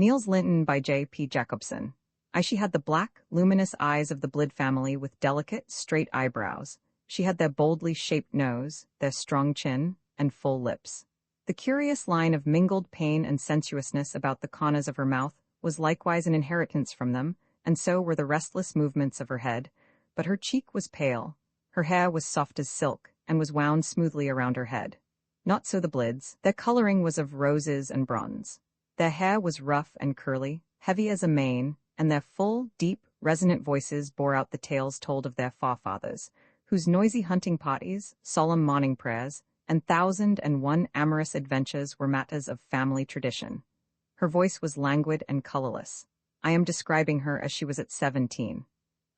Niels Lyhne by J.P. Jacobsen. She had the black, luminous eyes of the Blid family with delicate, straight eyebrows. She had their boldly shaped nose, their strong chin, and full lips. The curious line of mingled pain and sensuousness about the corners of her mouth was likewise an inheritance from them, and so were the restless movements of her head, but her cheek was pale. Her hair was soft as silk, and was wound smoothly around her head. Not so the Blids. Their coloring was of roses and bronze. Their hair was rough and curly, heavy as a mane, and their full, deep, resonant voices bore out the tales told of their forefathers, whose noisy hunting parties, solemn morning prayers, and 1,001 amorous adventures were matters of family tradition. Her voice was languid and colorless. I am describing her as she was at 17.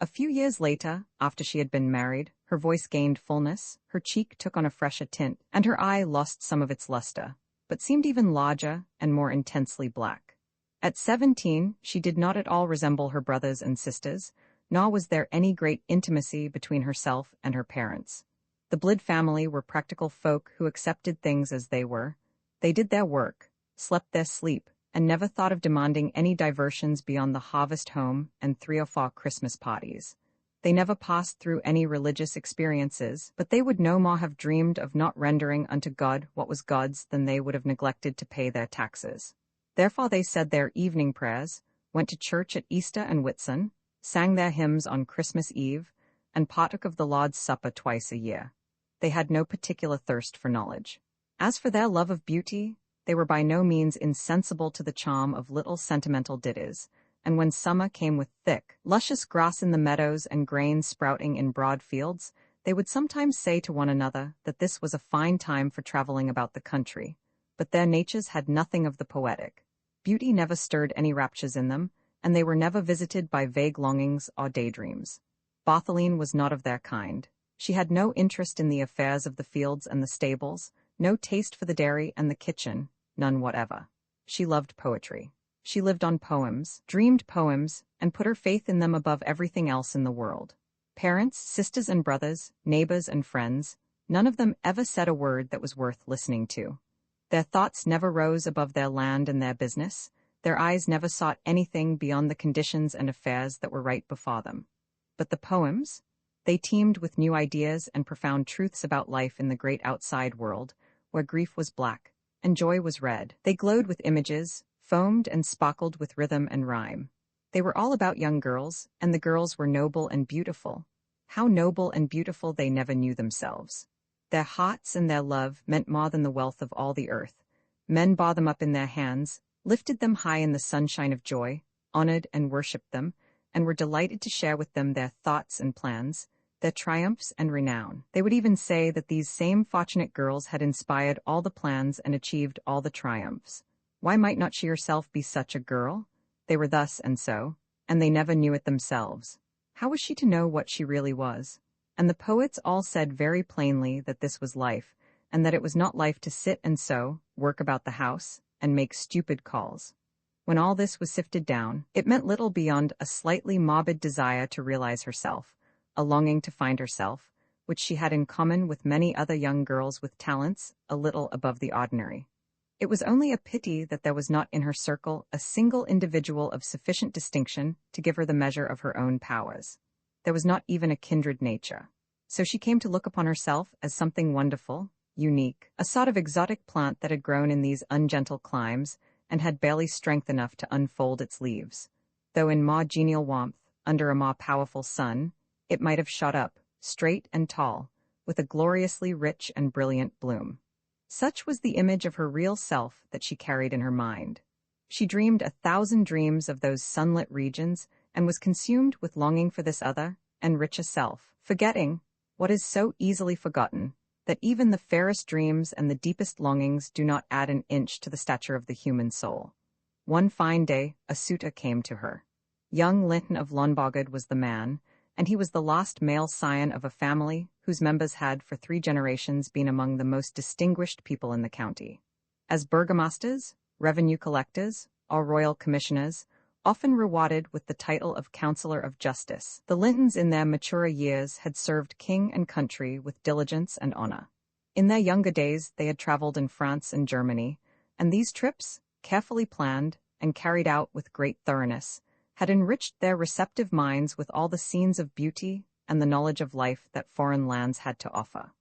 A few years later, after she had been married, her voice gained fullness, her cheek took on a fresher tint, and her eye lost some of its luster, but seemed even larger and more intensely black. At 17, she did not at all resemble her brothers and sisters, nor was there any great intimacy between herself and her parents. The Blid family were practical folk who accepted things as they were. They did their work, slept their sleep, and never thought of demanding any diversions beyond the harvest home and 3 or 4 Christmas parties. They never passed through any religious experiences, but they would no more have dreamed of not rendering unto God what was God's than they would have neglected to pay their taxes. Therefore they said their evening prayers, went to church at Easter and Whitsun, sang their hymns on Christmas Eve, and partook of the Lord's Supper twice a year. They had no particular thirst for knowledge. As for their love of beauty, they were by no means insensible to the charm of little sentimental ditties, and when summer came with thick, luscious grass in the meadows and grain sprouting in broad fields, they would sometimes say to one another that this was a fine time for traveling about the country. But their natures had nothing of the poetic. Beauty never stirred any raptures in them, and they were never visited by vague longings or daydreams. Bartholine was not of their kind. She had no interest in the affairs of the fields and the stables, no taste for the dairy and the kitchen, none whatever. She loved poetry. She lived on poems, dreamed poems, and put her faith in them above everything else in the world. Parents, sisters and brothers, neighbors and friends, none of them ever said a word that was worth listening to. Their thoughts never rose above their land and their business. Their eyes never sought anything beyond the conditions and affairs that were right before them. But the poems? They teemed with new ideas and profound truths about life in the great outside world, where grief was black and joy was red. They glowed with images, foamed and sparkled with rhythm and rhyme. They were all about young girls, and the girls were noble and beautiful. How noble and beautiful they never knew themselves. Their hearts and their love meant more than the wealth of all the earth. Men bore them up in their hands, lifted them high in the sunshine of joy, honored and worshipped them, and were delighted to share with them their thoughts and plans, their triumphs and renown. They would even say that these same fortunate girls had inspired all the plans and achieved all the triumphs. Why might not she herself be such a girl? They were thus and so, and they never knew it themselves. How was she to know what she really was? And the poets all said very plainly that this was life, and that it was not life to sit and sew, work about the house, and make stupid calls. When all this was sifted down, it meant little beyond a slightly morbid desire to realize herself, a longing to find herself, which she had in common with many other young girls with talents a little above the ordinary. It was only a pity that there was not in her circle a single individual of sufficient distinction to give her the measure of her own powers. There was not even a kindred nature. So she came to look upon herself as something wonderful, unique, a sort of exotic plant that had grown in these ungentle climes and had barely strength enough to unfold its leaves. Though in more genial warmth, under a more powerful sun, it might have shot up, straight and tall, with a gloriously rich and brilliant bloom. Such was the image of her real self that she carried in her mind. She dreamed 1,000 dreams of those sunlit regions and was consumed with longing for this other and richer self, forgetting, what is so easily forgotten, that even the fairest dreams and the deepest longings do not add an inch to the stature of the human soul. One fine day, a suitor came to her. Young Lyhne of Lonbogad was the man, and he was the last male scion of a family whose members had for 3 generations been among the most distinguished people in the county. As burgomasters, revenue collectors, or royal commissioners, often rewarded with the title of Counselor of Justice, the Lyhnes in their maturer years had served king and country with diligence and honor. In their younger days they had traveled in France and Germany, and these trips, carefully planned and carried out with great thoroughness, had enriched their receptive minds with all the scenes of beauty and the knowledge of life that foreign lands had to offer.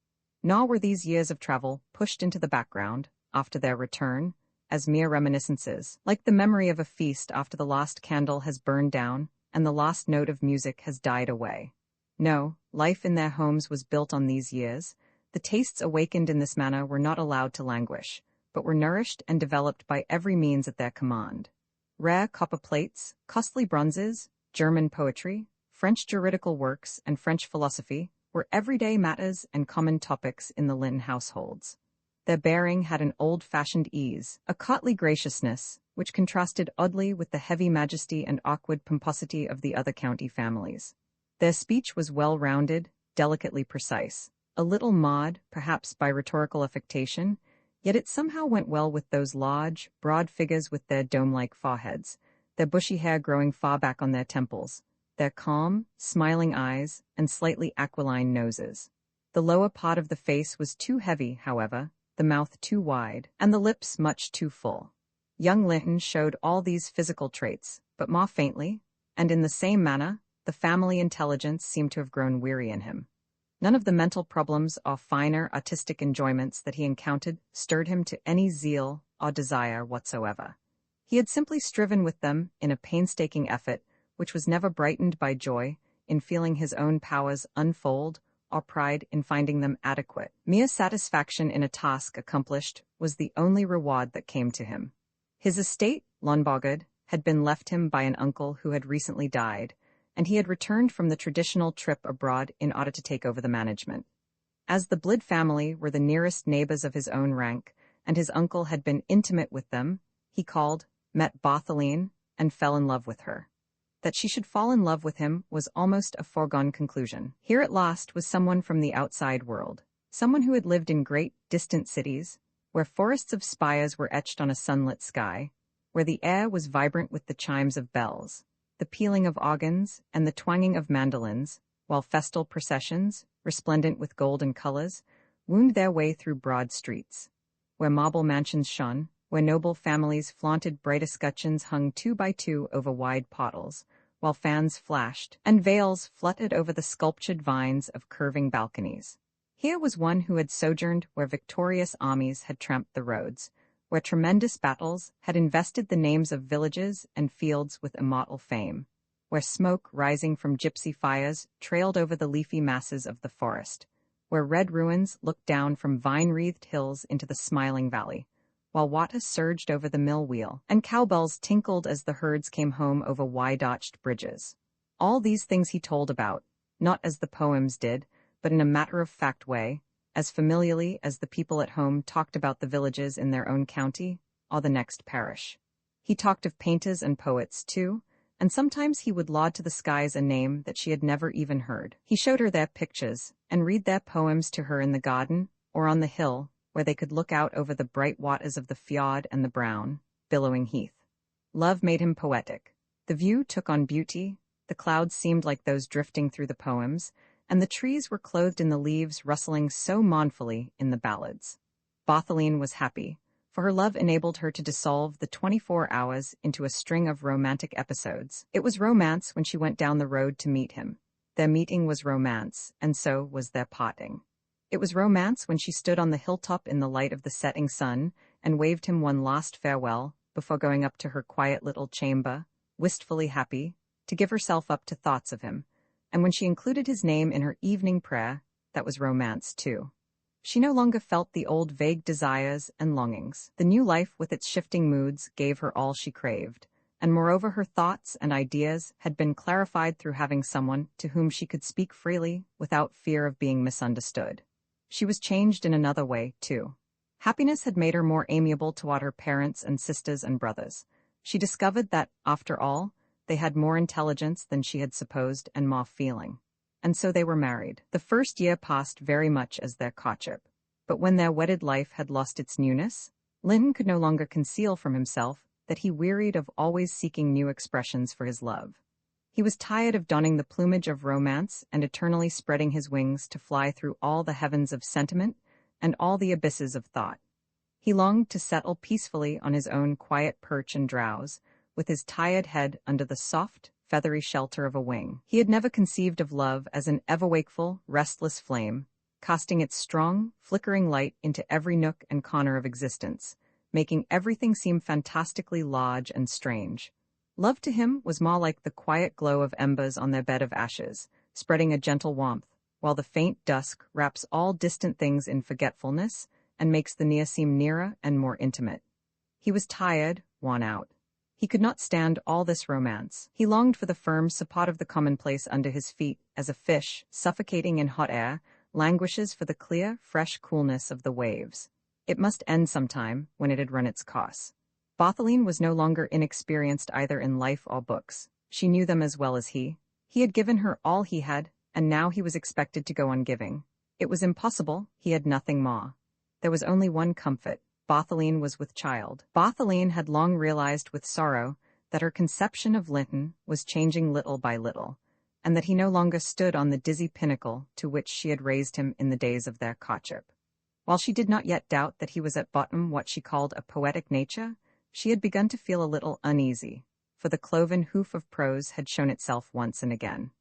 Nor were these years of travel pushed into the background, after their return, as mere reminiscences, like the memory of a feast after the last candle has burned down and the last note of music has died away. No, life in their homes was built on these years. The tastes awakened in this manner were not allowed to languish, but were nourished and developed by every means at their command. Rare copper plates, costly bronzes, German poetry, French juridical works, and French philosophy were everyday matters and common topics in the Lyhne households. Their bearing had an old-fashioned ease, a courtly graciousness, which contrasted oddly with the heavy majesty and awkward pomposity of the other county families. Their speech was well-rounded, delicately precise, a little marred, perhaps by rhetorical affectation, yet it somehow went well with those large, broad figures with their dome-like foreheads, their bushy hair growing far back on their temples, their calm, smiling eyes, and slightly aquiline noses. The lower part of the face was too heavy, however, the mouth too wide, and the lips much too full. Young Lyhne showed all these physical traits, but more faintly, and in the same manner, the family intelligence seemed to have grown weary in him. None of the mental problems or finer artistic enjoyments that he encountered stirred him to any zeal or desire whatsoever. He had simply striven with them in a painstaking effort, which was never brightened by joy in feeling his own powers unfold or pride in finding them adequate. Mere satisfaction in a task accomplished was the only reward that came to him. His estate, Lonbogard, had been left him by an uncle who had recently died, and he had returned from the traditional trip abroad in order to take over the management. As the Blid family were the nearest neighbors of his own rank, and his uncle had been intimate with them, he called, met Lyhne, and fell in love with her. That she should fall in love with him was almost a foregone conclusion. Here at last was someone from the outside world, someone who had lived in great, distant cities, where forests of spires were etched on a sunlit sky, where the air was vibrant with the chimes of bells, the pealing of organs, and the twanging of mandolins, while festal processions, resplendent with golden colors, wound their way through broad streets, where marble mansions shone, where noble families flaunted bright escutcheons hung 2 by 2 over wide portals, while fans flashed, and veils fluttered over the sculptured vines of curving balconies. Here was one who had sojourned where victorious armies had tramped the roads, where tremendous battles had invested the names of villages and fields with immortal fame, where smoke rising from gypsy fires trailed over the leafy masses of the forest, where red ruins looked down from vine-wreathed hills into the smiling valley, while water surged over the mill wheel, and cowbells tinkled as the herds came home over wide-arched bridges. All these things he told about, not as the poems did, but in a matter-of-fact way, as familiarly as the people at home talked about the villages in their own county or the next parish. He talked of painters and poets, too, and sometimes he would laud to the skies a name that she had never even heard. He showed her their pictures, and read their poems to her in the garden or on the hill, where they could look out over the bright waters of the fjord and the brown, billowing heath. Love made him poetic. The view took on beauty, the clouds seemed like those drifting through the poems, and the trees were clothed in the leaves rustling so mournfully in the ballads. Lyhne was happy, for her love enabled her to dissolve the 24 hours into a string of romantic episodes. It was romance when she went down the road to meet him. Their meeting was romance, and so was their parting. It was romance when she stood on the hilltop in the light of the setting sun and waved him one last farewell before going up to her quiet little chamber, wistfully happy, to give herself up to thoughts of him. And when she included his name in her evening prayer, that was romance too. She no longer felt the old vague desires and longings. The new life with its shifting moods gave her all she craved, and moreover her thoughts and ideas had been clarified through having someone to whom she could speak freely without fear of being misunderstood. She was changed in another way, too. Happiness had made her more amiable toward her parents and sisters and brothers. She discovered that, after all, they had more intelligence than she had supposed and more feeling. And so they were married. The first year passed very much as their courtship. But when their wedded life had lost its newness, Lyhne could no longer conceal from himself that he wearied of always seeking new expressions for his love. He was tired of donning the plumage of romance and eternally spreading his wings to fly through all the heavens of sentiment and all the abysses of thought. He longed to settle peacefully on his own quiet perch and drowse, with his tired head under the soft, feathery shelter of a wing. He had never conceived of love as an ever-wakeful, restless flame, casting its strong, flickering light into every nook and corner of existence, making everything seem fantastically large and strange. Love to him was more like the quiet glow of embers on their bed of ashes, spreading a gentle warmth, while the faint dusk wraps all distant things in forgetfulness and makes the near seem nearer and more intimate. He was tired, worn out. He could not stand all this romance. He longed for the firm support of the commonplace under his feet, as a fish, suffocating in hot air, languishes for the clear, fresh coolness of the waves. It must end sometime, when it had run its course. Lyhne was no longer inexperienced either in life or books. She knew them as well as he. He had given her all he had, and now he was expected to go on giving. It was impossible, he had nothing more. There was only one comfort. Lyhne was with child. Lyhne had long realized with sorrow that her conception of Lyhne was changing little by little, and that he no longer stood on the dizzy pinnacle to which she had raised him in the days of their courtship. While she did not yet doubt that he was at bottom what she called a poetic nature, she had begun to feel a little uneasy, for the cloven hoof of prose had shown itself once and again.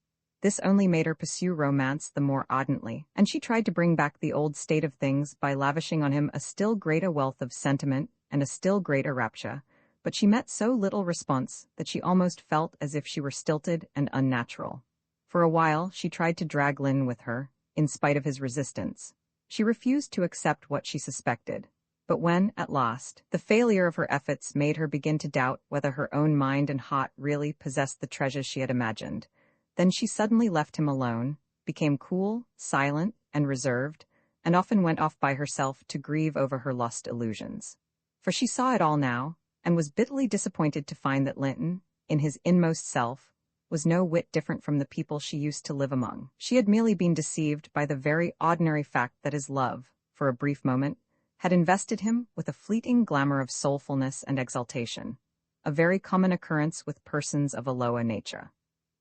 This only made her pursue romance the more ardently, and she tried to bring back the old state of things by lavishing on him a still greater wealth of sentiment and a still greater rapture, but she met so little response that she almost felt as if she were stilted and unnatural. For a while she tried to drag Lyhne with her, in spite of his resistance. She refused to accept what she suspected. But when, at last, the failure of her efforts made her begin to doubt whether her own mind and heart really possessed the treasures she had imagined, then she suddenly left him alone, became cool, silent, and reserved, and often went off by herself to grieve over her lost illusions. For she saw it all now, and was bitterly disappointed to find that Lyhne, in his inmost self, was no whit different from the people she used to live among. She had merely been deceived by the very ordinary fact that his love, for a brief moment, had invested him with a fleeting glamour of soulfulness and exaltation, a very common occurrence with persons of a lower nature.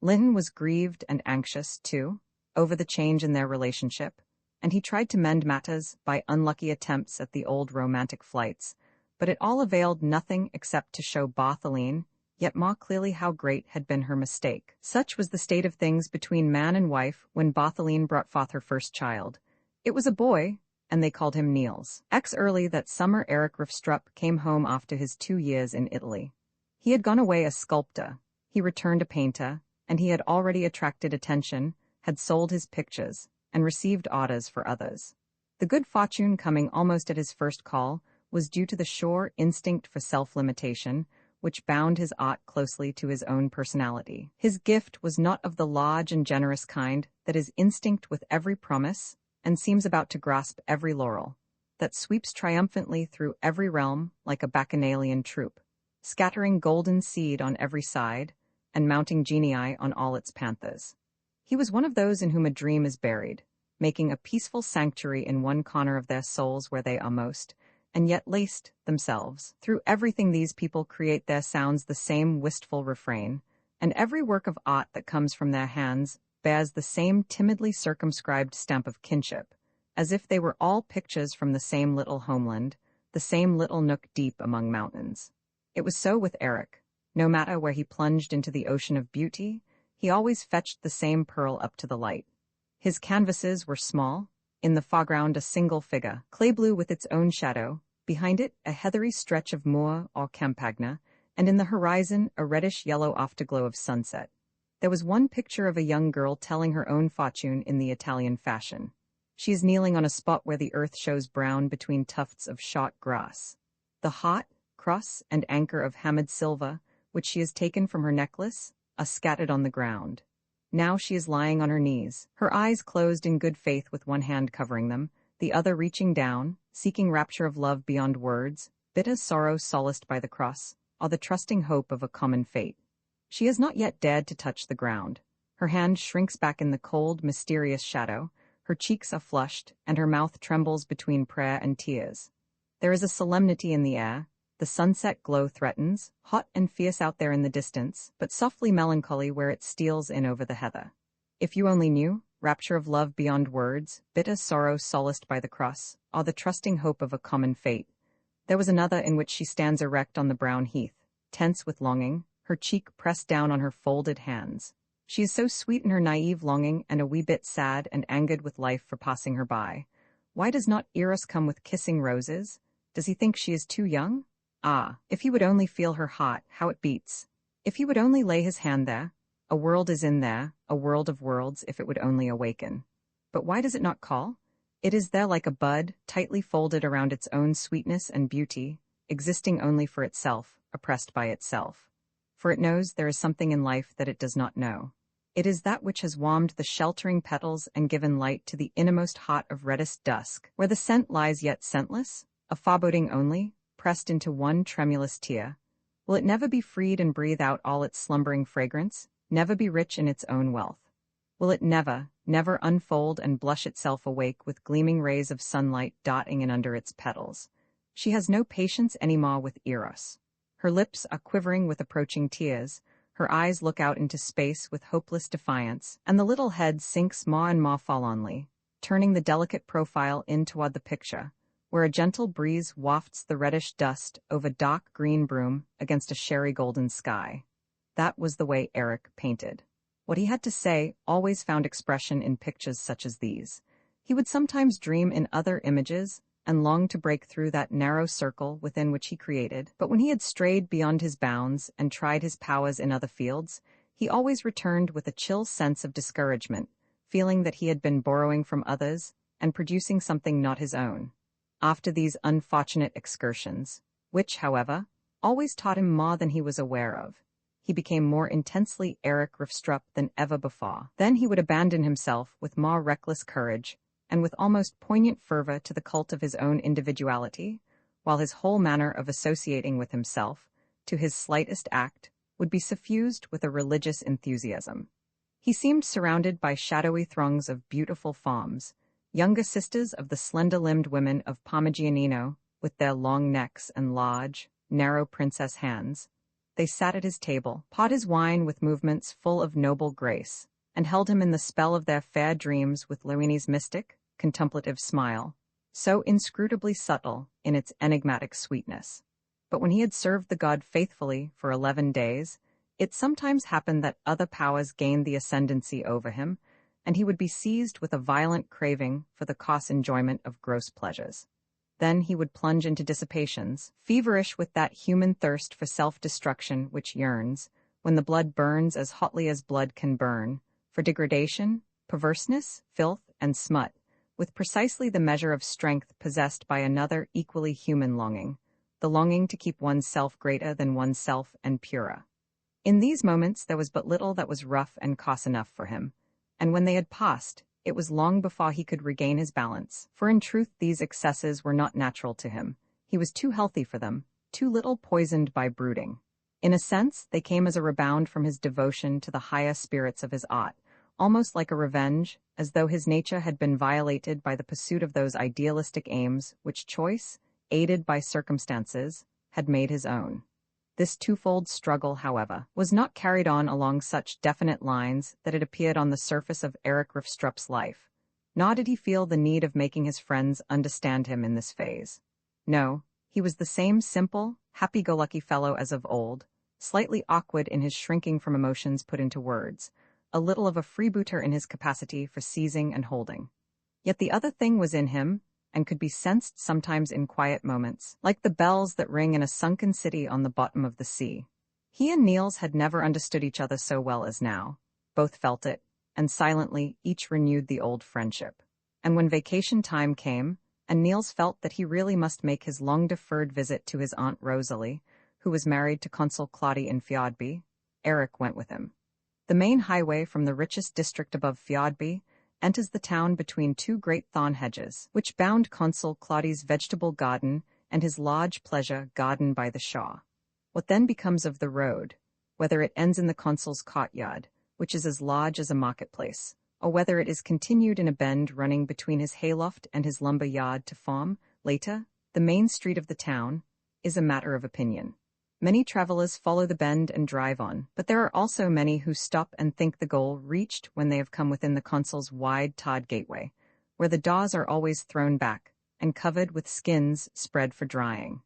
Lyhne was grieved and anxious, too, over the change in their relationship, and he tried to mend matters by unlucky attempts at the old romantic flights, but it all availed nothing except to show Lyhne yet more clearly how great had been her mistake. Such was the state of things between man and wife when Lyhne brought forth her first child. It was a boy, and they called him Niels. Early that summer Eric Rifstrup came home after his 2 years in Italy. He had gone away a sculptor, he returned a painter, and he had already attracted attention, had sold his pictures, and received orders for others. The good fortune coming almost at his first call was due to the sure instinct for self-limitation, which bound his art closely to his own personality. His gift was not of the large and generous kind that is instinct with every promise, and seems about to grasp every laurel, that sweeps triumphantly through every realm like a bacchanalian troop, scattering golden seed on every side, and mounting genii on all its panthers. He was one of those in whom a dream is buried, making a peaceful sanctuary in one corner of their souls where they are most, and yet laced themselves. Through everything these people create their sounds the same wistful refrain, and every work of art that comes from their hands bears the same timidly circumscribed stamp of kinship, as if they were all pictures from the same little homeland, the same little nook deep among mountains. It was so with Eric. No matter where he plunged into the ocean of beauty, he always fetched the same pearl up to the light. His canvases were small, in the foreground a single figure, clay blue with its own shadow, behind it a heathery stretch of moor or campagna, and in the horizon a reddish-yellow afterglow of sunset. There was one picture of a young girl telling her own fortune in the Italian fashion. She is kneeling on a spot where the earth shows brown between tufts of shot grass. The heart, cross, and anchor of hammered silver, which she has taken from her necklace, are scattered on the ground. Now she is lying on her knees, her eyes closed in good faith with one hand covering them, the other reaching down, seeking rapture of love beyond words, bitter sorrow solaced by the cross, or the trusting hope of a common fate. She has not yet dared to touch the ground. Her hand shrinks back in the cold, mysterious shadow, her cheeks are flushed, and her mouth trembles between prayer and tears. There is a solemnity in the air. The sunset glow threatens, hot and fierce out there in the distance, but softly melancholy where it steals in over the heather. If you only knew, rapture of love beyond words, bitter sorrow solaced by the cross, or the trusting hope of a common fate. There was another in which she stands erect on the brown heath. tense with longing, her cheek pressed down on her folded hands. She is so sweet in her naive longing and a wee bit sad and angered with life for passing her by. Why does not Eros come with kissing roses? Does he think she is too young? Ah, if he would only feel her heart, how it beats. If he would only lay his hand there. A world is in there, a world of worlds, if it would only awaken. But why does it not call? It is there like a bud, tightly folded around its own sweetness and beauty, existing only for itself, oppressed by itself. For it knows there is something in life that it does not know. It is that which has warmed the sheltering petals and given light to the innermost heart of reddest dusk, where the scent lies yet scentless, a foreboding only, pressed into one tremulous tear. Will it never be freed and breathe out all its slumbering fragrance, never be rich in its own wealth? Will it never, never unfold and blush itself awake with gleaming rays of sunlight dotting in under its petals? She has no patience any more with Eros. Her lips are quivering with approaching tears, her eyes look out into space with hopeless defiance, and the little head sinks more and more forlornly, turning the delicate profile in toward the picture, where a gentle breeze wafts the reddish dust over dark green broom against a sherry golden sky. That was the way Eric painted. What he had to say always found expression in pictures such as these. He would sometimes dream in other images and long to break through that narrow circle within which he created, but when he had strayed beyond his bounds and tried his powers in other fields, he always returned with a chill sense of discouragement, feeling that he had been borrowing from others and producing something not his own. After these unfortunate excursions, which, however, always taught him more than he was aware of, he became more intensely Eric Rifstrup than ever before. Then he would abandon himself with more reckless courage and with almost poignant fervor to the cult of his own individuality, while his whole manner of associating with himself, to his slightest act, would be suffused with a religious enthusiasm. He seemed surrounded by shadowy throngs of beautiful forms, younger sisters of the slender-limbed women of Parmigianino, with their long necks and large, narrow princess hands. They sat at his table, poured his wine with movements full of noble grace, and held him in the spell of their fair dreams with Lyhne's mystic, contemplative smile, so inscrutably subtle in its enigmatic sweetness. But when he had served the god faithfully for 11 days, it sometimes happened that other powers gained the ascendancy over him, and he would be seized with a violent craving for the coarse enjoyment of gross pleasures. Then he would plunge into dissipations, feverish with that human thirst for self-destruction which yearns, when the blood burns as hotly as blood can burn, for degradation, perverseness, filth, and smut, with precisely the measure of strength possessed by another equally human longing, the longing to keep one's self greater than one's self and purer. In these moments there was but little that was rough and coarse enough for him, and when they had passed, it was long before he could regain his balance, for in truth these excesses were not natural to him. He was too healthy for them, too little poisoned by brooding. In a sense, they came as a rebound from his devotion to the higher spirits of his art, almost like a revenge, as though his nature had been violated by the pursuit of those idealistic aims which choice, aided by circumstances, had made his own. This twofold struggle, however, was not carried on along such definite lines that it appeared on the surface of Eric Rifstrup's life, nor did he feel the need of making his friends understand him in this phase. No, he was the same simple, happy-go-lucky fellow as of old, slightly awkward in his shrinking from emotions put into words, a little of a freebooter in his capacity for seizing and holding. Yet the other thing was in him, and could be sensed sometimes in quiet moments, like the bells that ring in a sunken city on the bottom of the sea. He and Niels had never understood each other so well as now. Both felt it, and silently each renewed the old friendship. And when vacation time came, and Niels felt that he really must make his long-deferred visit to his Aunt Rosalie, who was married to Consul Claudy in Fjordby, Eric went with him. The main highway from the richest district above Fjordby enters the town between two great thorn hedges, which bound Consul Claudy's vegetable garden and his large pleasure garden by the Shaw. What then becomes of the road, whether it ends in the consul's courtyard, which is as large as a marketplace, or whether it is continued in a bend running between his hayloft and his lumber yard to form, later, the main street of the town, is a matter of opinion. Many travelers follow the bend and drive on, but there are also many who stop and think the goal reached when they have come within the consul's wide tarred gateway, where the doors are always thrown back and covered with skins spread for drying.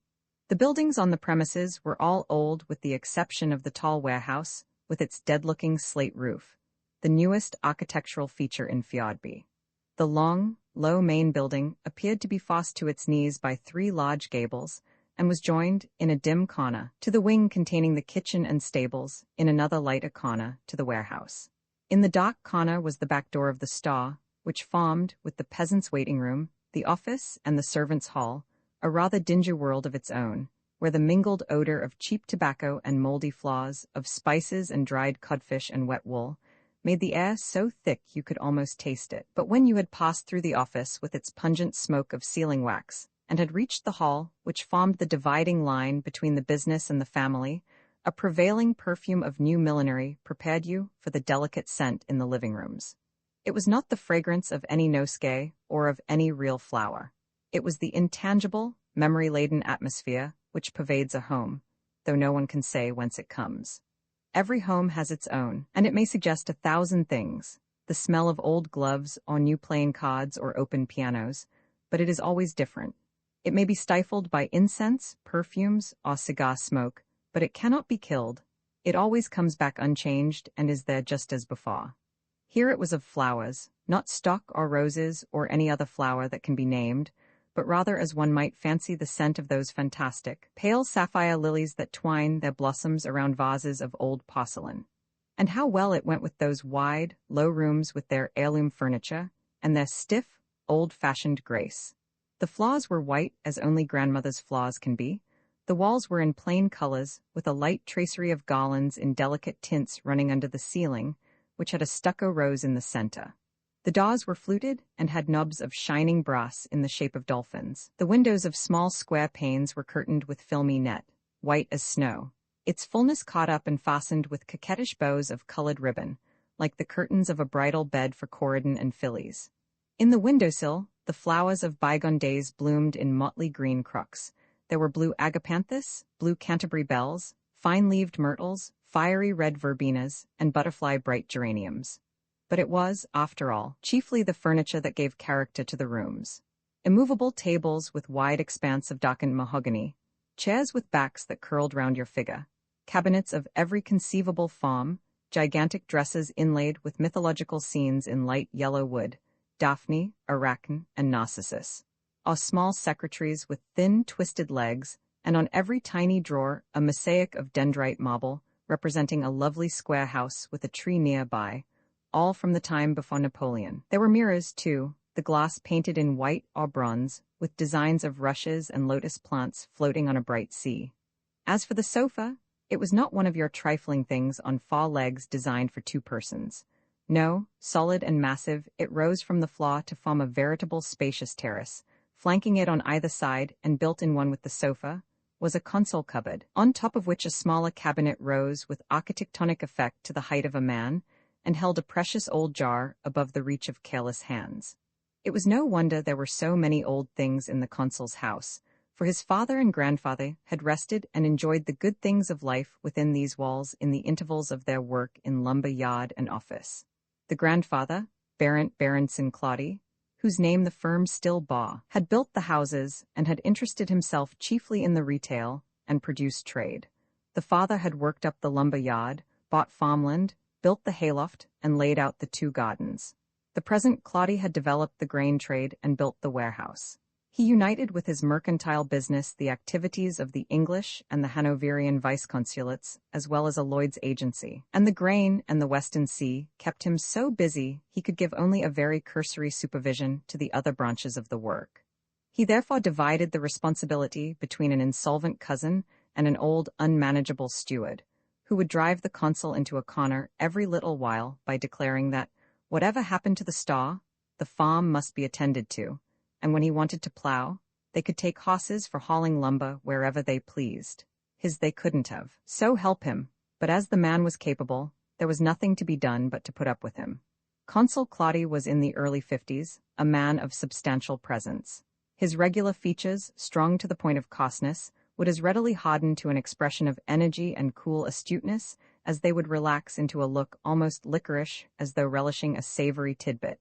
The buildings on the premises were all old with the exception of the tall warehouse, with its dead-looking slate roof, the newest architectural feature in Fjordby. The long, low main building appeared to be fast to its knees by 3 large gables, and was joined, in a dim corner, to the wing containing the kitchen and stables, in another lighter corner, to the warehouse. In the dark corner was the back door of the store, which formed, with the peasants' waiting room, the office, and the servants' hall, a rather dingy world of its own, where the mingled odor of cheap tobacco and moldy floors, of spices and dried codfish and wet wool, made the air so thick you could almost taste it. But when you had passed through the office with its pungent smoke of sealing wax, and had reached the hall, which formed the dividing line between the business and the family, a prevailing perfume of new millinery prepared you for the delicate scent in the living rooms. It was not the fragrance of any nosegay or of any real flower. It was the intangible, memory-laden atmosphere which pervades a home, though no one can say whence it comes. Every home has its own, and it may suggest 1,000 things, the smell of old gloves or new playing cards or open pianos, but it is always different. It may be stifled by incense, perfumes, or cigar smoke, but it cannot be killed. It always comes back unchanged and is there just as before. Here it was of flowers, not stock or roses or any other flower that can be named, but rather as one might fancy the scent of those fantastic, pale sapphire lilies that twine their blossoms around vases of old porcelain. And how well it went with those wide, low rooms with their heirloom furniture, and their stiff, old-fashioned grace. The floors were white as only grandmother's floors can be. The walls were in plain colors, with a light tracery of garlands in delicate tints running under the ceiling, which had a stucco rose in the center. The doors were fluted and had knobs of shining brass in the shape of dolphins. The windows of small square panes were curtained with filmy net, white as snow, its fullness caught up and fastened with coquettish bows of colored ribbon, like the curtains of a bridal bed for Corydon and fillies. In the windowsill, the flowers of bygone days bloomed in motley green crocks. There were blue agapanthus, blue Canterbury bells, fine-leaved myrtles, fiery red verbenas, and butterfly-bright geraniums. But it was, after all, chiefly the furniture that gave character to the rooms. Immovable tables with wide expanse of darkened mahogany, chairs with backs that curled round your figure, cabinets of every conceivable form, gigantic dresses inlaid with mythological scenes in light yellow wood, Daphne, Arachne, and Narcissus, or small secretaries with thin, twisted legs, and on every tiny drawer a mosaic of dendrite marble, representing a lovely square house with a tree nearby, all from the time before Napoleon. There were mirrors, too, the glass painted in white or bronze, with designs of rushes and lotus plants floating on a bright sea. As for the sofa, it was not one of your trifling things on 4 legs designed for 2 persons. No, solid and massive, it rose from the floor to form a veritable spacious terrace. Flanking it on either side, and built in one with the sofa, was a console cupboard, on top of which a smaller cabinet rose with architectonic effect to the height of a man, and held a precious old jar above the reach of careless hands. It was no wonder there were so many old things in the consul's house, for his father and grandfather had rested and enjoyed the good things of life within these walls in the intervals of their work in lumber yard and office. The grandfather, Barent Berenson Claudy, whose name the firm still bore, had built the houses and had interested himself chiefly in the retail and produce trade. The father had worked up the lumber yard, bought farmland, built the hayloft, and laid out the 2 gardens. The present Claudy had developed the grain trade and built the warehouse. He united with his mercantile business the activities of the English and the Hanoverian vice-consulates, as well as a Lloyd's agency, and the grain and the Western Sea kept him so busy he could give only a very cursory supervision to the other branches of the work. He therefore divided the responsibility between an insolvent cousin and an old unmanageable steward, who would drive the consul into a corner every little while by declaring that, whatever happened to the store, the farm must be attended to, and when he wanted to plow, they could take horses for hauling lumber wherever they pleased. His they couldn't have. So help him, but as the man was capable, there was nothing to be done but to put up with him. Consul Claudy was in the early 50s, a man of substantial presence. His regular features, strong to the point of coarseness, would as readily harden to an expression of energy and cool astuteness as they would relax into a look almost licorice as though relishing a savory tidbit.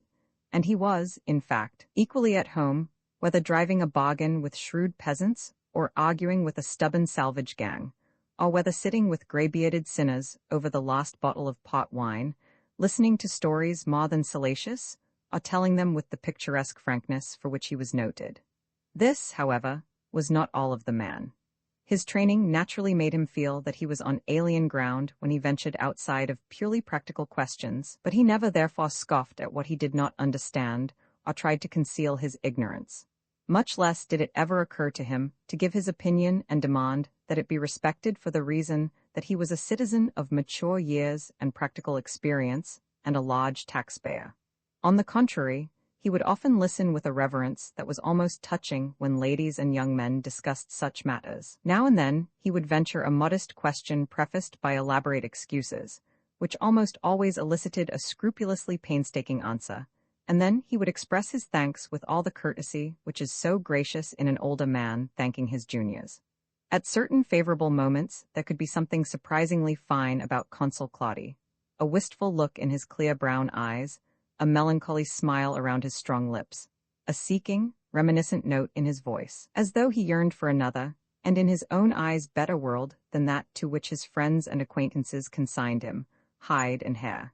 And he was, in fact, equally at home, whether driving a bargain with shrewd peasants or arguing with a stubborn salvage gang, or whether sitting with grey-bearded sinners over the last bottle of pot wine, listening to stories more than salacious, or telling them with the picturesque frankness for which he was noted. This, however, was not all of the man. His training naturally made him feel that he was on alien ground when he ventured outside of purely practical questions, but he never therefore scoffed at what he did not understand or tried to conceal his ignorance. Much less did it ever occur to him to give his opinion and demand that it be respected for the reason that he was a citizen of mature years and practical experience and a large taxpayer. On the contrary, he would often listen with a reverence that was almost touching when ladies and young men discussed such matters. Now and then, he would venture a modest question prefaced by elaborate excuses, which almost always elicited a scrupulously painstaking answer, and then he would express his thanks with all the courtesy which is so gracious in an older man thanking his juniors. At certain favorable moments, there could be something surprisingly fine about Consul Claudy, a wistful look in his clear brown eyes, a melancholy smile around his strong lips, a seeking, reminiscent note in his voice, as though he yearned for another, and in his own eyes better world than that to which his friends and acquaintances consigned him, hide and hair.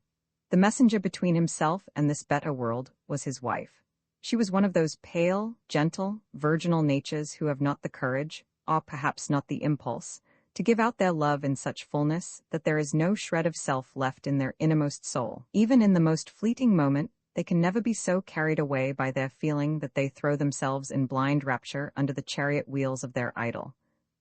The messenger between himself and this better world was his wife. She was one of those pale, gentle, virginal natures who have not the courage, or perhaps not the impulse, to give out their love in such fullness that there is no shred of self left in their innermost soul. Even in the most fleeting moment, they can never be so carried away by their feeling that they throw themselves in blind rapture under the chariot wheels of their idol.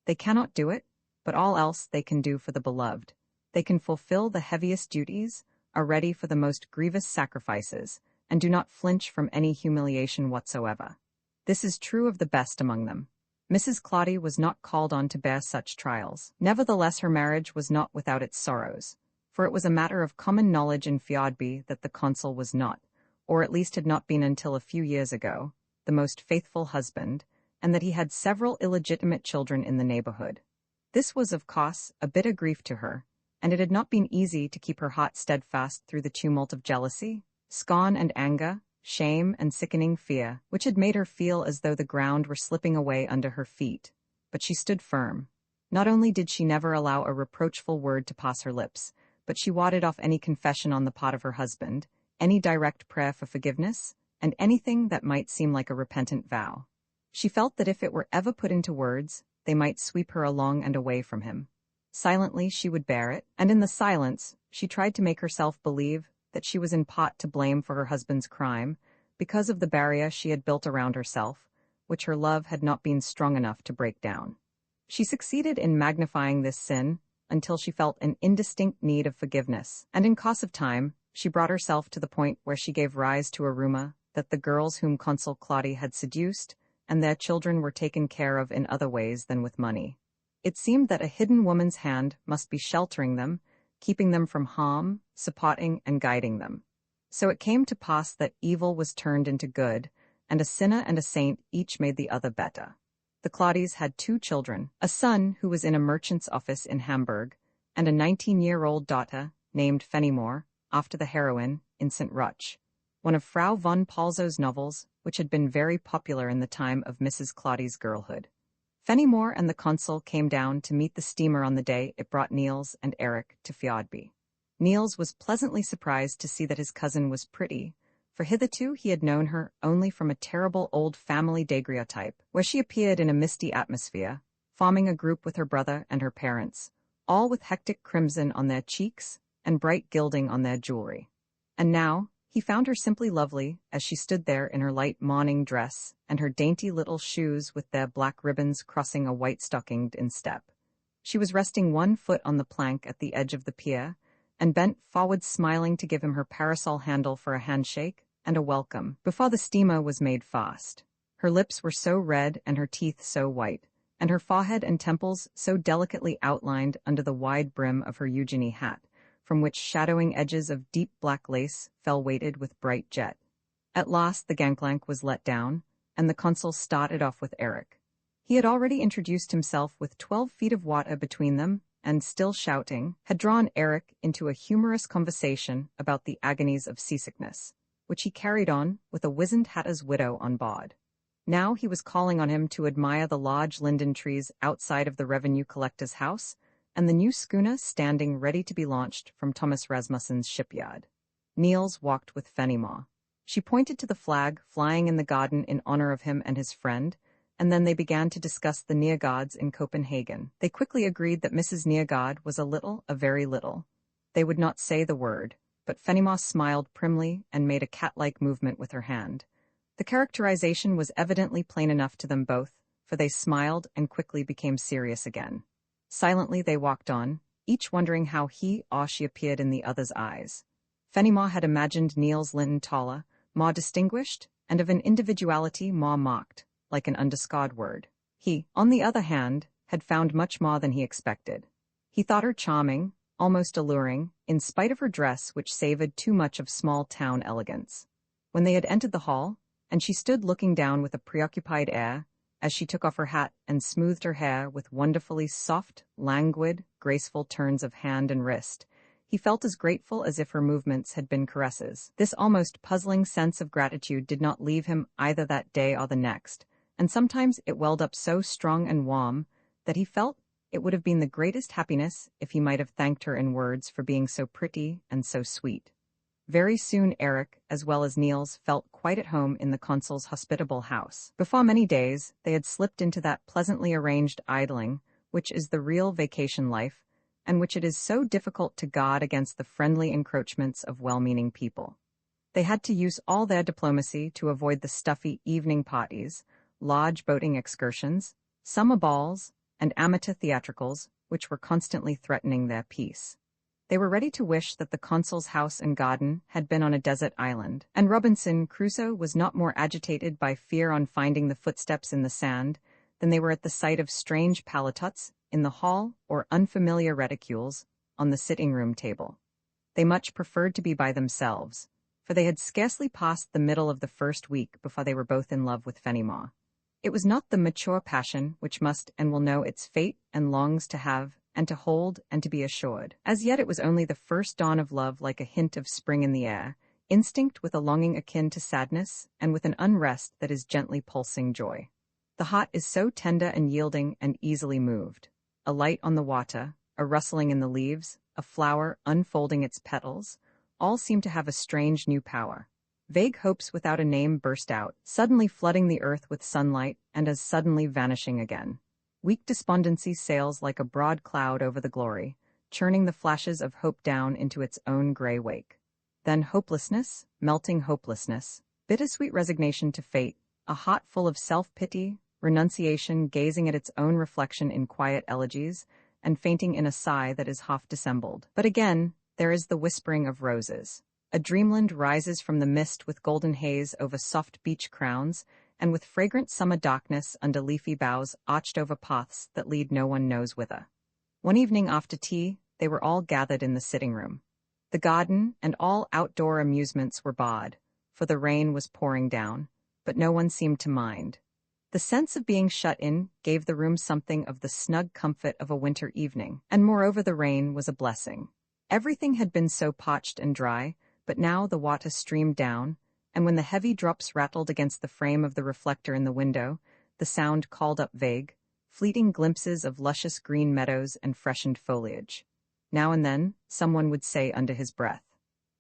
They cannot do it, but all else they can do for the beloved. They can fulfill the heaviest duties, are ready for the most grievous sacrifices, and do not flinch from any humiliation whatsoever. This is true of the best among them. Mrs. Claudy was not called on to bear such trials. Nevertheless, her marriage was not without its sorrows, for it was a matter of common knowledge in Fjordby that the consul was not, or at least had not been until a few years ago, the most faithful husband, and that he had several illegitimate children in the neighborhood. This was, of course, a bitter grief to her, and it had not been easy to keep her heart steadfast through the tumult of jealousy, scorn and anger, shame and sickening fear, which had made her feel as though the ground were slipping away under her feet. But she stood firm. Not only did she never allow a reproachful word to pass her lips, but she warded off any confession on the part of her husband, any direct prayer for forgiveness, and anything that might seem like a repentant vow. She felt that if it were ever put into words, they might sweep her along and away from him. Silently she would bear it, and in the silence she tried to make herself believe that she was in part to blame for her husband's crime, because of the barrier she had built around herself, which her love had not been strong enough to break down. She succeeded in magnifying this sin until she felt an indistinct need of forgiveness, and in course of time she brought herself to the point where she gave rise to a rumor that the girls whom Consul Claudy had seduced and their children were taken care of in other ways than with money. It seemed that a hidden woman's hand must be sheltering them, keeping them from harm, supporting and guiding them. So it came to pass that evil was turned into good, and a sinner and a saint each made the other better. The Claudys had 2 children, a son who was in a merchant's office in Hamburg, and a 19-year-old daughter named Fenimore, after the heroine, in St. Roch, one of Frau von Palso's novels, which had been very popular in the time of Mrs. Claudy's girlhood. Fenimore and the consul came down to meet the steamer on the day it brought Niels and Eric to Fjordby. Niels was pleasantly surprised to see that his cousin was pretty, for hitherto he had known her only from a terrible old family daguerreotype, where she appeared in a misty atmosphere, forming a group with her brother and her parents, all with hectic crimson on their cheeks and bright gilding on their jewelry. And now he found her simply lovely as she stood there in her light mourning dress and her dainty little shoes with their black ribbons crossing a white stockinged instep. She was resting one foot on the plank at the edge of the pier and bent forward smiling to give him her parasol handle for a handshake and a welcome before the steamer was made fast. Her lips were so red and her teeth so white, and her forehead and temples so delicately outlined under the wide brim of her Eugenie hat, from which shadowing edges of deep black lace fell weighted with bright jet. At last the gangplank was let down, and the consul started off with Eric. He had already introduced himself with 12 feet of water between them, and, still shouting, had drawn Eric into a humorous conversation about the agonies of seasickness, which he carried on with a wizened hatter's widow on board. Now he was calling on him to admire the large linden trees outside of the revenue collector's house, and the new schooner standing ready to be launched from Thomas Rasmussen's shipyard. Niels walked with Fenimore. She pointed to the flag flying in the garden in honor of him and his friend, and then they began to discuss the Neergaards in Copenhagen. They quickly agreed that Mrs. Neergaard was a very little. They would not say the word, but Fenimore smiled primly and made a cat-like movement with her hand. The characterization was evidently plain enough to them both, for they smiled and quickly became serious again. Silently they walked on, each wondering how he or she appeared in the other's eyes. Fenimore had imagined Niels Lyhne taller, more distinguished, and of an individuality more marked, like an underscored word. He, on the other hand, had found much more than he expected. He thought her charming, almost alluring, in spite of her dress which savored too much of small-town elegance. When they had entered the hall, and she stood looking down with a preoccupied air, as she took off her hat and smoothed her hair with wonderfully soft, languid, graceful turns of hand and wrist, he felt as grateful as if her movements had been caresses. This almost puzzling sense of gratitude did not leave him either that day or the next, and sometimes it welled up so strong and warm that he felt it would have been the greatest happiness if he might have thanked her in words for being so pretty and so sweet. Very soon Eric, as well as Niels, felt quite at home in the consul's hospitable house. Before many days, they had slipped into that pleasantly arranged idling, which is the real vacation life, and which it is so difficult to guard against the friendly encroachments of well-meaning people. They had to use all their diplomacy to avoid the stuffy evening parties, large boating excursions, summer balls, and amateur theatricals, which were constantly threatening their peace. They were ready to wish that the consul's house and garden had been on a desert island, and Robinson Crusoe was not more agitated by fear on finding the footsteps in the sand than they were at the sight of strange paletots in the hall or unfamiliar reticules on the sitting-room table. They much preferred to be by themselves, for they had scarcely passed the middle of the first week before they were both in love with Fenimore. It was not the mature passion which must and will know its fate and longs to have and to hold and to be assured. As yet it was only the first dawn of love, like a hint of spring in the air, instinct with a longing akin to sadness and with an unrest that is gently pulsing joy. The heart is so tender and yielding and easily moved. A light on the water, a rustling in the leaves, a flower unfolding its petals, all seem to have a strange new power. Vague hopes without a name burst out, suddenly flooding the earth with sunlight and as suddenly vanishing again. Weak despondency sails like a broad cloud over the glory, churning the flashes of hope down into its own gray wake. Then hopelessness, melting hopelessness, bittersweet resignation to fate, a heart full of self-pity, renunciation gazing at its own reflection in quiet elegies, and fainting in a sigh that is half dissembled. But again, there is the whispering of roses. A dreamland rises from the mist with golden haze over soft beech crowns, and with fragrant summer darkness under leafy boughs arched over paths that lead no one knows whither. One evening after tea, they were all gathered in the sitting-room. The garden and all outdoor amusements were barred, for the rain was pouring down, but no one seemed to mind. The sense of being shut in gave the room something of the snug comfort of a winter evening, and moreover the rain was a blessing. Everything had been so parched and dry, but now the water streamed down, and when the heavy drops rattled against the frame of the reflector in the window, the sound called up vague, fleeting glimpses of luscious green meadows and freshened foliage. Now and then, someone would say under his breath,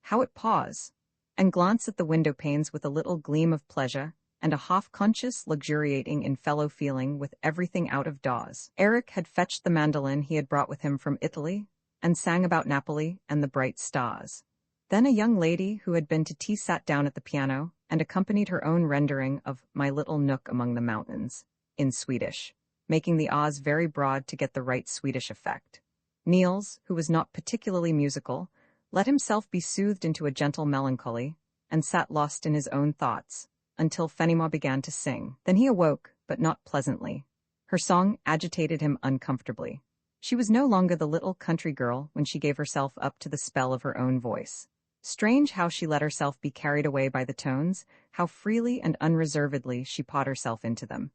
"How it paws!" and glance at the window panes with a little gleam of pleasure, and a half-conscious luxuriating in fellow feeling with everything out of doors. Eric had fetched the mandolin he had brought with him from Italy, and sang about Napoli and the bright stars. Then a young lady who had been to tea sat down at the piano and accompanied her own rendering of My Little Nook Among the Mountains, in Swedish, making the O's very broad to get the right Swedish effect. Niels, who was not particularly musical, let himself be soothed into a gentle melancholy, and sat lost in his own thoughts, until Fenimore began to sing. Then he awoke, but not pleasantly. Her song agitated him uncomfortably. She was no longer the little country girl when she gave herself up to the spell of her own voice. Strange how she let herself be carried away by the tones, how freely and unreservedly she poured herself into them.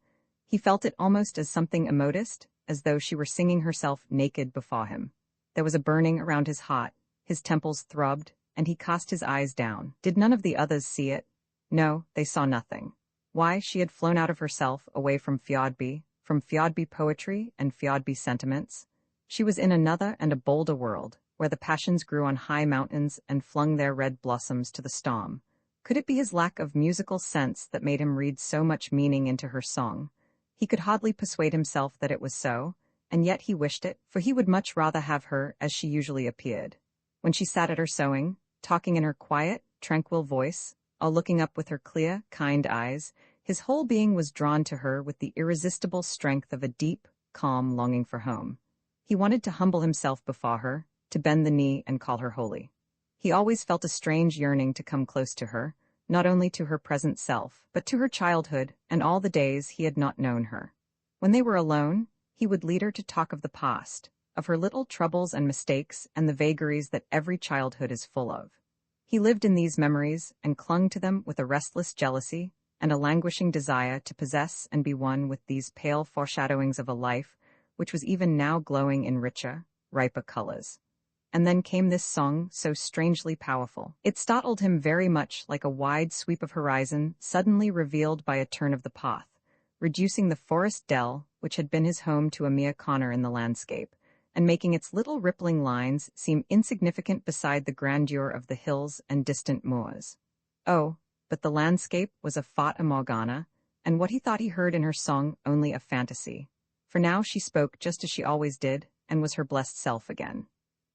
He felt it almost as something immodest, as though she were singing herself naked before him. There was a burning around his heart, his temples throbbed, and he cast his eyes down. Did none of the others see it? No, they saw nothing. Why, she had flown out of herself, away from Fjodby poetry and Fjodby sentiments. She was in another and a bolder world, where the passions grew on high mountains and flung their red blossoms to the storm. Could it be his lack of musical sense that made him read so much meaning into her song? He could hardly persuade himself that it was so, and yet he wished it, for he would much rather have her as she usually appeared. When she sat at her sewing, talking in her quiet, tranquil voice, or looking up with her clear, kind eyes, his whole being was drawn to her with the irresistible strength of a deep, calm longing for home. He wanted to humble himself before her, to bend the knee and call her holy. He always felt a strange yearning to come close to her, not only to her present self, but to her childhood and all the days he had not known her. When they were alone, he would lead her to talk of the past, of her little troubles and mistakes and the vagaries that every childhood is full of. He lived in these memories and clung to them with a restless jealousy and a languishing desire to possess and be one with these pale foreshadowings of a life which was even now glowing in richer, riper colors. And then came this song, so strangely powerful. It startled him very much, like a wide sweep of horizon suddenly revealed by a turn of the path, reducing the forest dell, which had been his home, to a mere corner in the landscape, and making its little rippling lines seem insignificant beside the grandeur of the hills and distant moors. Oh, but the landscape was a fata morgana, and what he thought he heard in her song only a fantasy. For now she spoke just as she always did, and was her blessed self again.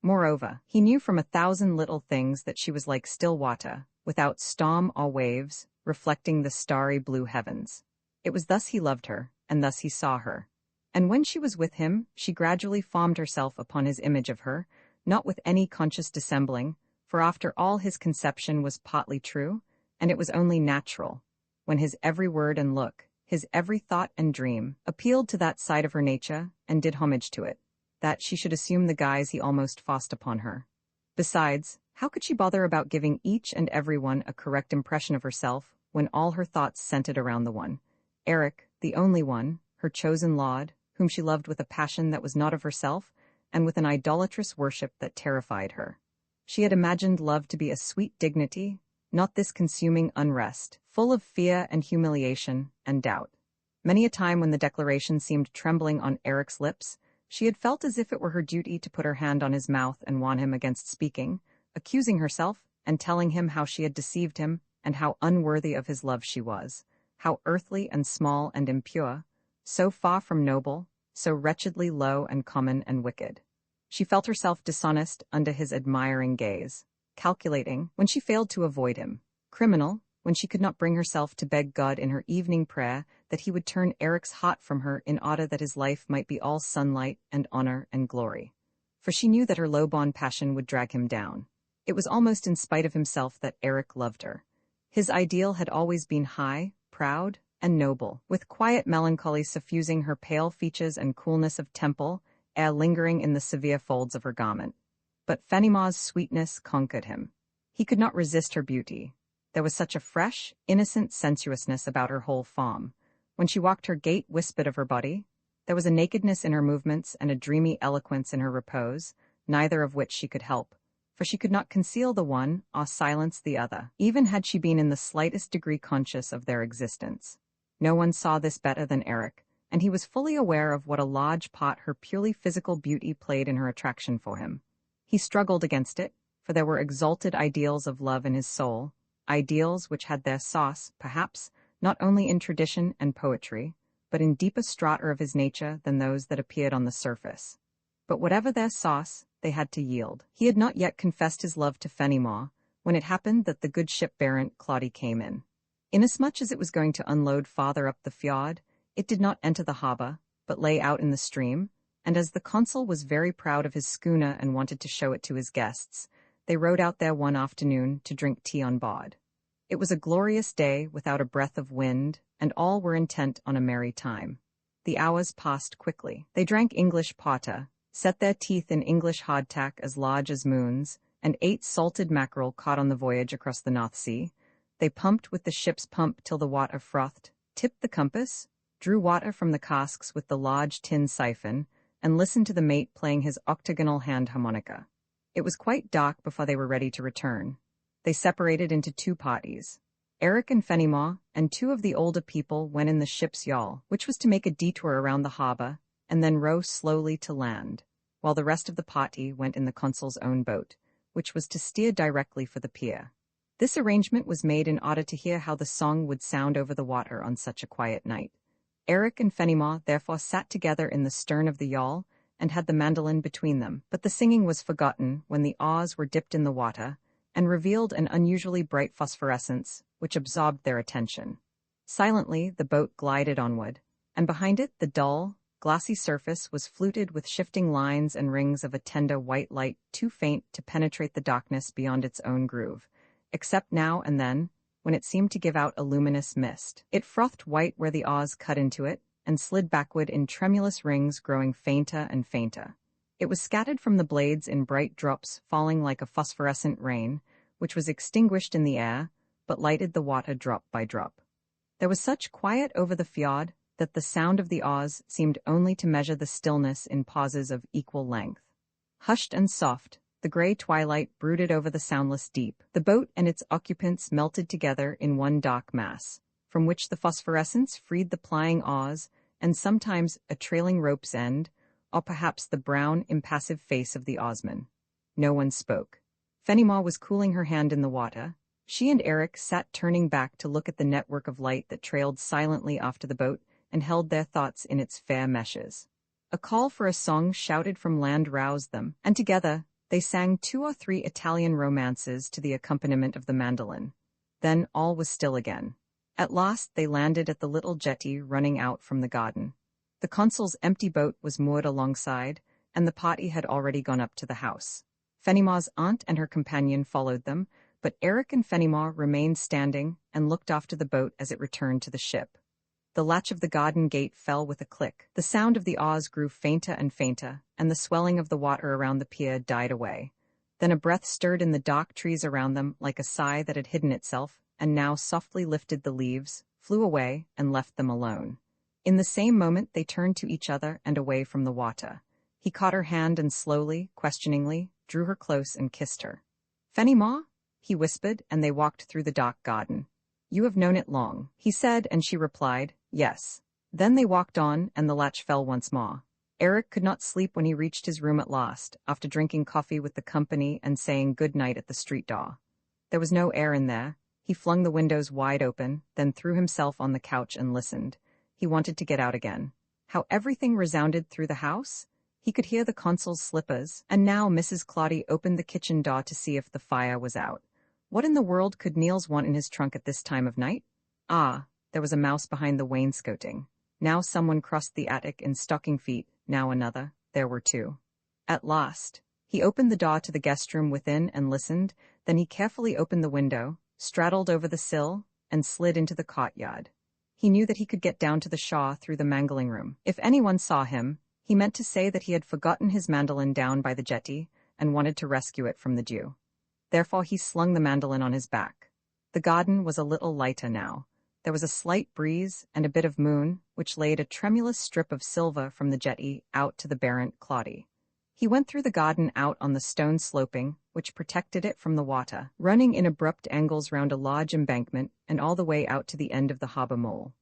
Moreover, he knew from 1,000 little things that she was like still water, without storm or waves, reflecting the starry blue heavens. It was thus he loved her, and thus he saw her. And when she was with him, she gradually formed herself upon his image of her, not with any conscious dissembling, for after all his conception was partly true, and it was only natural, when his every word and look, his every thought and dream, appealed to that side of her nature and did homage to it, that she should assume the guise he almost forced upon her. Besides, how could she bother about giving each and every one a correct impression of herself when all her thoughts centered around the one, Eric, the only one, her chosen lord, whom she loved with a passion that was not of herself, and with an idolatrous worship that terrified her. She had imagined love to be a sweet dignity, not this consuming unrest, full of fear and humiliation and doubt. Many a time when the declaration seemed trembling on Eric's lips, she had felt as if it were her duty to put her hand on his mouth and warn him against speaking, accusing herself and telling him how she had deceived him and how unworthy of his love she was, how earthly and small and impure, so far from noble, so wretchedly low and common and wicked. She felt herself dishonest under his admiring gaze, calculating when she failed to avoid him, criminal when she could not bring herself to beg God in her evening prayer that he would turn Eric's heart from her in order that his life might be all sunlight and honor and glory. For she knew that her low-born passion would drag him down. It was almost in spite of himself that Eric loved her. His ideal had always been high, proud, and noble, with quiet melancholy suffusing her pale features and coolness of temple, ere lingering in the severe folds of her garment. But Fenimore's sweetness conquered him. He could not resist her beauty. There was such a fresh, innocent sensuousness about her whole form. When she walked, her gait whispered of her body. There was a nakedness in her movements and a dreamy eloquence in her repose, neither of which she could help, for she could not conceal the one or silence the other, even had she been in the slightest degree conscious of their existence. No one saw this better than Eric, and he was fully aware of what a large part her purely physical beauty played in her attraction for him. He struggled against it, for there were exalted ideals of love in his soul, ideals which had their source, perhaps, not only in tradition and poetry, but in deeper strata of his nature than those that appeared on the surface. But whatever their sauce, they had to yield. He had not yet confessed his love to Fenimore, when it happened that the good ship Barent Claudie came in. Inasmuch as it was going to unload farther up the fjord, it did not enter the harbour, but lay out in the stream, and as the consul was very proud of his schooner and wanted to show it to his guests, they rowed out there one afternoon to drink tea on board. It was a glorious day without a breath of wind, and all were intent on a merry time. The hours passed quickly. They drank English porter, set their teeth in English hardtack as large as moons, and ate salted mackerel caught on the voyage across the North Sea. They pumped with the ship's pump till the water frothed, tipped the compass, drew water from the casks with the large tin siphon, and listened to the mate playing his octagonal hand harmonica. It was quite dark before they were ready to return. They separated into two parties. Eric and Fenimore and two of the older people went in the ship's yawl, which was to make a detour around the harbor and then row slowly to land, while the rest of the party went in the consul's own boat, which was to steer directly for the pier. This arrangement was made in order to hear how the song would sound over the water on such a quiet night. Eric and Fenimore therefore sat together in the stern of the yawl and had the mandolin between them, but the singing was forgotten when the oars were dipped in the water and revealed an unusually bright phosphorescence, which absorbed their attention. Silently, the boat glided onward, and behind it the dull, glassy surface was fluted with shifting lines and rings of a tender white light too faint to penetrate the darkness beyond its own groove, except now and then, when it seemed to give out a luminous mist. It frothed white where the oars cut into it, and slid backward in tremulous rings growing fainter and fainter. It was scattered from the blades in bright drops falling like a phosphorescent rain, which was extinguished in the air, but lighted the water drop by drop. There was such quiet over the fjord that the sound of the oars seemed only to measure the stillness in pauses of equal length. Hushed and soft, the gray twilight brooded over the soundless deep. The boat and its occupants melted together in one dark mass, from which the phosphorescence freed the plying oars and sometimes a trailing rope's end, or perhaps the brown, impassive face of the oarsman. No one spoke. Fenimore was cooling her hand in the water. She and Eric sat turning back to look at the network of light that trailed silently after the boat and held their thoughts in its fair meshes. A call for a song shouted from land roused them, and together they sang 2 or 3 Italian romances to the accompaniment of the mandolin. Then all was still again. At last they landed at the little jetty running out from the garden. The consul's empty boat was moored alongside, and the party had already gone up to the house. Fenimore's aunt and her companion followed them, but Eric and Fenimore remained standing and looked off to the boat as it returned to the ship. The latch of the garden gate fell with a click. The sound of the oars grew fainter and fainter, and the swelling of the water around the pier died away. Then a breath stirred in the dark trees around them like a sigh that had hidden itself, and now softly lifted the leaves, flew away, and left them alone. In the same moment they turned to each other and away from the water. He caught her hand and slowly, questioningly, drew her close and kissed her. "Fenimore?" he whispered, and they walked through the dark garden. "You have known it long," he said, and she replied, "Yes." Then they walked on, and the latch fell once more. Eric could not sleep when he reached his room at last, after drinking coffee with the company and saying good night at the street door. There was no air in there. He flung the windows wide open, then threw himself on the couch and listened. He wanted to get out again. How everything resounded through the house! He could hear the consul's slippers, and now Mrs. Claudy opened the kitchen door to see if the fire was out. What in the world could Niels want in his trunk at this time of night? Ah, there was a mouse behind the wainscoting. Now someone crossed the attic in stocking feet, now another. There were 2. At last, he opened the door to the guest room within and listened, then he carefully opened the window, straddled over the sill, and slid into the courtyard. He knew that he could get down to the Shaw through the mangling room. If anyone saw him, he meant to say that he had forgotten his mandolin down by the jetty and wanted to rescue it from the dew. Therefore he slung the mandolin on his back. The garden was a little lighter now. There was a slight breeze and a bit of moon, which laid a tremulous strip of silver from the jetty out to the barren Claudy. He went through the garden out on the stone sloping, which protected it from the water, running in abrupt angles round a large embankment and all the way out to the end of the harbor mole.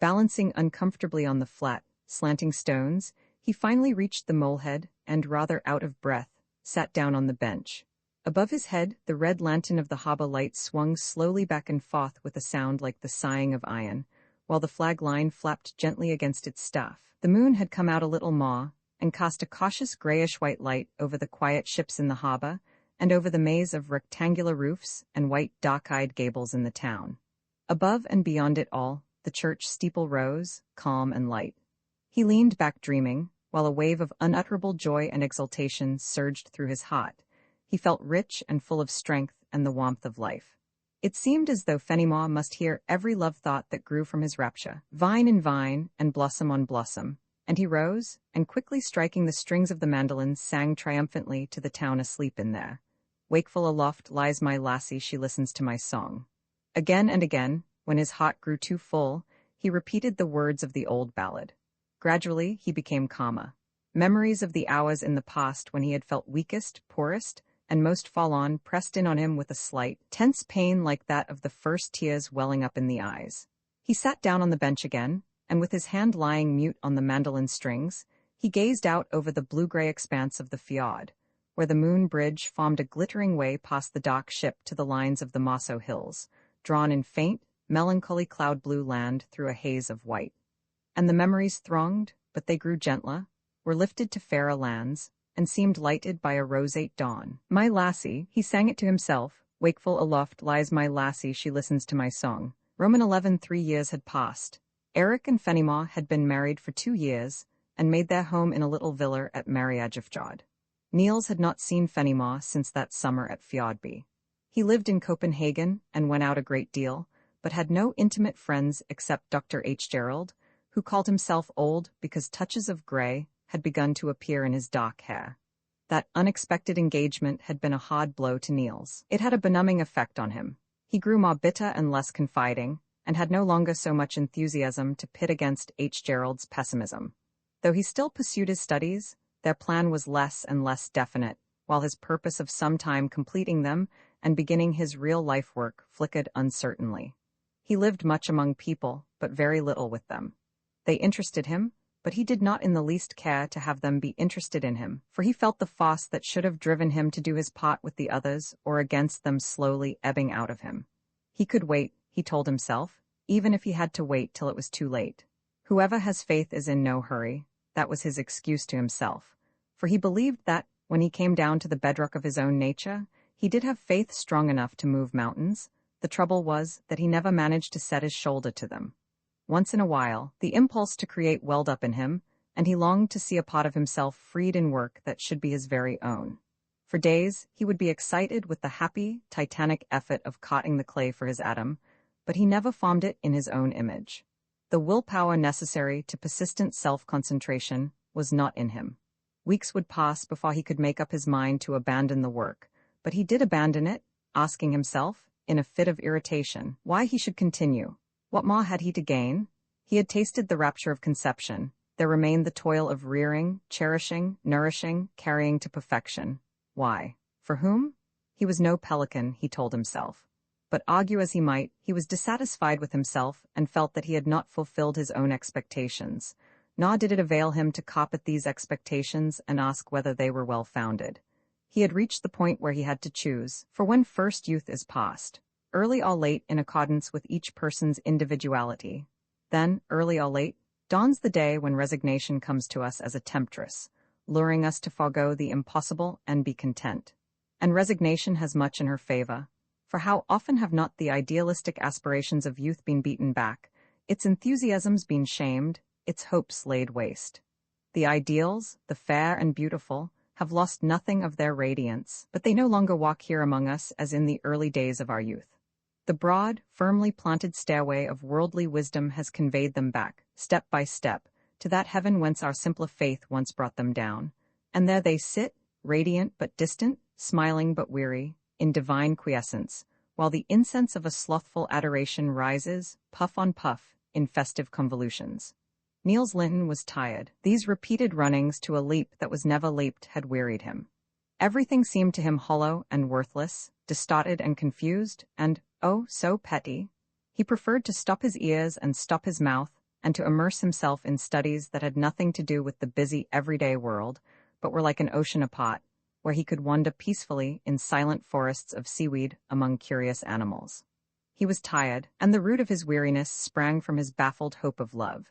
Balancing uncomfortably on the flat, slanting stones, he finally reached the molehead and, rather out of breath, sat down on the bench. Above his head, the red lantern of the harbor light swung slowly back and forth with a sound like the sighing of iron, while the flag line flapped gently against its staff. The moon had come out a little more, and cast a cautious grayish-white light over the quiet ships in the harbor, and over the maze of rectangular roofs and white dark-eyed gables in the town. Above and beyond it all, the church steeple rose, calm and light. He leaned back dreaming, while a wave of unutterable joy and exultation surged through his heart. He felt rich and full of strength and the warmth of life. It seemed as though Fenimore must hear every love thought that grew from his rapture, vine in vine and blossom on blossom, and he rose, and quickly striking the strings of the mandolin, sang triumphantly to the town asleep in there. "Wakeful aloft lies my lassie, she listens to my song." Again and again, when his heart grew too full, he repeated the words of the old ballad. Gradually, he became calmer. Memories of the hours in the past when he had felt weakest, poorest, and most fall on, pressed in on him with a slight, tense pain like that of the first tears welling up in the eyes. He sat down on the bench again, and with his hand lying mute on the mandolin strings, he gazed out over the blue-gray expanse of the fjord, where the moon bridge formed a glittering way past the dark ship to the lines of the Mosso Hills, drawn in faint, melancholy cloud-blue land through a haze of white. And the memories thronged, but they grew gentler, were lifted to fairer lands, and seemed lighted by a roseate dawn. My lassie, he sang it to himself, wakeful aloft lies my lassie, she listens to my song. Roman 11 3 years had passed. Eric and Fenimore had been married for 2 years, and made their home in a little villa at Mariagerfjord. Niels had not seen Fenimore since that summer at Fjordby. He lived in Copenhagen and went out a great deal, but had no intimate friends except Dr. H. Gerald, who called himself old because touches of gray had begun to appear in his dark hair. That unexpected engagement had been a hard blow to Niels. It had a benumbing effect on him. He grew more bitter and less confiding, and had no longer so much enthusiasm to pit against H. Gerald's pessimism. Though he still pursued his studies, their plan was less and less definite, while his purpose of sometime completing them and beginning his real-life work flickered uncertainly. He lived much among people, but very little with them. They interested him, but he did not in the least care to have them be interested in him, for he felt the force that should have driven him to do his part with the others or against them slowly ebbing out of him. He could wait, he told himself, even if he had to wait till it was too late. Whoever has faith is in no hurry, that was his excuse to himself, for he believed that, when he came down to the bedrock of his own nature, he did have faith strong enough to move mountains. The trouble was that he never managed to set his shoulder to them. Once in a while, the impulse to create welled up in him, and he longed to see a part of himself freed in work that should be his very own. For days, he would be excited with the happy, titanic effort of cutting the clay for his atom, but he never formed it in his own image. The willpower necessary to persistent self-concentration was not in him. Weeks would pass before he could make up his mind to abandon the work, but he did abandon it, asking himself, in a fit of irritation, why he should continue. What more had he to gain? He had tasted the rapture of conception. There remained the toil of rearing, cherishing, nourishing, carrying to perfection. Why? For whom? He was no pelican, he told himself. But argue as he might, he was dissatisfied with himself and felt that he had not fulfilled his own expectations. Nor did it avail him to cop at these expectations and ask whether they were well-founded. He had reached the point where he had to choose, for when first youth is past, early or late in accordance with each person's individuality. Then, early or late, dawns the day when resignation comes to us as a temptress, luring us to forego the impossible and be content. And resignation has much in her favor, for how often have not the idealistic aspirations of youth been beaten back, its enthusiasms been shamed, its hopes laid waste. The ideals, the fair and beautiful, have lost nothing of their radiance, but they no longer walk here among us as in the early days of our youth. The broad, firmly planted stairway of worldly wisdom has conveyed them back, step by step, to that heaven whence our simpler faith once brought them down, and there they sit, radiant but distant, smiling but weary, in divine quiescence, while the incense of a slothful adoration rises, puff on puff, in festive convolutions. Niels Lyhne was tired. These repeated runnings to a leap that was never leaped had wearied him. Everything seemed to him hollow and worthless, distorted and confused, and, oh, so petty. He preferred to stop his ears and stop his mouth, and to immerse himself in studies that had nothing to do with the busy, everyday world, but were like an ocean apart, where he could wander peacefully in silent forests of seaweed among curious animals. He was tired, and the root of his weariness sprang from his baffled hope of love.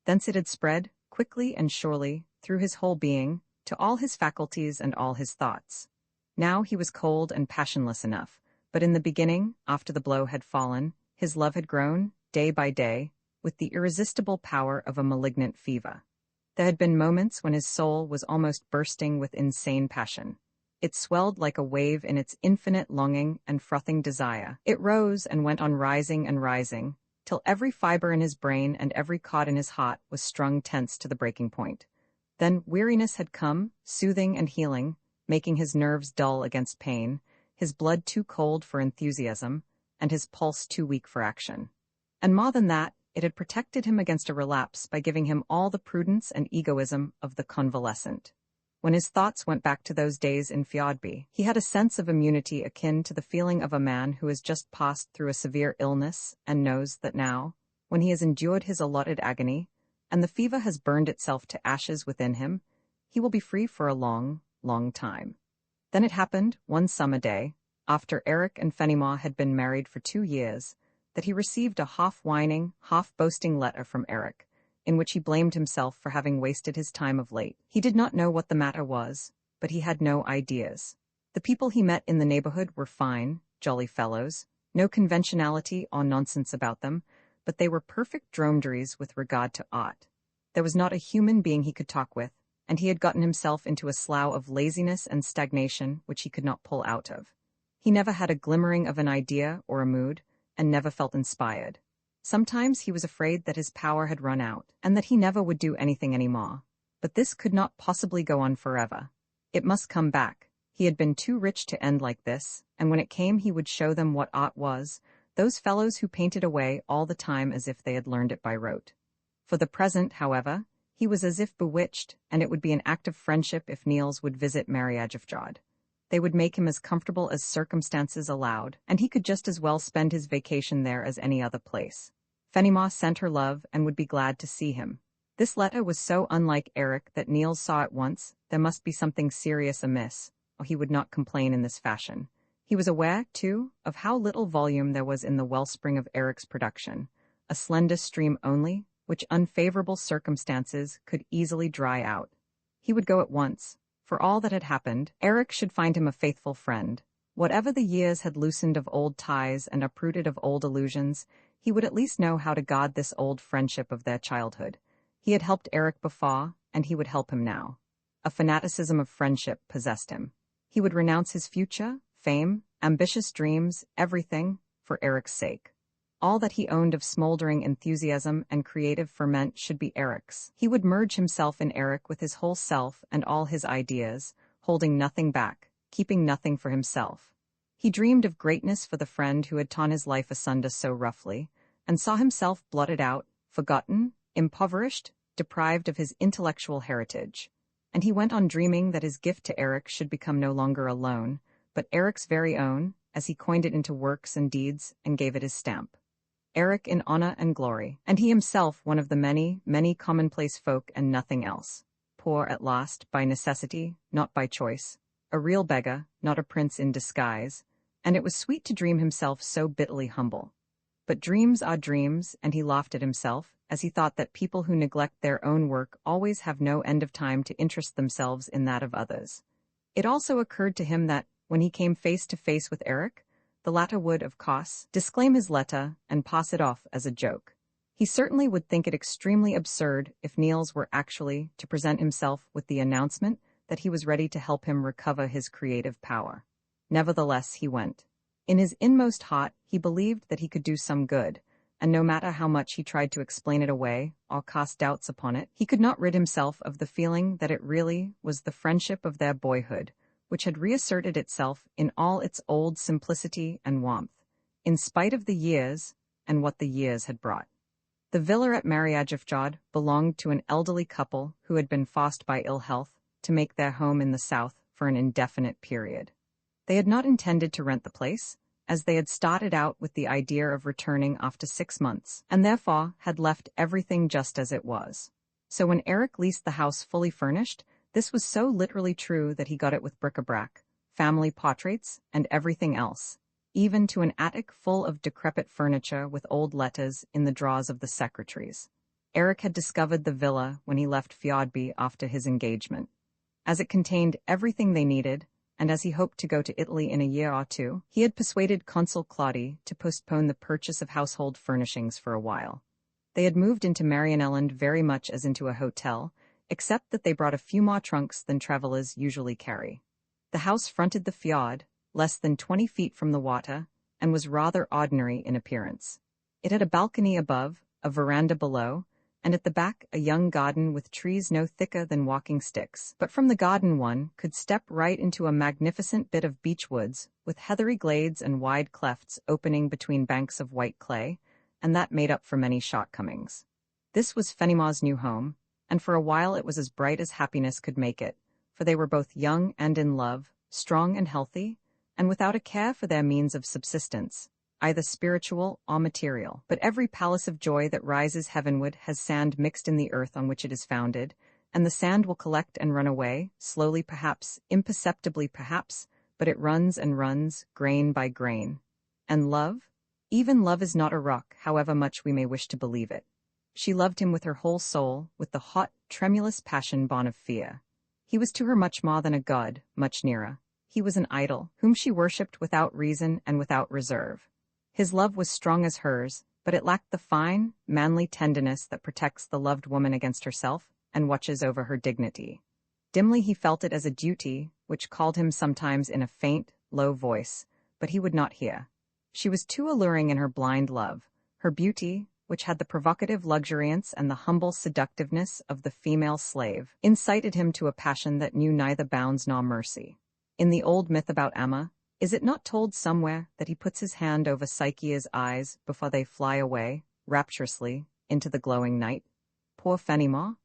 Thence it had spread, quickly and surely, through his whole being, to all his faculties and all his thoughts. Now he was cold and passionless enough, but in the beginning, after the blow had fallen, his love had grown, day by day, with the irresistible power of a malignant fever. There had been moments when his soul was almost bursting with insane passion. It swelled like a wave in its infinite longing and frothing desire. It rose and went on rising and rising, till every fiber in his brain and every chord in his heart was strung tense to the breaking point. Then weariness had come, soothing and healing, making his nerves dull against pain, his blood too cold for enthusiasm, and his pulse too weak for action. And more than that, it had protected him against a relapse by giving him all the prudence and egoism of the convalescent. When his thoughts went back to those days in Fjordby, he had a sense of immunity akin to the feeling of a man who has just passed through a severe illness and knows that now, when he has endured his allotted agony, and the fever has burned itself to ashes within him, he will be free for a long, long time. Then it happened, one summer day, after Eric and Fenimore had been married for 2 years, that he received a half-whining, half-boasting letter from Eric, in which he blamed himself for having wasted his time of late. He did not know what the matter was, but he had no ideas. The people he met in the neighborhood were fine, jolly fellows, no conventionality or nonsense about them, but they were perfect dromedaries with regard to art. There was not a human being he could talk with, and he had gotten himself into a slough of laziness and stagnation which he could not pull out of. He never had a glimmering of an idea or a mood, and never felt inspired. Sometimes he was afraid that his power had run out, and that he never would do anything anymore. But this could not possibly go on forever. It must come back. He had been too rich to end like this, and when it came he would show them what art was, those fellows who painted away all the time as if they had learned it by rote. For the present, however, he was as if bewitched, and it would be an act of friendship if Niels would visit Mariagefjord. They would make him as comfortable as circumstances allowed, and he could just as well spend his vacation there as any other place. Fenimore sent her love and would be glad to see him. This letter was so unlike Eric that Niels saw at once there must be something serious amiss, or he would not complain in this fashion. He was aware, too, of how little volume there was in the wellspring of Eric's production, a slender stream only, which unfavorable circumstances could easily dry out. He would go at once. For all that had happened, Eric should find him a faithful friend. Whatever the years had loosened of old ties and uprooted of old illusions, he would at least know how to guard this old friendship of their childhood. He had helped Eric before, and he would help him now. A fanaticism of friendship possessed him. He would renounce his future, fame, ambitious dreams, everything, for Eric's sake. All that he owned of smoldering enthusiasm and creative ferment should be Eric's. He would merge himself in Eric with his whole self and all his ideas, holding nothing back, keeping nothing for himself. He dreamed of greatness for the friend who had torn his life asunder so roughly, and saw himself blotted out, forgotten, impoverished, deprived of his intellectual heritage. And he went on dreaming that his gift to Eric should become no longer a loan, but Eric's very own, as he coined it into works and deeds and gave it his stamp. Eric in honor and glory, and he himself one of the many, many commonplace folk and nothing else. Poor at last, by necessity, not by choice. A real beggar, not a prince in disguise, and it was sweet to dream himself so bitterly humble. But dreams are dreams, and he laughed at himself, as he thought that people who neglect their own work always have no end of time to interest themselves in that of others. It also occurred to him that, when he came face to face with Eric, the latter would, of course, disclaim his letter and pass it off as a joke. He certainly would think it extremely absurd if Niels were actually to present himself with the announcement that he was ready to help him recover his creative power. Nevertheless, he went. In his inmost heart, he believed that he could do some good, and no matter how much he tried to explain it away or cast doubts upon it, he could not rid himself of the feeling that it really was the friendship of their boyhood, which had reasserted itself in all its old simplicity and warmth, in spite of the years and what the years had brought. The villa at Mariagefjord belonged to an elderly couple who had been forced by ill health to make their home in the south for an indefinite period. They had not intended to rent the place, as they had started out with the idea of returning after 6 months, and therefore had left everything just as it was. So when Eric leased the house fully furnished, this was so literally true that he got it with bric-a-brac, family portraits, and everything else, even to an attic full of decrepit furniture with old letters in the drawers of the secretaries. Eric had discovered the villa when he left Fjordby after his engagement. As it contained everything they needed, and as he hoped to go to Italy in a year or two, he had persuaded Consul Claudy to postpone the purchase of household furnishings for a while. They had moved into Marianelland very much as into a hotel, except that they brought a few more trunks than travelers usually carry. The house fronted the fjord, less than 20 feet from the water, and was rather ordinary in appearance. It had a balcony above, a veranda below, and at the back a young garden with trees no thicker than walking sticks. But from the garden one could step right into a magnificent bit of beech woods, with heathery glades and wide clefts opening between banks of white clay, and that made up for many shortcomings. This was Fenimore's new home, and for a while it was as bright as happiness could make it, for they were both young and in love, strong and healthy, and without a care for their means of subsistence, either spiritual or material. But every palace of joy that rises heavenward has sand mixed in the earth on which it is founded, and the sand will collect and run away, slowly perhaps, imperceptibly perhaps, but it runs and runs, grain by grain. And love? Even love is not a rock, however much we may wish to believe it. She loved him with her whole soul, with the hot, tremulous passion born of fear. He was to her much more than a god, much nearer. He was an idol, whom she worshipped without reason and without reserve. His love was strong as hers, but it lacked the fine, manly tenderness that protects the loved woman against herself and watches over her dignity. Dimly he felt it as a duty, which called him sometimes in a faint, low voice, but he would not hear. She was too alluring in her blind love. Her beauty, which had the provocative luxuriance and the humble seductiveness of the female slave, incited him to a passion that knew neither bounds nor mercy. In the old myth about Emma, is it not told somewhere that he puts his hand over Psyche's eyes before they fly away, rapturously, into the glowing night? Poor Fenimore!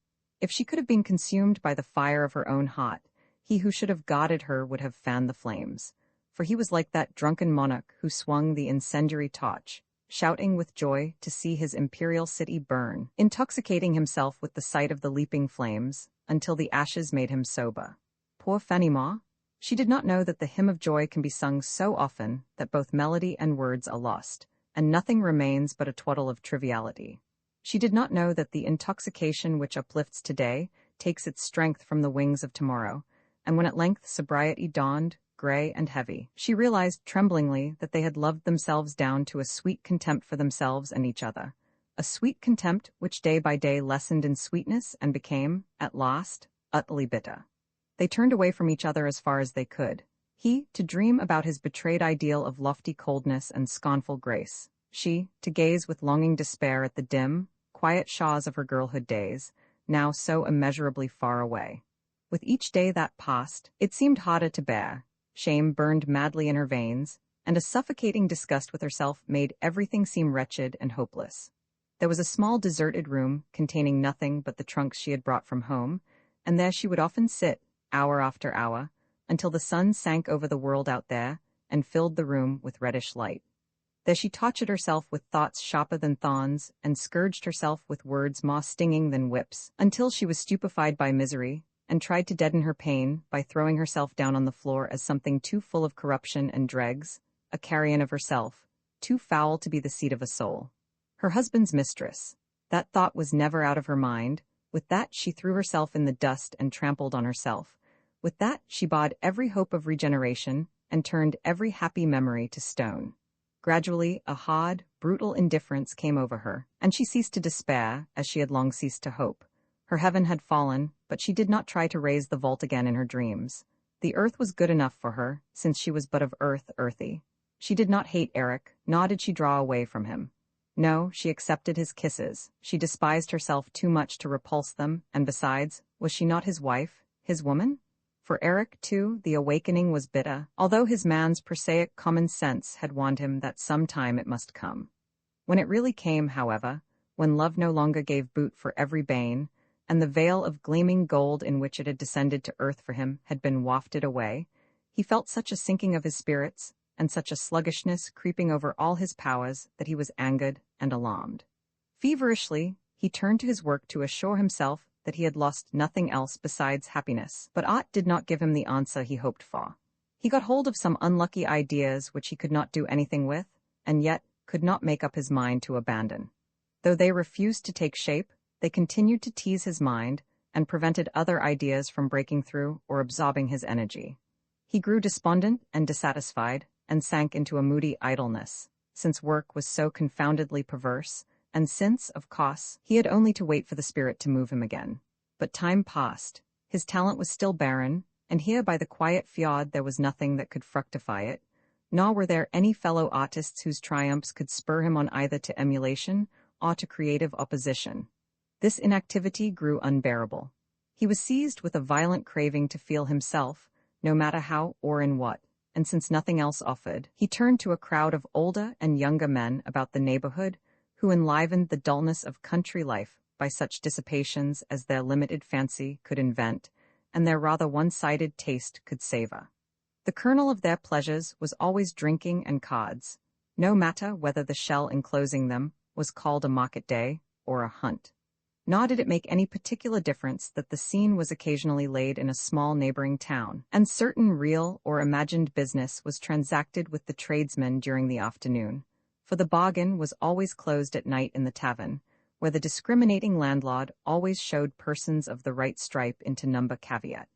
If she could have been consumed by the fire of her own heart, he who should have guarded her would have fanned the flames. For he was like that drunken monarch who swung the incendiary torch, shouting with joy to see his imperial city burn, intoxicating himself with the sight of the leaping flames, until the ashes made him sober. Poor Fenimore! She did not know that the hymn of joy can be sung so often that both melody and words are lost, and nothing remains but a twaddle of triviality. She did not know that the intoxication which uplifts today takes its strength from the wings of tomorrow, and when at length sobriety dawned, gray and heavy, she realized tremblingly that they had loved themselves down to a sweet contempt for themselves and each other, a sweet contempt which day by day lessened in sweetness and became, at last, utterly bitter. They turned away from each other as far as they could. He, to dream about his betrayed ideal of lofty coldness and scornful grace. She, to gaze with longing despair at the dim, quiet shores of her girlhood days, now so immeasurably far away. With each day that passed, it seemed harder to bear. Shame burned madly in her veins, and a suffocating disgust with herself made everything seem wretched and hopeless. There was a small deserted room containing nothing but the trunks she had brought from home, and there she would often sit, hour after hour, until the sun sank over the world out there and filled the room with reddish light. There she tortured herself with thoughts sharper than thorns and scourged herself with words more stinging than whips, until she was stupefied by misery and tried to deaden her pain by throwing herself down on the floor as something too full of corruption and dregs, a carrion of herself, too foul to be the seat of a soul. Her husband's mistress. That thought was never out of her mind. With that she threw herself in the dust and trampled on herself. With that she bowed every hope of regeneration and turned every happy memory to stone. Gradually a hard, brutal indifference came over her, and she ceased to despair, as she had long ceased to hope. Her heaven had fallen, but she did not try to raise the vault again in her dreams. The earth was good enough for her, since she was but of earth earthy. She did not hate Eric, nor did she draw away from him. No, she accepted his kisses. She despised herself too much to repulse them, and besides, was she not his wife, his woman? For Eric, too, the awakening was bitter, although his man's prosaic common sense had warned him that some time it must come. When it really came, however, when love no longer gave boot for every bane, and the veil of gleaming gold in which it had descended to earth for him had been wafted away, he felt such a sinking of his spirits, and such a sluggishness creeping over all his powers that he was angered and alarmed. Feverishly, he turned to his work to assure himself that he had lost nothing else besides happiness, but aught did not give him the answer he hoped for. He got hold of some unlucky ideas which he could not do anything with, and yet could not make up his mind to abandon. Though they refused to take shape, they continued to tease his mind and prevented other ideas from breaking through or absorbing his energy. He grew despondent and dissatisfied, and sank into a moody idleness, since work was so confoundedly perverse, and since, of course, he had only to wait for the spirit to move him again. But time passed. His talent was still barren, and here by the quiet fjord there was nothing that could fructify it, nor were there any fellow artists whose triumphs could spur him on either to emulation or to creative opposition. This inactivity grew unbearable. He was seized with a violent craving to feel himself, no matter how or in what, and since nothing else offered, he turned to a crowd of older and younger men about the neighborhood who enlivened the dullness of country life by such dissipations as their limited fancy could invent, and their rather one-sided taste could savor. The kernel of their pleasures was always drinking and cards, no matter whether the shell enclosing them was called a market day or a hunt. Nor did it make any particular difference that the scene was occasionally laid in a small neighboring town, and certain real or imagined business was transacted with the tradesmen during the afternoon, for the bargain was always closed at night in the tavern, where the discriminating landlord always showed persons of the right stripe into number caveat.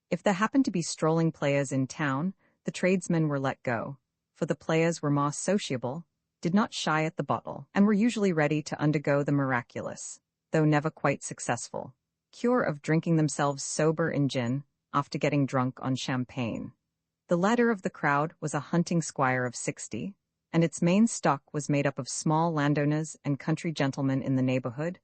If there happened to be strolling players in town, the tradesmen were let go, for the players were more sociable, did not shy at the bottle, and were usually ready to undergo the miraculous, though never quite successful, cure of drinking themselves sober in gin after getting drunk on champagne. The latter of the crowd was a hunting squire of 60, and its main stock was made up of small landowners and country gentlemen in the neighborhood,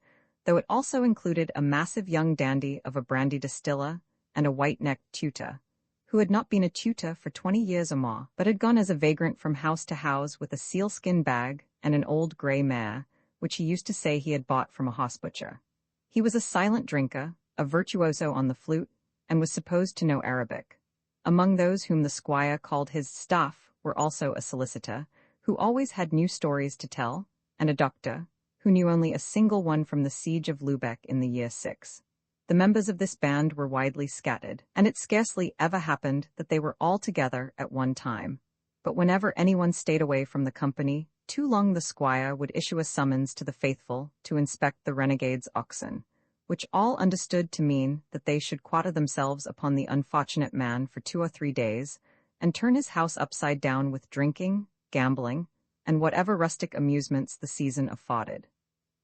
though it also included a massive young dandy of a brandy distiller and a white-necked tutor, who had not been a tutor for 20 years or more, but had gone as a vagrant from house to house with a sealskin bag and an old gray mare, which he used to say he had bought from a horse butcher. He was a silent drinker, a virtuoso on the flute, and was supposed to know Arabic. Among those whom the squire called his staff were also a solicitor, who always had new stories to tell, and a doctor, who knew only a single one from the siege of Lubeck in the year 6. The members of this band were widely scattered, and it scarcely ever happened that they were all together at one time. But whenever anyone stayed away from the company too long, the squire would issue a summons to the faithful to inspect the renegade's oxen, which all understood to mean that they should quarter themselves upon the unfortunate man for 2 or 3 days, and turn his house upside down with drinking, gambling, and whatever rustic amusements the season afforded.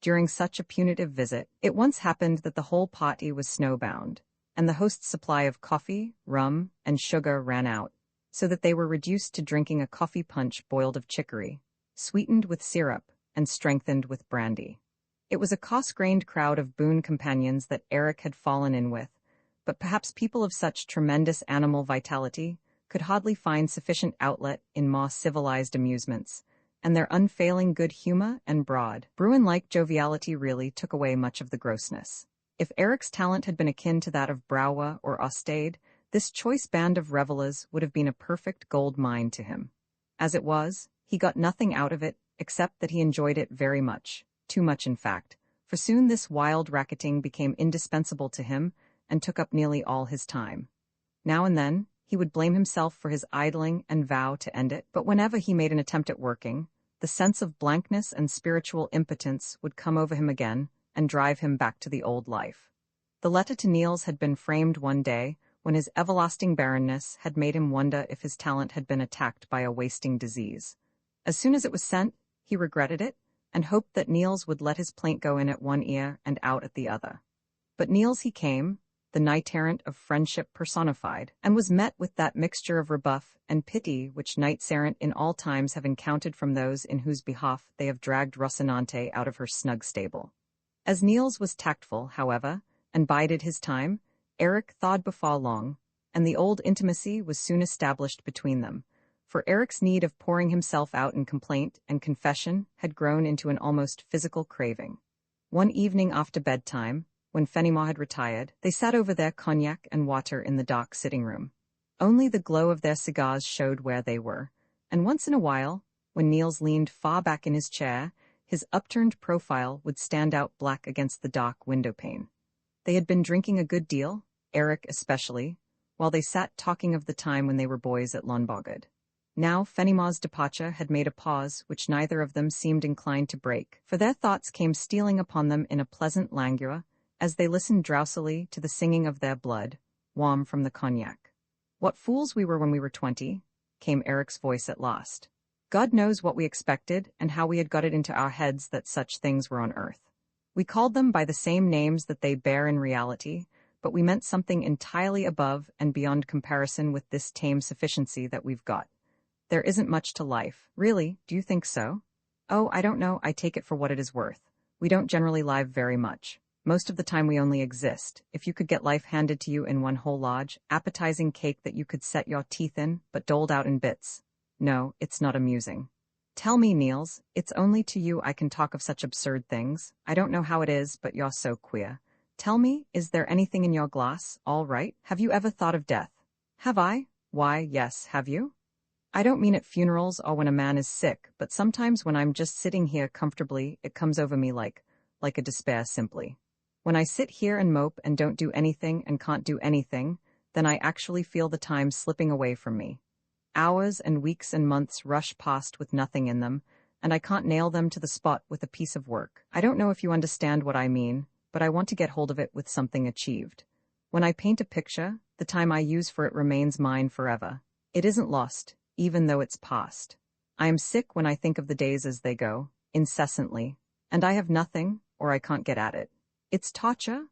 During such a punitive visit, it once happened that the whole party was snowbound, and the host's supply of coffee, rum, and sugar ran out, so that they were reduced to drinking a coffee punch boiled of chicory, sweetened with syrup, and strengthened with brandy. It was a coarse-grained crowd of boon companions that Eric had fallen in with, but perhaps people of such tremendous animal vitality could hardly find sufficient outlet in more civilized amusements, and their unfailing good humor and broad, Bruin-like joviality really took away much of the grossness. If Eric's talent had been akin to that of Brouwer or Ostade, this choice band of revelers would have been a perfect gold mine to him. As it was, he got nothing out of it except that he enjoyed it very much, too much in fact, for soon this wild racketing became indispensable to him and took up nearly all his time. Now and then, he would blame himself for his idling and vow to end it, but whenever he made an attempt at working, the sense of blankness and spiritual impotence would come over him again and drive him back to the old life. The letter to Niels had been framed one day when his everlasting barrenness had made him wonder if his talent had been attacked by a wasting disease. As soon as it was sent, he regretted it and hoped that Niels would let his plaint go in at one ear and out at the other. But Niels he came, the knight-errant of friendship personified, and was met with that mixture of rebuff and pity which knights-errant in all times have encountered from those in whose behalf they have dragged Rocinante out of her snug stable. As Niels was tactful, however, and bided his time, Eric thawed before long, and the old intimacy was soon established between them, for Eric's need of pouring himself out in complaint and confession had grown into an almost physical craving. One evening after bedtime, when Fenimore had retired, they sat over their cognac and water in the dark sitting-room. Only the glow of their cigars showed where they were, and once in a while, when Niels leaned far back in his chair, his upturned profile would stand out black against the dark window-pane. They had been drinking a good deal, Eric especially, while they sat talking of the time when they were boys at Lonbogard. Now Fenimore's departure had made a pause which neither of them seemed inclined to break, for their thoughts came stealing upon them in a pleasant languor, as they listened drowsily to the singing of their blood, warm from the cognac. "What fools we were when we were 20, came Eric's voice at last. God knows what we expected and how we had got it into our heads that such things were on earth. We called them by the same names that they bear in reality, but we meant something entirely above and beyond comparison with this tame sufficiency that we've got. There isn't much to life. Really, do you think so? Oh, I don't know, I take it for what it is worth. We don't generally live very much. Most of the time we only exist. If you could get life handed to you in one whole large, appetizing cake that you could set your teeth in, but doled out in bits. No, it's not amusing. Tell me, Niels, it's only to you I can talk of such absurd things. I don't know how it is, but you're so queer. Tell me, is there anything in your glass, all right? Have you ever thought of death? Have I? Why, yes, have you? I don't mean at funerals or when a man is sick, but sometimes when I'm just sitting here comfortably, it comes over me like a despair simply. When I sit here and mope and don't do anything and can't do anything, then I actually feel the time slipping away from me. Hours and weeks and months rush past with nothing in them, and I can't nail them to the spot with a piece of work. I don't know if you understand what I mean, but I want to get hold of it with something achieved. When I paint a picture, the time I use for it remains mine forever. It isn't lost, even though it's past. I am sick when I think of the days as they go, incessantly, and I have nothing, or I can't get at it. It's torture.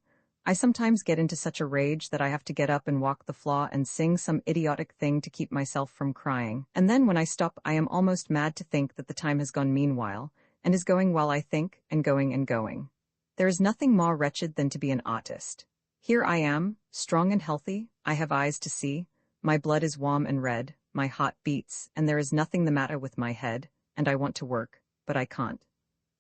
I sometimes get into such a rage that I have to get up and walk the floor and sing some idiotic thing to keep myself from crying. And then when I stop, I am almost mad to think that the time has gone meanwhile, and is going while I think, and going and going. There is nothing more wretched than to be an artist. Here I am, strong and healthy, I have eyes to see, my blood is warm and red, my heart beats, and there is nothing the matter with my head, and I want to work, but I can't.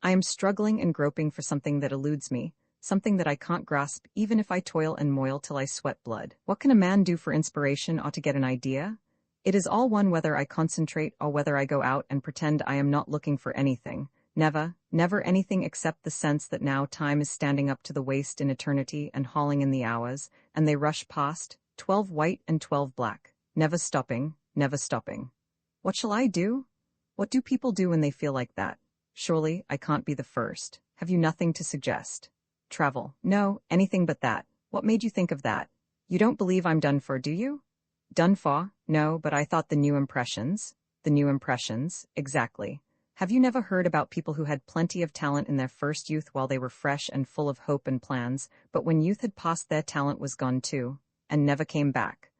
I am struggling and groping for something that eludes me, something that I can't grasp even if I toil and moil till I sweat blood. What can a man do for inspiration or to get an idea? It is all one whether I concentrate or whether I go out and pretend I am not looking for anything. Never, never anything except the sense that now time is standing up to the waist in eternity and hauling in the hours, and they rush past, 12 white and 12 black, never stopping, never stopping. What shall I do? What do people do when they feel like that? Surely, I can't be the first. Have you nothing to suggest? Travel. No, anything but that. What made you think of that? You don't believe I'm done for, do you? Done for? No, but I thought the new impressions. The new impressions, exactly. Have you never heard about people who had plenty of talent in their first youth while they were fresh and full of hope and plans, but when youth had passed their talent was gone too, and never came back?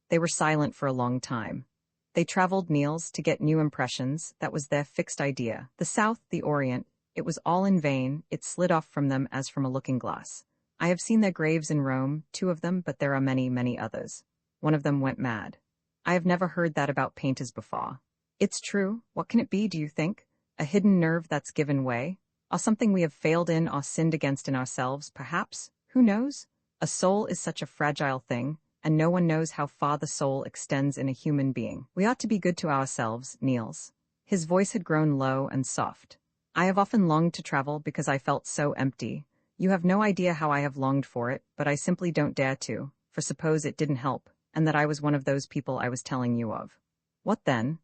They were silent for a long time. They traveled, Niels, to get new impressions. That was their fixed idea. The South, the Orient, it was all in vain. It slid off from them as from a looking-glass. I have seen their graves in Rome, 2 of them, but there are many, many others. One of them went mad. I have never heard that about painters before. It's true. What can it be, do you think? A hidden nerve that's given way? Or something we have failed in or sinned against in ourselves, perhaps? Who knows? A soul is such a fragile thing, and no one knows how far the soul extends in a human being. We ought to be good to ourselves, Niels. His voice had grown low and soft. I have often longed to travel because I felt so empty. You have no idea how I have longed for it, but I simply don't dare to, for suppose it didn't help, and that I was one of those people I was telling you of. What then?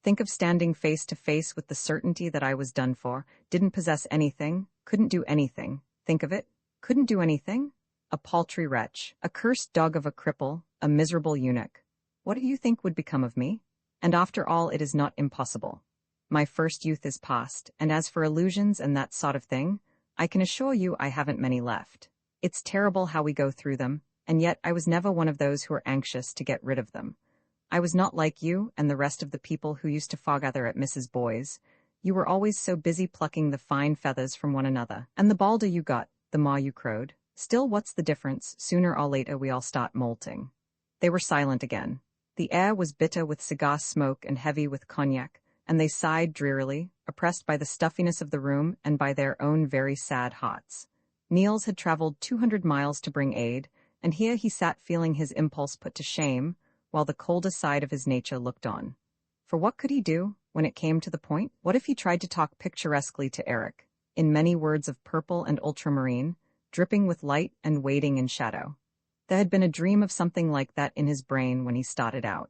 Think of standing face to face with the certainty that I was done for, didn't possess anything, couldn't do anything. Think of it. Couldn't do anything? A paltry wretch, a cursed dog of a cripple, a miserable eunuch. What do you think would become of me? And after all, it is not impossible. My first youth is past, and as for illusions and that sort of thing, I can assure you I haven't many left. It's terrible how we go through them, and yet I was never one of those who are anxious to get rid of them. I was not like you and the rest of the people who used to foregather at Mrs. Boy's. You were always so busy plucking the fine feathers from one another, and the balder you got, the more you crowed. Still, what's the difference? Sooner or later we all start molting. They were silent again. The air was bitter with cigar smoke and heavy with cognac, and they sighed drearily, oppressed by the stuffiness of the room and by their own very sad hearts. Niels had traveled 200 miles to bring aid, and here he sat feeling his impulse put to shame, while the colder side of his nature looked on. For what could he do, when it came to the point? What if he tried to talk picturesquely to Eric, in many words of purple and ultramarine, dripping with light and wading in shadow? There had been a dream of something like that in his brain when he started out.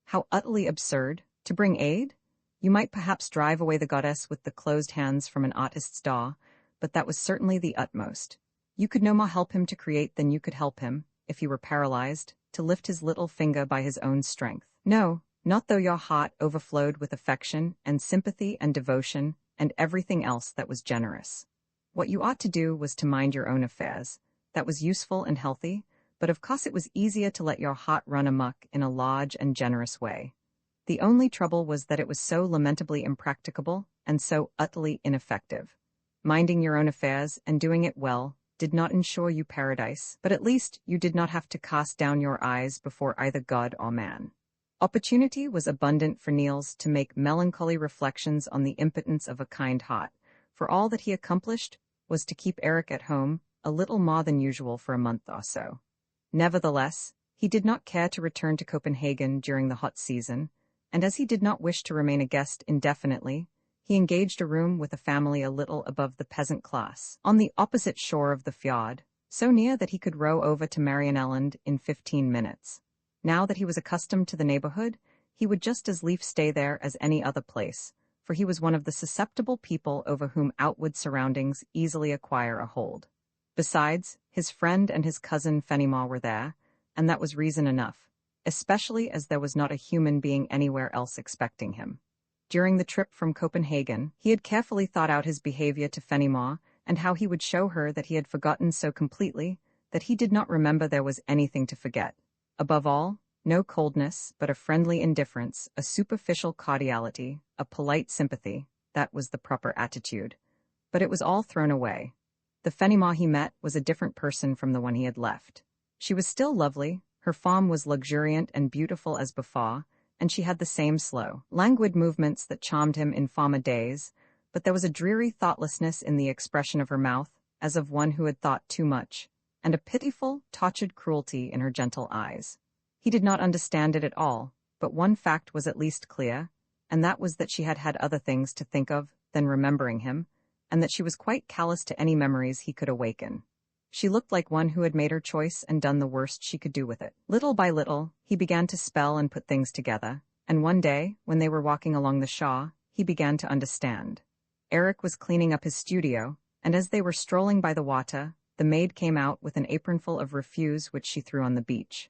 How utterly absurd! To bring aid? You might perhaps drive away the goddess with the closed hands from an artist's door, but that was certainly the utmost. You could no more help him to create than you could help him, if he were paralyzed, to lift his little finger by his own strength. No, not though your heart overflowed with affection and sympathy and devotion and everything else that was generous. What you ought to do was to mind your own affairs. That was useful and healthy, but of course it was easier to let your heart run amok in a large and generous way. The only trouble was that it was so lamentably impracticable and so utterly ineffective. Minding your own affairs and doing it well did not ensure you paradise, but at least you did not have to cast down your eyes before either God or man. Opportunity was abundant for Niels to make melancholy reflections on the impotence of a kind heart, for all that he accomplished was to keep Eric at home, a little more than usual for a month or so. Nevertheless, he did not care to return to Copenhagen during the hot season, and as he did not wish to remain a guest indefinitely, he engaged a room with a family a little above the peasant class, on the opposite shore of the fjord, so near that he could row over to Marianelland in 15 minutes. Now that he was accustomed to the neighborhood, he would just as lief stay there as any other place, for he was one of the susceptible people over whom outward surroundings easily acquire a hold. Besides, his friend and his cousin Fenimore were there, and that was reason enough, especially as there was not a human being anywhere else expecting him. During the trip from Copenhagen, he had carefully thought out his behavior to Fenimore and how he would show her that he had forgotten so completely that he did not remember there was anything to forget. Above all, no coldness, but a friendly indifference, a superficial cordiality, a polite sympathy. That was the proper attitude. But it was all thrown away. The Fenimore he met was a different person from the one he had left. She was still lovely, her form was luxuriant and beautiful as before, and she had the same slow, languid movements that charmed him in former days, but there was a dreary thoughtlessness in the expression of her mouth, as of one who had thought too much, and a pitiful, tortured cruelty in her gentle eyes. He did not understand it at all, but one fact was at least clear, and that was that she had had other things to think of than remembering him, and that she was quite callous to any memories he could awaken. She looked like one who had made her choice and done the worst she could do with it. Little by little, he began to spell and put things together, and one day, when they were walking along the shore, he began to understand. Eric was cleaning up his studio, and as they were strolling by the water, the maid came out with an apronful of refuse which she threw on the beach.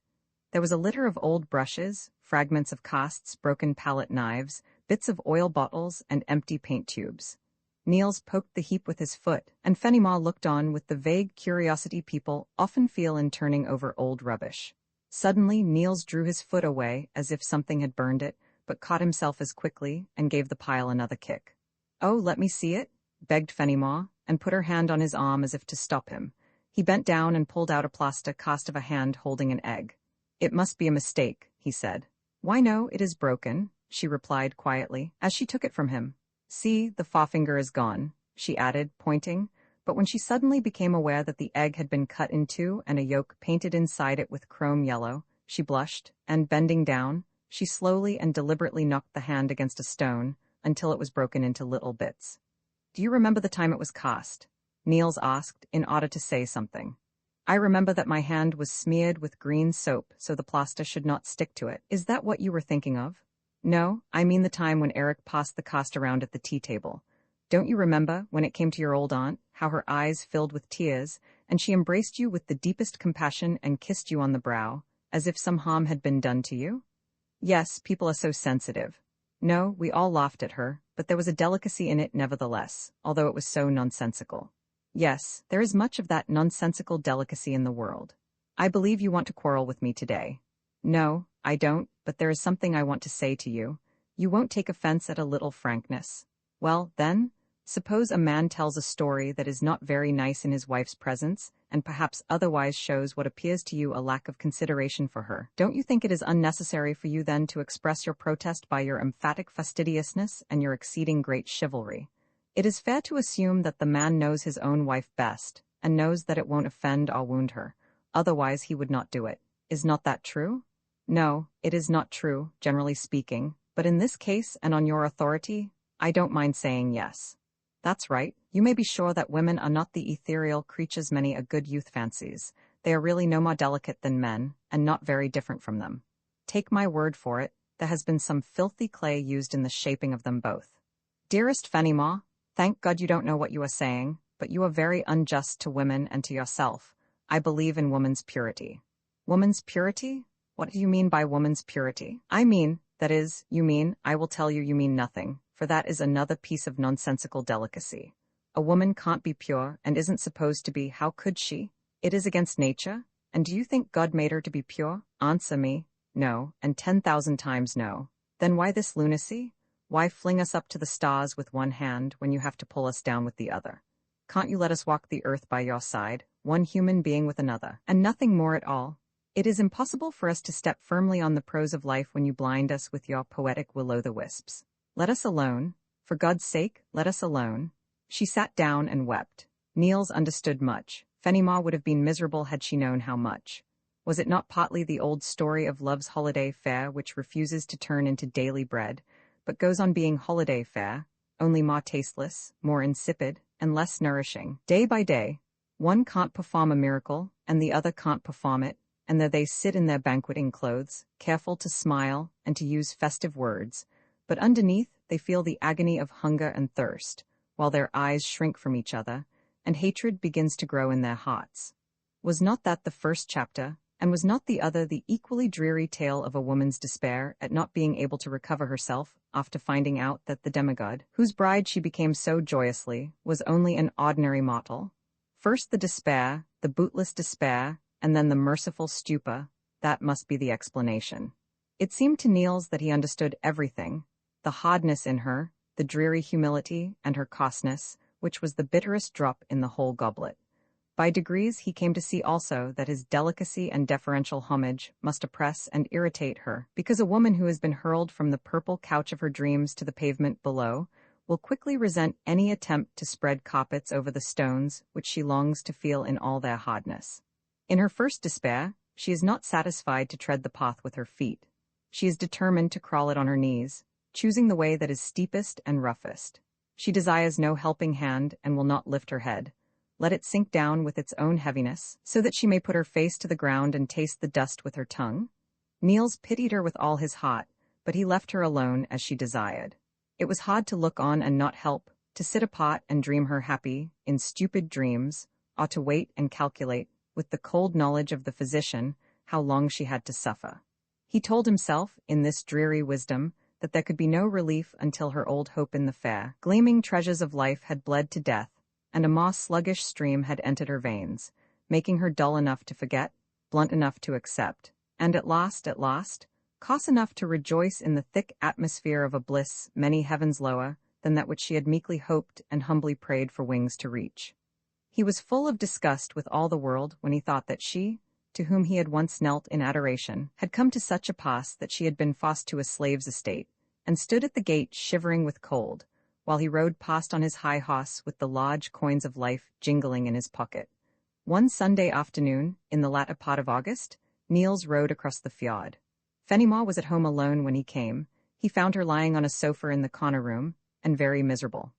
There was a litter of old brushes, fragments of casts, broken palette knives, bits of oil bottles, and empty paint tubes. Niels poked the heap with his foot, and Fenimore looked on with the vague curiosity people often feel in turning over old rubbish. Suddenly Niels drew his foot away as if something had burned it, but caught himself as quickly and gave the pile another kick. "Oh, let me see it," begged Fenimore, and put her hand on his arm as if to stop him. He bent down and pulled out a plaster cast of a hand holding an egg. "It must be a mistake," he said. "Why no, it is broken," she replied quietly, as she took it from him. "See, the forefinger is gone," she added, pointing, but when she suddenly became aware that the egg had been cut in two and a yolk painted inside it with chrome yellow, she blushed, and bending down, she slowly and deliberately knocked the hand against a stone until it was broken into little bits. "Do you remember the time it was cast?" Niels asked, in order to say something. "I remember that my hand was smeared with green soap so the plaster should not stick to it. Is that what you were thinking of?" "No, I mean the time when Eric passed the cast around at the tea table. Don't you remember, when it came to your old aunt, how her eyes filled with tears, and she embraced you with the deepest compassion and kissed you on the brow, as if some harm had been done to you?" "Yes, people are so sensitive." No, we all laughed at her, but there was a delicacy in it nevertheless, although it was so nonsensical. "Yes, there is much of that nonsensical delicacy in the world. I believe you want to quarrel with me today." "No, I don't, but there is something I want to say to you. You won't take offense at a little frankness. Well, then, suppose a man tells a story that is not very nice in his wife's presence, and perhaps otherwise shows what appears to you a lack of consideration for her. Don't you think it is unnecessary for you then to express your protest by your emphatic fastidiousness and your exceeding great chivalry? It is fair to assume that the man knows his own wife best, and knows that it won't offend or wound her. Otherwise he would not do it. Is not that true?" "No, it is not true, generally speaking, but in this case and on your authority, I don't mind saying yes." "That's right. You may be sure that women are not the ethereal creatures many a good youth fancies. They are really no more delicate than men, and not very different from them. Take my word for it, there has been some filthy clay used in the shaping of them both." "Dearest Fenimore, thank God you don't know what you are saying, but you are very unjust to women and to yourself. I believe in woman's purity." "Woman's purity? What do you mean by woman's purity?" "I mean, that is, I will tell you you mean nothing, for that is another piece of nonsensical delicacy. A woman can't be pure and isn't supposed to be. How could she? It is against nature. And do you think God made her to be pure? Answer me. No, and 10,000 times no. Then why this lunacy? Why fling us up to the stars with one hand when you have to pull us down with the other? Can't you let us walk the earth by your side, one human being with another, and nothing more at all? It is impossible for us to step firmly on the prose of life when you blind us with your poetic will-o'-the-wisps. Let us alone. For God's sake, let us alone." She sat down and wept. Niels understood much. Fenimore would have been miserable had she known how much. Was it not partly the old story of love's holiday fare which refuses to turn into daily bread, but goes on being holiday fare, only more tasteless, more insipid, and less nourishing? Day by day, one can't perform a miracle, and the other can't perform it, and there they sit in their banqueting clothes, careful to smile and to use festive words, but underneath they feel the agony of hunger and thirst, while their eyes shrink from each other, and hatred begins to grow in their hearts. Was not that the first chapter, and was not the other the equally dreary tale of a woman's despair at not being able to recover herself after finding out that the demigod, whose bride she became so joyously, was only an ordinary mortal? First the despair, the bootless despair, and then the merciful stupor. That must be the explanation. It seemed to Niels that he understood everything, the hardness in her, the dreary humility, and her costness, which was the bitterest drop in the whole goblet. By degrees he came to see also that his delicacy and deferential homage must oppress and irritate her, because a woman who has been hurled from the purple couch of her dreams to the pavement below will quickly resent any attempt to spread carpets over the stones which she longs to feel in all their hardness. In her first despair, she is not satisfied to tread the path with her feet. She is determined to crawl it on her knees, choosing the way that is steepest and roughest. She desires no helping hand and will not lift her head. Let it sink down with its own heaviness, so that she may put her face to the ground and taste the dust with her tongue. Niels pitied her with all his heart, but he left her alone as she desired. It was hard to look on and not help, to sit apart and dream her happy, in stupid dreams, or to wait and calculate, with the cold knowledge of the physician, how long she had to suffer. He told himself, in this dreary wisdom, that there could be no relief until her old hope in the fair, gleaming treasures of life had bled to death, and a more sluggish stream had entered her veins, making her dull enough to forget, blunt enough to accept, and at last, cause enough to rejoice in the thick atmosphere of a bliss many heavens lower than that which she had meekly hoped and humbly prayed for wings to reach. He was full of disgust with all the world when he thought that she, to whom he had once knelt in adoration, had come to such a pass that she had been forced to a slave's estate, and stood at the gate shivering with cold, while he rode past on his high horse with the large coins of life jingling in his pocket. One Sunday afternoon, in the latter part of August, Niels rode across the fjord. Fenimore was at home alone when he came. He found her lying on a sofa in the corner room, and very miserable.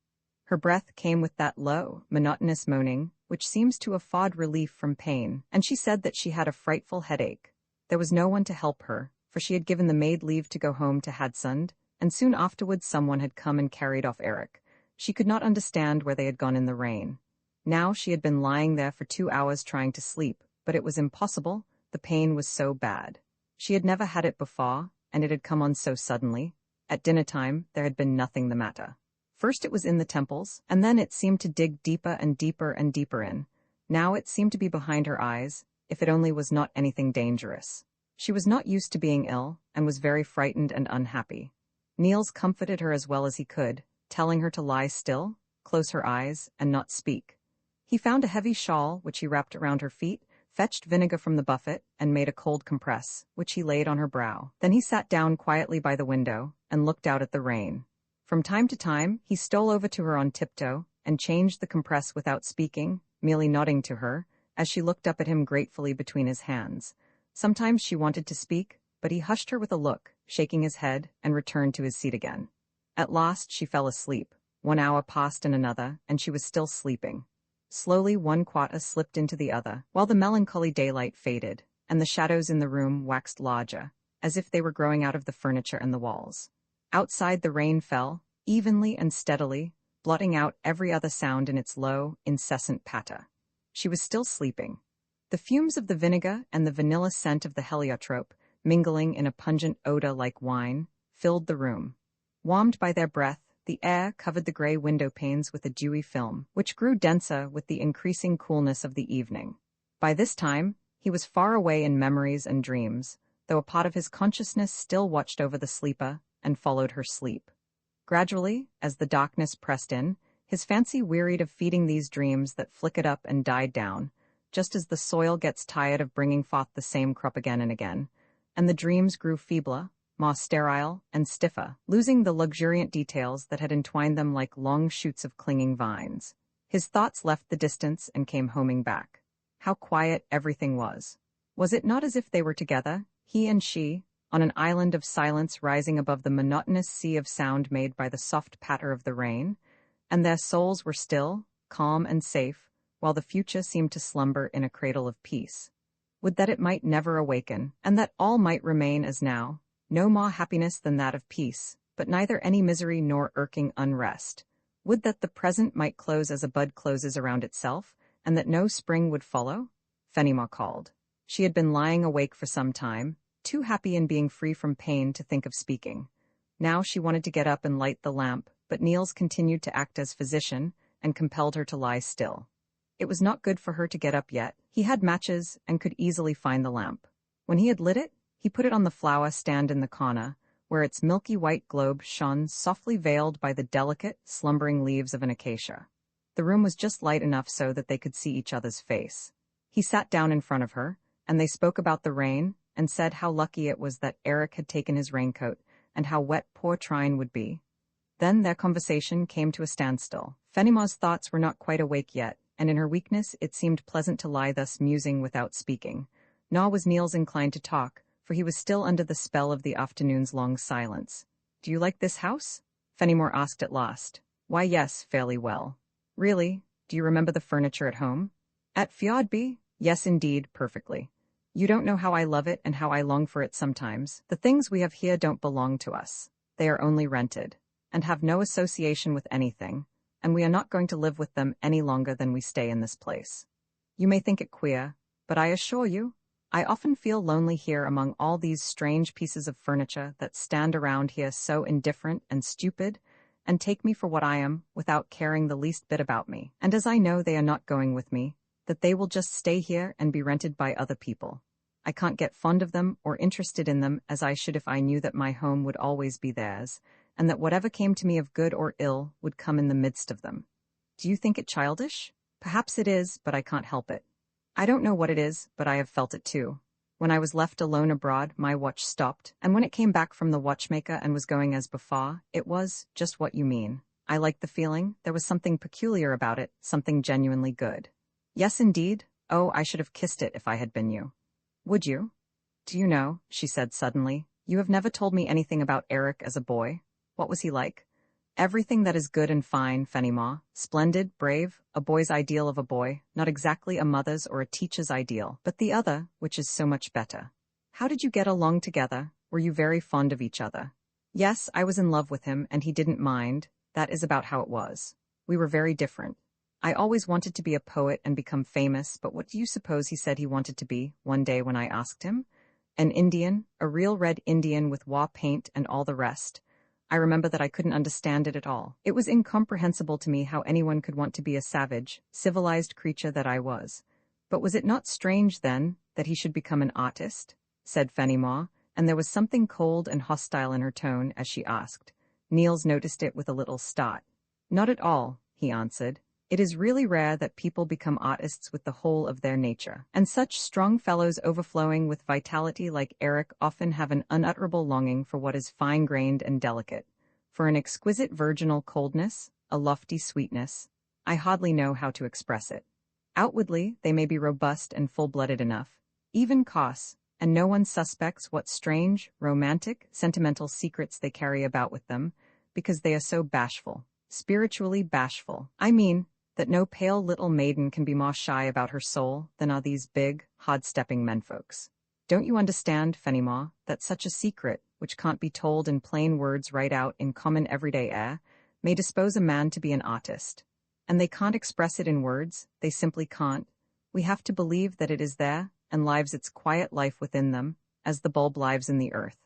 Her breath came with that low, monotonous moaning, which seems to afford relief from pain, and she said that she had a frightful headache. There was no one to help her, for she had given the maid leave to go home to Hadsund, and soon afterwards someone had come and carried off Eric. She could not understand where they had gone in the rain. Now she had been lying there for 2 hours trying to sleep, but it was impossible, the pain was so bad. She had never had it before, and it had come on so suddenly. At dinner time, there had been nothing the matter. First it was in the temples, and then it seemed to dig deeper and deeper and deeper in. Now it seemed to be behind her eyes, if it only was not anything dangerous. She was not used to being ill, and was very frightened and unhappy. Niels comforted her as well as he could, telling her to lie still, close her eyes, and not speak. He found a heavy shawl which he wrapped around her feet, fetched vinegar from the buffet, and made a cold compress, which he laid on her brow. Then he sat down quietly by the window, and looked out at the rain. From time to time, he stole over to her on tiptoe, and changed the compress without speaking, merely nodding to her, as she looked up at him gratefully between his hands. Sometimes she wanted to speak, but he hushed her with a look, shaking his head, and returned to his seat again. At last she fell asleep. 1 hour passed and another, and she was still sleeping. Slowly one quarter slipped into the other, while the melancholy daylight faded, and the shadows in the room waxed larger, as if they were growing out of the furniture and the walls. Outside the rain fell, evenly and steadily, blotting out every other sound in its low, incessant patter. She was still sleeping. The fumes of the vinegar and the vanilla scent of the heliotrope, mingling in a pungent odor like wine, filled the room. Warmed by their breath, the air covered the gray window panes with a dewy film, which grew denser with the increasing coolness of the evening. By this time, he was far away in memories and dreams, though a part of his consciousness still watched over the sleeper and followed her sleep. Gradually, as the darkness pressed in, his fancy wearied of feeding these dreams that flickered up and died down, just as the soil gets tired of bringing forth the same crop again and again, and the dreams grew feebler, more sterile, and stiffer, losing the luxuriant details that had entwined them like long shoots of clinging vines. His thoughts left the distance and came homing back. How quiet everything was. Was it not as if they were together, he and she, on an island of silence rising above the monotonous sea of sound made by the soft patter of the rain, and their souls were still, calm and safe, while the future seemed to slumber in a cradle of peace? Would that it might never awaken, and that all might remain as now, no more happiness than that of peace, but neither any misery nor irking unrest. Would that the present might close as a bud closes around itself, and that no spring would follow? Fenimore called. She had been lying awake for some time, too happy in being free from pain to think of speaking. Now she wanted to get up and light the lamp, but Niels continued to act as physician and compelled her to lie still. It was not good for her to get up yet. He had matches and could easily find the lamp. When he had lit it, he put it on the flower stand in the corner, where its milky white globe shone softly veiled by the delicate, slumbering leaves of an acacia. The room was just light enough so that they could see each other's face. He sat down in front of her, and they spoke about the rain, and said how lucky it was that Eric had taken his raincoat, and how wet poor Trine would be. Then their conversation came to a standstill. Fenimore's thoughts were not quite awake yet, and in her weakness it seemed pleasant to lie thus musing without speaking. Nor was Niels inclined to talk, for he was still under the spell of the afternoon's long silence. "Do you like this house?" Fenimore asked at last. "Why, yes, fairly well." "Really? Do you remember the furniture at home?" "At Fjordby? Yes, indeed, perfectly. You don't know how I love it and how I long for it sometimes. The things we have here don't belong to us. They are only rented, and have no association with anything, and we are not going to live with them any longer than we stay in this place. You may think it queer, but I assure you, I often feel lonely here among all these strange pieces of furniture that stand around here so indifferent and stupid, and take me for what I am, without caring the least bit about me. And as I know they are not going with me, that they will just stay here and be rented by other people, I can't get fond of them or interested in them as I should if I knew that my home would always be theirs, and that whatever came to me of good or ill would come in the midst of them. Do you think it childish? Perhaps it is, but I can't help it. I don't know what it is, but I have felt it too. When I was left alone abroad, my watch stopped, and when it came back from the watchmaker and was going as before, it was just what you mean. I liked the feeling. There was something peculiar about it, something genuinely good. Yes, indeed. Oh, I should have kissed it if I had been you. Would you? Do you know, she said suddenly, you have never told me anything about Eric as a boy. What was he like? Everything that is good and fine, Fenimore. Splendid, brave, a boy's ideal of a boy, not exactly a mother's or a teacher's ideal, but the other, which is so much better. How did you get along together? Were you very fond of each other? Yes, I was in love with him, and he didn't mind. That is about how it was. We were very different. I always wanted to be a poet and become famous, but what do you suppose he said he wanted to be, one day when I asked him? An Indian, a real red Indian with war paint and all the rest. I remember that I couldn't understand it at all. It was incomprehensible to me how anyone could want to be a savage, civilized creature that I was. But was it not strange, then, that he should become an artist? Said Fenimore, and there was something cold and hostile in her tone as she asked. Niels noticed it with a little start. Not at all, he answered. It is really rare that people become artists with the whole of their nature, and such strong fellows overflowing with vitality like Eric often have an unutterable longing for what is fine-grained and delicate, for an exquisite virginal coldness, a lofty sweetness. I hardly know how to express it. Outwardly, they may be robust and full-blooded enough, even coarse, and no one suspects what strange, romantic, sentimental secrets they carry about with them, because they are so bashful, spiritually bashful. I mean, that no pale little maiden can be more shy about her soul than are these big, hard-stepping menfolks. Don't you understand, Fenimore, that such a secret, which can't be told in plain words right out in common everyday air, may dispose a man to be an artist? And they can't express it in words, they simply can't. We have to believe that it is there, and lives its quiet life within them, as the bulb lives in the earth.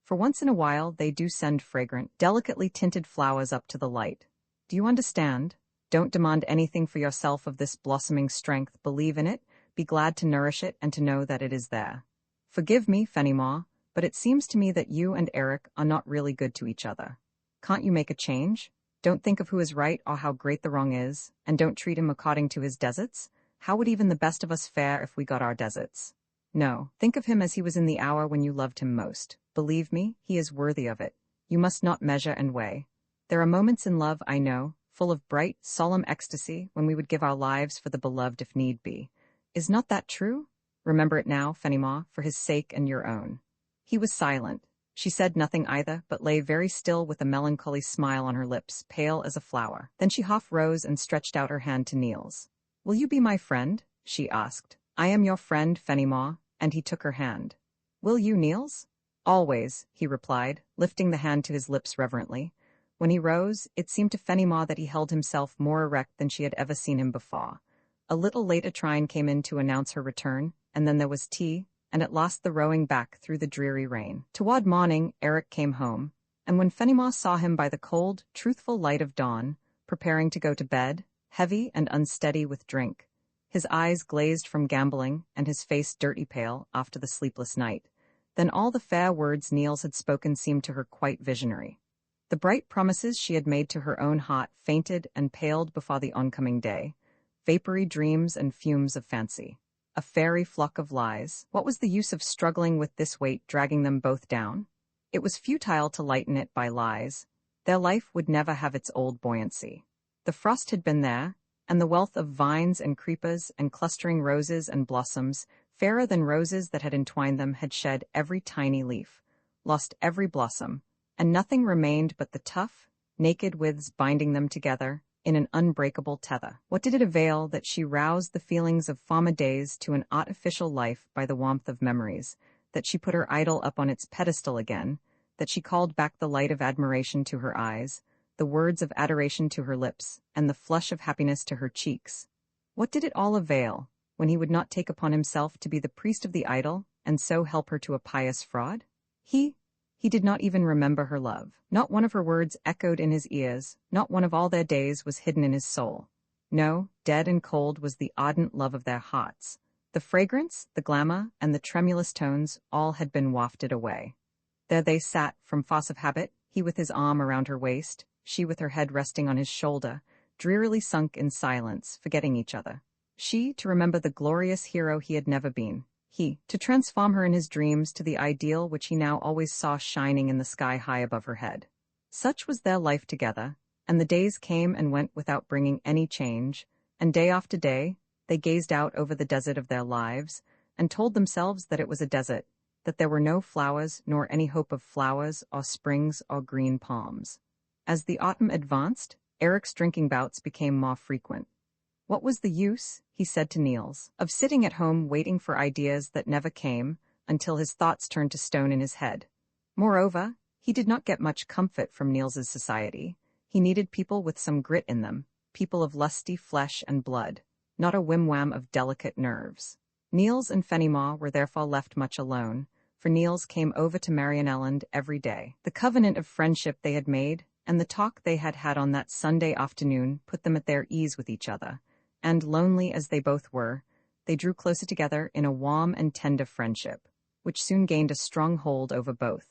For once in a while they do send fragrant, delicately tinted flowers up to the light. Do you understand? Don't demand anything for yourself of this blossoming strength. Believe in it, be glad to nourish it and to know that it is there. Forgive me, Fenimore, but it seems to me that you and Eric are not really good to each other. Can't you make a change? Don't think of who is right or how great the wrong is, and don't treat him according to his deserts. How would even the best of us fare if we got our deserts? No, think of him as he was in the hour when you loved him most. Believe me, he is worthy of it. You must not measure and weigh. There are moments in love, I know, full of bright, solemn ecstasy, when we would give our lives for the beloved if need be. Is not that true? Remember it now, Fenimore, for his sake and your own." He was silent. She said nothing either, but lay very still with a melancholy smile on her lips, pale as a flower. Then she half rose and stretched out her hand to Niels. "Will you be my friend?" she asked. "I am your friend, Fenimore," and he took her hand. "Will you, Niels?" "Always," he replied, lifting the hand to his lips reverently. When he rose, it seemed to Fenimore that he held himself more erect than she had ever seen him before. A little late a trine came in to announce her return, and then there was tea, and at last the rowing back through the dreary rain. Toward morning, Eric came home, and when Fenimore saw him by the cold, truthful light of dawn, preparing to go to bed, heavy and unsteady with drink, his eyes glazed from gambling and his face dirty pale after the sleepless night, then all the fair words Niels had spoken seemed to her quite visionary. The bright promises she had made to her own heart fainted and paled before the oncoming day, vapory dreams and fumes of fancy. A fairy flock of lies. What was the use of struggling with this weight dragging them both down? It was futile to lighten it by lies. Their life would never have its old buoyancy. The frost had been there, and the wealth of vines and creepers and clustering roses and blossoms, fairer than roses that had entwined them, had shed every tiny leaf, lost every blossom, and nothing remained but the tough, naked withes binding them together in an unbreakable tether. What did it avail that she roused the feelings of former days to an artificial life by the warmth of memories, that she put her idol up on its pedestal again, that she called back the light of admiration to her eyes, the words of adoration to her lips, and the flush of happiness to her cheeks? What did it all avail, when he would not take upon himself to be the priest of the idol, and so help her to a pious fraud? He did not even remember her love. Not one of her words echoed in his ears, not one of all their days was hidden in his soul. No, dead and cold was the ardent love of their hearts. The fragrance, the glamour, and the tremulous tones all had been wafted away. There they sat, from force of habit, he with his arm around her waist, she with her head resting on his shoulder, drearily sunk in silence, forgetting each other. She, to remember the glorious hero he had never been. He, to transform her in his dreams to the ideal which he now always saw shining in the sky high above her head. Such was their life together, and the days came and went without bringing any change, and day after day, they gazed out over the desert of their lives, and told themselves that it was a desert, that there were no flowers, nor any hope of flowers, or springs, or green palms. As the autumn advanced, Eric's drinking bouts became more frequent. What was the use, he said to Niels, of sitting at home waiting for ideas that never came, until his thoughts turned to stone in his head? Moreover, he did not get much comfort from Niels's society. He needed people with some grit in them, people of lusty flesh and blood, not a whim-wham of delicate nerves. Niels and Fenimore were therefore left much alone, for Niels came over to Marianelland every day. The covenant of friendship they had made, and the talk they had had on that Sunday afternoon, put them at their ease with each other, and, lonely as they both were, they drew closer together in a warm and tender friendship, which soon gained a strong hold over both.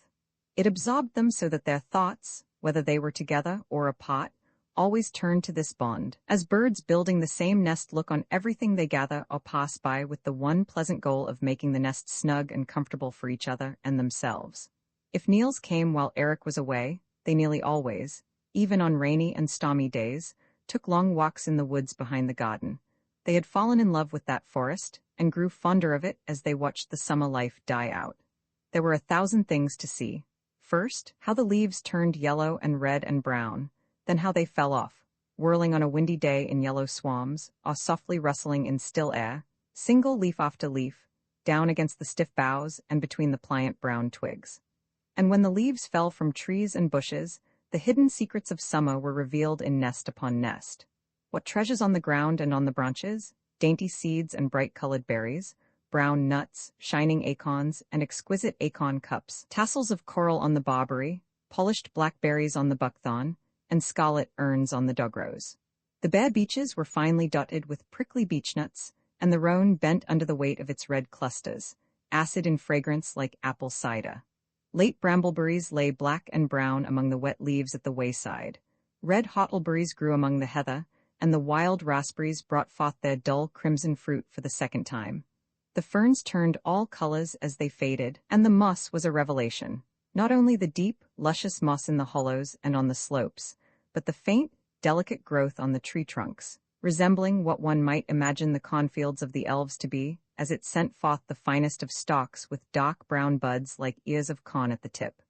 It absorbed them so that their thoughts, whether they were together or apart, always turned to this bond, as birds building the same nest look on everything they gather or pass by with the one pleasant goal of making the nest snug and comfortable for each other and themselves. If Niels came while Eric was away, they nearly always, even on rainy and stormy days, took long walks in the woods behind the garden. They had fallen in love with that forest, and grew fonder of it as they watched the summer life die out. There were 1,000 things to see. First, how the leaves turned yellow and red and brown, then how they fell off, whirling on a windy day in yellow swams, or softly rustling in still air, single leaf after leaf, down against the stiff boughs and between the pliant brown twigs. And when the leaves fell from trees and bushes, the hidden secrets of summer were revealed in nest upon nest. What treasures on the ground and on the branches, dainty seeds and bright-colored berries, brown nuts, shining acorns, and exquisite acorn cups, tassels of coral on the barberry, polished blackberries on the buckthorn, and scarlet urns on the dogrose. The bare beeches were finely dotted with prickly beechnuts, and the roan bent under the weight of its red clusters, acid in fragrance like apple cider. Late brambleberries lay black and brown among the wet leaves at the wayside. Red hottelberries grew among the heather, and the wild raspberries brought forth their dull crimson fruit for the second time. The ferns turned all colors as they faded, and the moss was a revelation. Not only the deep, luscious moss in the hollows and on the slopes, but the faint, delicate growth on the tree trunks, resembling what one might imagine the cornfields of the elves to be, as it sent forth the finest of stalks with dark brown buds like ears of corn at the tip.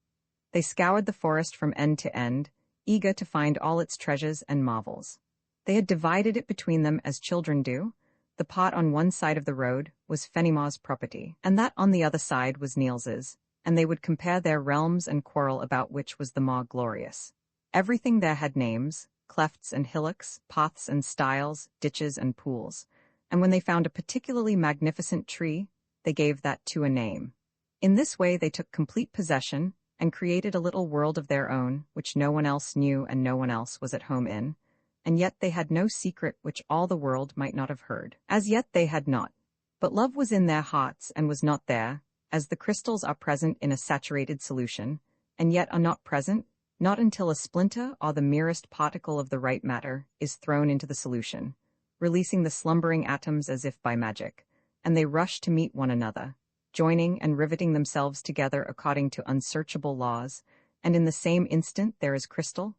They scoured the forest from end to end, eager to find all its treasures and marvels. They had divided it between them as children do. The part on one side of the road was Fenimor's property, and that on the other side was Niels's, and they would compare their realms and quarrel about which was the more glorious. Everything there had names, clefts and hillocks, paths and stiles, ditches and pools, and when they found a particularly magnificent tree, they gave that too a name. In this way they took complete possession and created a little world of their own, which no one else knew and no one else was at home in, and yet they had no secret which all the world might not have heard. As yet they had not. But love was in their hearts and was not there, as the crystals are present in a saturated solution, and yet are not present, not until a splinter or the merest particle of the right matter is thrown into the solution, releasing the slumbering atoms as if by magic, and they rush to meet one another, joining and riveting themselves together according to unsearchable laws, and in the same instant there is crystal.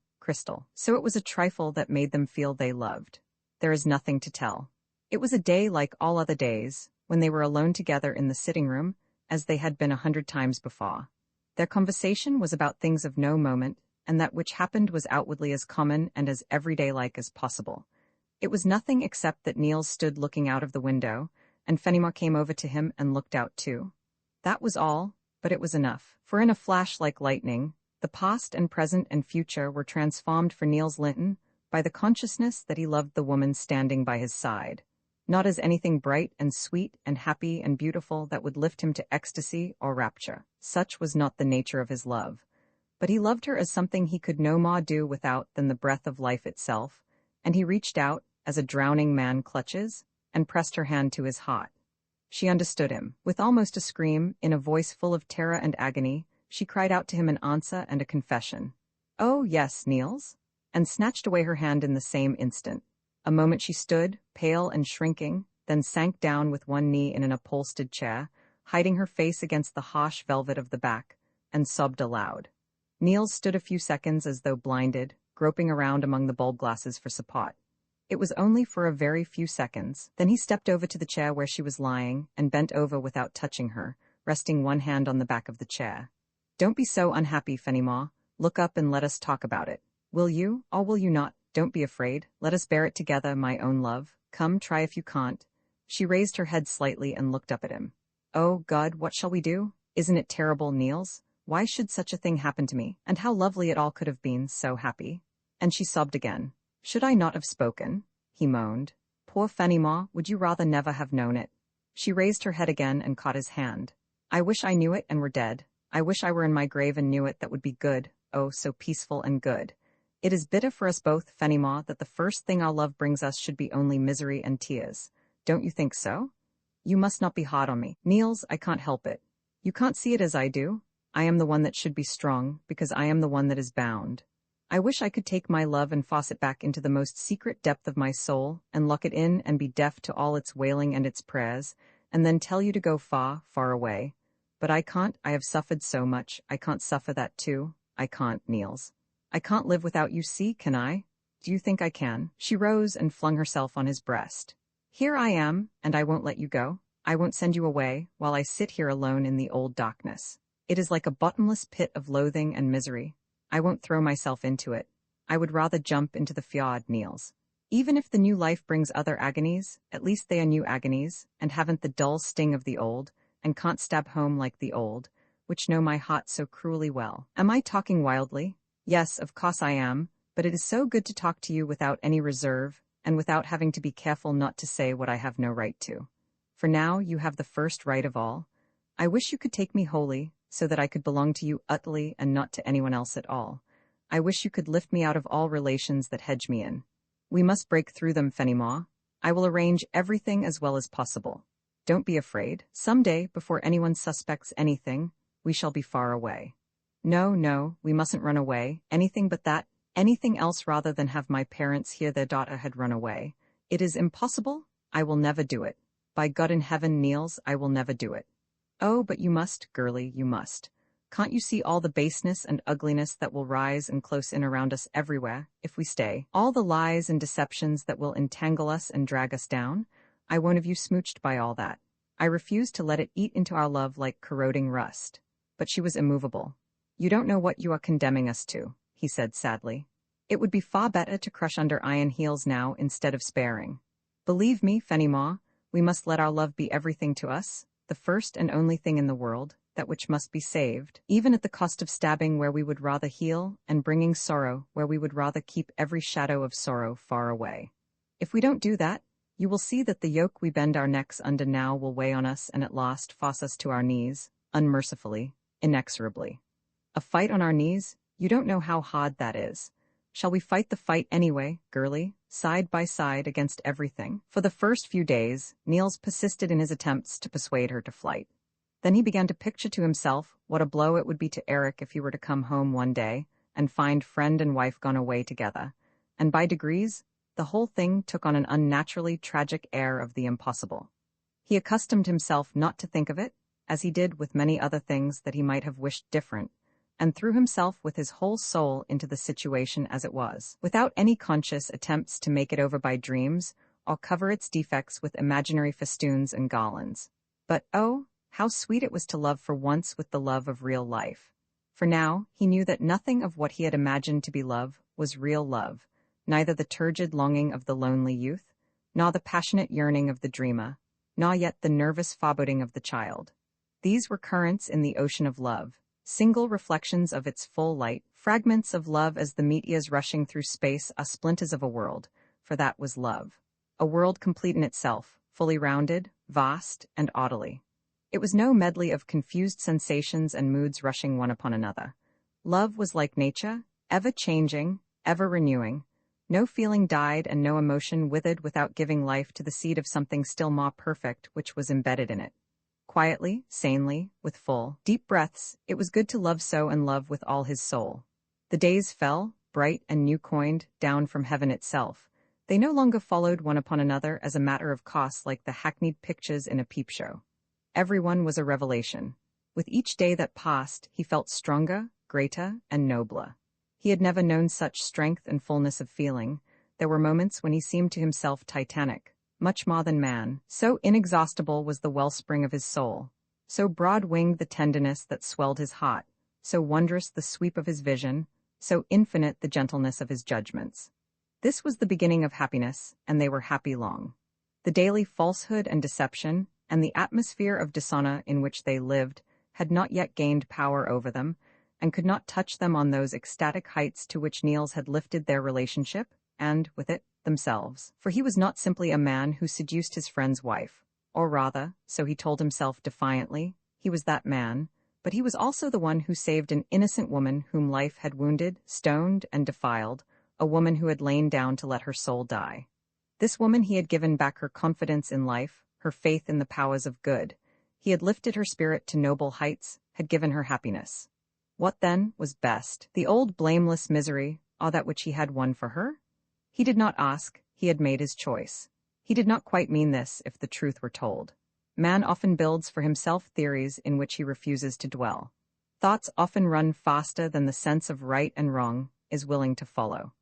So it was a trifle that made them feel they loved. There is nothing to tell. It was a day like all other days, when they were alone together in the sitting room, as they had been 100 times before. Their conversation was about things of no moment, and that which happened was outwardly as common and as everyday-like as possible. It was nothing except that Niels stood looking out of the window, and Fenimore came over to him and looked out too. That was all, but it was enough, for in a flash like lightning, the past and present and future were transformed for Niels Lyhne by the consciousness that he loved the woman standing by his side, not as anything bright and sweet and happy and beautiful that would lift him to ecstasy or rapture. Such was not the nature of his love. But he loved her as something he could no more do without than the breath of life itself, and he reached out, as a drowning man clutches, and pressed her hand to his heart. She understood him. With almost a scream, in a voice full of terror and agony, she cried out to him an answer and a confession. "Oh, yes, Niels," and snatched away her hand in the same instant. A moment she stood, pale and shrinking, then sank down with one knee in an upholstered chair, hiding her face against the harsh velvet of the back, and sobbed aloud. Niels stood a few seconds as though blinded, groping around among the bulb glasses for support. It was only for a very few seconds. Then he stepped over to the chair where she was lying and bent over without touching her, resting one hand on the back of the chair. "Don't be so unhappy, Fenimore. Look up and let us talk about it. Will you, or will you not? Don't be afraid. Let us bear it together, my own love. Come, try if you can't." She raised her head slightly and looked up at him. "Oh, God, what shall we do? Isn't it terrible, Niels? Why should such a thing happen to me? And how lovely it all could have been, so happy." And she sobbed again. "Should I not have spoken?" he moaned. "Poor Fenimore, would you rather never have known it?" She raised her head again and caught his hand. "I wish I knew it and were dead. I wish I were in my grave and knew it. That would be good, oh, so peaceful and good. It is bitter for us both, Fenimore, that the first thing our love brings us should be only misery and tears. Don't you think so? You must not be hard on me. Niels, I can't help it. You can't see it as I do. I am the one that should be strong, because I am the one that is bound. I wish I could take my love and force it back into the most secret depth of my soul, and lock it in and be deaf to all its wailing and its prayers, and then tell you to go far, far away. But I can't. I have suffered so much. I can't suffer that too. I can't, Niels. I can't live without you, see, can I? Do you think I can?" She rose and flung herself on his breast. "Here I am, and I won't let you go. I won't send you away, while I sit here alone in the old darkness. It is like a bottomless pit of loathing and misery. I won't throw myself into it. I would rather jump into the fjord, Niels. Even if the new life brings other agonies, at least they are new agonies, and haven't the dull sting of the old, and can't stab home like the old, which know my heart so cruelly well. Am I talking wildly? Yes, of course I am, but it is so good to talk to you without any reserve, and without having to be careful not to say what I have no right to. For now you have the first right of all. I wish you could take me wholly, so that I could belong to you utterly and not to anyone else at all. I wish you could lift me out of all relations that hedge me in. We must break through them, Fenimore. I will arrange everything as well as possible. Don't be afraid. Some day, before anyone suspects anything, we shall be far away. No, we mustn't run away. Anything but that. Anything else rather than have my parents hear their daughter had run away. It is impossible. I will never do it. By God in heaven, Niels, I will never do it. Oh, but you must, girlie, you must. Can't you see all the baseness and ugliness that will rise and close in around us everywhere, if we stay? All the lies and deceptions that will entangle us and drag us down? I won't have you smooched by all that. I refuse to let it eat into our love like corroding rust. But she was immovable. You don't know what you are condemning us to, he said sadly. It would be far better to crush under iron heels now instead of sparing. Believe me, Fenimore, we must let our love be everything to us, the first and only thing in the world, that which must be saved, even at the cost of stabbing where we would rather heal and bringing sorrow where we would rather keep every shadow of sorrow far away. If we don't do that, you will see that the yoke we bend our necks under now will weigh on us and at last force us to our knees, unmercifully, inexorably. A fight on our knees? You don't know how hard that is. Shall we fight the fight anyway, girlie, side by side against everything? For the first few days, Niels persisted in his attempts to persuade her to flight. Then he began to picture to himself what a blow it would be to Eric if he were to come home one day and find friend and wife gone away together, and by degrees, the whole thing took on an unnaturally tragic air of the impossible. He accustomed himself not to think of it, as he did with many other things that he might have wished different, and threw himself with his whole soul into the situation as it was, without any conscious attempts to make it over by dreams or cover its defects with imaginary festoons and garlands. But oh, how sweet it was to love for once with the love of real life. For now, he knew that nothing of what he had imagined to be love was real love, neither the turgid longing of the lonely youth, nor the passionate yearning of the dreamer, nor yet the nervous foreboding of the child. These were currents in the ocean of love, single reflections of its full light, fragments of love as the meteors rushing through space are splinters of a world, for that was love. A world complete in itself, fully rounded, vast, and orderly. It was no medley of confused sensations and moods rushing one upon another. Love was like nature, ever-changing, ever-renewing. No feeling died and no emotion withered without giving life to the seed of something still more perfect which was embedded in it. Quietly, sanely, with full, deep breaths, it was good to love so and love with all his soul. The days fell, bright and new-coined, down from heaven itself. They no longer followed one upon another as a matter of course like the hackneyed pictures in a peep show. Everyone was a revelation. With each day that passed, he felt stronger, greater, and nobler. He had never known such strength and fullness of feeling. There were moments when he seemed to himself titanic, much more than man. So inexhaustible was the wellspring of his soul, so broad-winged the tenderness that swelled his heart, so wondrous the sweep of his vision, so infinite the gentleness of his judgments. This was the beginning of happiness, and they were happy long. The daily falsehood and deception, and the atmosphere of dishonor in which they lived, had not yet gained power over them, and could not touch them on those ecstatic heights to which Niels had lifted their relationship, and, with it, themselves. For he was not simply a man who seduced his friend's wife, or rather, so he told himself defiantly, he was that man, but he was also the one who saved an innocent woman whom life had wounded, stoned, and defiled, a woman who had lain down to let her soul die. This woman he had given back her confidence in life, her faith in the powers of good. He had lifted her spirit to noble heights, had given her happiness. What, then, was best, the old blameless misery, or that which he had won for her? He did not ask, he had made his choice. He did not quite mean this, if the truth were told. Man often builds for himself theories in which he refuses to dwell. Thoughts often run faster than the sense of right and wrong is willing to follow.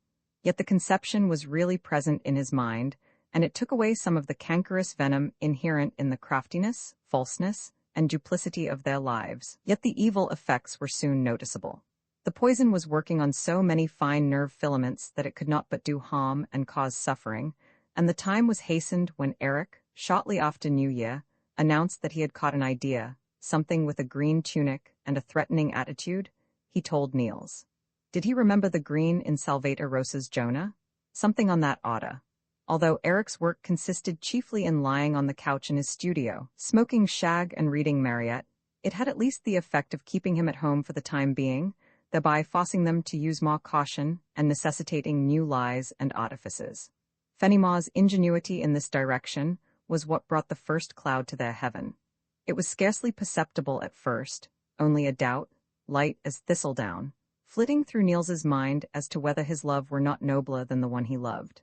Yet the conception was really present in his mind, and it took away some of the cankerous venom inherent in the craftiness, falseness, and duplicity of their lives. Yet the evil effects were soon noticeable. The poison was working on so many fine nerve filaments that it could not but do harm and cause suffering, and the time was hastened when Eric, shortly after New Year, announced that he had caught an idea, something with a green tunic and a threatening attitude. He told Niels. Did he remember the green in Salvator Rosa's Jonah? Something on that order. Although Eric's work consisted chiefly in lying on the couch in his studio, smoking shag and reading Marryat, it had at least the effect of keeping him at home for the time being, thereby forcing them to use more caution and necessitating new lies and artifices. Fenimore's ingenuity in this direction was what brought the first cloud to their heaven. It was scarcely perceptible at first, only a doubt, light as thistledown, flitting through Niels's mind as to whether his love were not nobler than the one he loved.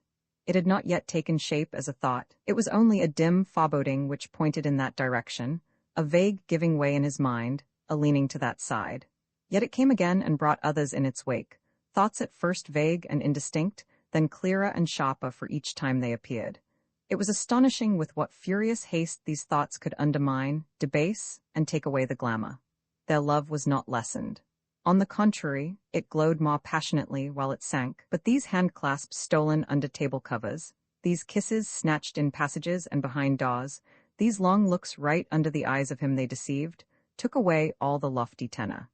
It had not yet taken shape as a thought. It was only a dim foreboding which pointed in that direction, a vague giving way in his mind, a leaning to that side. Yet it came again and brought others in its wake, thoughts at first vague and indistinct, then clearer and sharper for each time they appeared. It was astonishing with what furious haste these thoughts could undermine, debase, and take away the glamour. Their love was not lessened. On the contrary, it glowed more passionately while it sank, but these handclasps stolen under table covers, these kisses snatched in passages and behind doors, these long looks right under the eyes of him they deceived, took away all the lofty tenor.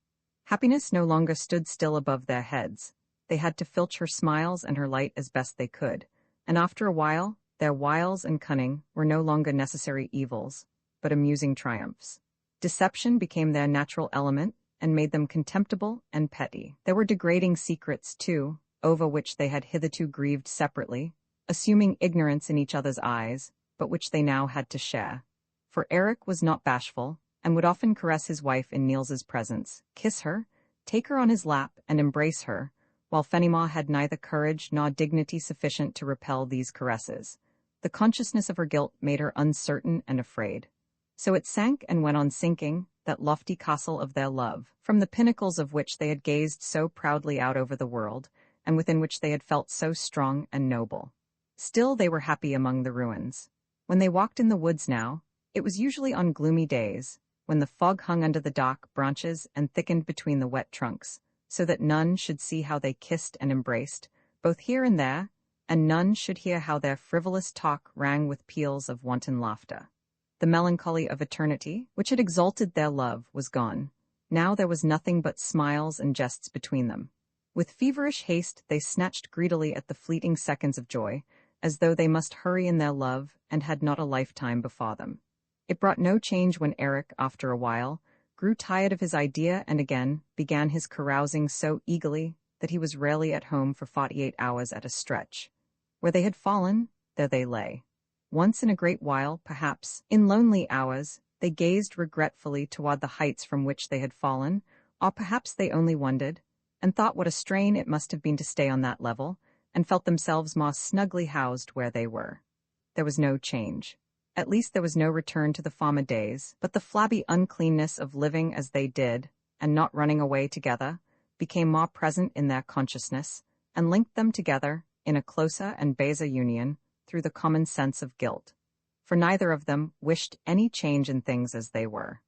Happiness no longer stood still above their heads. They had to filch her smiles and her light as best they could, and after a while, their wiles and cunning were no longer necessary evils, but amusing triumphs. Deception became their natural element and made them contemptible and petty. There were degrading secrets, too, over which they had hitherto grieved separately, assuming ignorance in each other's eyes, but which they now had to share. For Eric was not bashful, and would often caress his wife in Niels's presence, kiss her, take her on his lap, and embrace her, while Fenimore had neither courage nor dignity sufficient to repel these caresses. The consciousness of her guilt made her uncertain and afraid. So it sank and went on sinking, that lofty castle of their love, from the pinnacles of which they had gazed so proudly out over the world, and within which they had felt so strong and noble. Still they were happy among the ruins. When they walked in the woods now, it was usually on gloomy days, when the fog hung under the dark branches and thickened between the wet trunks, so that none should see how they kissed and embraced, both here and there, and none should hear how their frivolous talk rang with peals of wanton laughter. The melancholy of eternity, which had exalted their love, was gone. Now there was nothing but smiles and jests between them. With feverish haste they snatched greedily at the fleeting seconds of joy, as though they must hurry in their love and had not a lifetime before them. It brought no change when Eric, after a while, grew tired of his idea and again began his carousing so eagerly that he was rarely at home for 48 hours at a stretch. Where they had fallen, there they lay. Once in a great while, perhaps, in lonely hours, they gazed regretfully toward the heights from which they had fallen, or perhaps they only wondered, and thought what a strain it must have been to stay on that level, and felt themselves more snugly housed where they were. There was no change. At least there was no return to the former days, but the flabby uncleanness of living as they did, and not running away together, became more present in their consciousness, and linked them together, in a closer and baser union, through the common sense of guilt. For neither of them wished any change in things as they were.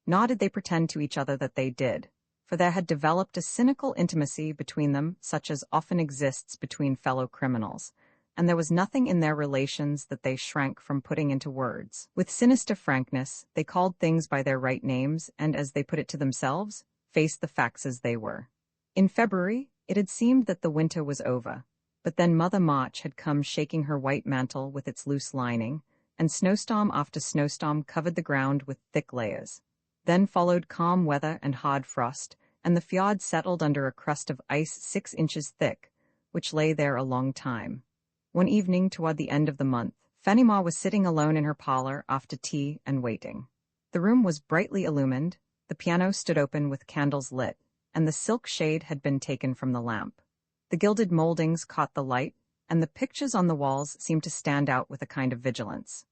Nor did they pretend to each other that they did, for there had developed a cynical intimacy between them such as often exists between fellow criminals, and there was nothing in their relations that they shrank from putting into words. With sinister frankness, they called things by their right names and, as they put it to themselves, faced the facts as they were. In February, it had seemed that the winter was over. But then Mother March had come shaking her white mantle with its loose lining, and snowstorm after snowstorm covered the ground with thick layers. Then followed calm weather and hard frost, and the fjord settled under a crust of ice 6 inches thick, which lay there a long time. One evening toward the end of the month, Fenimore was sitting alone in her parlor after tea and waiting. The room was brightly illumined, the piano stood open with candles lit, and the silk shade had been taken from the lamp. The gilded moldings caught the light, and the pictures on the walls seemed to stand out with a kind of vigilance.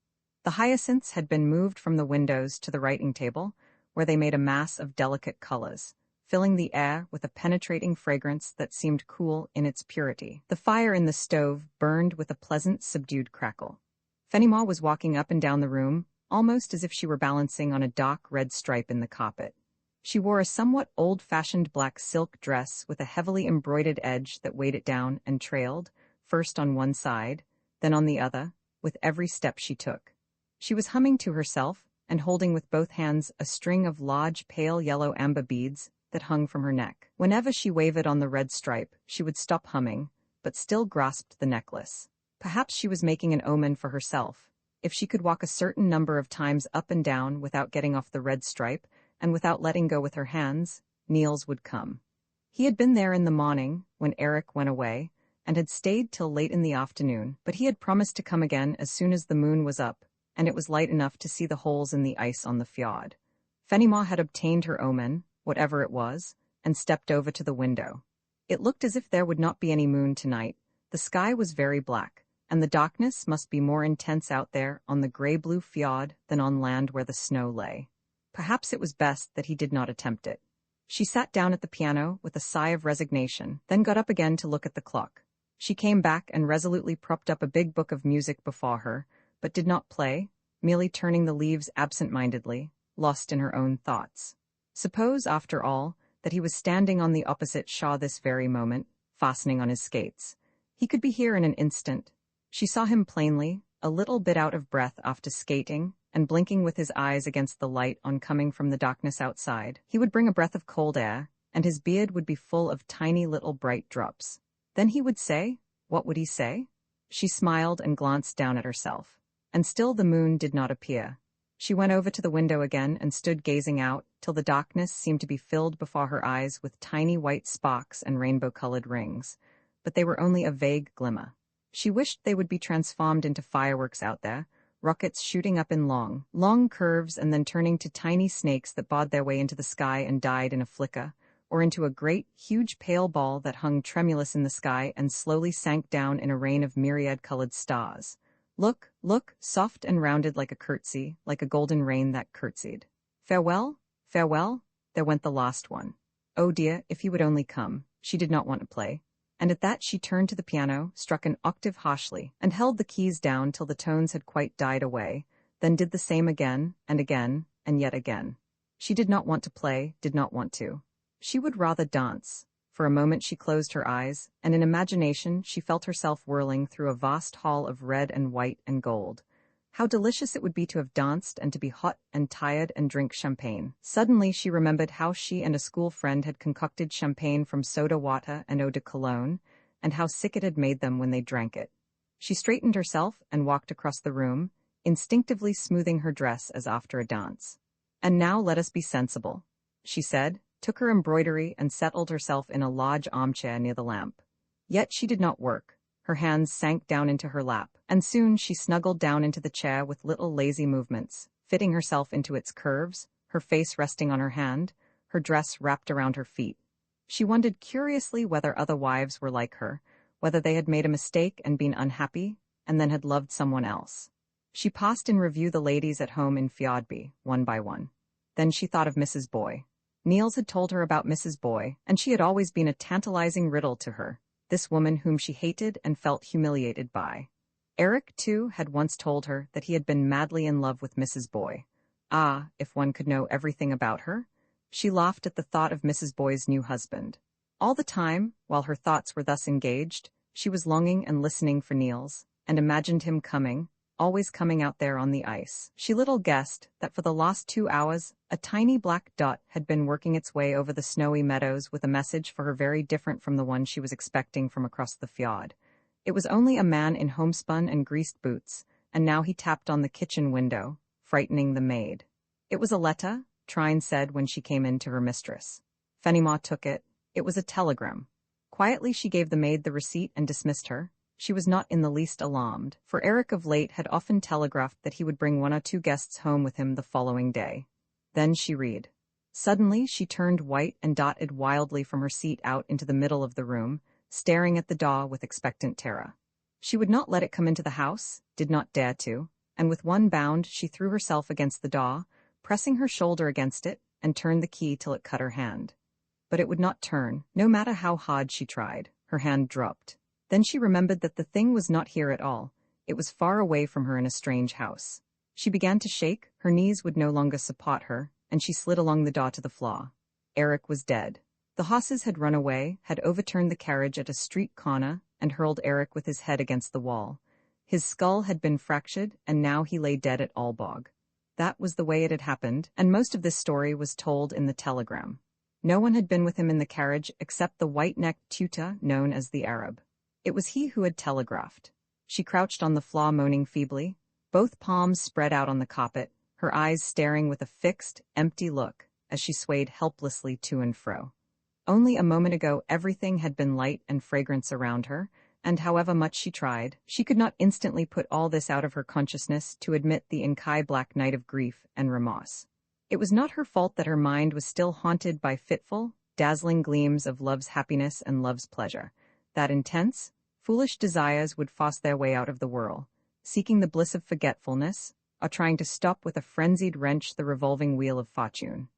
The hyacinths had been moved from the windows to the writing table, where they made a mass of delicate colors, filling the air with a penetrating fragrance that seemed cool in its purity. The fire in the stove burned with a pleasant, subdued crackle. Fenimore was walking up and down the room, almost as if she were balancing on a dark red stripe in the carpet. She wore a somewhat old-fashioned black silk dress with a heavily embroidered edge that weighed it down and trailed, first on one side, then on the other, with every step she took. She was humming to herself and holding with both hands a string of large pale yellow amber beads that hung from her neck. Whenever she wavered on the red stripe, she would stop humming, but still grasped the necklace. Perhaps she was making an omen for herself. If she could walk a certain number of times up and down without getting off the red stripe, and without letting go with her hands, Niels would come. He had been there in the morning, when Eric went away, and had stayed till late in the afternoon, but he had promised to come again as soon as the moon was up, and it was light enough to see the holes in the ice on the fjord. Fenimore had obtained her omen, whatever it was, and stepped over to the window. It looked as if there would not be any moon tonight. The sky was very black, and the darkness must be more intense out there on the gray-blue fjord than on land where the snow lay. Perhaps it was best that he did not attempt it. She sat down at the piano with a sigh of resignation, then got up again to look at the clock. She came back and resolutely propped up a big book of music before her, but did not play, merely turning the leaves absent-mindedly, lost in her own thoughts. Suppose, after all, that he was standing on the opposite shaw this very moment, fastening on his skates. He could be here in an instant. She saw him plainly, a little bit out of breath after skating, and blinking with his eyes against the light on coming from the darkness outside. He would bring a breath of cold air, and his beard would be full of tiny little bright drops. Then he would say, what would he say? She smiled and glanced down at herself. And still the moon did not appear. She went over to the window again and stood gazing out, till the darkness seemed to be filled before her eyes with tiny white sparks and rainbow-colored rings. But they were only a vague glimmer. She wished they would be transformed into fireworks out there, rockets shooting up in long curves and then turning to tiny snakes that barred their way into the sky and died in a flicker, or into a great, huge pale ball that hung tremulous in the sky and slowly sank down in a rain of myriad-colored stars. Look, soft and rounded like a curtsy, like a golden rain that curtsied. Farewell, farewell, there went the last one. Oh dear, if he would only come. She did not want to play. And at that she turned to the piano, struck an octave harshly, and held the keys down till the tones had quite died away, then did the same again, and yet again. She did not want to play, did not want to. She would rather dance. For a moment she closed her eyes, and in imagination she felt herself whirling through a vast hall of red and white and gold. How delicious it would be to have danced and to be hot and tired and drink champagne. Suddenly she remembered how she and a school friend had concocted champagne from soda water and eau de cologne, and how sick it had made them when they drank it. She straightened herself and walked across the room, instinctively smoothing her dress as after a dance. And now let us be sensible, she said, took her embroidery and settled herself in a large armchair near the lamp. Yet she did not work. Her hands sank down into her lap, and soon she snuggled down into the chair with little lazy movements, fitting herself into its curves, her face resting on her hand, her dress wrapped around her feet. She wondered curiously whether other wives were like her, whether they had made a mistake and been unhappy, and then had loved someone else. She passed in review the ladies at home in Fjordby, one by one. Then she thought of Mrs. Boy. Niels had told her about Mrs. Boy, and she had always been a tantalizing riddle to her, this woman whom she hated and felt humiliated by. Eric, too, had once told her that he had been madly in love with Mrs. Boy. Ah, if one could know everything about her! She laughed at the thought of Mrs. Boy's new husband. All the time, while her thoughts were thus engaged, she was longing and listening for Niels, and imagined him coming, always coming out there on the ice. She little guessed that for the last 2 hours, a tiny black dot had been working its way over the snowy meadows with a message for her very different from the one she was expecting from across the fjord. It was only a man in homespun and greased boots, and now he tapped on the kitchen window, frightening the maid. It was a letter, Trine said when she came in to her mistress. Fenimore took it. It was a telegram. Quietly she gave the maid the receipt and dismissed her. She was not in the least alarmed, for Eric of late had often telegraphed that he would bring 1 or 2 guests home with him the following day. Then she read. Suddenly she turned white and darted wildly from her seat out into the middle of the room, staring at the door with expectant terror. She would not let it come into the house, did not dare to, and with one bound she threw herself against the door, pressing her shoulder against it, and turned the key till it cut her hand. But it would not turn, no matter how hard she tried. Her hand dropped. Then she remembered that the thing was not here at all. It was far away from her in a strange house. She began to shake, her knees would no longer support her, and she slid along the door to the floor. Eric was dead. The horses had run away, had overturned the carriage at a street corner, and hurled Eric with his head against the wall. His skull had been fractured, and now he lay dead at Aalborg. That was the way it had happened, and most of this story was told in the telegram. No one had been with him in the carriage except the white-necked tutor known as the Arab. It was he who had telegraphed. She crouched on the floor moaning feebly, both palms spread out on the carpet, her eyes staring with a fixed, empty look as she swayed helplessly to and fro. Only a moment ago everything had been light and fragrance around her, and however much she tried, she could not instantly put all this out of her consciousness to admit the inky black night of grief and remorse. It was not her fault that her mind was still haunted by fitful, dazzling gleams of love's happiness and love's pleasure, that intense, foolish desires would force their way out of the whirl, seeking the bliss of forgetfulness, or trying to stop with a frenzied wrench the revolving wheel of fortune.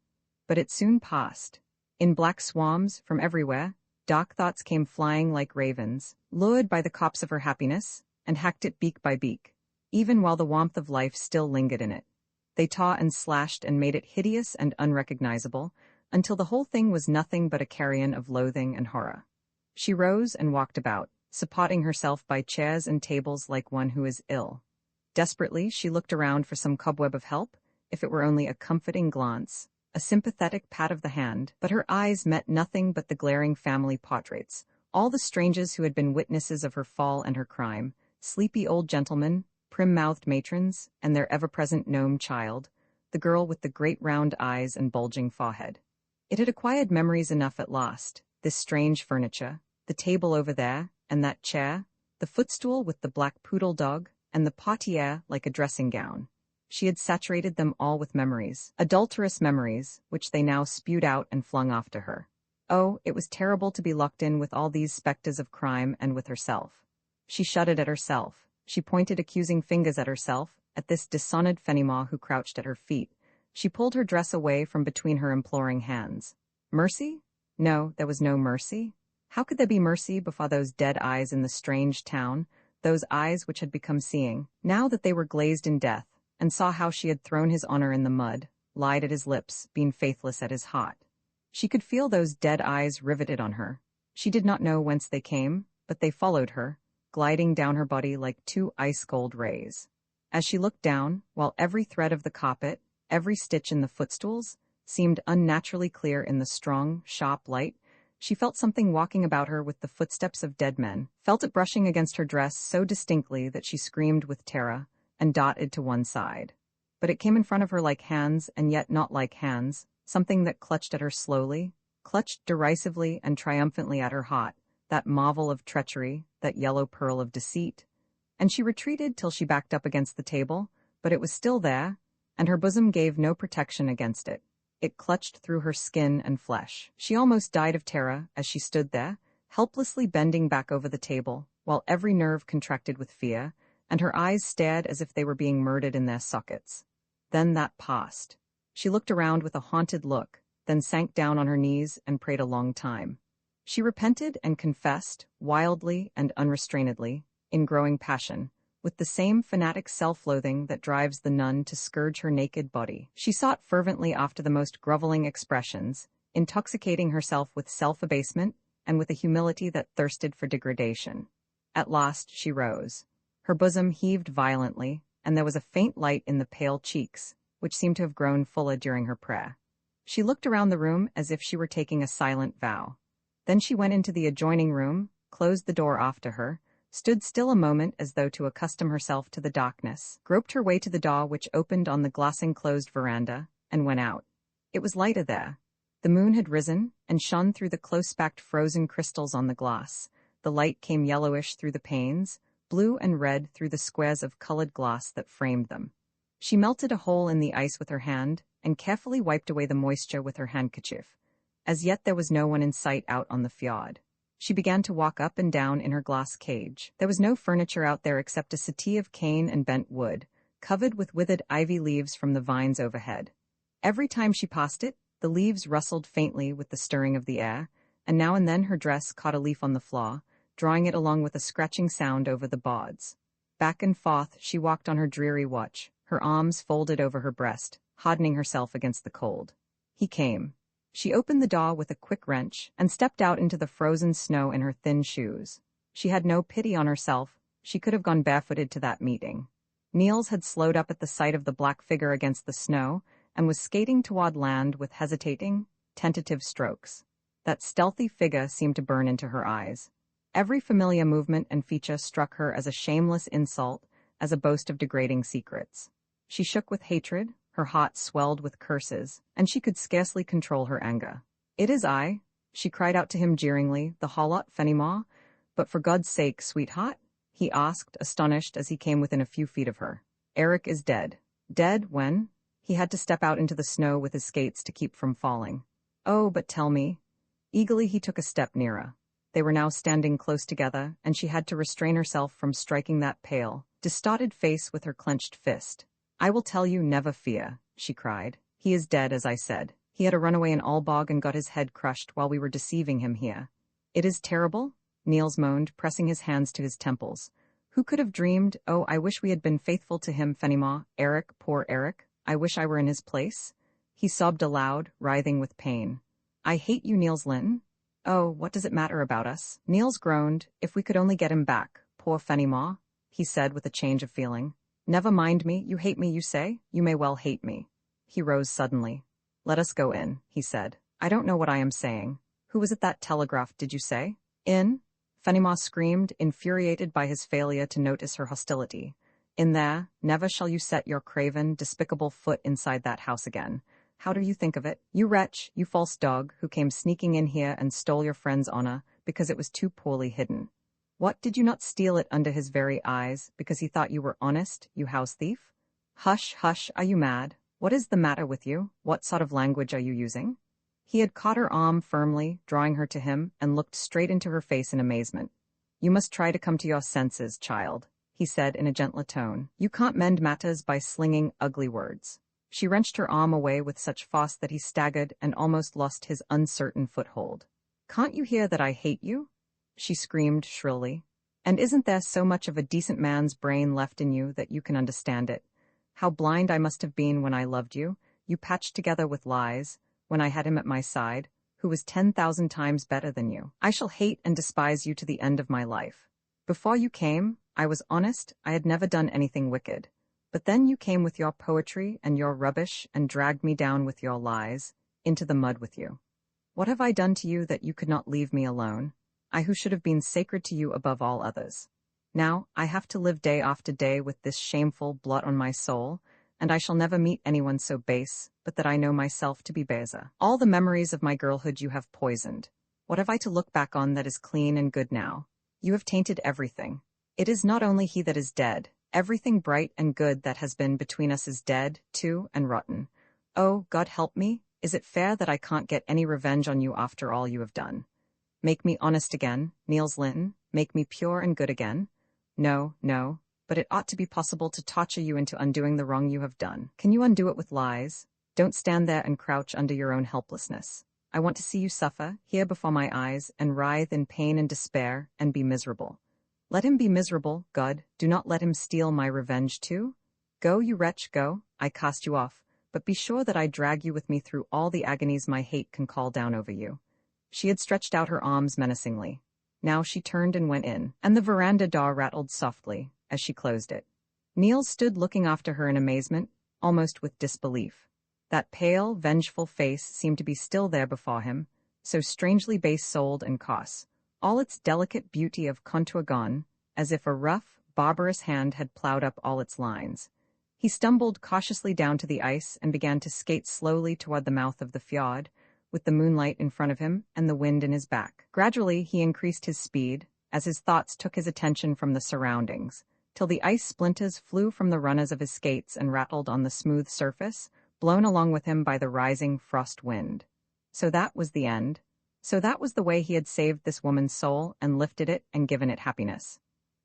But it soon passed. In black swarms from everywhere, dark thoughts came flying like ravens, lured by the copse of her happiness, and hacked it beak by beak, even while the warmth of life still lingered in it. They tore and slashed and made it hideous and unrecognizable, until the whole thing was nothing but a carrion of loathing and horror. She rose and walked about, supporting herself by chairs and tables like one who is ill. Desperately, she looked around for some cobweb of help, if it were only a comforting glance, a sympathetic pat of the hand, but her eyes met nothing but the glaring family portraits, all the strangers who had been witnesses of her fall and her crime, sleepy old gentlemen, prim-mouthed matrons, and their ever-present gnome child, the girl with the great round eyes and bulging forehead. It had acquired memories enough at last, this strange furniture, the table over there, and that chair, the footstool with the black poodle dog, and the portiere like a dressing gown. She had saturated them all with memories, adulterous memories, which they now spewed out and flung after her. Oh, it was terrible to be locked in with all these spectres of crime and with herself. She shuddered at herself. She pointed accusing fingers at herself, at this dishonored Fenimore who crouched at her feet. She pulled her dress away from between her imploring hands. Mercy? No, there was no mercy. How could there be mercy before those dead eyes in the strange town, those eyes which had become seeing, now that they were glazed in death, and saw how she had thrown his honor in the mud, lied at his lips, been faithless at his heart. She could feel those dead eyes riveted on her. She did not know whence they came, but they followed her, gliding down her body like two ice-cold rays. As she looked down, while every thread of the carpet, every stitch in the footstools, seemed unnaturally clear in the strong, sharp light, she felt something walking about her with the footsteps of dead men, felt it brushing against her dress so distinctly that she screamed with terror, and darted to one side. But it came in front of her like hands, and yet not like hands, something that clutched at her slowly, clutched derisively and triumphantly at her heart, that marvel of treachery, that yellow pearl of deceit. And she retreated till she backed up against the table, but it was still there, and her bosom gave no protection against it. It clutched through her skin and flesh. She almost died of terror as she stood there, helplessly bending back over the table, while every nerve contracted with fear, and her eyes stared as if they were being murdered in their sockets. Then that passed. She looked around with a haunted look, then sank down on her knees and prayed a long time. She repented and confessed, wildly and unrestrainedly, in growing passion, with the same fanatic self-loathing that drives the nun to scourge her naked body. She sought fervently after the most groveling expressions, intoxicating herself with self-abasement and with a humility that thirsted for degradation. At last she rose. Her bosom heaved violently, and there was a faint light in the pale cheeks, which seemed to have grown fuller during her prayer. She looked around the room as if she were taking a silent vow. Then she went into the adjoining room, closed the door after her, stood still a moment as though to accustom herself to the darkness, groped her way to the door which opened on the glass-enclosed veranda, and went out. It was lighter there. The moon had risen, and shone through the close-packed frozen crystals on the glass. The light came yellowish through the panes, blue and red through the squares of colored glass that framed them. She melted a hole in the ice with her hand, and carefully wiped away the moisture with her handkerchief. As yet there was no one in sight out on the fjord. She began to walk up and down in her glass cage. There was no furniture out there except a settee of cane and bent wood, covered with withered ivy leaves from the vines overhead. Every time she passed it, the leaves rustled faintly with the stirring of the air, and now and then her dress caught a leaf on the floor, drawing it along with a scratching sound over the boards. Back and forth she walked on her dreary watch, her arms folded over her breast, hardening herself against the cold. He came. She opened the door with a quick wrench and stepped out into the frozen snow in her thin shoes. She had no pity on herself. She could have gone barefooted to that meeting. Niels had slowed up at the sight of the black figure against the snow and was skating toward land with hesitating, tentative strokes. That stealthy figure seemed to burn into her eyes. Every familiar movement and feature struck her as a shameless insult, as a boast of degrading secrets. She shook with hatred, her heart swelled with curses, and she could scarcely control her anger. "It is I," she cried out to him jeeringly, "the harlot Fenimore. But for God's sake, sweetheart?" he asked, astonished as he came within a few feet of her. "Eric is dead." "Dead? When?" He had to step out into the snow with his skates to keep from falling. "Oh, but tell me." Eagerly he took a step nearer. They were now standing close together, and she had to restrain herself from striking that pale, distorted face with her clenched fist. "I will tell you, never fear," she cried. "He is dead, as I said. He had a runaway in Aalborg and got his head crushed while we were deceiving him here. It is terrible, Niels moaned, pressing his hands to his temples. Who could have dreamed? Oh, I wish we had been faithful to him, Fenimore. Eric, poor Eric. I wish I were in his place. He sobbed aloud, writhing with pain. I hate you, Niels Lyhne. Oh, what does it matter about us? Niels groaned. If we could only get him back. Poor Fenimore, he said with a change of feeling. Never mind me. You hate me, you say? You may well hate me. He rose suddenly. Let us go in, he said. I don't know what I am saying. Who was at that telegraph, did you say? In? Fenimore screamed, infuriated by his failure to notice her hostility. In there, never shall you set your craven, despicable foot inside that house again. How do you think of it? You wretch, you false dog, who came sneaking in here and stole your friend's honor because it was too poorly hidden. What, did you not steal it under his very eyes because he thought you were honest, you house thief? Hush, hush, are you mad? What is the matter with you? What sort of language are you using? He had caught her arm firmly, drawing her to him, and looked straight into her face in amazement. You must try to come to your senses, child, he said in a gentler tone. You can't mend matters by slinging ugly words. She wrenched her arm away with such force that he staggered and almost lost his uncertain foothold. Can't you hear that I hate you? She screamed shrilly. And isn't there so much of a decent man's brain left in you that you can understand it? How blind I must have been when I loved you, you patched together with lies, when I had him at my side, who was 10,000 times better than you. I shall hate and despise you to the end of my life. Before you came, I was honest, I had never done anything wicked. But then you came with your poetry and your rubbish and dragged me down with your lies, into the mud with you. What have I done to you that you could not leave me alone? I who should have been sacred to you above all others. Now, I have to live day after day with this shameful blot on my soul, and I shall never meet anyone so base, but that I know myself to be Beza. All the memories of my girlhood you have poisoned. What have I to look back on that is clean and good now? You have tainted everything. It is not only he that is dead. Everything bright and good that has been between us is dead, too, and rotten. Oh, God help me, is it fair that I can't get any revenge on you after all you have done? Make me honest again, Niels Lyhne, make me pure and good again? No, no, but it ought to be possible to torture you into undoing the wrong you have done. Can you undo it with lies? Don't stand there and crouch under your own helplessness. I want to see you suffer, here before my eyes, and writhe in pain and despair, and be miserable. Let him be miserable, God, do not let him steal my revenge too. Go, you wretch, go, I cast you off, but be sure that I drag you with me through all the agonies my hate can call down over you. She had stretched out her arms menacingly. Now she turned and went in, and the veranda door rattled softly as she closed it. Niels stood looking after her in amazement, almost with disbelief. That pale, vengeful face seemed to be still there before him, so strangely base-souled and coarse, all its delicate beauty of contour gone, as if a rough, barbarous hand had plowed up all its lines. He stumbled cautiously down to the ice and began to skate slowly toward the mouth of the fjord, with the moonlight in front of him and the wind in his back. Gradually he increased his speed, as his thoughts took his attention from the surroundings, till the ice splinters flew from the runners of his skates and rattled on the smooth surface, blown along with him by the rising frost wind. So that was the end. So that was the way he had saved this woman's soul and lifted it and given it happiness.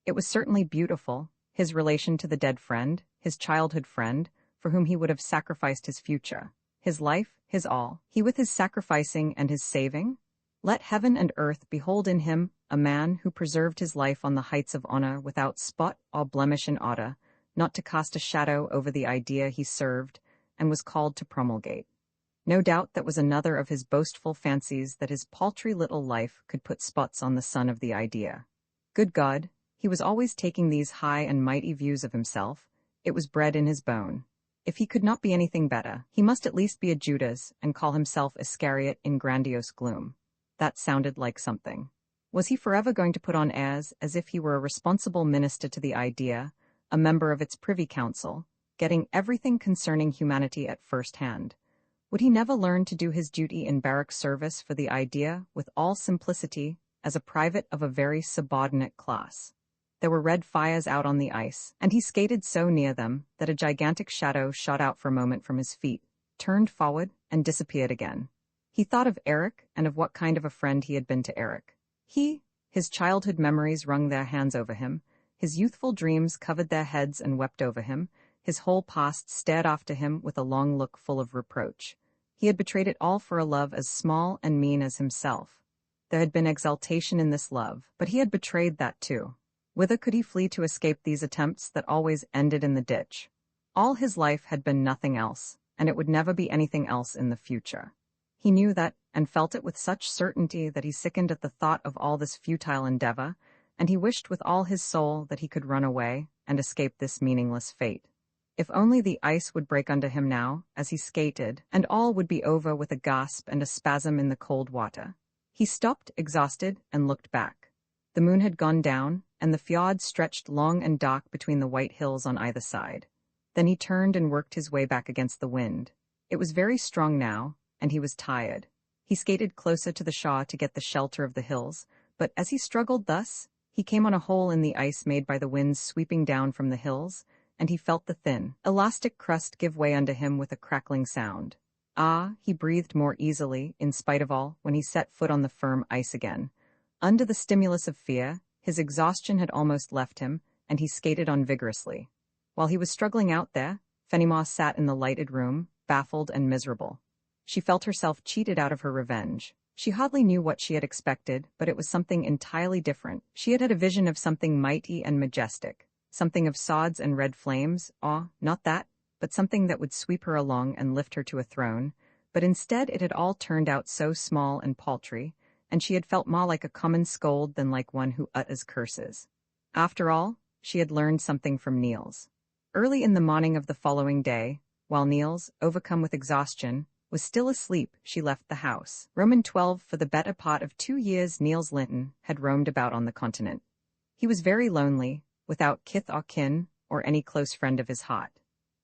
It was certainly beautiful, his relation to the dead friend, his childhood friend, for whom he would have sacrificed his future, his life, his all. He with his sacrificing and his saving? Let heaven and earth behold in him a man who preserved his life on the heights of honor without spot or blemish in order, not to cast a shadow over the idea he served and was called to promulgate. No doubt that was another of his boastful fancies that his paltry little life could put spots on the sun of the idea. Good God, he was always taking these high and mighty views of himself. It was bred in his bone. If he could not be anything better, he must at least be a Judas and call himself Iscariot in grandiose gloom. That sounded like something. Was he forever going to put on airs as if he were a responsible minister to the idea, a member of its privy council, getting everything concerning humanity at first hand? Would he never learn to do his duty in barrack service for the idea with all simplicity as a private of a very subordinate class? There were red fires out on the ice, and he skated so near them that a gigantic shadow shot out for a moment from his feet, turned forward, and disappeared again. He thought of Eric and of what kind of a friend he had been to Eric. His childhood memories wrung their hands over him, his youthful dreams covered their heads and wept over him, his whole past stared after him with a long look full of reproach. He had betrayed it all for a love as small and mean as himself. There had been exaltation in this love, but he had betrayed that too. Whither could he flee to escape these attempts that always ended in the ditch? All his life had been nothing else, and it would never be anything else in the future. He knew that, and felt it with such certainty that he sickened at the thought of all this futile endeavor, and he wished with all his soul that he could run away and escape this meaningless fate. If only the ice would break under him now, as he skated, and all would be over with a gasp and a spasm in the cold water. He stopped, exhausted, and looked back. The moon had gone down, and the fjord stretched long and dark between the white hills on either side. Then he turned and worked his way back against the wind. It was very strong now, and he was tired. He skated closer to the shore to get the shelter of the hills, but as he struggled thus, he came on a hole in the ice made by the winds sweeping down from the hills, and he felt the thin, elastic crust give way under him with a crackling sound. Ah, he breathed more easily, in spite of all, when he set foot on the firm ice again. Under the stimulus of fear, his exhaustion had almost left him, and he skated on vigorously. While he was struggling out there, Fenimore sat in the lighted room, baffled and miserable. She felt herself cheated out of her revenge. She hardly knew what she had expected, but it was something entirely different. She had had a vision of something mighty and majestic, something of swords and red flames, not that, but something that would sweep her along and lift her to a throne, but instead it had all turned out so small and paltry, and she had felt more like a common scold than like one who utters curses. After all, she had learned something from Niels. Early in the morning of the following day, while Niels, overcome with exhaustion, was still asleep, she left the house. Roman 12 For the better part of 2 years Niels Lyhne had roamed about on the continent. He was very lonely, without kith or kin, or any close friend of his heart.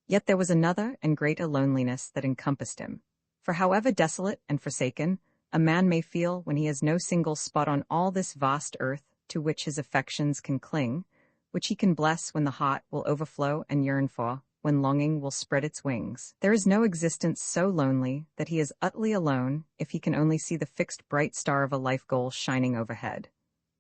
Yet there was another and greater loneliness that encompassed him. For however desolate and forsaken a man may feel when he has no single spot on all this vast earth to which his affections can cling, which he can bless when the heart will overflow and yearn for, when longing will spread its wings. There is no existence so lonely that he is utterly alone if he can only see the fixed bright star of a life goal shining overhead.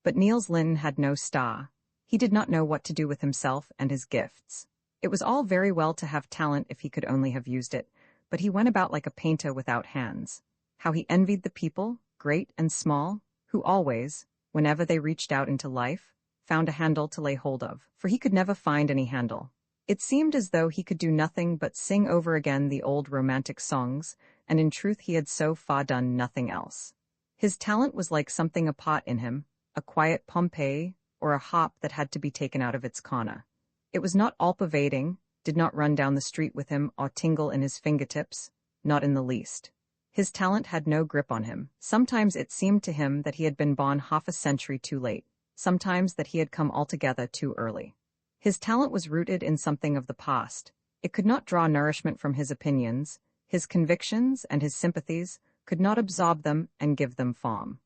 But Niels Lyhne had no star. He did not know what to do with himself and his gifts. It was all very well to have talent if he could only have used it, but he went about like a painter without hands. How he envied the people, great and small, who always, whenever they reached out into life, found a handle to lay hold of, for he could never find any handle. It seemed as though he could do nothing but sing over again the old romantic songs, and in truth he had so far done nothing else. His talent was like something apart in him, a quiet Pompeii, or a hop that had to be taken out of its corner. It was not all-pervading, did not run down the street with him or tingle in his fingertips, not in the least. His talent had no grip on him. Sometimes it seemed to him that he had been born half a century too late, sometimes that he had come altogether too early. His talent was rooted in something of the past. It could not draw nourishment from his opinions, his convictions and his sympathies could not absorb them and give them form.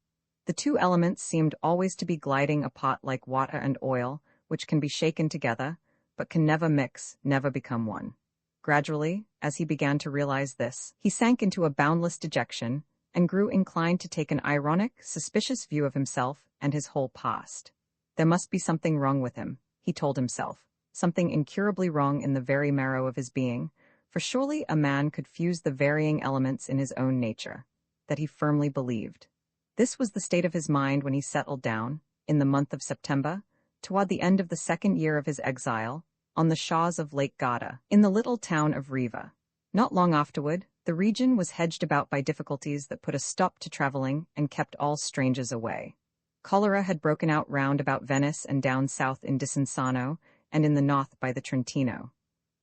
The two elements seemed always to be gliding apart like water and oil, which can be shaken together, but can never mix, never become one. Gradually, as he began to realize this, he sank into a boundless dejection and grew inclined to take an ironic, suspicious view of himself and his whole past. There must be something wrong with him, he told himself, something incurably wrong in the very marrow of his being, for surely a man could fuse the varying elements in his own nature, that he firmly believed. This was the state of his mind when he settled down, in the month of September, toward the end of the second year of his exile, on the shores of Lake Garda, in the little town of Riva. Not long afterward, the region was hedged about by difficulties that put a stop to traveling and kept all strangers away. Cholera had broken out round about Venice and down south in Desenzano, and in the north by the Trentino.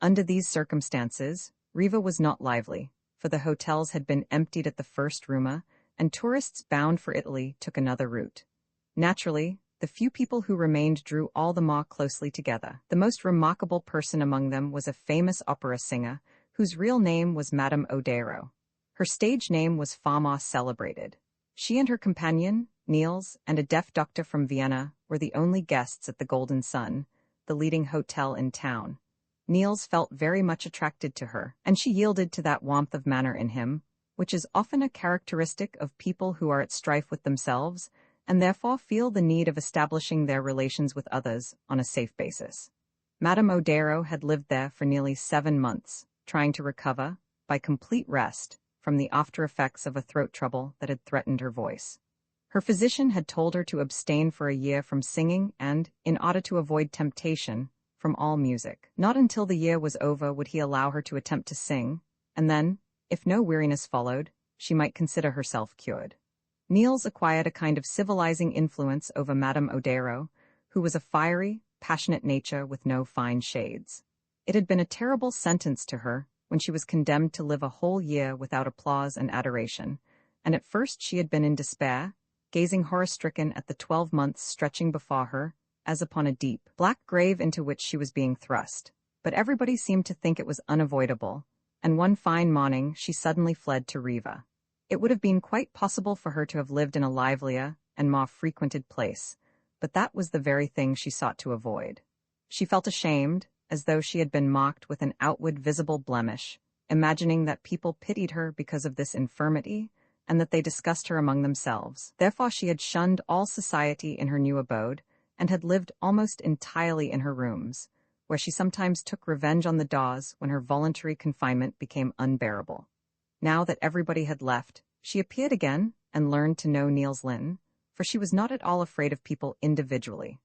Under these circumstances, Riva was not lively, for the hotels had been emptied at the first rumor, and tourists bound for Italy took another route. Naturally, the few people who remained drew all the more closely together. The most remarkable person among them was a famous opera singer, whose real name was Madame Odero. Her stage name was far more celebrated. She and her companion, Niels, and a deaf doctor from Vienna were the only guests at the Golden Sun, the leading hotel in town. Niels felt very much attracted to her, and she yielded to that warmth of manner in him, which is often a characteristic of people who are at strife with themselves, and therefore feel the need of establishing their relations with others on a safe basis. Madame Odero had lived there for nearly 7 months, trying to recover, by complete rest, from the after effects of a throat trouble that had threatened her voice. Her physician had told her to abstain for a year from singing and, in order to avoid temptation, from all music. Not until the year was over would he allow her to attempt to sing, and then, if no weariness followed, she might consider herself cured. Niels acquired a kind of civilizing influence over Madame Odero, who was a fiery, passionate nature with no fine shades. It had been a terrible sentence to her when she was condemned to live a whole year without applause and adoration, and at first she had been in despair, gazing horror-stricken at the 12 months stretching before her, as upon a deep, black grave into which she was being thrust. But everybody seemed to think it was unavoidable, and one fine morning she suddenly fled to Riva. It would have been quite possible for her to have lived in a livelier and more frequented place, but that was the very thing she sought to avoid. She felt ashamed, as though she had been mocked with an outward visible blemish, imagining that people pitied her because of this infirmity, and that they discussed her among themselves. Therefore she had shunned all society in her new abode, and had lived almost entirely in her rooms, where she sometimes took revenge on the daws when her voluntary confinement became unbearable. Now that everybody had left, she appeared again and learned to know Niels Lyhne, for she was not at all afraid of people individually.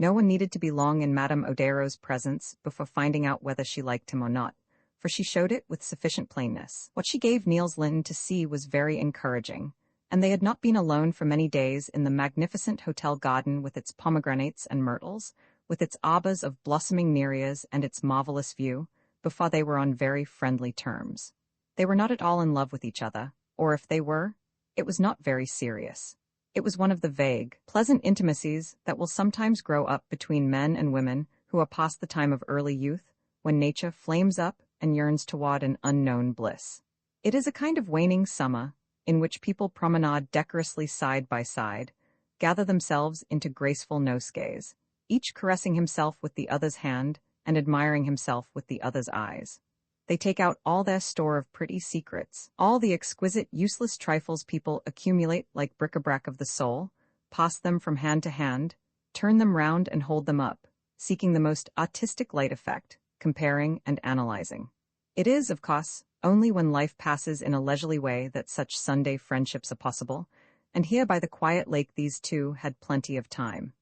No one needed to be long in Madame Odero's presence before finding out whether she liked him or not, for she showed it with sufficient plainness. What she gave Niels Lyhne to see was very encouraging, and they had not been alone for many days in the magnificent hotel garden with its pomegranates and myrtles, with its arbors of blossoming nereas and its marvelous view, before they were on very friendly terms. They were not at all in love with each other, or if they were, it was not very serious. It was one of the vague, pleasant intimacies that will sometimes grow up between men and women who are past the time of early youth, when nature flames up and yearns toward an unknown bliss. It is a kind of waning summer, in which people promenade decorously side by side, gather themselves into graceful nosegays, each caressing himself with the other's hand and admiring himself with the other's eyes. They take out all their store of pretty secrets, all the exquisite, useless trifles people accumulate like bric-a-brac of the soul, pass them from hand to hand, turn them round and hold them up, seeking the most artistic light effect, comparing and analyzing. It is, of course, only when life passes in a leisurely way that such Sunday friendships are possible, and here by the quiet lake these two had plenty of time.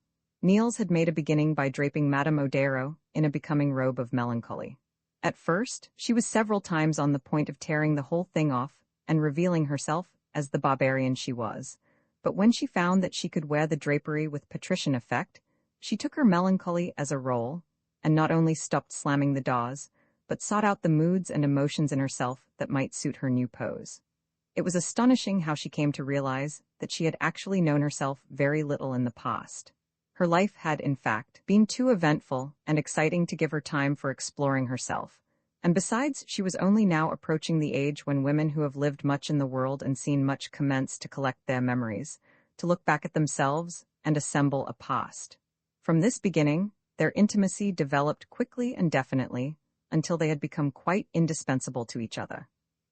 Niels had made a beginning by draping Madame Odero in a becoming robe of melancholy. At first, she was several times on the point of tearing the whole thing off and revealing herself as the barbarian she was, but when she found that she could wear the drapery with patrician effect, she took her melancholy as a role, and not only stopped slamming the doors, but sought out the moods and emotions in herself that might suit her new pose. It was astonishing how she came to realize that she had actually known herself very little in the past. Her life had, in fact, been too eventful and exciting to give her time for exploring herself, and besides, she was only now approaching the age when women who have lived much in the world and seen much commence to collect their memories, to look back at themselves and assemble a past. From this beginning, their intimacy developed quickly and definitely, until they had become quite indispensable to each other.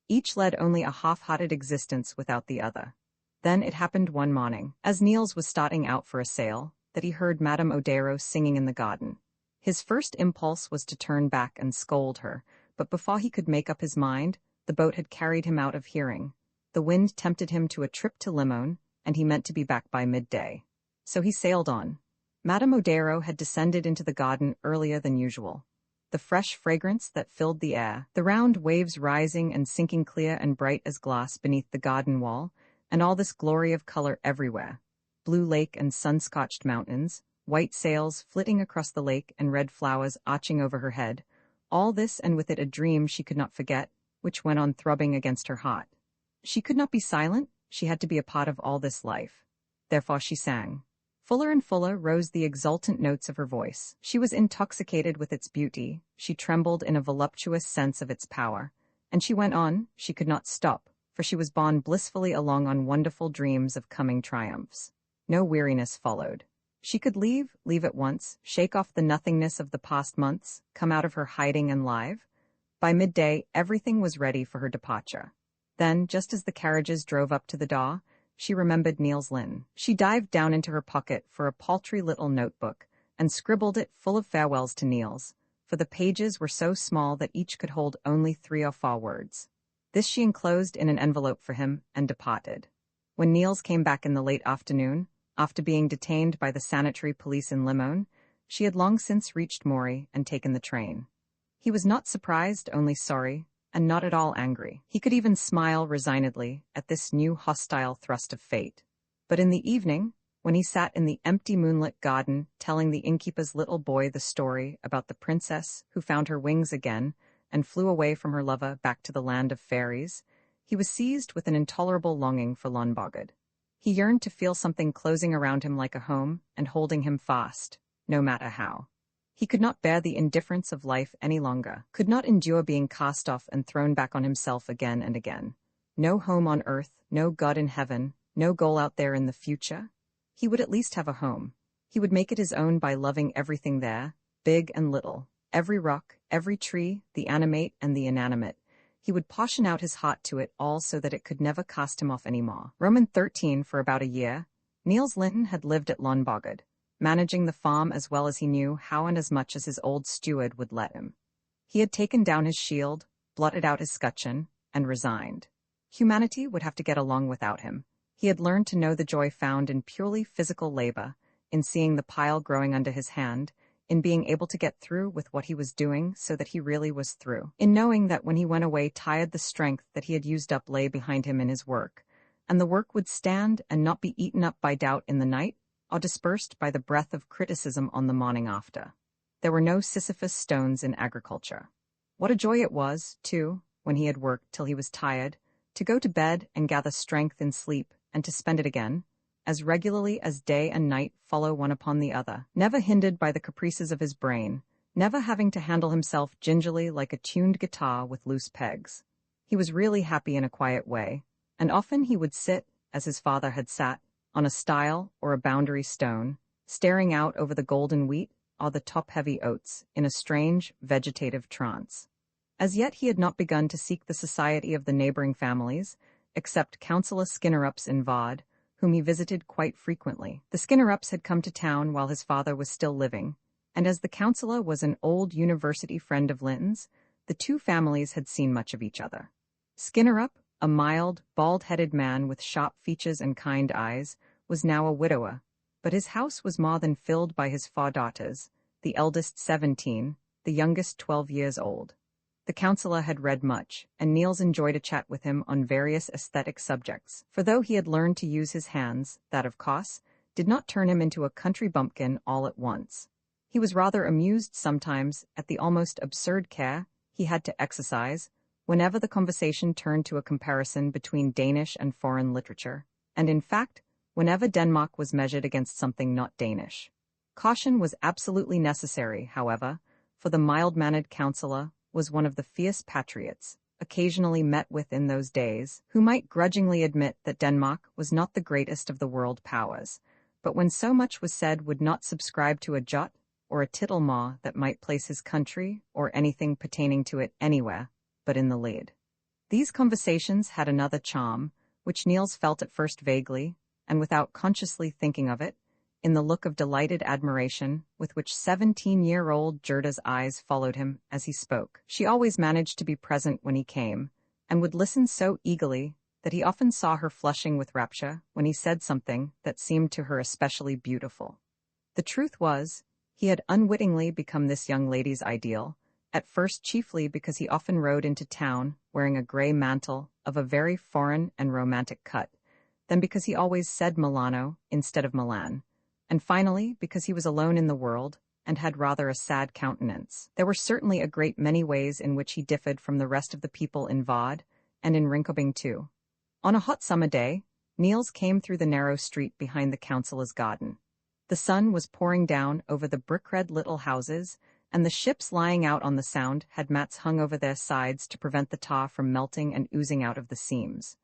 Each led only a half-hearted existence without the other. Then it happened one morning, as Niels was starting out for a sail, that he heard Madame Odero singing in the garden. His first impulse was to turn back and scold her, but before he could make up his mind, the boat had carried him out of hearing. The wind tempted him to a trip to Limon, and he meant to be back by midday. So he sailed on. Madame Odero had descended into the garden earlier than usual. The fresh fragrance that filled the air, the round waves rising and sinking clear and bright as glass beneath the garden wall, and all this glory of color everywhere. Blue lake and sun-scotched mountains, white sails flitting across the lake and red flowers arching over her head, all this and with it a dream she could not forget, which went on throbbing against her heart. She could not be silent, she had to be a part of all this life. Therefore she sang. Fuller and fuller rose the exultant notes of her voice. She was intoxicated with its beauty, she trembled in a voluptuous sense of its power, and she went on, she could not stop, for she was borne blissfully along on wonderful dreams of coming triumphs. No weariness followed. She could leave at once, shake off the nothingness of the past months, come out of her hiding and live. By midday, everything was ready for her departure. Then, just as the carriages drove up to the door, she remembered Niels Lyhne. She dived down into her pocket for a paltry little notebook, and scribbled it full of farewells to Niels, for the pages were so small that each could hold only 3 or 4 words. This she enclosed in an envelope for him and departed. When Niels came back in the late afternoon, after being detained by the sanitary police in Limon, she had long since reached Mori and taken the train. He was not surprised, only sorry, and not at all angry. He could even smile resignedly at this new hostile thrust of fate. But in the evening, when he sat in the empty moonlit garden telling the innkeeper's little boy the story about the princess who found her wings again and flew away from her lover back to the land of fairies, he was seized with an intolerable longing for Långbågad. He yearned to feel something closing around him like a home and holding him fast, no matter how. He could not bear the indifference of life any longer, could not endure being cast off and thrown back on himself again and again. No home on earth, no God in heaven, no goal out there in the future. He would at least have a home. He would make it his own by loving everything there, big and little, every rock, every tree, the animate and the inanimate. He would portion out his heart to it all so that it could never cast him off any more. Roman 13 for about a year, Niels Lyhne had lived at Långbågad, managing the farm as well as he knew how and as much as his old steward would let him. He had taken down his shield, blotted out his scutcheon, and resigned. Humanity would have to get along without him. He had learned to know the joy found in purely physical labor, in seeing the pile growing under his hand, in being able to get through with what he was doing so that he really was through, in knowing that when he went away tired the strength that he had used up lay behind him in his work, and the work would stand and not be eaten up by doubt in the night, or dispersed by the breath of criticism on the morning after. There were no Sisyphus stones in agriculture. What a joy it was, too, when he had worked till he was tired, to go to bed and gather strength in sleep, and to spend it again, as regularly as day and night follow one upon the other, never hindered by the caprices of his brain, never having to handle himself gingerly like a tuned guitar with loose pegs. He was really happy in a quiet way, and often he would sit, as his father had sat, on a stile or a boundary stone, staring out over the golden wheat or the top-heavy oats in a strange, vegetative trance. As yet he had not begun to seek the society of the neighboring families, except Councillor Skinnerups in Vod, whom he visited quite frequently. The Skinnerups had come to town while his father was still living, and as the councillor was an old university friend of Lyhne's, the two families had seen much of each other. Skinnerup, a mild, bald-headed man with sharp features and kind eyes, was now a widower, but his house was more than filled by his 4 daughters, the eldest 17, the youngest 12 years old. The councillor had read much, and Niels enjoyed a chat with him on various aesthetic subjects, for though he had learned to use his hands, that of course, did not turn him into a country bumpkin all at once. He was rather amused sometimes at the almost absurd care he had to exercise whenever the conversation turned to a comparison between Danish and foreign literature, and in fact, whenever Denmark was measured against something not Danish. Caution was absolutely necessary, however, for the mild-mannered councillor was one of the fierce patriots, occasionally met with in those days, who might grudgingly admit that Denmark was not the greatest of the world powers, but when so much was said would not subscribe to a jot or a tittle maw that might place his country or anything pertaining to it anywhere but in the lead. These conversations had another charm, which Niels felt at first vaguely, and without consciously thinking of it, in the look of delighted admiration with which 17-year-old Gerda's eyes followed him as he spoke. She always managed to be present when he came, and would listen so eagerly that he often saw her flushing with rapture when he said something that seemed to her especially beautiful. The truth was, he had unwittingly become this young lady's ideal, at first chiefly because he often rode into town wearing a grey mantle of a very foreign and romantic cut, then because he always said Milano instead of Milan, and finally because he was alone in the world and had rather a sad countenance. There were certainly a great many ways in which he differed from the rest of the people in Vod, and in Rinkobing too. On a hot summer day, Niels came through the narrow street behind the councillor's garden. The sun was pouring down over the brick-red little houses, and the ships lying out on the Sound had mats hung over their sides to prevent the tar from melting and oozing out of the seams.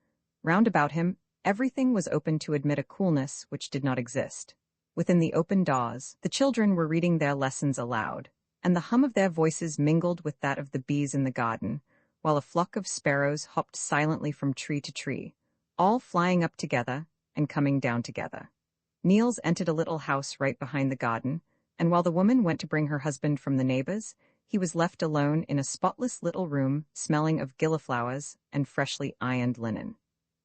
Round about him, everything was open to admit a coolness which did not exist. Within the open doors, the children were reading their lessons aloud, and the hum of their voices mingled with that of the bees in the garden, while a flock of sparrows hopped silently from tree to tree, all flying up together and coming down together. Niels entered a little house right behind the garden, and while the woman went to bring her husband from the neighbors, he was left alone in a spotless little room smelling of gilliflowers and freshly ironed linen.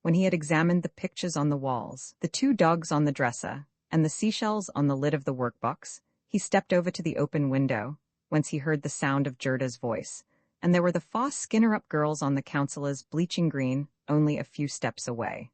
When he had examined the pictures on the walls, the 2 dogs on the dresser, and the seashells on the lid of the workbox, he stepped over to the open window, whence he heard the sound of Gerda's voice, and there were the 4 Skinner-up girls on the counselor's bleaching green only a few steps away.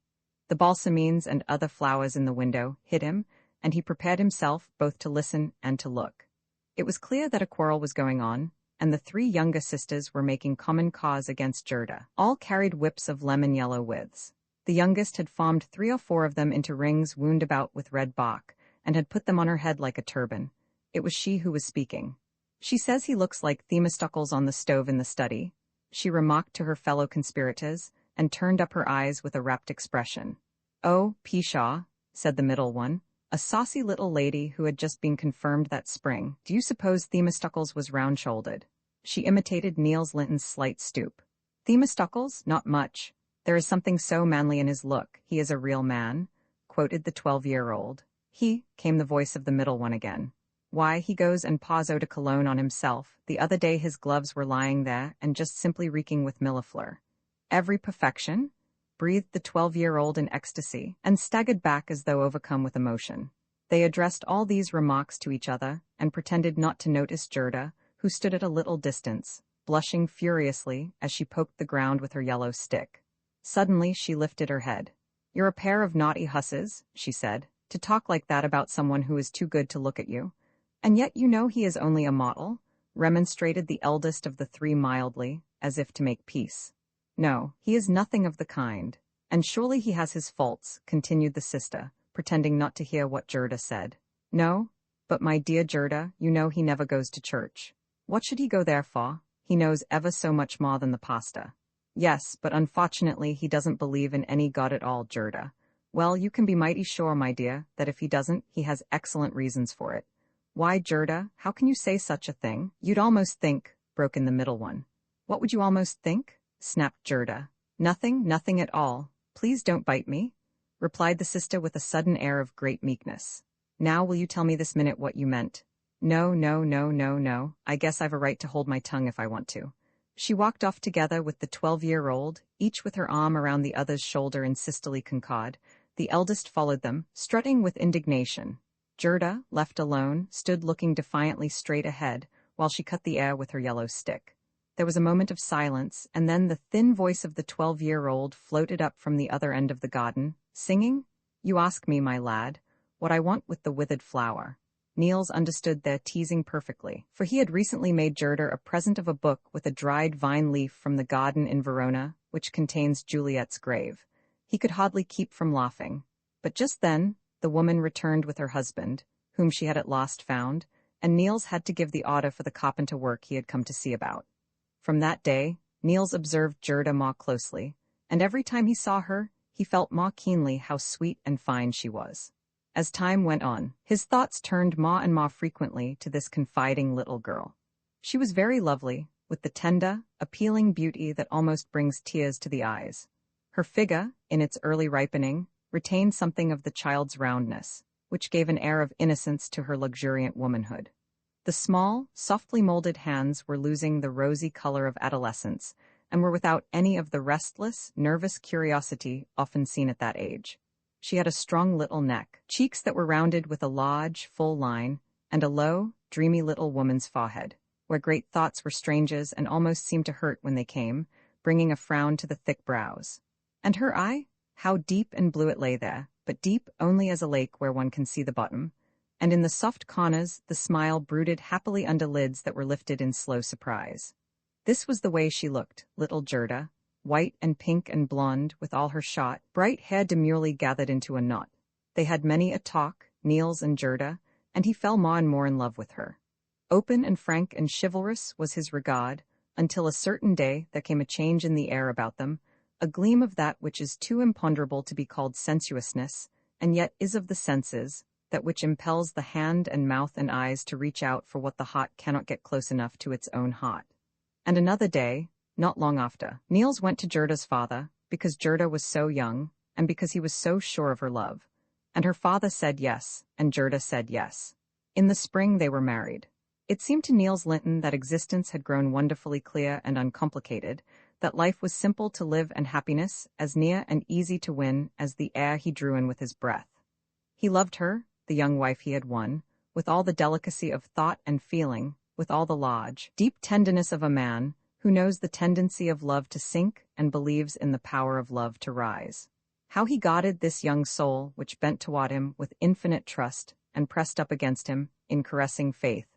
The balsamines and other flowers in the window hid him, and he prepared himself both to listen and to look. It was clear that a quarrel was going on, and the 3 younger sisters were making common cause against Gerda. All carried whips of lemon-yellow withes. The youngest had formed 3 or 4 of them into rings wound about with red bark, and had put them on her head like a turban. It was she who was speaking. "She says he looks like Themistocles on the stove in the study," she remarked to her fellow conspirators, and turned up her eyes with a rapt expression. "Oh, pshaw," said the middle one, a saucy little lady who had just been confirmed that spring. "Do you suppose Themistocles was round-shouldered?" She imitated Niels Lyhne's slight stoop. "Themistocles? Not much. There is something so manly in his look. He is a real man," quoted the 12-year-old. "He," came the voice of the middle one again. "Why, he goes and pours eau de cologne on himself. The other day his gloves were lying there and just simply reeking with millefleur." "Every perfection?" breathed the 12-year-old in ecstasy, and staggered back as though overcome with emotion. They addressed all these remarks to each other, and pretended not to notice Gerda, who stood at a little distance, blushing furiously as she poked the ground with her yellow stick. Suddenly she lifted her head. "You're a pair of naughty husses," she said, "to talk like that about someone who is too good to look at you. And yet you know he is only a model," remonstrated the eldest of the 3 mildly, as if to make peace. "No, he is nothing of the kind. And surely he has his faults," continued the sister, pretending not to hear what Gerda said. "No, but my dear Gerda, you know he never goes to church." "What should he go there for? He knows ever so much more than the pastor." "Yes, but unfortunately he doesn't believe in any God at all, Gerda." "Well, you can be mighty sure, my dear, that if he doesn't, he has excellent reasons for it." "Why, Gerda, how can you say such a thing? You'd almost think," broke in the middle one. "What would you almost think?" snapped Gerda. "Nothing, nothing at all. Please don't bite me," replied the sister with a sudden air of great meekness. "Now will you tell me this minute what you meant?" "No, no, no, no, no. I guess I've a right to hold my tongue if I want to." She walked off together with the 12-year-old, each with her arm around the other's shoulder in sisterly concord. The eldest followed them, strutting with indignation. Gerda, left alone, stood looking defiantly straight ahead, while she cut the air with her yellow stick. There was a moment of silence, and then the thin voice of the 12-year-old floated up from the other end of the garden, singing, "You ask me, my lad, what I want with the withered flower." Niels understood their teasing perfectly, for he had recently made Gerda a present of a book with a dried vine leaf from the garden in Verona, which contains Juliet's grave. He could hardly keep from laughing. But just then, the woman returned with her husband, whom she had at last found, and Niels had to give the order for the carpenter work he had come to see about. From that day, Niels observed Gerda more closely, and every time he saw her, he felt more keenly how sweet and fine she was. As time went on, his thoughts turned more and more frequently to this confiding little girl. She was very lovely, with the tender, appealing beauty that almost brings tears to the eyes. Her figure, in its early ripening, retained something of the child's roundness, which gave an air of innocence to her luxuriant womanhood. The small, softly molded hands were losing the rosy color of adolescence, and were without any of the restless, nervous curiosity often seen at that age. She had a strong little neck, cheeks that were rounded with a large, full line, and a low, dreamy little woman's forehead, where great thoughts were strangers and almost seemed to hurt when they came, bringing a frown to the thick brows. And her eye? How deep and blue it lay there, but deep only as a lake where one can see the bottom. And in the soft corners the smile brooded happily under lids that were lifted in slow surprise. This was the way she looked, little Gerda, white and pink and blonde, with all her shot, bright hair demurely gathered into a knot. They had many a talk, Niels and Gerda, and he fell more and more in love with her. Open and frank and chivalrous was his regard, until a certain day there came a change in the air about them, a gleam of that which is too imponderable to be called sensuousness, and yet is of the senses, that which impels the hand and mouth and eyes to reach out for what the hot cannot get close enough to its own hot. And another day, not long after, Niels went to Gerda's father, because Gerda was so young, and because he was so sure of her love. And her father said yes, and Gerda said yes. In the spring they were married. It seemed to Niels Lyhne that existence had grown wonderfully clear and uncomplicated, that life was simple to live and happiness as near and easy to win as the air he drew in with his breath. He loved her, the young wife he had won, with all the delicacy of thought and feeling, with all the large, deep tenderness of a man who knows the tendency of love to sink and believes in the power of love to rise. How he guarded this young soul which bent toward him with infinite trust and pressed up against him in caressing faith,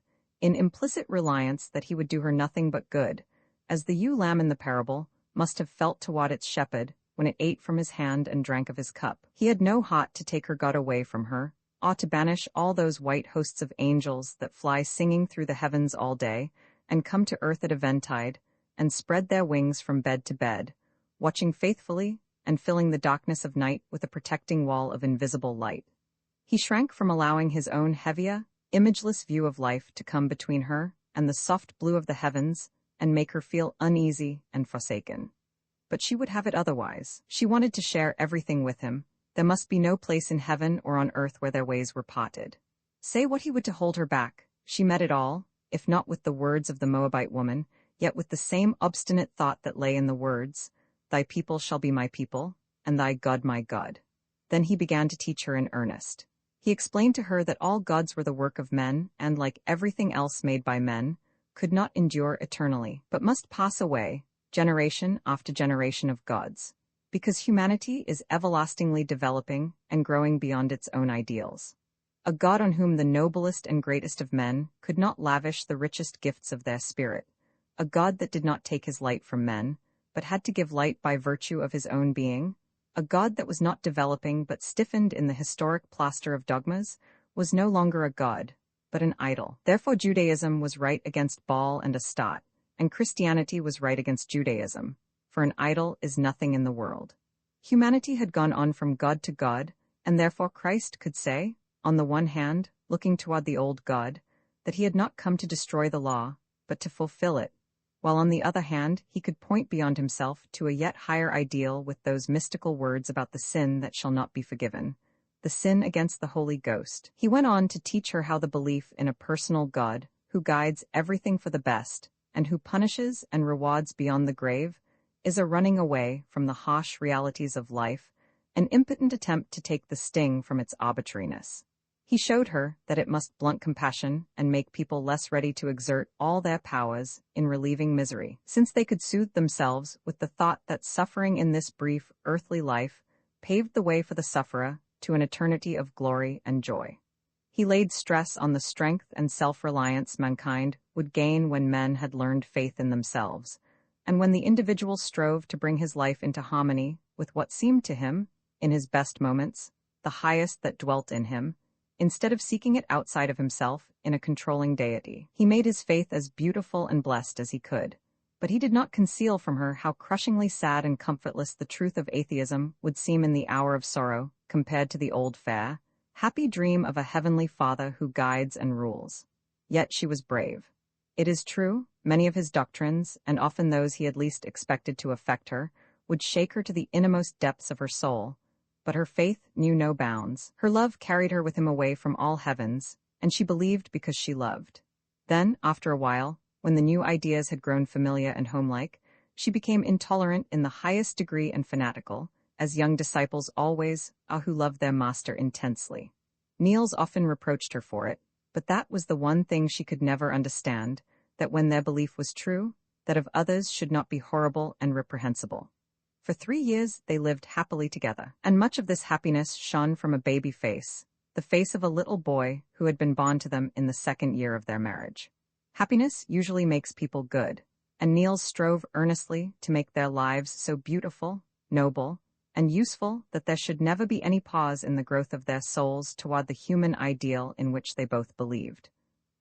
in implicit reliance that he would do her nothing but good, as the ewe lamb in the parable must have felt toward its shepherd when it ate from his hand and drank of his cup. He had no heart to take her God away from her, or to banish all those white hosts of angels that fly singing through the heavens all day, and come to earth at eventide, and spread their wings from bed to bed, watching faithfully and filling the darkness of night with a protecting wall of invisible light. He shrank from allowing his own heavier, imageless view of life to come between her and the soft blue of the heavens and make her feel uneasy and forsaken. But she would have it otherwise. She wanted to share everything with him. There must be no place in heaven or on earth where their ways were parted. Say what he would to hold her back, she met it all, if not with the words of the Moabite woman, yet with the same obstinate thought that lay in the words, "Thy people shall be my people, and thy God my God." Then he began to teach her in earnest. He explained to her that all gods were the work of men, and, like everything else made by men, could not endure eternally, but must pass away, generation after generation of gods, because humanity is everlastingly developing and growing beyond its own ideals. A God on whom the noblest and greatest of men could not lavish the richest gifts of their spirit, a God that did not take his light from men, but had to give light by virtue of his own being, a God that was not developing but stiffened in the historic plaster of dogmas, was no longer a God, but an idol. Therefore Judaism was right against Baal and Astat, and Christianity was right against Judaism, for an idol is nothing in the world. Humanity had gone on from God to God, and therefore Christ could say, on the one hand, looking toward the old God, that he had not come to destroy the law, but to fulfill it, while on the other hand he could point beyond himself to a yet higher ideal with those mystical words about the sin that shall not be forgiven, the sin against the Holy Ghost. He went on to teach her how the belief in a personal God, who guides everything for the best, and who punishes and rewards beyond the grave, is a running away from the harsh realities of life, an impotent attempt to take the sting from its arbitrariness. He showed her that it must blunt compassion and make people less ready to exert all their powers in relieving misery, since they could soothe themselves with the thought that suffering in this brief earthly life paved the way for the sufferer to an eternity of glory and joy. He laid stress on the strength and self-reliance mankind would gain when men had learned faith in themselves, and when the individual strove to bring his life into harmony with what seemed to him, in his best moments, the highest that dwelt in him, instead of seeking it outside of himself in a controlling deity. He made his faith as beautiful and blessed as he could, but he did not conceal from her how crushingly sad and comfortless the truth of atheism would seem in the hour of sorrow compared to the old fair, happy dream of a heavenly Father who guides and rules. Yet she was brave. It is true, many of his doctrines, and often those he had least expected to affect her, would shake her to the innermost depths of her soul, but her faith knew no bounds. Her love carried her with him away from all heavens, and she believed because she loved. Then, after a while, when the new ideas had grown familiar and homelike, she became intolerant in the highest degree and fanatical, as young disciples always are who love their master intensely. Niels often reproached her for it, but that was the one thing she could never understand, that when their belief was true, that of others should not be horrible and reprehensible. For 3 years they lived happily together, and much of this happiness shone from a baby face, the face of a little boy who had been born to them in the 2nd year of their marriage. Happiness usually makes people good, and Niels strove earnestly to make their lives so beautiful, noble, and useful that there should never be any pause in the growth of their souls toward the human ideal in which they both believed.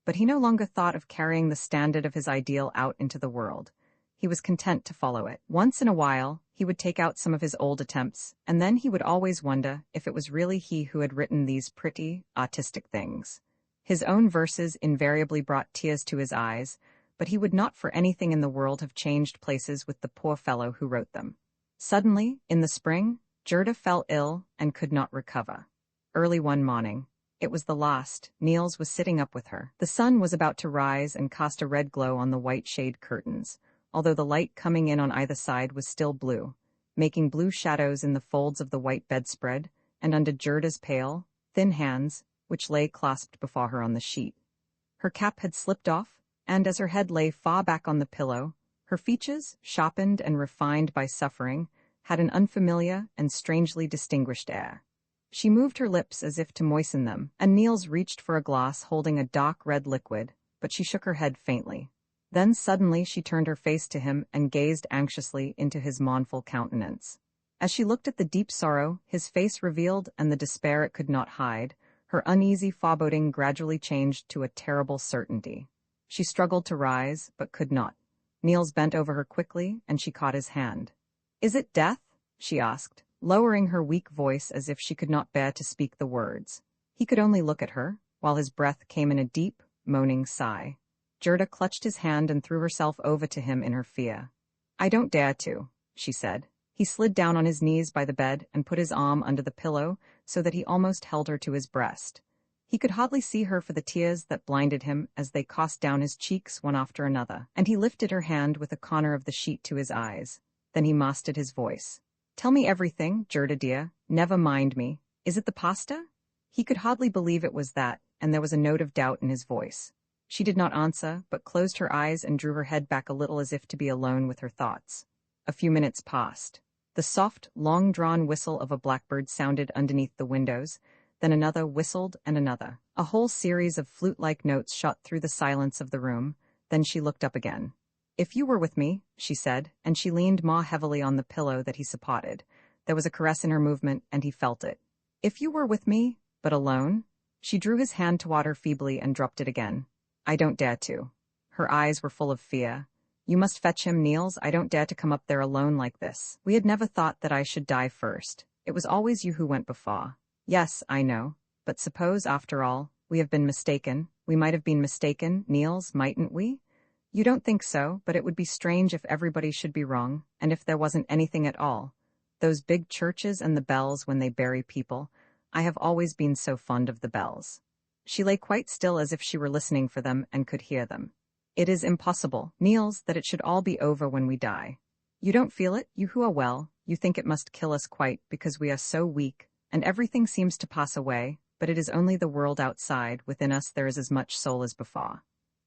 But he no longer thought of carrying the standard of his ideal out into the world. He was content to follow it. Once in a while, he would take out some of his old attempts, and then he would always wonder if it was really he who had written these pretty, artistic things. His own verses invariably brought tears to his eyes, but he would not for anything in the world have changed places with the poor fellow who wrote them. Suddenly, in the spring, Gerda fell ill and could not recover. Early one morning, It was the last. Niels was sitting up with her. The sun was about to rise and cast a red glow on the white shade curtains, although the light coming in on either side was still blue, making blue shadows in the folds of the white bedspread and under Gerda's pale, thin hands, which lay clasped before her on the sheet. Her cap had slipped off, and as her head lay far back on the pillow, her features, sharpened and refined by suffering, had an unfamiliar and strangely distinguished air. She moved her lips as if to moisten them, and Niels reached for a glass holding a dark red liquid, but she shook her head faintly. Then suddenly she turned her face to him and gazed anxiously into his mournful countenance. As she looked at the deep sorrow his face revealed and the despair it could not hide, her uneasy foreboding gradually changed to a terrible certainty. She struggled to rise, but could not. Niels bent over her quickly, and she caught his hand. "Is it death?" she asked, lowering her weak voice as if she could not bear to speak the words. He could only look at her, while his breath came in a deep, moaning sigh. Gerda clutched his hand and threw herself over to him in her fear. "I don't dare to," she said. He slid down on his knees by the bed and put his arm under the pillow so that he almost held her to his breast. He could hardly see her for the tears that blinded him as they coursed down his cheeks one after another, and he lifted her hand with a corner of the sheet to his eyes. Then he mastered his voice. "Tell me everything, Gerda dear. Never mind me. Is it the pasta?" He could hardly believe it was that, and there was a note of doubt in his voice. She did not answer, but closed her eyes and drew her head back a little as if to be alone with her thoughts. A few minutes passed. The soft, long-drawn whistle of a blackbird sounded underneath the windows, then another whistled and another. A whole series of flute-like notes shot through the silence of the room, then she looked up again. "If you were with me," she said, and she leaned more heavily on the pillow that he supported. There was a caress in her movement, and he felt it. "If you were with me, but alone?" She drew his hand toward her feebly and dropped it again. "I don't dare to." Her eyes were full of fear. "You must fetch him, Niels. I don't dare to come up there alone like this. We had never thought that I should die first. It was always you who went before." "Yes, I know. But suppose, after all, we have been mistaken. We might have been mistaken, Niels, mightn't we? You don't think so, but it would be strange if everybody should be wrong, and if there wasn't anything at all. Those big churches and the bells when they bury people. I have always been so fond of the bells." She lay quite still as if she were listening for them and could hear them. "It is impossible, Niels, that it should all be over when we die. You don't feel it, you who are well. You think it must kill us quite because we are so weak, and everything seems to pass away, but it is only the world outside. Within us there is as much soul as before.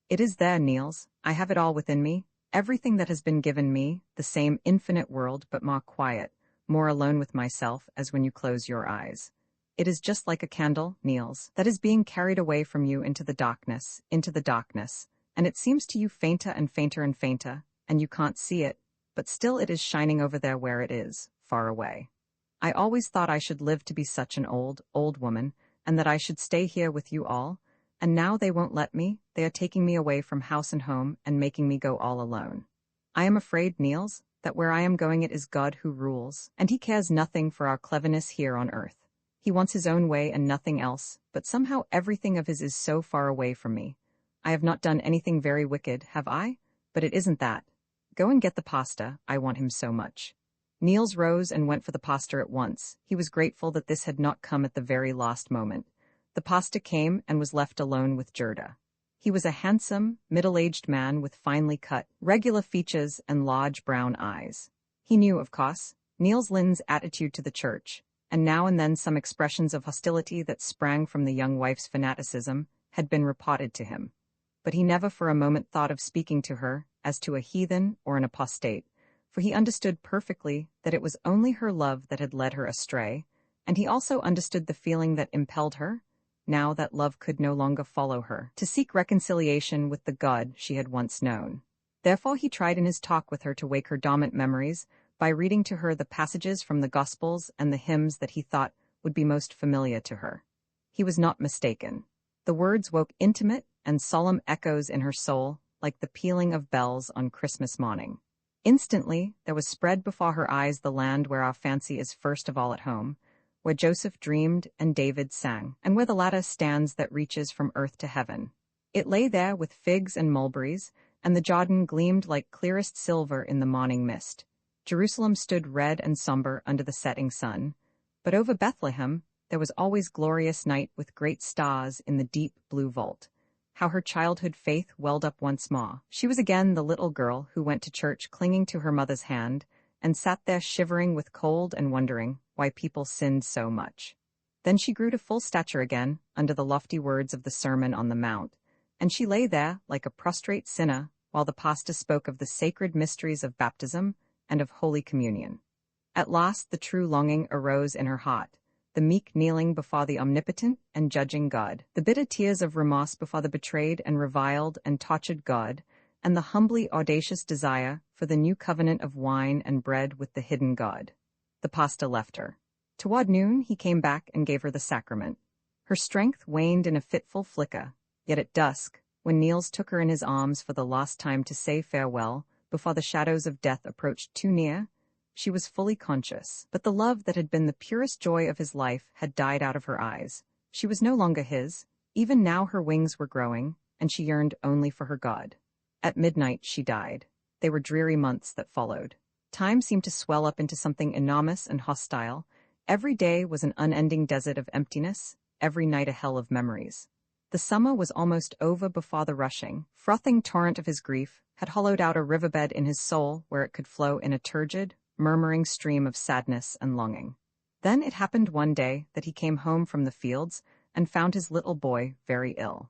It is there, Niels. I have it all within me, everything that has been given me, the same infinite world but more quiet, more alone with myself as when you close your eyes. It is just like a candle, Niels, that is being carried away from you into the darkness, and it seems to you fainter and fainter and fainter, and you can't see it, but still it is shining over there where it is, far away. I always thought I should live to be such an old, old woman, and that I should stay here with you all, and now they won't let me. They are taking me away from house and home and making me go all alone. I am afraid, Niels, that where I am going it is God who rules, and he cares nothing for our cleverness here on earth. He wants his own way and nothing else, but somehow everything of his is so far away from me. I have not done anything very wicked, have I? But it isn't that. Go and get the pasta, I want him so much." Niels rose and went for the pasta at once. He was grateful that this had not come at the very last moment. The pasta came and was left alone with Gerda. He was a handsome, middle-aged man with finely cut, regular features and large brown eyes. He knew, of course, Niels Lyhne's attitude to the church, and now and then some expressions of hostility that sprang from the young wife's fanaticism had been reported to him. But he never for a moment thought of speaking to her as to a heathen or an apostate, for he understood perfectly that it was only her love that had led her astray, and he also understood the feeling that impelled her, now that love could no longer follow her, to seek reconciliation with the God she had once known. Therefore he tried in his talk with her to wake her dormant memories by reading to her the passages from the Gospels and the hymns that he thought would be most familiar to her. He was not mistaken. The words woke intimate and solemn echoes in her soul, like the pealing of bells on Christmas morning. Instantly, there was spread before her eyes the land where our fancy is first of all at home, where Joseph dreamed and David sang, and where the lattice stands that reaches from earth to heaven. It lay there with figs and mulberries, and the Jordan gleamed like clearest silver in the morning mist. Jerusalem stood red and somber under the setting sun, but over Bethlehem, there was always glorious night with great stars in the deep blue vault. How her childhood faith welled up once more. She was again the little girl who went to church clinging to her mother's hand, and sat there shivering with cold and wondering why people sinned so much. Then she grew to full stature again, under the lofty words of the Sermon on the Mount, and she lay there like a prostrate sinner, while the pastor spoke of the sacred mysteries of baptism and of Holy Communion. At last the true longing arose in her heart, the meek kneeling before the omnipotent and judging God, the bitter tears of remorse before the betrayed and reviled and tortured God, and the humbly audacious desire for the new covenant of wine and bread with the hidden God. The pastor left her. Toward noon he came back and gave her the sacrament. Her strength waned in a fitful flicker, yet at dusk, when Niels took her in his arms for the last time to say farewell, before the shadows of death approached too near, she was fully conscious. But the love that had been the purest joy of his life had died out of her eyes. She was no longer his. Even now her wings were growing, and she yearned only for her God. At midnight she died. They were dreary months that followed. Time seemed to swell up into something enormous and hostile. Every day was an unending desert of emptiness, every night a hell of memories. The summer was almost over before the rushing, frothing torrent of his grief had hollowed out a riverbed in his soul where it could flow in a turgid, murmuring stream of sadness and longing. Then it happened one day that he came home from the fields and found his little boy very ill.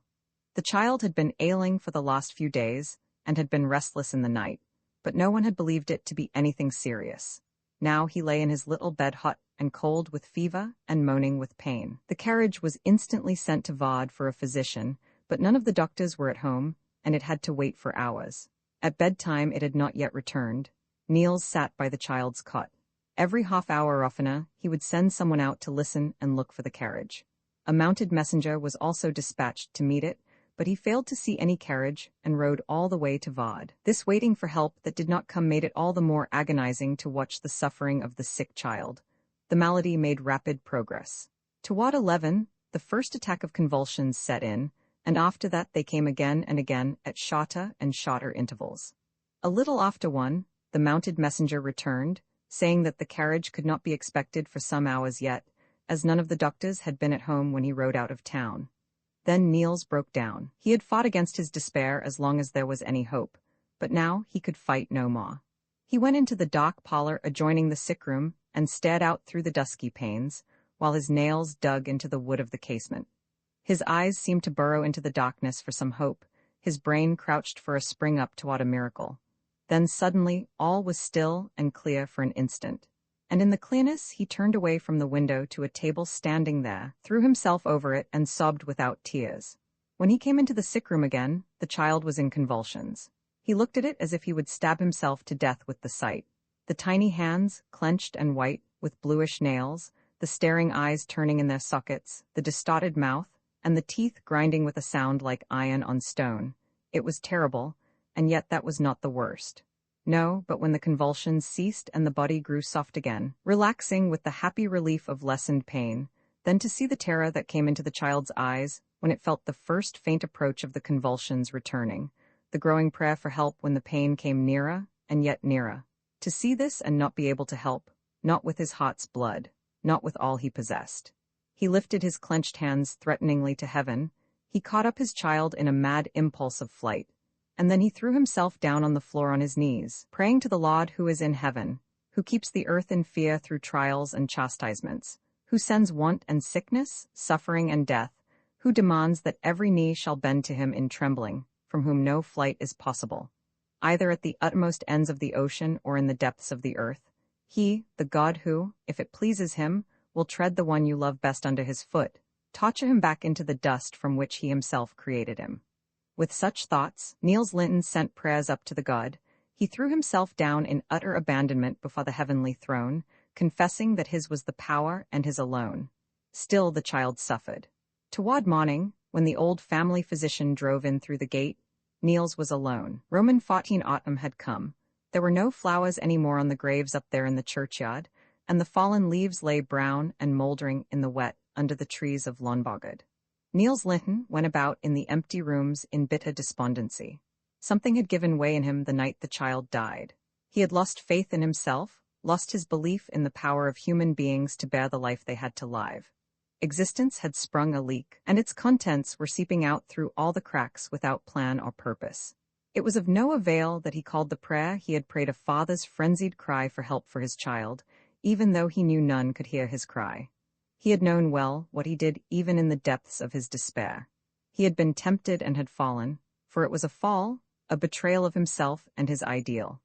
The child had been ailing for the last few days and had been restless in the night, but no one had believed it to be anything serious. Now he lay in his little bed hot and cold with fever and moaning with pain. The carriage was instantly sent to Vard for a physician, but none of the doctors were at home, and it had to wait for hours. At bedtime it had not yet returned. Niels sat by the child's cot. Every half hour oftener, he would send someone out to listen and look for the carriage. A mounted messenger was also dispatched to meet it, but he failed to see any carriage and rode all the way to Vard. This waiting for help that did not come made it all the more agonizing to watch the suffering of the sick child. The malady made rapid progress. Toward 11, the first attack of convulsions set in, and after that they came again and again at shorter and shorter intervals. A little after 1, the mounted messenger returned, saying that the carriage could not be expected for some hours yet, as none of the doctors had been at home when he rode out of town. Then Niels broke down. He had fought against his despair as long as there was any hope, but now he could fight no more. He went into the dark parlor adjoining the sick room and stared out through the dusky panes, while his nails dug into the wood of the casement. His eyes seemed to burrow into the darkness for some hope, his brain crouched for a spring up toward a miracle. Then suddenly all was still and clear for an instant, and in the clearness he turned away from the window to a table standing there, threw himself over it, and sobbed without tears. When he came into the sick room again, the child was in convulsions. He looked at it as if he would stab himself to death with the sight. The tiny hands, clenched and white, with bluish nails, the staring eyes turning in their sockets, the distorted mouth, and the teeth grinding with a sound like iron on stone. It was terrible, and yet that was not the worst. No, but when the convulsions ceased and the body grew soft again, relaxing with the happy relief of lessened pain, then to see the terror that came into the child's eyes when it felt the first faint approach of the convulsions returning, the growing prayer for help when the pain came nearer and yet nearer. To see this and not be able to help, not with his heart's blood, not with all he possessed. He lifted his clenched hands threateningly to heaven. He caught up his child in a mad impulse of flight, and then he threw himself down on the floor on his knees, praying to the Lord who is in heaven, who keeps the earth in fear through trials and chastisements, who sends want and sickness, suffering and death, who demands that every knee shall bend to him in trembling, from whom no flight is possible, either at the utmost ends of the ocean or in the depths of the earth. He, the God who, if it pleases him, will tread the one you love best under his foot, torture him back into the dust from which he himself created him. With such thoughts, Niels Lyhne sent prayers up to the God. He threw himself down in utter abandonment before the heavenly throne, confessing that his was the power and his alone. Still the child suffered. Toward morning, when the old family physician drove in through the gate, Niels was alone. Roman 14 autumn had come. There were no flowers any more on the graves up there in the churchyard, and the fallen leaves lay brown and moldering in the wet under the trees of Långbågad. Niels Lyhne went about in the empty rooms in bitter despondency. Something had given way in him the night the child died. He had lost faith in himself, lost his belief in the power of human beings to bear the life they had to live. Existence had sprung a leak, and its contents were seeping out through all the cracks without plan or purpose. It was of no avail that he called the prayer he had prayed, a father's frenzied cry for help for his child, even though he knew none could hear his cry. He had known well what he did even in the depths of his despair. He had been tempted and had fallen, for it was a fall, a betrayal of himself and his ideal.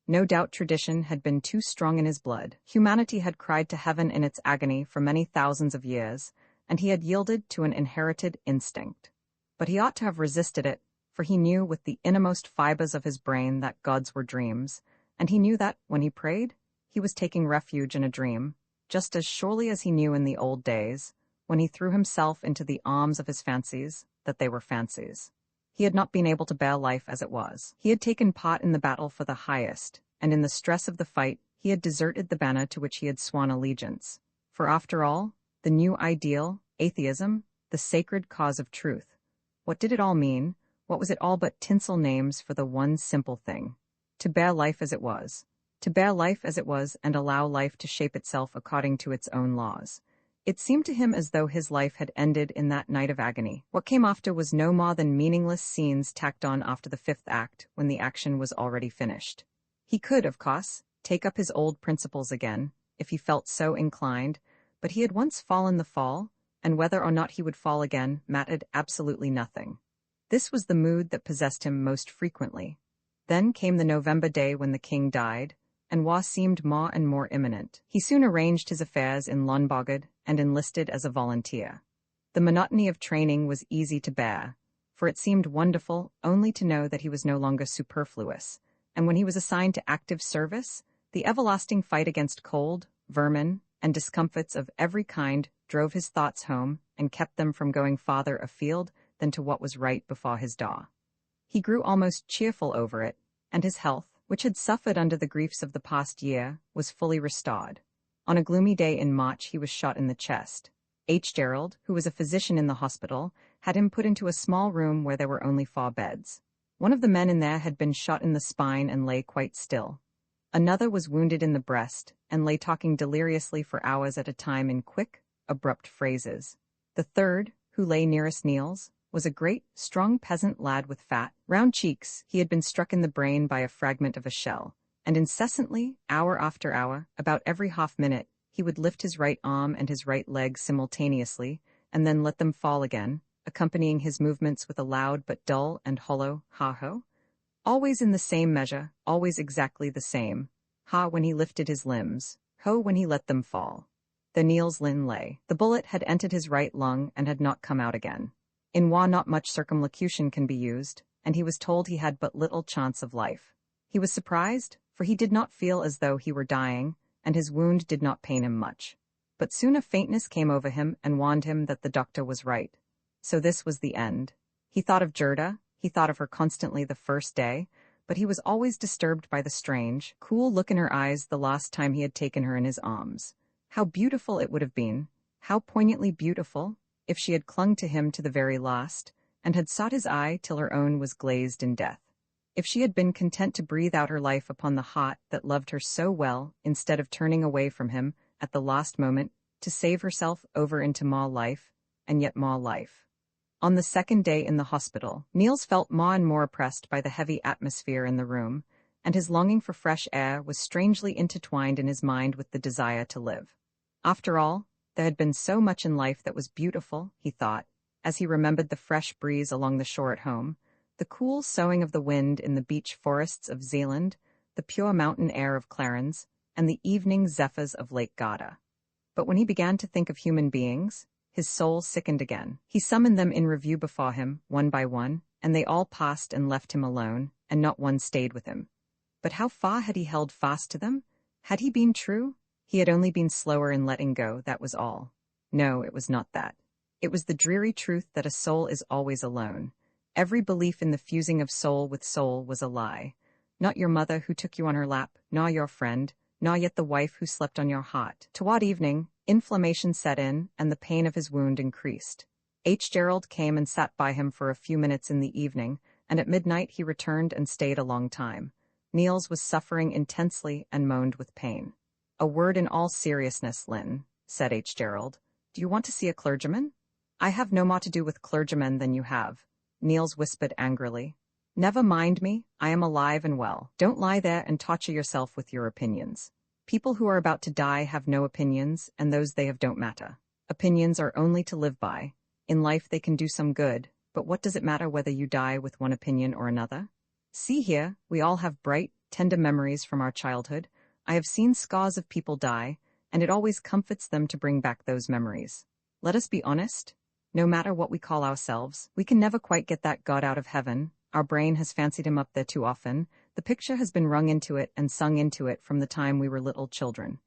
No doubt tradition had been too strong in his blood. Humanity had cried to heaven in its agony for many thousands of years, and he had yielded to an inherited instinct. But he ought to have resisted it, for he knew with the innermost fibers of his brain that gods were dreams, and he knew that, when he prayed, he was taking refuge in a dream, just as surely as he knew in the old days, when he threw himself into the arms of his fancies, that they were fancies. He had not been able to bear life as it was. He had taken part in the battle for the highest, and in the stress of the fight, he had deserted the banner to which he had sworn allegiance. For after all, the new ideal, atheism, the sacred cause of truth. What did it all mean? What was it all but tinsel names for the one simple thing? To bear life as it was. To bear life as it was and allow life to shape itself according to its own laws. It seemed to him as though his life had ended in that night of agony. What came after was no more than meaningless scenes tacked on after the fifth act, when the action was already finished. He could, of course, take up his old principles again, if he felt so inclined, but he had once fallen the fall, and whether or not he would fall again mattered absolutely nothing. This was the mood that possessed him most frequently. Then came the November day when the king died, and war seemed more and more imminent. He soon arranged his affairs in Lönboged and enlisted as a volunteer. The monotony of training was easy to bear, for it seemed wonderful only to know that he was no longer superfluous, and when he was assigned to active service, the everlasting fight against cold, vermin, and discomforts of every kind drove his thoughts home and kept them from going farther afield than to what was right before his door. He grew almost cheerful over it, and his health, which had suffered under the griefs of the past year, was fully restored. On a gloomy day in March he was shot in the chest. H. Gerald, who was a physician in the hospital, had him put into a small room where there were only 4 beds. One of the men in there had been shot in the spine and lay quite still. Another was wounded in the breast, and lay talking deliriously for hours at a time in quick, abrupt phrases. The third, who lay nearest Niels, was a great, strong peasant lad with fat, round cheeks. He had been struck in the brain by a fragment of a shell, and incessantly, hour after hour, about every half-minute, he would lift his right arm and his right leg simultaneously, and then let them fall again, accompanying his movements with a loud but dull and hollow ha-ho. Always in the same measure, always exactly the same. Ha when he lifted his limbs, ho when he let them fall. The Niels Lyhne lay. The bullet had entered his right lung and had not come out again. In war not much circumlocution can be used, and he was told he had but little chance of life. He was surprised, for he did not feel as though he were dying, and his wound did not pain him much. But soon a faintness came over him and warned him that the doctor was right. So this was the end. He thought of Gerda, he thought of her constantly the first day, but he was always disturbed by the strange, cool look in her eyes the last time he had taken her in his arms. How beautiful it would have been, how poignantly beautiful, if she had clung to him to the very last, and had sought his eye till her own was glazed in death. If she had been content to breathe out her life upon the heart that loved her so well, instead of turning away from him, at the last moment, to save herself over into more life, and yet more life. On the second day in the hospital, Niels felt more and more oppressed by the heavy atmosphere in the room, and his longing for fresh air was strangely intertwined in his mind with the desire to live. After all, there had been so much in life that was beautiful, he thought, as he remembered the fresh breeze along the shore at home, the cool soughing of the wind in the beech forests of Zealand, the pure mountain air of Clarens, and the evening zephyrs of Lake Garda. But when he began to think of human beings, his soul sickened again. He summoned them in review before him, one by one, and they all passed and left him alone, and not one stayed with him. But how far had he held fast to them? Had he been true? He had only been slower in letting go, that was all. No, it was not that. It was the dreary truth that a soul is always alone. Every belief in the fusing of soul with soul was a lie. Not your mother who took you on her lap, nor your friend, nor yet the wife who slept on your heart. Toward evening, inflammation set in, and the pain of his wound increased. H. Gerald came and sat by him for a few minutes in the evening, and at midnight he returned and stayed a long time. Niels was suffering intensely and moaned with pain. "A word in all seriousness, Lyhne," said H. Gerald. Do you want to see a clergyman? I have no more to do with clergymen than you have, Niels whispered angrily. Never mind me, I am alive and well. Don't lie there and torture yourself with your opinions. People who are about to die have no opinions, and those they have don't matter. Opinions are only to live by. In life they can do some good, but what does it matter whether you die with one opinion or another? See here, we all have bright, tender memories from our childhood. I have seen scores of people die, and it always comforts them to bring back those memories. Let us be honest. No matter what we call ourselves, we can never quite get that God out of heaven. Our brain has fancied him up there too often. The picture has been rung into it and sung into it from the time we were little children.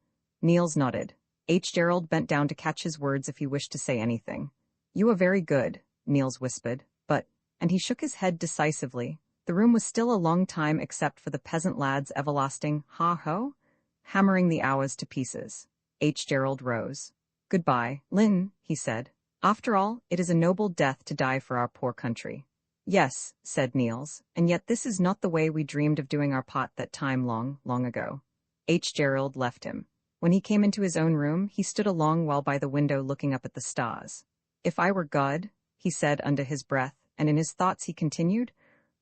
Niels nodded. H. Gerald bent down to catch his words if he wished to say anything. You are very good, Niels whispered, but, and he shook his head decisively. The room was still a long time except for the peasant lad's everlasting ha-ho, hammering the hours to pieces. H. Gerald rose. Goodbye, Lyhne, he said. After all, it is a noble death to die for our poor country. Yes, said Niels, and yet this is not the way we dreamed of doing our part that time long, long ago. H. Gerald left him. When he came into his own room, he stood a long while by the window looking up at the stars. If I were God, he said under his breath, and in his thoughts he continued,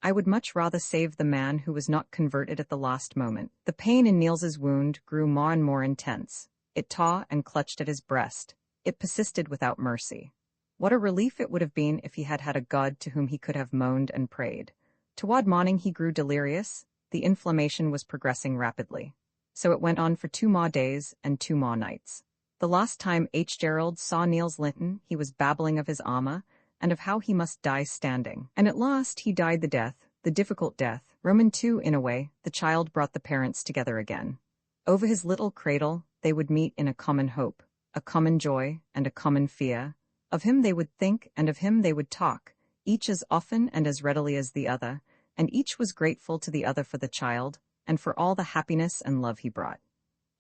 I would much rather save the man who was not converted at the last moment. The pain in Niels's wound grew more and more intense. It tore and clutched at his breast. It persisted without mercy. What a relief it would have been if he had had a God to whom he could have moaned and prayed. Toward morning he grew delirious. The inflammation was progressing rapidly. So it went on for 2 more days and 2 more nights. The last time H. Gerald saw Niels Lyhne, he was babbling of his armor and of how he must die standing. And at last he died the difficult death. Roman too, in a way, the child brought the parents together again. Over his little cradle, they would meet in a common hope, a common joy, and a common fear. Of him they would think, and of him they would talk, each as often and as readily as the other, and each was grateful to the other for the child, and for all the happiness and love he brought.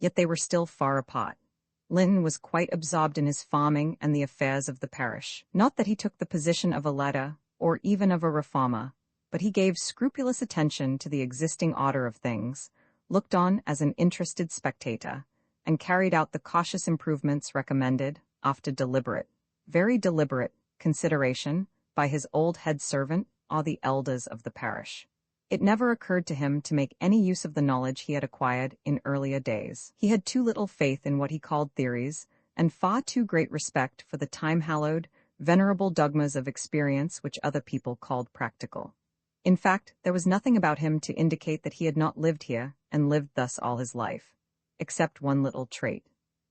Yet they were still far apart. Lyhne was quite absorbed in his farming and the affairs of the parish. Not that he took the position of a leader, or even of a reformer, but he gave scrupulous attention to the existing order of things, looked on as an interested spectator, and carried out the cautious improvements recommended, after deliberate, very deliberate, consideration, by his old head servant or the elders of the parish. It never occurred to him to make any use of the knowledge he had acquired in earlier days. He had too little faith in what he called theories, and far too great respect for the time-hallowed, venerable dogmas of experience which other people called practical. In fact, there was nothing about him to indicate that he had not lived here, and lived thus all his life, except one little trait.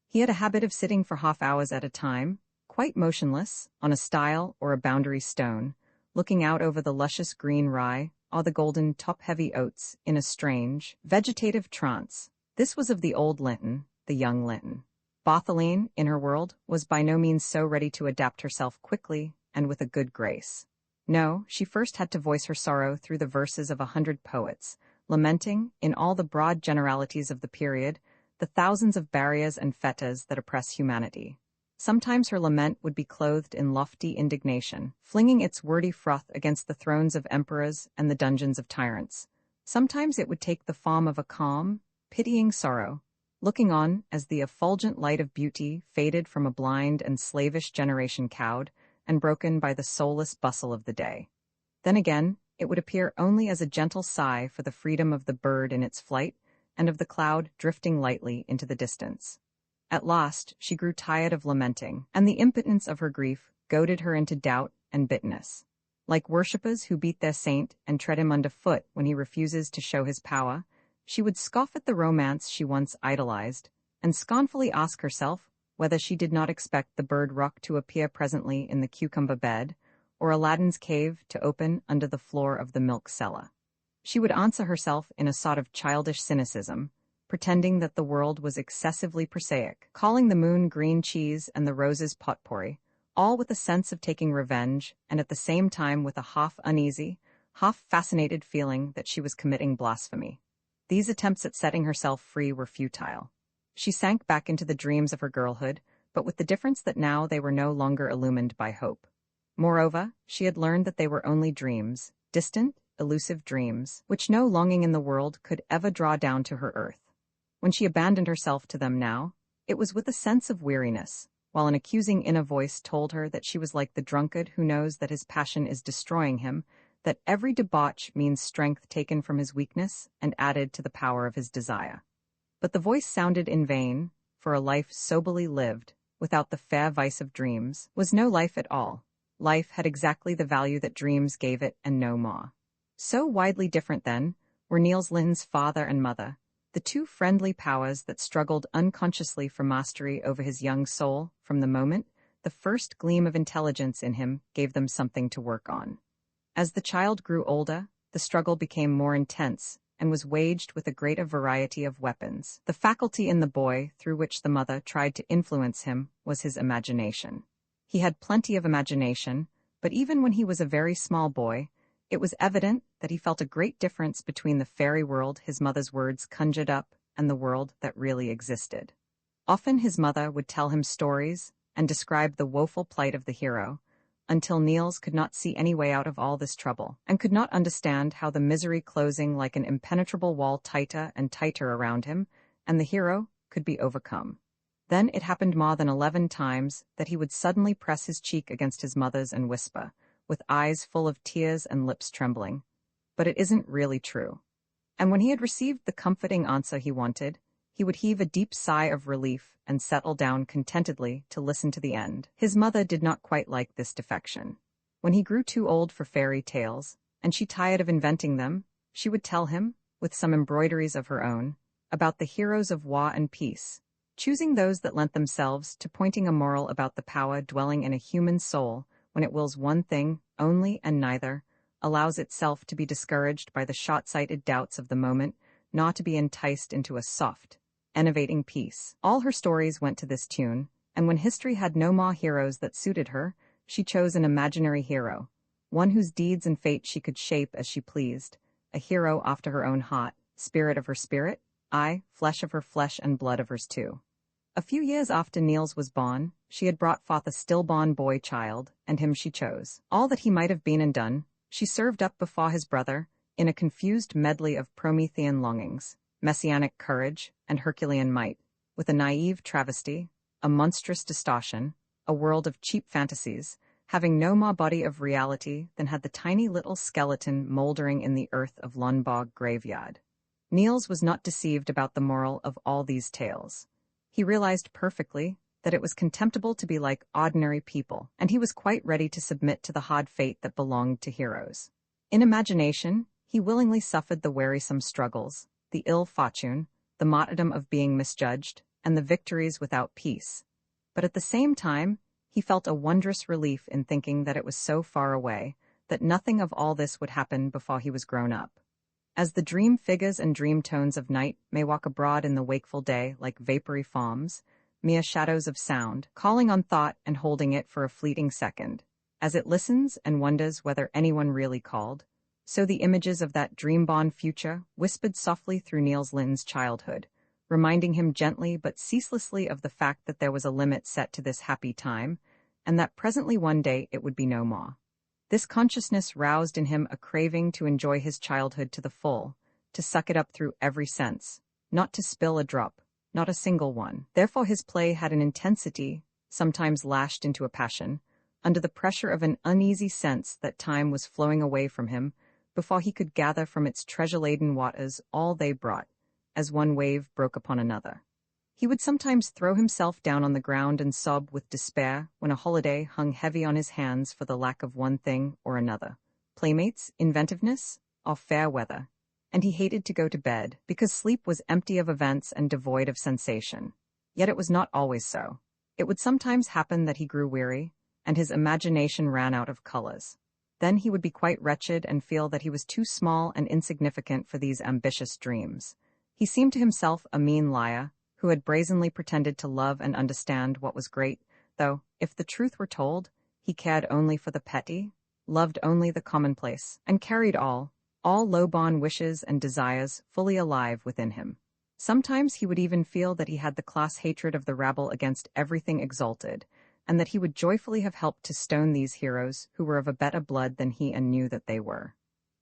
He had a habit of sitting for half-hours at a time, quite motionless, on a stile or a boundary stone, looking out over the luscious green rye, or the golden top-heavy oats, in a strange, vegetative trance. This was of the old Lyhne, the young Lyhne. Bartholine, in her world, was by no means so ready to adapt herself quickly and with a good grace. No, she first had to voice her sorrow through the verses of 100 poets, lamenting, in all the broad generalities of the period, the thousands of barriers and fetters that oppress humanity. Sometimes her lament would be clothed in lofty indignation, flinging its wordy froth against the thrones of emperors and the dungeons of tyrants. Sometimes it would take the form of a calm, pitying sorrow, looking on as the effulgent light of beauty faded from a blind and slavish generation cowed and broken by the soulless bustle of the day. Then again, it would appear only as a gentle sigh for the freedom of the bird in its flight and of the cloud drifting lightly into the distance. At last, she grew tired of lamenting, and the impotence of her grief goaded her into doubt and bitterness. Like worshippers who beat their saint and tread him underfoot when he refuses to show his power, she would scoff at the romance she once idolized, and scornfully ask herself whether she did not expect the bird rock to appear presently in the cucumber bed, or Aladdin's cave to open under the floor of the milk cellar. She would answer herself in a sort of childish cynicism, pretending that the world was excessively prosaic, calling the moon green cheese and the roses potpourri, all with a sense of taking revenge, and at the same time with a half-uneasy, half-fascinated feeling that she was committing blasphemy. These attempts at setting herself free were futile. She sank back into the dreams of her girlhood, but with the difference that now they were no longer illumined by hope. Moreover, she had learned that they were only dreams, distant, elusive dreams, which no longing in the world could ever draw down to her earth. When she abandoned herself to them now, it was with a sense of weariness, while an accusing inner voice told her that she was like the drunkard who knows that his passion is destroying him, that every debauch means strength taken from his weakness and added to the power of his desire. But the voice sounded in vain, for a life soberly lived, without the fair vice of dreams, was no life at all. Life had exactly the value that dreams gave it and no more. So widely different, then, were Niels Lyhne's father and mother, the two friendly powers that struggled unconsciously for mastery over his young soul from the moment the first gleam of intelligence in him gave them something to work on. As the child grew older, the struggle became more intense and was waged with a greater variety of weapons. The faculty in the boy through which the mother tried to influence him was his imagination. He had plenty of imagination, but even when he was a very small boy, it was evident that he felt a great difference between the fairy world his mother's words conjured up and the world that really existed. Often his mother would tell him stories and describe the woeful plight of the hero, until Niels could not see any way out of all this trouble, and could not understand how the misery closing like an impenetrable wall tighter and tighter around him, and the hero could be overcome. Then it happened more than 11 times that he would suddenly press his cheek against his mother's and whisper, with eyes full of tears and lips trembling, "But it isn't really true." And when he had received the comforting answer he wanted, he would heave a deep sigh of relief and settle down contentedly to listen to the end. His mother did not quite like this defection. When he grew too old for fairy tales, and she tired of inventing them, she would tell him, with some embroideries of her own, about the heroes of war and peace, choosing those that lent themselves to pointing a moral about the power dwelling in a human soul when it wills one thing only and neither, allows itself to be discouraged by the short-sighted doubts of the moment, nor to be enticed into a soft, enervating peace. All her stories went to this tune, and when history had no more heroes that suited her, she chose an imaginary hero, one whose deeds and fate she could shape as she pleased, a hero after her own heart, spirit of her spirit, aye, flesh of her flesh and blood of hers too. A few years after Niels was born, she had brought forth a stillborn boy child, and him she chose. All that he might have been and done, she served up before his brother, in a confused medley of Promethean longings, messianic courage, and Herculean might, with a naive travesty, a monstrous distortion, a world of cheap fantasies, having no more body of reality than had the tiny little skeleton mouldering in the earth of Lundborg graveyard. Niels was not deceived about the moral of all these tales. He realized perfectly that it was contemptible to be like ordinary people, and he was quite ready to submit to the hard fate that belonged to heroes. In imagination, he willingly suffered the wearisome struggles, the ill fortune, the martyrdom of being misjudged, and the victories without peace. But at the same time, he felt a wondrous relief in thinking that it was so far away, that nothing of all this would happen before he was grown up. As the dream figures and dream tones of night may walk abroad in the wakeful day like vapory forms, mere shadows of sound, calling on thought and holding it for a fleeting second, as it listens and wonders whether anyone really called, so the images of that dream-born future whispered softly through Niels Lyhne's childhood, reminding him gently but ceaselessly of the fact that there was a limit set to this happy time, and that presently one day it would be no more. This consciousness roused in him a craving to enjoy his childhood to the full, to suck it up through every sense, not to spill a drop, not a single one. Therefore his play had an intensity, sometimes lashed into a passion, under the pressure of an uneasy sense that time was flowing away from him, before he could gather from its treasure-laden waters all they brought, as one wave broke upon another. He would sometimes throw himself down on the ground and sob with despair when a holiday hung heavy on his hands for the lack of one thing or another, playmates, inventiveness, or fair weather, and he hated to go to bed, because sleep was empty of events and devoid of sensation. Yet it was not always so. It would sometimes happen that he grew weary, and his imagination ran out of colors. Then he would be quite wretched and feel that he was too small and insignificant for these ambitious dreams. He seemed to himself a mean liar, who had brazenly pretended to love and understand what was great, though, if the truth were told, he cared only for the petty, loved only the commonplace, and carried all low-born wishes and desires fully alive within him. Sometimes he would even feel that he had the class hatred of the rabble against everything exalted, and that he would joyfully have helped to stone these heroes who were of a better blood than he and knew that they were.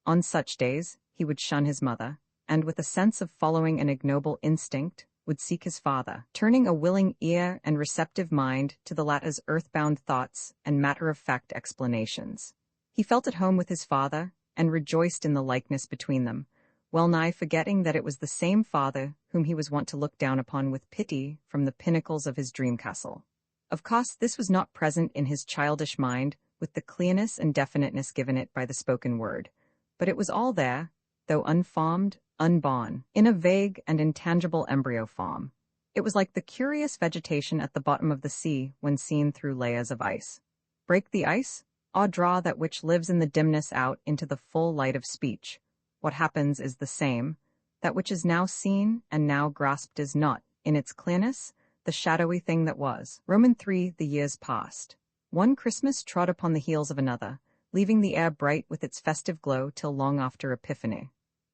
On such days, he would shun his mother, and with a sense of following an ignoble instinct, would seek his father, turning a willing ear and receptive mind to the latter's earthbound thoughts and matter-of-fact explanations. He felt at home with his father and rejoiced in the likeness between them, well-nigh forgetting that it was the same father whom he was wont to look down upon with pity from the pinnacles of his dream castle. Of course, this was not present in his childish mind with the clearness and definiteness given it by the spoken word, but it was all there, though unformed, unborn, in a vague and intangible embryo form. It was like the curious vegetation at the bottom of the sea when seen through layers of ice. Break the ice, or draw that which lives in the dimness out into the full light of speech. What happens is the same. That which is now seen and now grasped is not, in its clearness, the shadowy thing that was. Roman 3. The years passed. One Christmas trod upon the heels of another, leaving the air bright with its festive glow till long after Epiphany.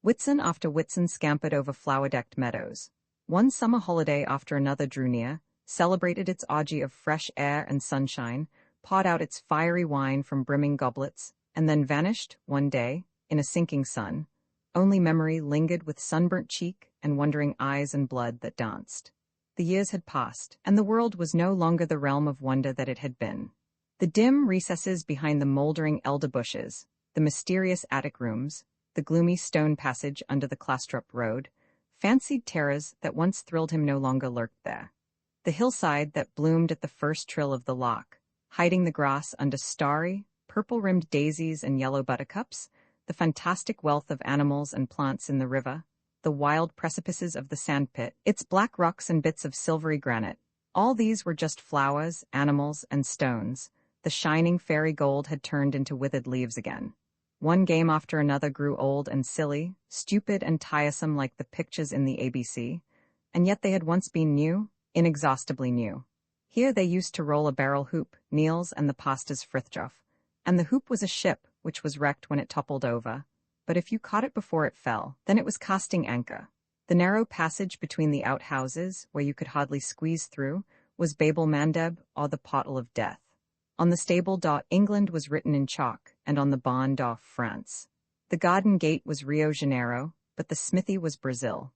Whitsun after Whitsun scampered over flower-decked meadows. One summer holiday after another drew near, celebrated its orgy of fresh air and sunshine, poured out its fiery wine from brimming goblets, and then vanished, one day, in a sinking sun. Only memory lingered with sunburnt cheek and wondering eyes and blood that danced. The years had passed, and the world was no longer the realm of wonder that it had been. The dim recesses behind the moldering elder bushes, the mysterious attic rooms, the gloomy stone passage under the Clastrup road, fancied terrors that once thrilled him no longer lurked there. The hillside that bloomed at the first trill of the loch, hiding the grass under starry, purple-rimmed daisies and yellow buttercups, the fantastic wealth of animals and plants in the river, the wild precipices of the sandpit, its black rocks and bits of silvery granite. All these were just flowers, animals, and stones. The shining fairy gold had turned into withered leaves again. One game after another grew old and silly, stupid and tiresome like the pictures in the ABC, and yet they had once been new, inexhaustibly new. Here they used to roll a barrel hoop, Niels and the pastor's Frithjof, and the hoop was a ship which was wrecked when it toppled over, but if you caught it before it fell, then it was casting anchor. The narrow passage between the outhouses, where you could hardly squeeze through, was Babel Mandeb, or the portal of death. On the stable door England was written in chalk, and on the barn door France. The garden gate was Rio Janeiro, but the smithy was Brazil.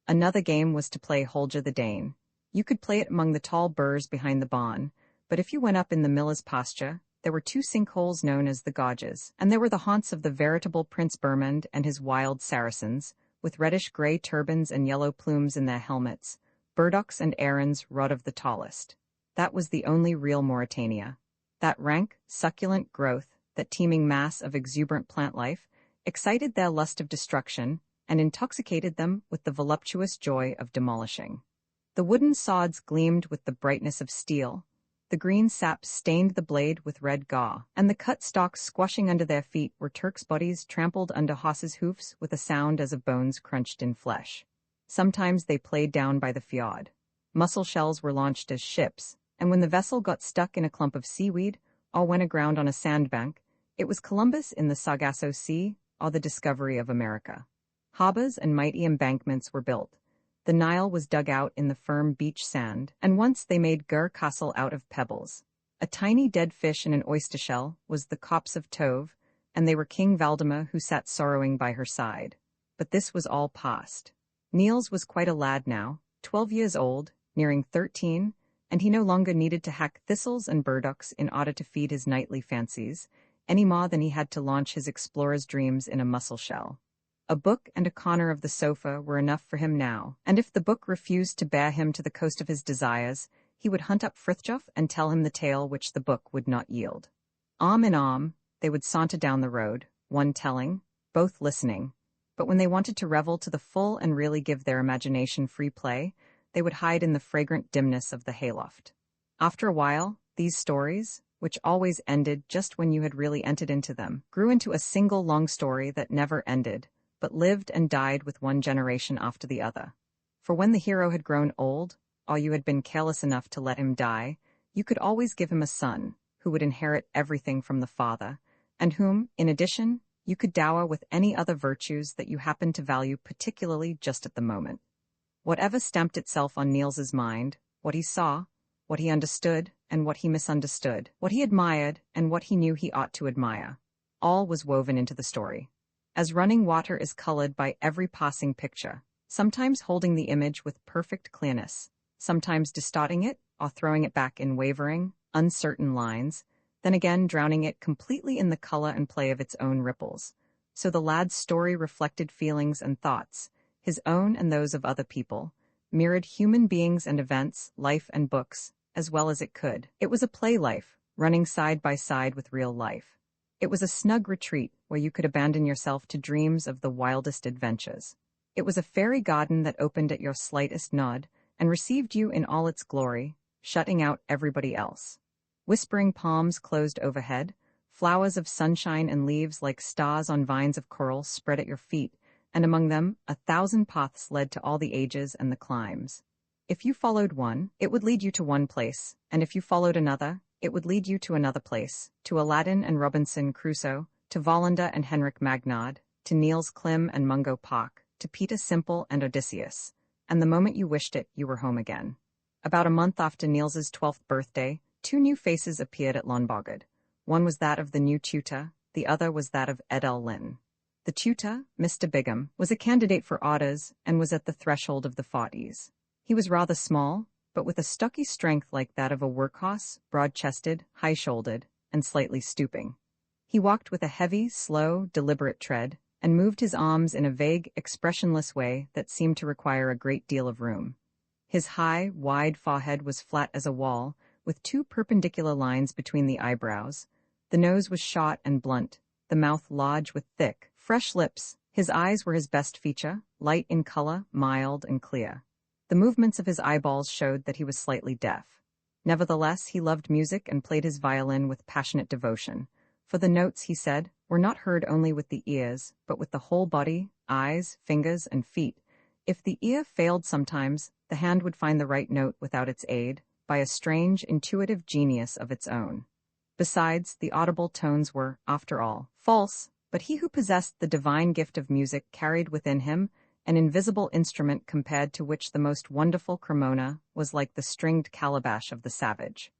Another game was to play Holger the Dane. You could play it among the tall burrs behind the barn, but if you went up in the miller's pasture, there were two sinkholes known as the Gorges, and there were the haunts of the veritable Prince Bermond and his wild Saracens, with reddish-gray turbans and yellow plumes in their helmets, burdocks and herons rod of the tallest. That was the only real Mauritania. That rank, succulent growth, that teeming mass of exuberant plant life, excited their lust of destruction and intoxicated them with the voluptuous joy of demolishing. The wooden sods gleamed with the brightness of steel, the green sap stained the blade with red gaw, and the cut stalks squashing under their feet were Turks' bodies trampled under horses' hoofs with a sound as of bones crunched in flesh. Sometimes they played down by the fjord. Mussel shells were launched as ships, and when the vessel got stuck in a clump of seaweed, or went aground on a sandbank, it was Columbus in the Sargasso Sea, or the discovery of America. Harbors and mighty embankments were built. The Nile was dug out in the firm beach sand, and once they made Gur Castle out of pebbles. A tiny dead fish in an oyster shell was the copse of Tove, and they were King Valdemar who sat sorrowing by her side. But this was all past. Niels was quite a lad now, 12 years old, nearing 13, and he no longer needed to hack thistles and burdocks in order to feed his nightly fancies, any more than he had to launch his explorer's dreams in a mussel shell. A book and a corner of the sofa were enough for him now, and if the book refused to bear him to the coast of his desires, he would hunt up Frithjof and tell him the tale which the book would not yield. Arm in arm, they would saunter down the road, one telling, both listening, but when they wanted to revel to the full and really give their imagination free play, they would hide in the fragrant dimness of the hayloft. After a while, these stories, which always ended just when you had really entered into them, grew into a single long story that never ended, but lived and died with one generation after the other. For when the hero had grown old, or you had been careless enough to let him die, you could always give him a son, who would inherit everything from the father, and whom, in addition, you could dower with any other virtues that you happened to value particularly just at the moment. Whatever stamped itself on Niels's mind, what he saw, what he understood, and what he misunderstood, what he admired, and what he knew he ought to admire, all was woven into the story. As running water is colored by every passing picture, sometimes holding the image with perfect clearness, sometimes distorting it or throwing it back in wavering, uncertain lines, then again drowning it completely in the color and play of its own ripples. So the lad's story reflected feelings and thoughts, his own and those of other people, mirrored human beings and events, life and books, as well as it could. It was a play life, running side by side with real life. It was a snug retreat where you could abandon yourself to dreams of the wildest adventures. It was a fairy garden that opened at your slightest nod and received you in all its glory, shutting out everybody else. Whispering palms closed overhead, flowers of sunshine and leaves like stars on vines of coral spread at your feet, and among them 1,000 paths led to all the ages and the climes. If you followed one, it would lead you to one place, and if you followed another, it would lead you to another place, to Aladdin and Robinson Crusoe, to Wallander and Henrik Magnard, to Niels Klim and Mungo Park, to Peter Simple and Odysseus, and the moment you wished it, you were home again. About a month after Niels's 12th birthday, 2 new faces appeared at Lonbogard. One was that of the new tutor, the other was that of Lyhne. The tutor, Mr. Bigham, was a candidate for orders and was at the threshold of the 40s. He was rather small, but with a stocky strength like that of a workhorse, broad-chested, high-shouldered, and slightly stooping. He walked with a heavy, slow, deliberate tread, and moved his arms in a vague, expressionless way that seemed to require a great deal of room. His high, wide forehead was flat as a wall, with 2 perpendicular lines between the eyebrows. The nose was short and blunt, the mouth large with thick, fresh lips. His eyes were his best feature, light in color, mild and clear. The movements of his eyeballs showed that he was slightly deaf. Nevertheless, he loved music and played his violin with passionate devotion, for the notes, he said, were not heard only with the ears, but with the whole body, eyes, fingers, and feet. If the ear failed sometimes, the hand would find the right note without its aid, by a strange, intuitive genius of its own. Besides, the audible tones were, after all, false, but he who possessed the divine gift of music carried within him an invisible instrument compared to which the most wonderful Cremona was like the stringed calabash of the savage.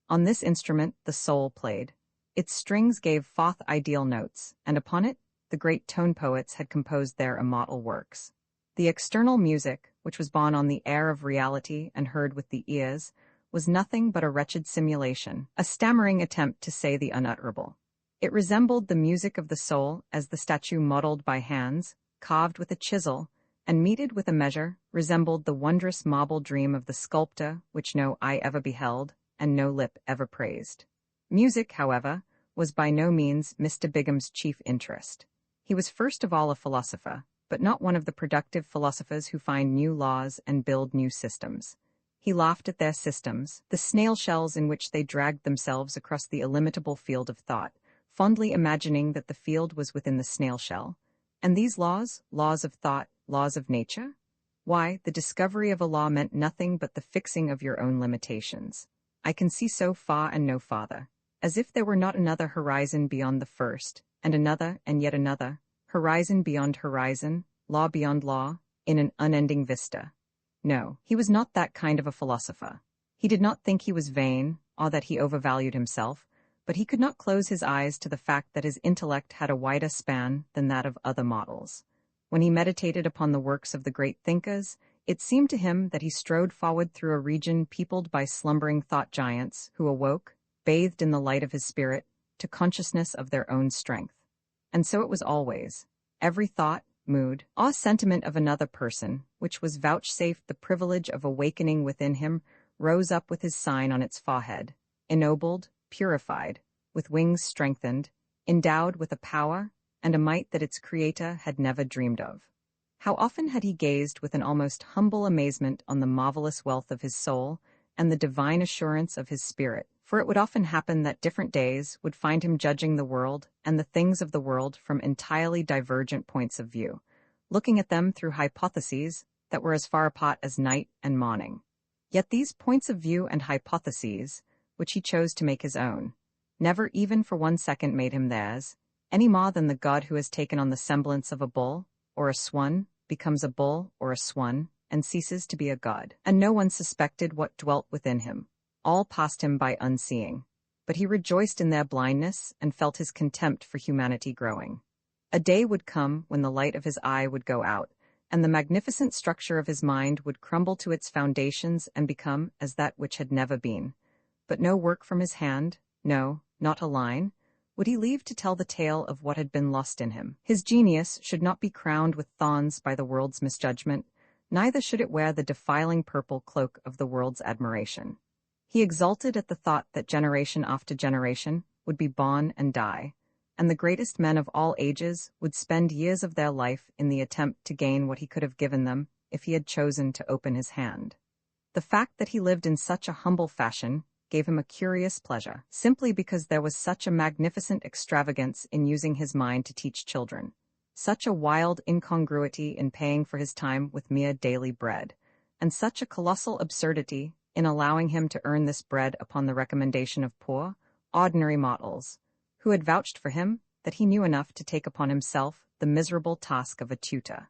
On this instrument the soul played. Its strings gave forth ideal notes, and upon it the great tone poets had composed their immortal works. The external music, which was born on the air of reality and heard with the ears, was nothing but a wretched simulation, a stammering attempt to say the unutterable. It resembled the music of the soul as the statue modeled by hands, carved with a chisel, and meted with a measure, resembled the wondrous marble dream of the sculptor which no eye ever beheld and no lip ever praised. Music, however, was by no means Mr. Bigham's chief interest. He was first of all a philosopher, but not one of the productive philosophers who find new laws and build new systems. He laughed at their systems, the snail shells in which they dragged themselves across the illimitable field of thought, fondly imagining that the field was within the snail shell. And these laws, laws of thought, laws of nature? Why, the discovery of a law meant nothing but the fixing of your own limitations. I can see so far and no farther, as if there were not another horizon beyond the first, and another and yet another, horizon beyond horizon, law beyond law, in an unending vista. No, he was not that kind of a philosopher. He did not think he was vain, or that he overvalued himself, but he could not close his eyes to the fact that his intellect had a wider span than that of other models. When he meditated upon the works of the great thinkers, it seemed to him that he strode forward through a region peopled by slumbering thought giants who awoke, bathed in the light of his spirit, to consciousness of their own strength. And so it was always. Every thought, mood, or sentiment of another person, which was vouchsafed the privilege of awakening within him, rose up with his sign on its forehead, ennobled, purified, with wings strengthened, endowed with a power and a might that its creator had never dreamed of. How often had he gazed with an almost humble amazement on the marvelous wealth of his soul and the divine assurance of his spirit, for it would often happen that different days would find him judging the world and the things of the world from entirely divergent points of view, looking at them through hypotheses that were as far apart as night and morning. Yet these points of view and hypotheses, which he chose to make his own, never even for 1 second made him theirs, any more than the god who has taken on the semblance of a bull or a swan becomes a bull or a swan and ceases to be a god. And no one suspected what dwelt within him. All passed him by unseeing. But he rejoiced in their blindness and felt his contempt for humanity growing. A day would come when the light of his eye would go out, and the magnificent structure of his mind would crumble to its foundations and become as that which had never been. But no work from his hand, no, not a line, would he leave to tell the tale of what had been lost in him. His genius should not be crowned with thorns by the world's misjudgment, neither should it wear the defiling purple cloak of the world's admiration. He exulted at the thought that generation after generation would be born and die, and the greatest men of all ages would spend years of their life in the attempt to gain what he could have given them if he had chosen to open his hand. The fact that he lived in such a humble fashion gave him a curious pleasure, simply because there was such a magnificent extravagance in using his mind to teach children, such a wild incongruity in paying for his time with mere daily bread, and such a colossal absurdity in allowing him to earn this bread upon the recommendation of poor, ordinary mortals, who had vouched for him that he knew enough to take upon himself the miserable task of a tutor.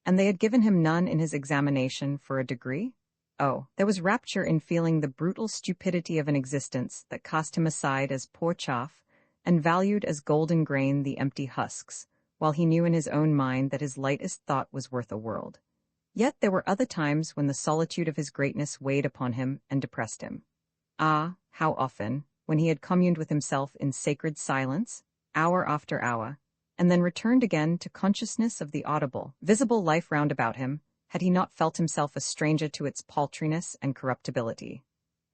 And they had given him none in his examination for a degree? Oh, there was rapture in feeling the brutal stupidity of an existence that cast him aside as poor chaff, and valued as golden grain the empty husks, while he knew in his own mind that his lightest thought was worth a world. Yet there were other times when the solitude of his greatness weighed upon him and depressed him. Ah, how often, when he had communed with himself in sacred silence, hour after hour, and then returned again to consciousness of the audible, visible life round about him, had he not felt himself a stranger to its paltriness and corruptibility.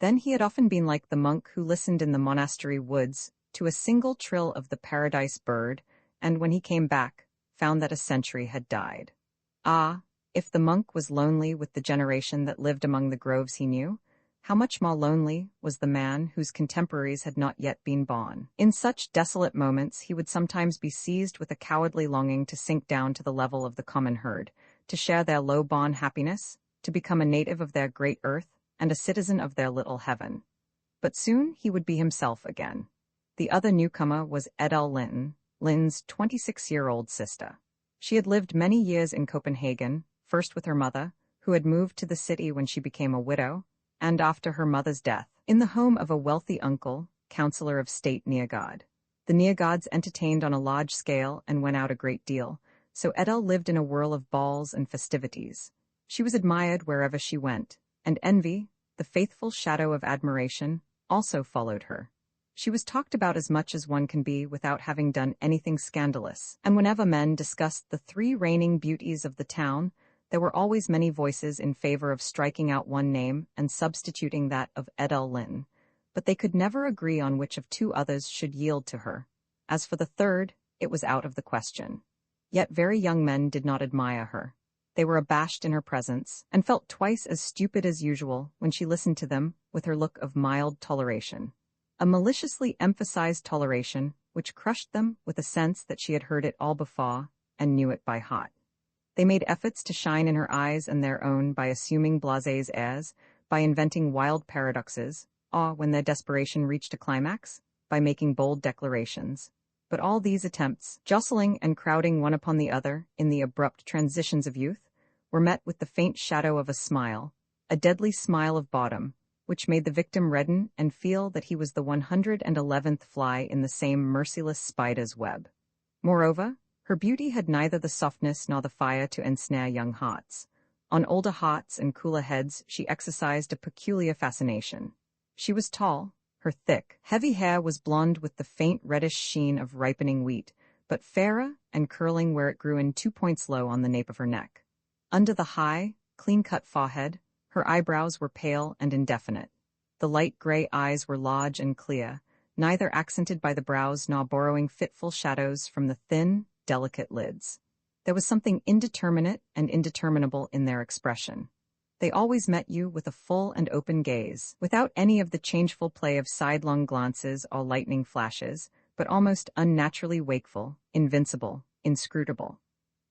Then he had often been like the monk who listened in the monastery woods to a single trill of the paradise bird, and when he came back, found that a century had died. Ah, if the monk was lonely with the generation that lived among the groves he knew, how much more lonely was the man whose contemporaries had not yet been born. In such desolate moments he would sometimes be seized with a cowardly longing to sink down to the level of the common herd, to share their low-born happiness, to become a native of their great earth and a citizen of their little heaven. But soon he would be himself again. The other newcomer was Edel Lyhne, Lyhne's 26-year-old sister. She had lived many years in Copenhagen, first with her mother, who had moved to the city when she became a widow, and after her mother's death, in the home of a wealthy uncle, Councillor of State Neergaard. The Neergaards entertained on a large scale and went out a great deal, so Edel lived in a whirl of balls and festivities. She was admired wherever she went, and envy, the faithful shadow of admiration, also followed her. She was talked about as much as one can be without having done anything scandalous, and whenever men discussed the three reigning beauties of the town, there were always many voices in favor of striking out one name and substituting that of Edel Lyhne, but they could never agree on which of two others should yield to her. As for the third, it was out of the question. Yet very young men did not admire her. They were abashed in her presence, and felt twice as stupid as usual when she listened to them with her look of mild toleration. A maliciously emphasized toleration which crushed them with a sense that she had heard it all before and knew it by heart. They made efforts to shine in her eyes and their own by assuming blasés airs, by inventing wild paradoxes, or, when their desperation reached a climax, by making bold declarations. But all these attempts, jostling and crowding one upon the other in the abrupt transitions of youth, were met with the faint shadow of a smile, a deadly smile of boredom, which made the victim redden and feel that he was the 111th fly in the same merciless spider's web. Moreover, her beauty had neither the softness nor the fire to ensnare young hearts. On older hearts and cooler heads she exercised a peculiar fascination. She was tall. Her thick, heavy hair was blonde with the faint reddish sheen of ripening wheat, but fairer and curling where it grew in 2 points low on the nape of her neck. Under the high, clean-cut forehead, her eyebrows were pale and indefinite. The light gray eyes were large and clear, neither accented by the brows nor borrowing fitful shadows from the thin, delicate lids. There was something indeterminate and indeterminable in their expression. They always met you with a full and open gaze, without any of the changeful play of sidelong glances or lightning flashes, but almost unnaturally wakeful, invincible, inscrutable.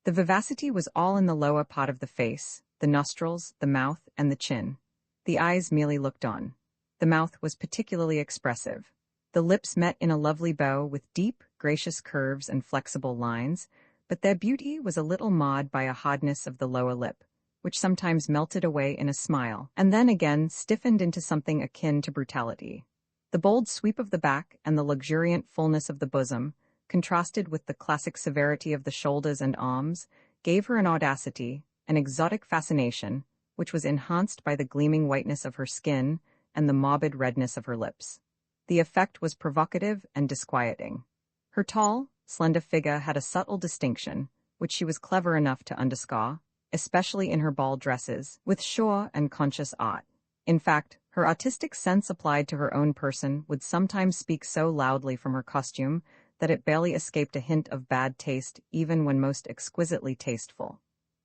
The vivacity was all in the lower part of the face, the nostrils, the mouth, and the chin. The eyes merely looked on. The mouth was particularly expressive. The lips met in a lovely bow with deep, gracious curves and flexible lines, but their beauty was a little marred by a hardness of the lower lip, which sometimes melted away in a smile, and then again stiffened into something akin to brutality. The bold sweep of the back and the luxuriant fullness of the bosom, contrasted with the classic severity of the shoulders and arms, gave her an audacity an exotic fascination, which was enhanced by the gleaming whiteness of her skin and the morbid redness of her lips. The effect was provocative and disquieting. Her tall, slender figure had a subtle distinction, which she was clever enough to underscore, especially in her ball dresses, with sure and conscious art. In fact, her artistic sense applied to her own person would sometimes speak so loudly from her costume that it barely escaped a hint of bad taste even when most exquisitely tasteful.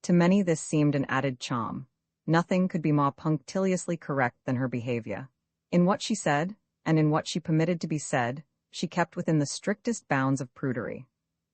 To many this seemed an added charm. Nothing could be more punctiliously correct than her behavior. In what she said, and in what she permitted to be said, she kept within the strictest bounds of prudery.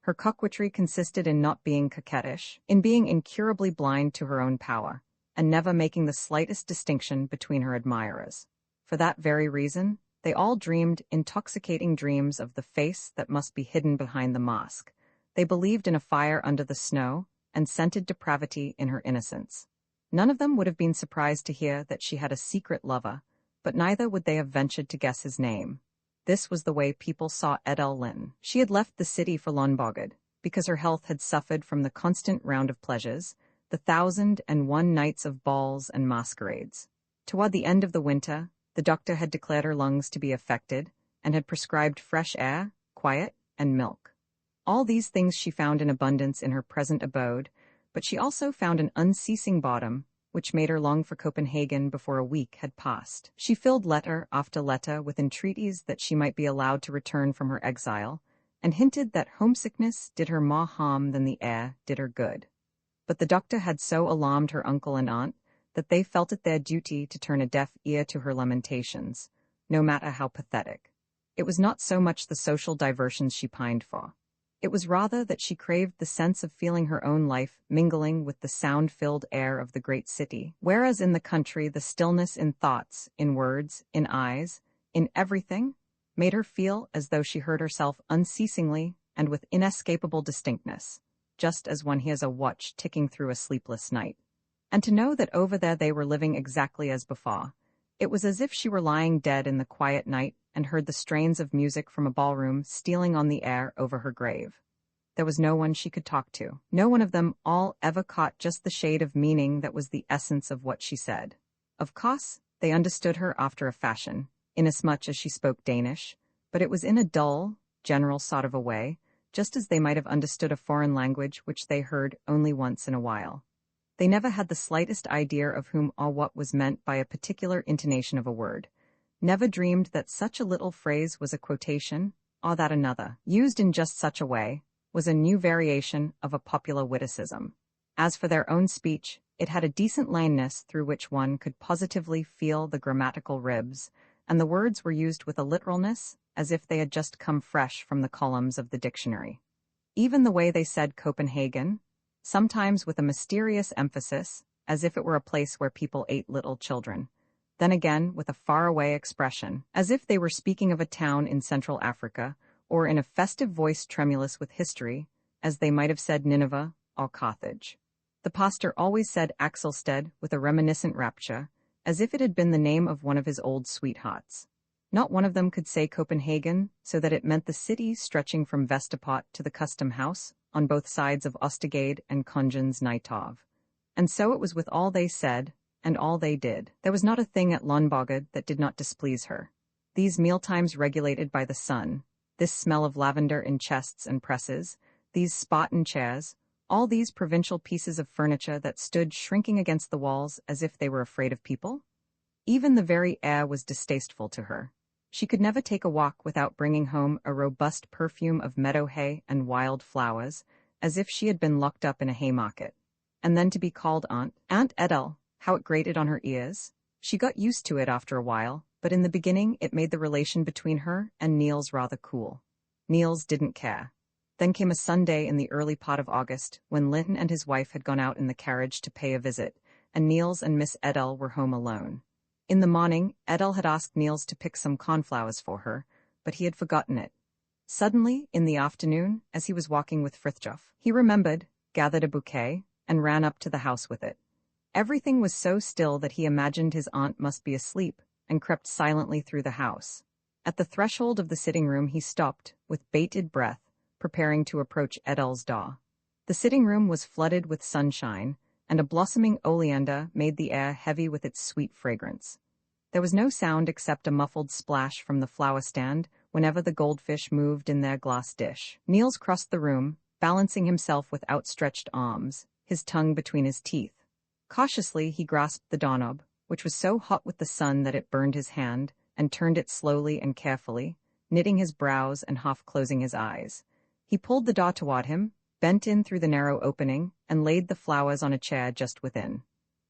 Her coquetry consisted in not being coquettish, in being incurably blind to her own power, and never making the slightest distinction between her admirers. For that very reason, they all dreamed intoxicating dreams of the face that must be hidden behind the mask. They believed in a fire under the snow, and scented depravity in her innocence. None of them would have been surprised to hear that she had a secret lover, but neither would they have ventured to guess his name. This was the way people saw Edel Lyhne. She had left the city for Lönneberget, because her health had suffered from the constant round of pleasures, the 1,001 nights of balls and masquerades. Toward the end of the winter, the doctor had declared her lungs to be affected, and had prescribed fresh air, quiet, and milk. All these things she found in abundance in her present abode, but she also found an unceasing boredom, which made her long for Copenhagen before a week had passed. She filled letter after letter with entreaties that she might be allowed to return from her exile, and hinted that homesickness did her more harm than the air did her good. But the doctor had so alarmed her uncle and aunt that they felt it their duty to turn a deaf ear to her lamentations, no matter how pathetic. It was not so much the social diversions she pined for. It was rather that she craved the sense of feeling her own life mingling with the sound-filled air of the great city, whereas in the country the stillness in thoughts, in words, in eyes, in everything, made her feel as though she heard herself unceasingly and with inescapable distinctness, just as one hears a watch ticking through a sleepless night. And to know that over there they were living exactly as before, it was as if she were lying dead in the quiet night and heard the strains of music from a ballroom stealing on the air over her grave. There was no one she could talk to. No one of them all ever caught just the shade of meaning that was the essence of what she said. Of course, they understood her after a fashion, inasmuch as she spoke Danish, but it was in a dull, general sort of a way, just as they might have understood a foreign language which they heard only once in a while. They never had the slightest idea of whom or what was meant by a particular intonation of a word, never dreamed that such a little phrase was a quotation, or that another, used in just such a way, was a new variation of a popular witticism. As for their own speech, it had a decent laneness through which one could positively feel the grammatical ribs, and the words were used with a literalness as if they had just come fresh from the columns of the dictionary. Even the way they said Copenhagen, sometimes with a mysterious emphasis, as if it were a place where people ate little children, then again with a faraway expression, as if they were speaking of a town in Central Africa, or in a festive voice tremulous with history, as they might have said Nineveh or Carthage. The pastor always said Axelstead with a reminiscent rapture, as if it had been the name of one of his old sweethearts. Not one of them could say Copenhagen, so that it meant the city stretching from Vesterport to the custom house, on both sides of Ostegade and Kongens Nytorv. And so it was with all they said, and all they did. There was not a thing at Lönneberget that did not displease her. These mealtimes regulated by the sun, this smell of lavender in chests and presses, these Spaten chairs, all these provincial pieces of furniture that stood shrinking against the walls as if they were afraid of people. Even the very air was distasteful to her. She could never take a walk without bringing home a robust perfume of meadow hay and wild flowers, as if she had been locked up in a haymarket. And then to be called Aunt Edel, how it grated on her ears. She got used to it after a while, but in the beginning it made the relation between her and Niels rather cool. Niels didn't care. Then came a Sunday in the early part of August, when Lyhne and his wife had gone out in the carriage to pay a visit, and Niels and Miss Edel were home alone. In the morning, Edel had asked Niels to pick some cornflowers for her, but he had forgotten it. Suddenly, in the afternoon, as he was walking with Frithjof, he remembered, gathered a bouquet, and ran up to the house with it. Everything was so still that he imagined his aunt must be asleep, and crept silently through the house. At the threshold of the sitting room he stopped, with bated breath, preparing to approach Edel's door. The sitting room was flooded with sunshine, and a blossoming oleander made the air heavy with its sweet fragrance. There was no sound except a muffled splash from the flower stand whenever the goldfish moved in their glass dish. Niels crossed the room, balancing himself with outstretched arms, his tongue between his teeth. Cautiously, he grasped the doorknob, which was so hot with the sun that it burned his hand, and turned it slowly and carefully, knitting his brows and half-closing his eyes. He pulled the door toward him, bent in through the narrow opening, and laid the flowers on a chair just within.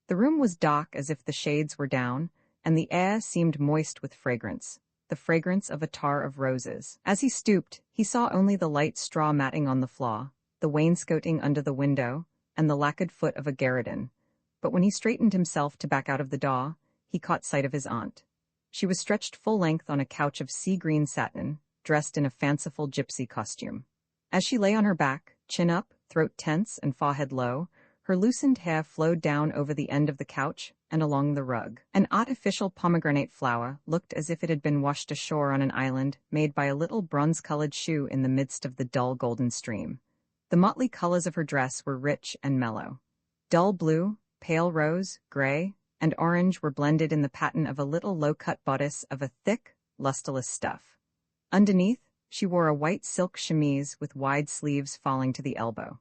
The room was dark as if the shades were down, and the air seemed moist with fragrance, the fragrance of attar of roses. As he stooped, he saw only the light straw matting on the floor, the wainscoting under the window, and the lacquered foot of a gerudin. But when he straightened himself to back out of the door, he caught sight of his aunt. She was stretched full length on a couch of sea-green satin, dressed in a fanciful gypsy costume. As she lay on her back, chin up, throat tense, and forehead low, her loosened hair flowed down over the end of the couch and along the rug. An artificial pomegranate flower looked as if it had been washed ashore on an island made by a little bronze-colored shoe in the midst of the dull golden stream. The motley colors of her dress were rich and mellow. Dull blue, pale rose, gray, and orange were blended in the pattern of a little low-cut bodice of a thick, lusterless stuff. Underneath, she wore a white silk chemise with wide sleeves falling to the elbow.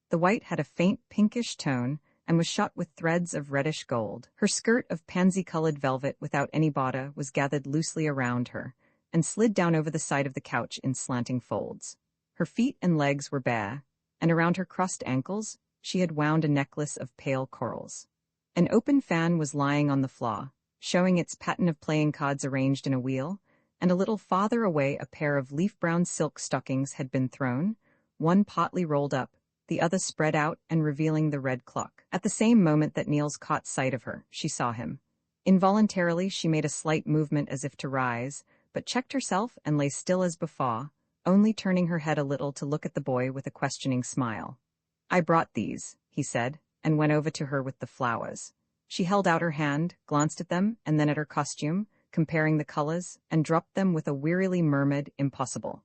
The white had a faint pinkish tone and was shot with threads of reddish gold. Her skirt of pansy-colored velvet without any border was gathered loosely around her and slid down over the side of the couch in slanting folds. Her feet and legs were bare, and around her crossed ankles she had wound a necklace of pale corals. An open fan was lying on the floor, showing its pattern of playing cards arranged in a wheel, and a little farther away a pair of leaf-brown silk stockings had been thrown, one partly rolled up, the other spread out and revealing the red clock. At the same moment that Niels caught sight of her, she saw him. Involuntarily, she made a slight movement as if to rise, but checked herself and lay still as before, only turning her head a little to look at the boy with a questioning smile. "I brought these," he said, and went over to her with the flowers. She held out her hand, glanced at them, and then at her costume, comparing the colors, and dropped them with a wearily murmured, "Impossible."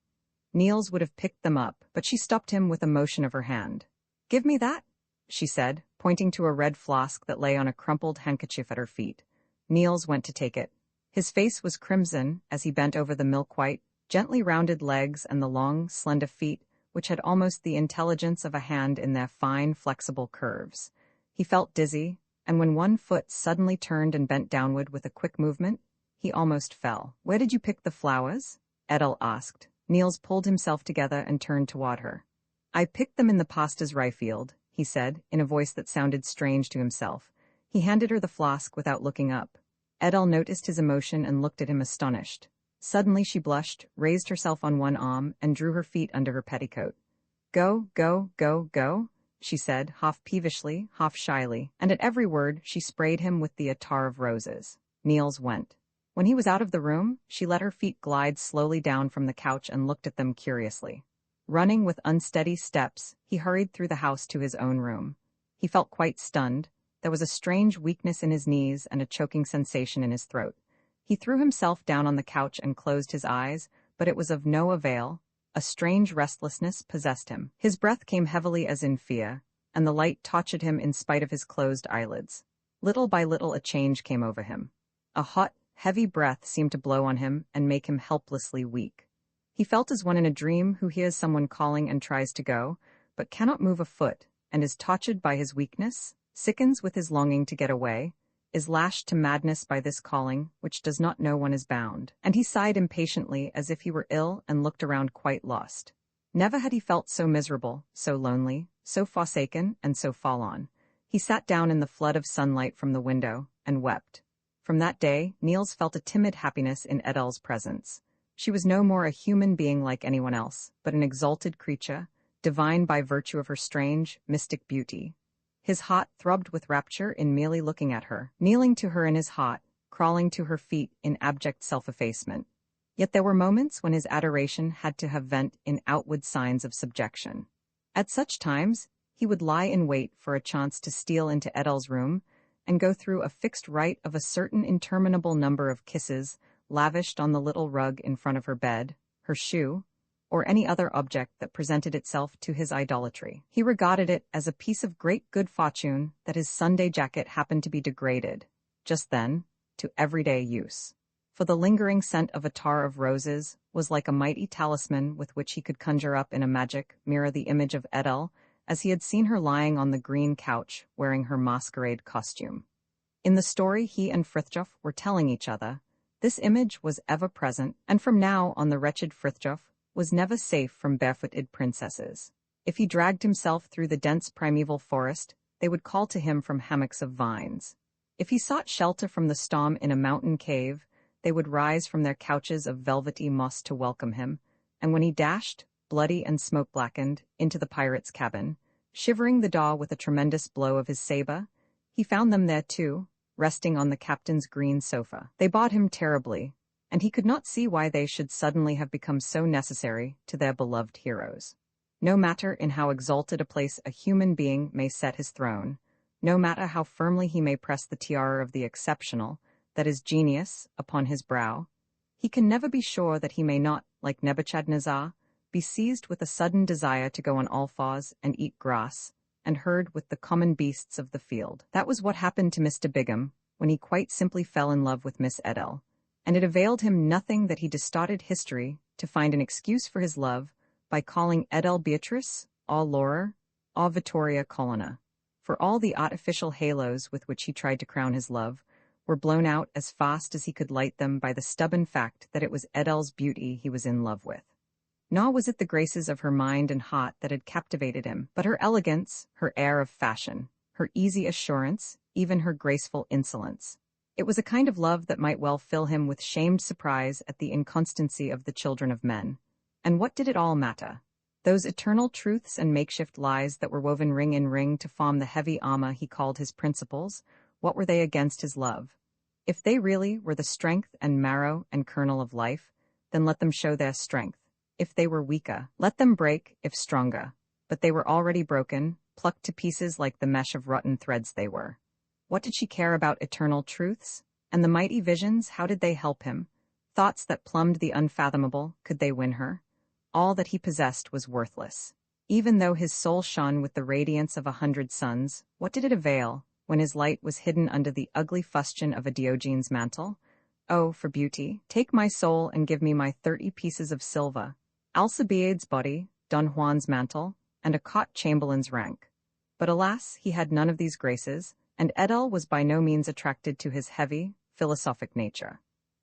Niels would have picked them up, but she stopped him with a motion of her hand. "Give me that," she said, pointing to a red flask that lay on a crumpled handkerchief at her feet. Niels went to take it. His face was crimson as he bent over the milk-white, gently rounded legs and the long, slender feet, which had almost the intelligence of a hand in their fine, flexible curves. He felt dizzy, and when one foot suddenly turned and bent downward with a quick movement, he almost fell. "Where did you pick the flowers?" Edel asked. Niels pulled himself together and turned toward her. "I picked them in the pastor's rye field," he said, in a voice that sounded strange to himself. He handed her the flask without looking up. Edel noticed his emotion and looked at him astonished. Suddenly she blushed, raised herself on one arm, and drew her feet under her petticoat. "Go, go, go, go," she said, half peevishly, half shyly, and at every word she sprayed him with the attar of roses. Niels went. When he was out of the room, she let her feet glide slowly down from the couch and looked at them curiously. Running with unsteady steps, he hurried through the house to his own room. He felt quite stunned. There was a strange weakness in his knees and a choking sensation in his throat. He threw himself down on the couch and closed his eyes, but it was of no avail. A strange restlessness possessed him. His breath came heavily as in fear, and the light tortured him in spite of his closed eyelids. Little by little a change came over him. A hot, heavy breath seemed to blow on him and make him helplessly weak. He felt as one in a dream who hears someone calling and tries to go, but cannot move a foot, and is tortured by his weakness, sickens with his longing to get away, is lashed to madness by this calling, which does not know one is bound. And he sighed impatiently as if he were ill and looked around quite lost. Never had he felt so miserable, so lonely, so forsaken, and so forlorn. He sat down in the flood of sunlight from the window and wept. From that day, Niels felt a timid happiness in Edel's presence. She was no more a human being like anyone else, but an exalted creature, divine by virtue of her strange, mystic beauty. His heart throbbed with rapture in merely looking at her, kneeling to her in his heart, crawling to her feet in abject self-effacement. Yet there were moments when his adoration had to have vent in outward signs of subjection. At such times, he would lie in wait for a chance to steal into Edel's room and go through a fixed rite of a certain interminable number of kisses lavished on the little rug in front of her bed, her shoe, or any other object that presented itself to his idolatry. He regarded it as a piece of great good fortune that his Sunday jacket happened to be degraded, just then, to everyday use. For the lingering scent of attar of roses was like a mighty talisman with which he could conjure up in a magic mirror the image of Edel, as he had seen her lying on the green couch wearing her masquerade costume. In the story he and Frithjof were telling each other, this image was ever present, and from now on the wretched Frithjof was never safe from barefooted princesses. If he dragged himself through the dense primeval forest, they would call to him from hammocks of vines. If he sought shelter from the storm in a mountain cave, they would rise from their couches of velvety moss to welcome him, and when he dashed, bloody and smoke-blackened, into the pirate's cabin, shivering the daw with a tremendous blow of his saber, he found them there too, resting on the captain's green sofa. They bought him terribly, and he could not see why they should suddenly have become so necessary to their beloved heroes. No matter in how exalted a place a human being may set his throne, no matter how firmly he may press the tiara of the exceptional, that is genius, upon his brow, he can never be sure that he may not, like Nebuchadnezzar, be seized with a sudden desire to go on all fours and eat grass, and herd with the common beasts of the field. That was what happened to Mr. Bigham when he quite simply fell in love with Miss Edel, and it availed him nothing that he distorted history to find an excuse for his love by calling Edel Beatrice, or Laura, or Vittoria Colonna. For all the artificial halos with which he tried to crown his love were blown out as fast as he could light them by the stubborn fact that it was Edel's beauty he was in love with. Nor was it the graces of her mind and heart that had captivated him, but her elegance, her air of fashion, her easy assurance, even her graceful insolence. It was a kind of love that might well fill him with shamed surprise at the inconstancy of the children of men. And what did it all matter? Those eternal truths and makeshift lies that were woven ring in ring to form the heavy armor he called his principles, what were they against his love? If they really were the strength and marrow and kernel of life, then let them show their strength. If they were weaker, let them break, if stronger. But they were already broken, plucked to pieces like the mesh of rotten threads they were. What did she care about eternal truths? And the mighty visions, how did they help him? Thoughts that plumbed the unfathomable, could they win her? All that he possessed was worthless. Even though his soul shone with the radiance of 100 suns, what did it avail, when his light was hidden under the ugly fustian of a Diogenes mantle? Oh, for beauty, take my soul and give me my 30 pieces of silver, Alcibiades' body, Don Juan's mantle, and a cot chamberlain's rank. But alas, he had none of these graces, and Edel was by no means attracted to his heavy, philosophic nature.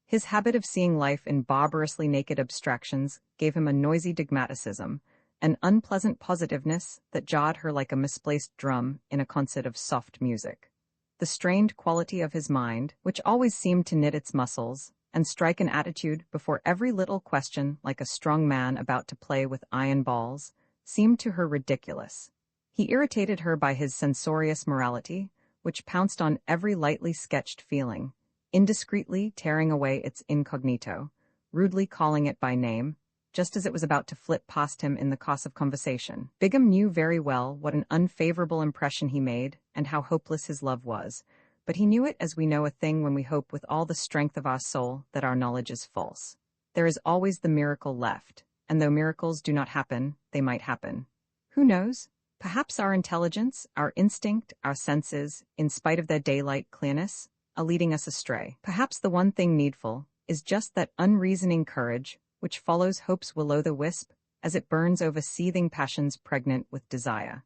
His habit of seeing life in barbarously naked abstractions gave him a noisy dogmaticism, an unpleasant positiveness that jarred her like a misplaced drum in a concert of soft music. The strained quality of his mind, which always seemed to knit its muscles, and strike an attitude before every little question like a strong man about to play with iron balls, seemed to her ridiculous. He irritated her by his censorious morality, which pounced on every lightly sketched feeling, indiscreetly tearing away its incognito, rudely calling it by name, just as it was about to flit past him in the course of conversation. Bigham knew very well what an unfavorable impression he made and how hopeless his love was, but he knew it as we know a thing when we hope with all the strength of our soul that our knowledge is false. There is always the miracle left, and though miracles do not happen, they might happen. Who knows? Perhaps our intelligence, our instinct, our senses, in spite of their daylight clearness, are leading us astray. Perhaps the one thing needful is just that unreasoning courage which follows hope's will-o'-the-wisp as it burns over seething passions pregnant with desire.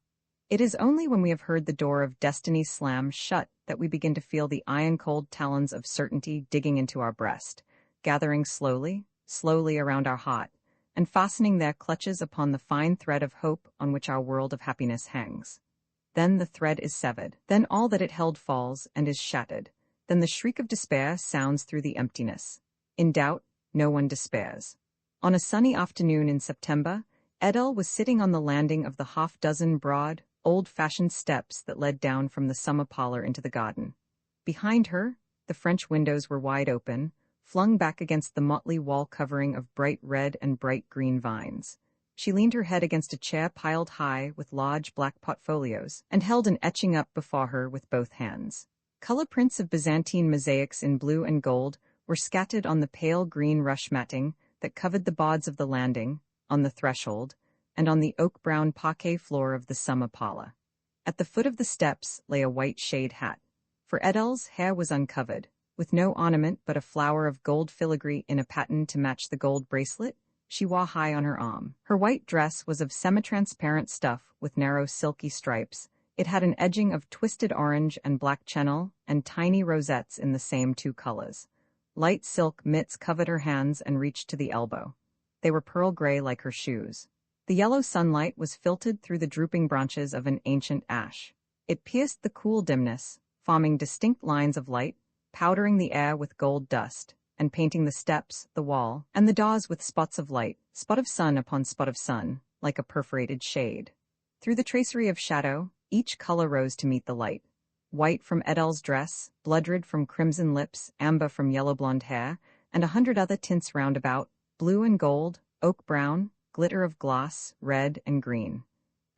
It is only when we have heard the door of destiny slam shut that we begin to feel the iron-cold talons of certainty digging into our breast, gathering slowly, slowly around our heart, and fastening their clutches upon the fine thread of hope on which our world of happiness hangs. Then the thread is severed. Then all that it held falls and is shattered. Then the shriek of despair sounds through the emptiness. In doubt, no one despairs. On a sunny afternoon in September, Edel was sitting on the landing of the half-dozen broad, old-fashioned steps that led down from the summer parlor into the garden. Behind her, the French windows were wide open, flung back against the motley wall covering of bright red and bright green vines. She leaned her head against a chair piled high with large black portfolios, and held an etching up before her with both hands. Color prints of Byzantine mosaics in blue and gold were scattered on the pale green rush matting that covered the boards of the landing, on the threshold, and on the oak-brown parquet floor of the summer parlor. At the foot of the steps lay a white shade hat. For Adele's hair was uncovered, with no ornament but a flower of gold filigree in a pattern to match the gold bracelet she wore high on her arm. Her white dress was of semi-transparent stuff with narrow silky stripes. It had an edging of twisted orange and black chenille and tiny rosettes in the same two colors. Light silk mitts covered her hands and reached to the elbow. They were pearl gray like her shoes. The yellow sunlight was filtered through the drooping branches of an ancient ash. It pierced the cool dimness, forming distinct lines of light, powdering the air with gold dust, and painting the steps, the wall, and the doors with spots of light, spot of sun upon spot of sun, like a perforated shade. Through the tracery of shadow, each color rose to meet the light. White from Adele's dress, blood-red from crimson lips, amber from yellow-blonde hair, and 100 other tints round about, blue and gold, oak-brown, glitter of gloss, red and green.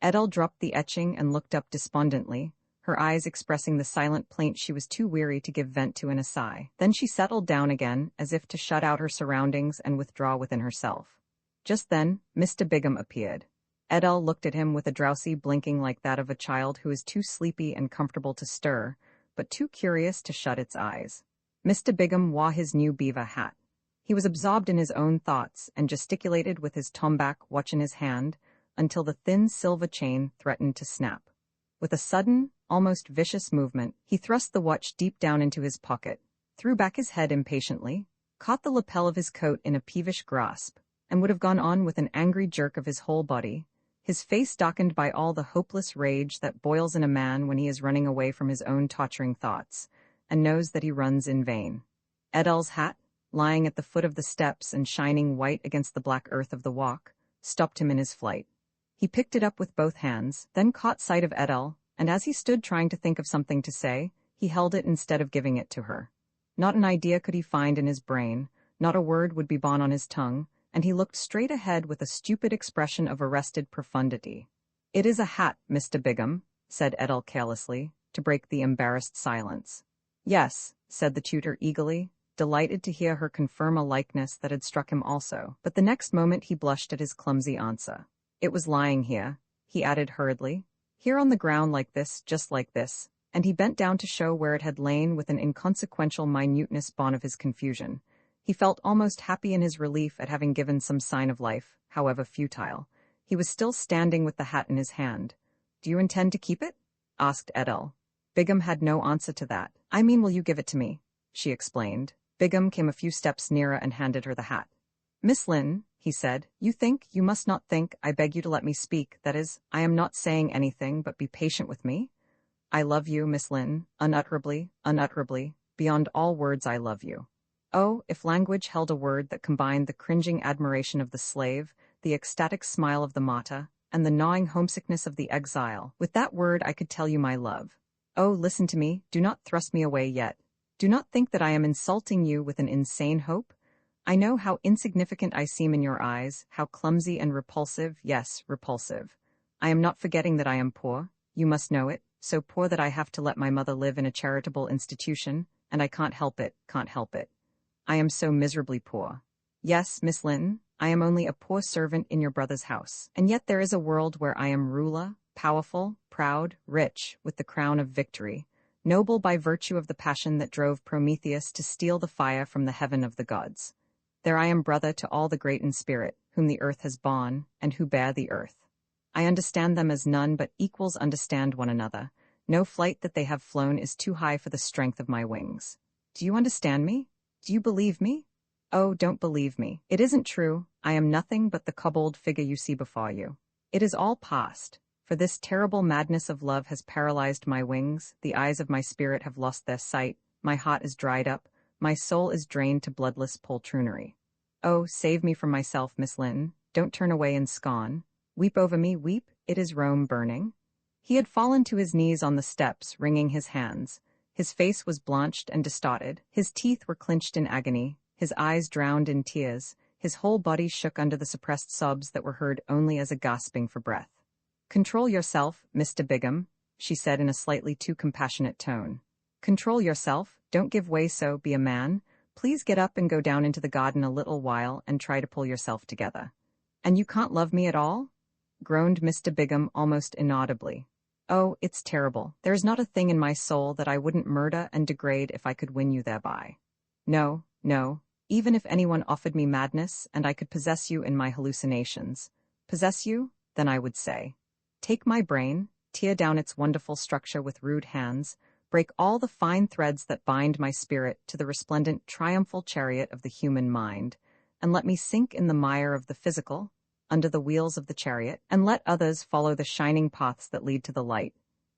Adele dropped the etching and looked up despondently, her eyes expressing the silent plaint she was too weary to give vent to in a sigh. Then she settled down again, as if to shut out her surroundings and withdraw within herself. Just then, Mr. Bigham appeared. Adele looked at him with a drowsy blinking like that of a child who is too sleepy and comfortable to stir, but too curious to shut its eyes. Mr. Bigham wore his new beaver hat. He was absorbed in his own thoughts and gesticulated with his tombak watch in his hand until the thin silver chain threatened to snap. With a sudden, almost vicious movement, he thrust the watch deep down into his pocket, threw back his head impatiently, caught the lapel of his coat in a peevish grasp, and would have gone on with an angry jerk of his whole body, his face darkened by all the hopeless rage that boils in a man when he is running away from his own torturing thoughts, and knows that he runs in vain. Adele's hat, lying at the foot of the steps and shining white against the black earth of the walk, stopped him in his flight. He picked it up with both hands, then caught sight of Adele, and as he stood trying to think of something to say, he held it instead of giving it to her. Not an idea could he find in his brain, not a word would be born on his tongue, and he looked straight ahead with a stupid expression of arrested profundity. "It is a hat, Mr. Bigham," said Adele carelessly, to break the embarrassed silence. "Yes," said the tutor eagerly, delighted to hear her confirm a likeness that had struck him also, but the next moment he blushed at his clumsy answer. "It was lying here," he added hurriedly, "here on the ground like this, just like this," and he bent down to show where it had lain with an inconsequential minuteness born of his confusion. He felt almost happy in his relief at having given some sign of life, however futile. He was still standing with the hat in his hand. "Do you intend to keep it?" asked Adele. Bigham had no answer to that. "I mean, will you give it to me?" she explained. Bigham came a few steps nearer and handed her the hat. "Miss Lyhne," he said, you must not think, I beg you to let me speak, that is, I am not saying anything, but be patient with me. I love you, Miss Lyhne, unutterably, unutterably, beyond all words I love you. Oh, if language held a word that combined the cringing admiration of the slave, the ecstatic smile of the martyr, and the gnawing homesickness of the exile, with that word I could tell you my love. Oh, listen to me, do not thrust me away yet. Do not think that I am insulting you with an insane hope. I know how insignificant I seem in your eyes, how clumsy and repulsive, yes, repulsive. I am not forgetting that I am poor, you must know it, so poor that I have to let my mother live in a charitable institution, and I can't help it, can't help it. I am so miserably poor. Yes, Miss Lyhne, I am only a poor servant in your brother's house, and yet there is a world where I am ruler, powerful, proud, rich, with the crown of victory, noble by virtue of the passion that drove Prometheus to steal the fire from the heaven of the gods. There I am brother to all the great in spirit, whom the earth has borne, and who bear the earth. I understand them as none but equals understand one another. No flight that they have flown is too high for the strength of my wings. Do you understand me? Do you believe me? Oh, don't believe me. It isn't true. I am nothing but the kobold figure you see before you. It is all past, for this terrible madness of love has paralyzed my wings, the eyes of my spirit have lost their sight, my heart is dried up, my soul is drained to bloodless poltroonery. Oh, save me from myself, Miss Lyhne. Don't turn away in scorn. Weep over me, weep, it is Rome burning. He had fallen to his knees on the steps, wringing his hands. His face was blanched and distorted, his teeth were clenched in agony, his eyes drowned in tears, his whole body shook under the suppressed sobs that were heard only as a gasping for breath. "Control yourself, Mr. Bigham," she said in a slightly too compassionate tone. "Control yourself, don't give way so, be a man. Please get up and go down into the garden a little while and try to pull yourself together." And you can't love me at all? Groaned Mr. Bigham almost inaudibly. Oh, it's terrible. There is not a thing in my soul that I wouldn't murder and degrade if I could win you thereby. No, no, even if anyone offered me madness and I could possess you in my hallucinations. Possess you? Then I would say. Take my brain, tear down its wonderful structure with rude hands, break all the fine threads that bind my spirit to the resplendent triumphal chariot of the human mind, and let me sink in the mire of the physical, under the wheels of the chariot, and let others follow the shining paths that lead to the light.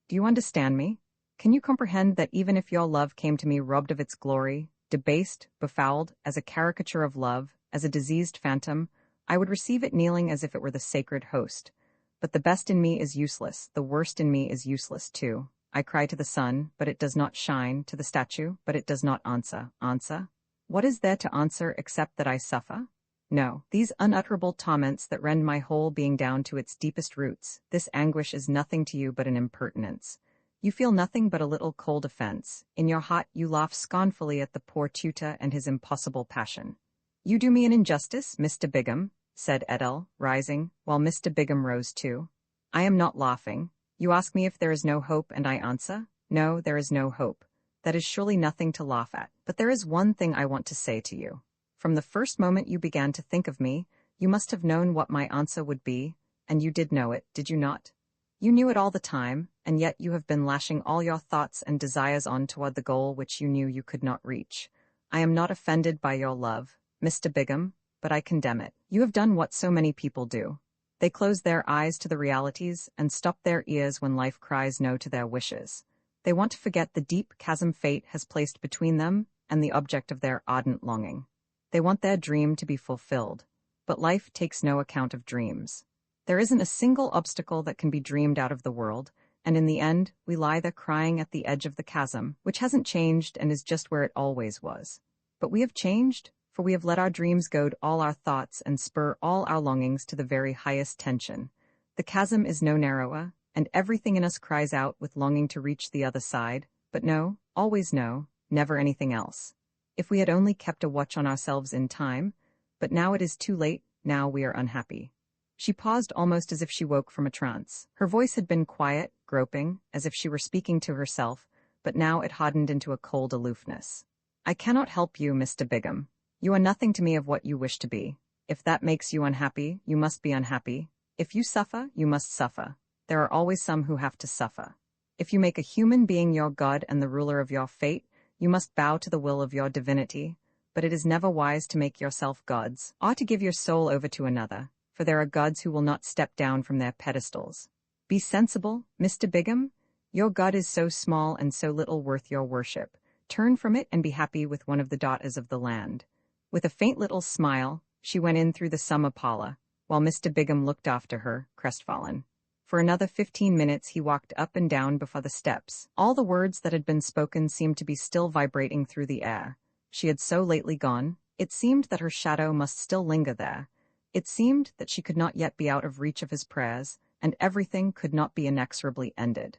Do you understand me? Can you comprehend that even if your love came to me robbed of its glory, debased, befouled, as a caricature of love, as a diseased phantom, I would receive it kneeling as if it were the sacred host. But the best in me is useless, the worst in me is useless too. I cry to the sun, but it does not shine, to the statue, but it does not answer. Answer? What is there to answer except that I suffer? No, these unutterable torments that rend my whole being down to its deepest roots, this anguish is nothing to you but an impertinence. You feel nothing but a little cold offense. In your heart you laugh scornfully at the poor tutor and his impossible passion. You do me an injustice, Mr. Bigham, said Edel, rising, while Mr. Bigham rose too. I am not laughing. You ask me if there is no hope, and I answer, no, there is no hope. That is surely nothing to laugh at. But there is one thing I want to say to you. From the first moment you began to think of me, you must have known what my answer would be, and you did know it, did you not? You knew it all the time, and yet you have been lashing all your thoughts and desires on toward the goal which you knew you could not reach. I am not offended by your love, Mr. Bigham, but I condemn it. You have done what so many people do. They close their eyes to the realities and stop their ears when life cries no to their wishes. They want to forget the deep chasm fate has placed between them and the object of their ardent longing. They want their dream to be fulfilled, but life takes no account of dreams. There isn't a single obstacle that can be dreamed out of the world, and in the end, we lie there crying at the edge of the chasm, which hasn't changed and is just where it always was. But we have changed, for we have let our dreams goad all our thoughts and spur all our longings to the very highest tension. The chasm is no narrower, and everything in us cries out with longing to reach the other side, but no, always no, never anything else. If we had only kept a watch on ourselves in time, but now it is too late, now we are unhappy. She paused almost as if she woke from a trance. Her voice had been quiet, groping, as if she were speaking to herself, but now it hardened into a cold aloofness. I cannot help you, Mr. Bigham. You are nothing to me of what you wish to be. If that makes you unhappy, you must be unhappy. If you suffer, you must suffer. There are always some who have to suffer. If you make a human being your God and the ruler of your fate, you must bow to the will of your divinity, but it is never wise to make yourself gods, or to give your soul over to another, for there are gods who will not step down from their pedestals. Be sensible, Mr. Bigham. Your God is so small and so little worth your worship. Turn from it and be happy with one of the daughters of the land. With a faint little smile, she went in through the summer parlor, while Mr. Bigham looked after her, crestfallen. For another 15 minutes he walked up and down before the steps. All the words that had been spoken seemed to be still vibrating through the air. She had so lately gone, it seemed that her shadow must still linger there. It seemed that she could not yet be out of reach of his prayers, and everything could not be inexorably ended.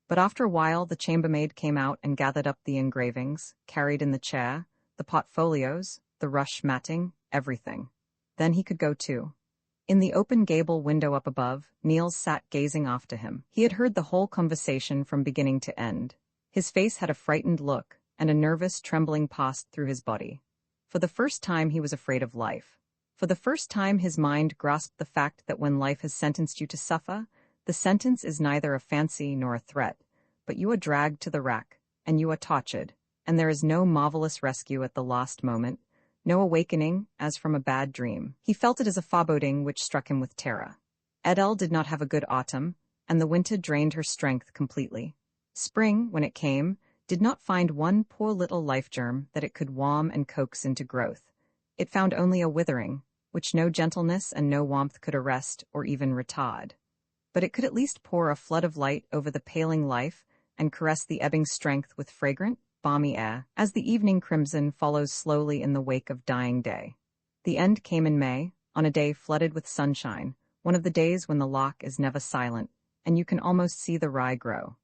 But after a while the chambermaid came out and gathered up the engravings, carried in the chair, the portfolios, the rush matting, everything. Then he could go too. In the open gable window up above, Niels sat gazing after him. He had heard the whole conversation from beginning to end. His face had a frightened look, and a nervous trembling passed through his body. For the first time he was afraid of life. For the first time his mind grasped the fact that when life has sentenced you to suffer, the sentence is neither a fancy nor a threat, but you are dragged to the rack, and you are tortured, and there is no marvelous rescue at the last moment, no awakening, as from a bad dream. He felt it as a foreboding which struck him with terror. Edel did not have a good autumn, and the winter drained her strength completely. Spring, when it came, did not find one poor little life germ that it could warm and coax into growth. It found only a withering, which no gentleness and no warmth could arrest or even retard. But it could at least pour a flood of light over the paling life and caress the ebbing strength with fragrant, balmy air, as the evening crimson follows slowly in the wake of dying day. The end came in May, on a day flooded with sunshine, one of the days when the loch is never silent, and you can almost see the rye grow.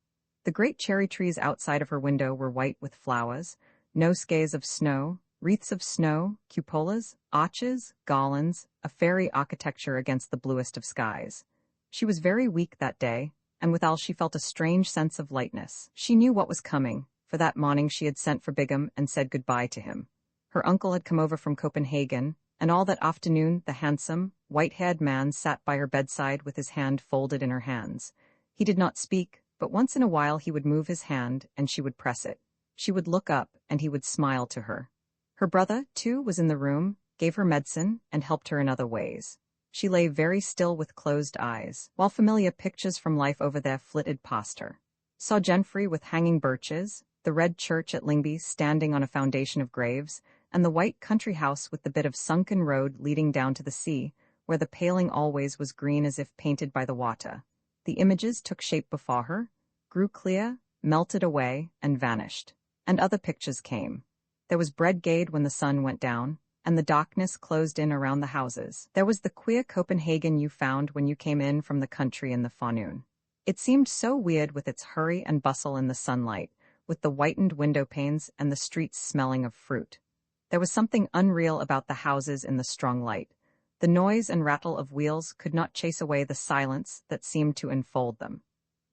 The great cherry trees outside of her window were white with flowers, no scays of snow, wreaths of snow, cupolas, arches, garlands, a fairy architecture against the bluest of skies. She was very weak that day, and withal she felt a strange sense of lightness. She knew what was coming, for that morning she had sent for Bigham and said goodbye to him. Her uncle had come over from Copenhagen, and all that afternoon the handsome, white-haired man sat by her bedside with his hand folded in her hands. He did not speak, but once in a while he would move his hand, and she would press it. She would look up, and he would smile to her. Her brother, too, was in the room, gave her medicine, and helped her in other ways. She lay very still with closed eyes, while familiar pictures from life over there flitted past her. Saw Jenfrey with hanging birches, the red church at Lyngby standing on a foundation of graves, and the white country house with the bit of sunken road leading down to the sea, where the paling always was green as if painted by the water. The images took shape before her, grew clear, melted away, and vanished. And other pictures came. There was Bredgade when the sun went down, and the darkness closed in around the houses. There was the queer Copenhagen you found when you came in from the country in the forenoon. It seemed so weird with its hurry and bustle in the sunlight, with the whitened window panes and the streets smelling of fruit. There was something unreal about the houses in the strong light. The noise and rattle of wheels could not chase away the silence that seemed to enfold them.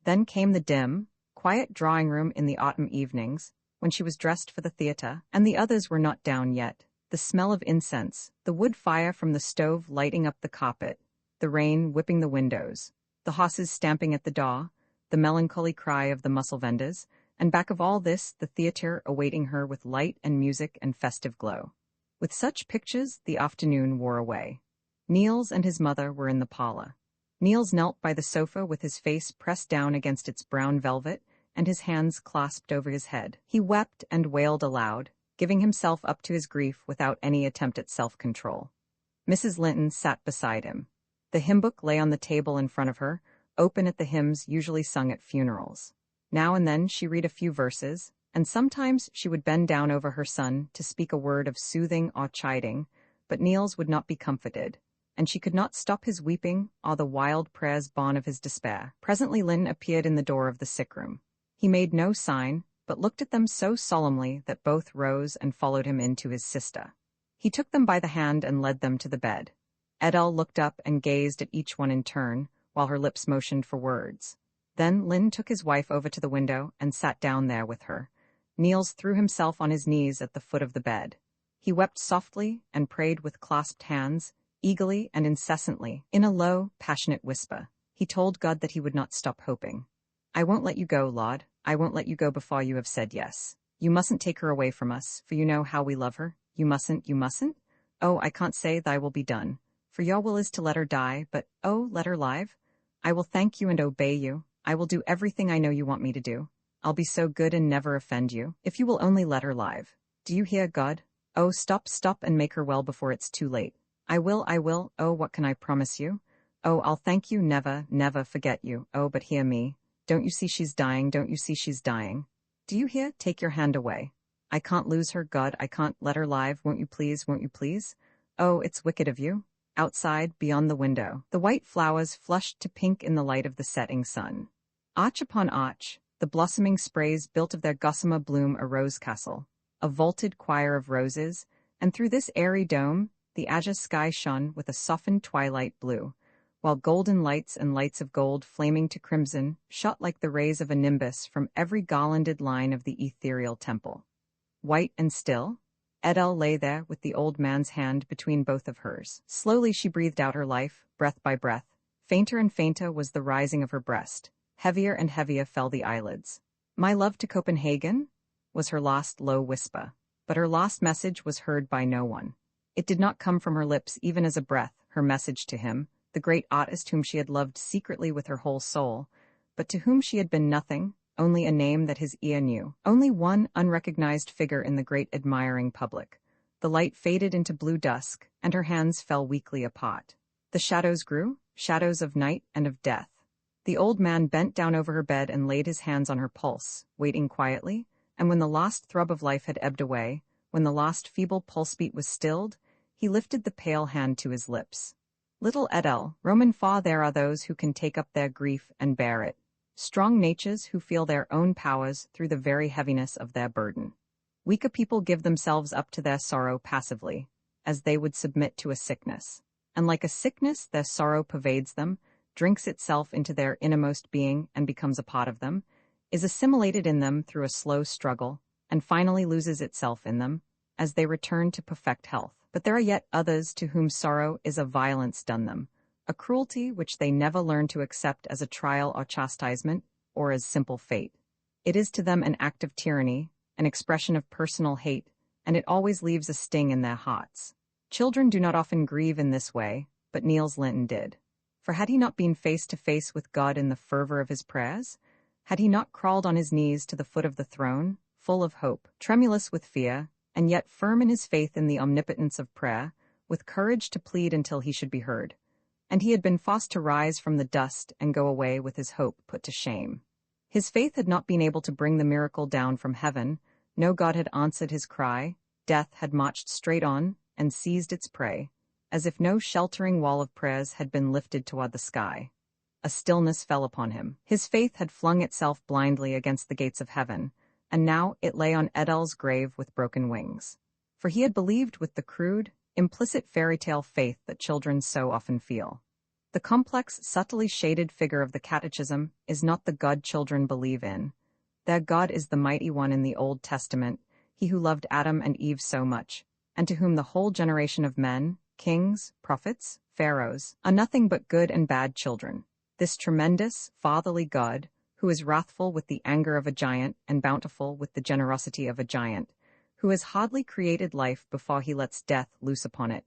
Then came the dim, quiet drawing room in the autumn evenings, when she was dressed for the theatre, and the others were not down yet. The smell of incense, the wood fire from the stove lighting up the carpet, the rain whipping the windows, the horses stamping at the door, the melancholy cry of the mussel vendors, and back of all this the theatre awaiting her with light and music and festive glow. With such pictures the afternoon wore away. Niels and his mother were in the parlor. Niels knelt by the sofa with his face pressed down against its brown velvet, and his hands clasped over his head. He wept and wailed aloud, giving himself up to his grief without any attempt at self-control. Mrs. Lyhne sat beside him. The hymn book lay on the table in front of her, open at the hymns usually sung at funerals. Now and then she read a few verses, and sometimes she would bend down over her son to speak a word of soothing or chiding, but Niels would not be comforted, and she could not stop his weeping or the wild prayers born of his despair. Presently Lyhne appeared in the door of the sick-room. He made no sign, but looked at them so solemnly that both rose and followed him in to his sister. He took them by the hand and led them to the bed. Edel looked up and gazed at each one in turn, while her lips motioned for words. Then Lyhne took his wife over to the window and sat down there with her. Niels threw himself on his knees at the foot of the bed. He wept softly and prayed with clasped hands, eagerly and incessantly, in a low, passionate whisper. He told God that he would not stop hoping. "I won't let you go, Lord. I won't let you go before you have said yes. You mustn't take her away from us, for you know how we love her. You mustn't, you mustn't. Oh, I can't say thy will be done, for your will is to let her die, but, oh, let her live. I will thank you and obey you. I will do everything I know you want me to do. I'll be so good and never offend you, if you will only let her live. Do you hear, God? Oh, stop and make her well before it's too late. I will, oh, what can I promise you? Oh, I'll thank you, never, never forget you. Oh, but hear me. Don't you see she's dying, don't you see she's dying? Do you hear? Take your hand away. I can't lose her, God, I can't let her live, won't you please, won't you please? Oh, it's wicked of you. Outside, beyond the window, the white flowers flushed to pink in the light of the setting sun. Arch upon arch, the blossoming sprays built of their gossamer bloom a rose castle, a vaulted choir of roses, and through this airy dome, the azure sky shone with a softened twilight blue, while golden lights and lights of gold flaming to crimson shot like the rays of a nimbus from every garlanded line of the ethereal temple. White and still, Edel lay there with the old man's hand between both of hers. Slowly she breathed out her life, breath by breath. Fainter and fainter was the rising of her breast. Heavier and heavier fell the eyelids. "My love to Copenhagen?" was her last low whisper. But her last message was heard by no one. It did not come from her lips even as a breath, her message to him, the great artist whom she had loved secretly with her whole soul, but to whom she had been nothing, only a name that his ear knew, only one unrecognized figure in the great admiring public. The light faded into blue dusk, and her hands fell weakly apart. The shadows grew, shadows of night and of death. The old man bent down over her bed and laid his hands on her pulse, waiting quietly, and when the last throb of life had ebbed away, when the last feeble pulse-beat was stilled, he lifted the pale hand to his lips. Little Edel, Roman fa, there are those who can take up their grief and bear it, strong natures who feel their own powers through the very heaviness of their burden. Weaker people give themselves up to their sorrow passively, as they would submit to a sickness. And like a sickness, their sorrow pervades them, drinks itself into their innermost being and becomes a part of them, is assimilated in them through a slow struggle, and finally loses itself in them, as they return to perfect health. But there are yet others to whom sorrow is a violence done them, a cruelty which they never learn to accept as a trial or chastisement, or as simple fate. It is to them an act of tyranny, an expression of personal hate, and it always leaves a sting in their hearts. Children do not often grieve in this way, but Niels Lyhne did. For had he not been face to face with God in the fervor of his prayers? Had he not crawled on his knees to the foot of the throne, full of hope, tremulous with fear, and yet firm in his faith in the omnipotence of prayer, with courage to plead until he should be heard? And he had been forced to rise from the dust and go away with his hope put to shame. His faith had not been able to bring the miracle down from heaven, no God had answered his cry, death had marched straight on and seized its prey, as if no sheltering wall of prayers had been lifted toward the sky. A stillness fell upon him. His faith had flung itself blindly against the gates of heaven, and now it lay on Edel's grave with broken wings. For he had believed with the crude, implicit fairy tale faith that children so often feel. The complex, subtly shaded figure of the Catechism is not the God children believe in. Their God is the mighty one in the Old Testament, he who loved Adam and Eve so much, and to whom the whole generation of men, kings, prophets, pharaohs, are nothing but good and bad children. This tremendous, fatherly God, who is wrathful with the anger of a giant and bountiful with the generosity of a giant, who has hardly created life before he lets death loose upon it,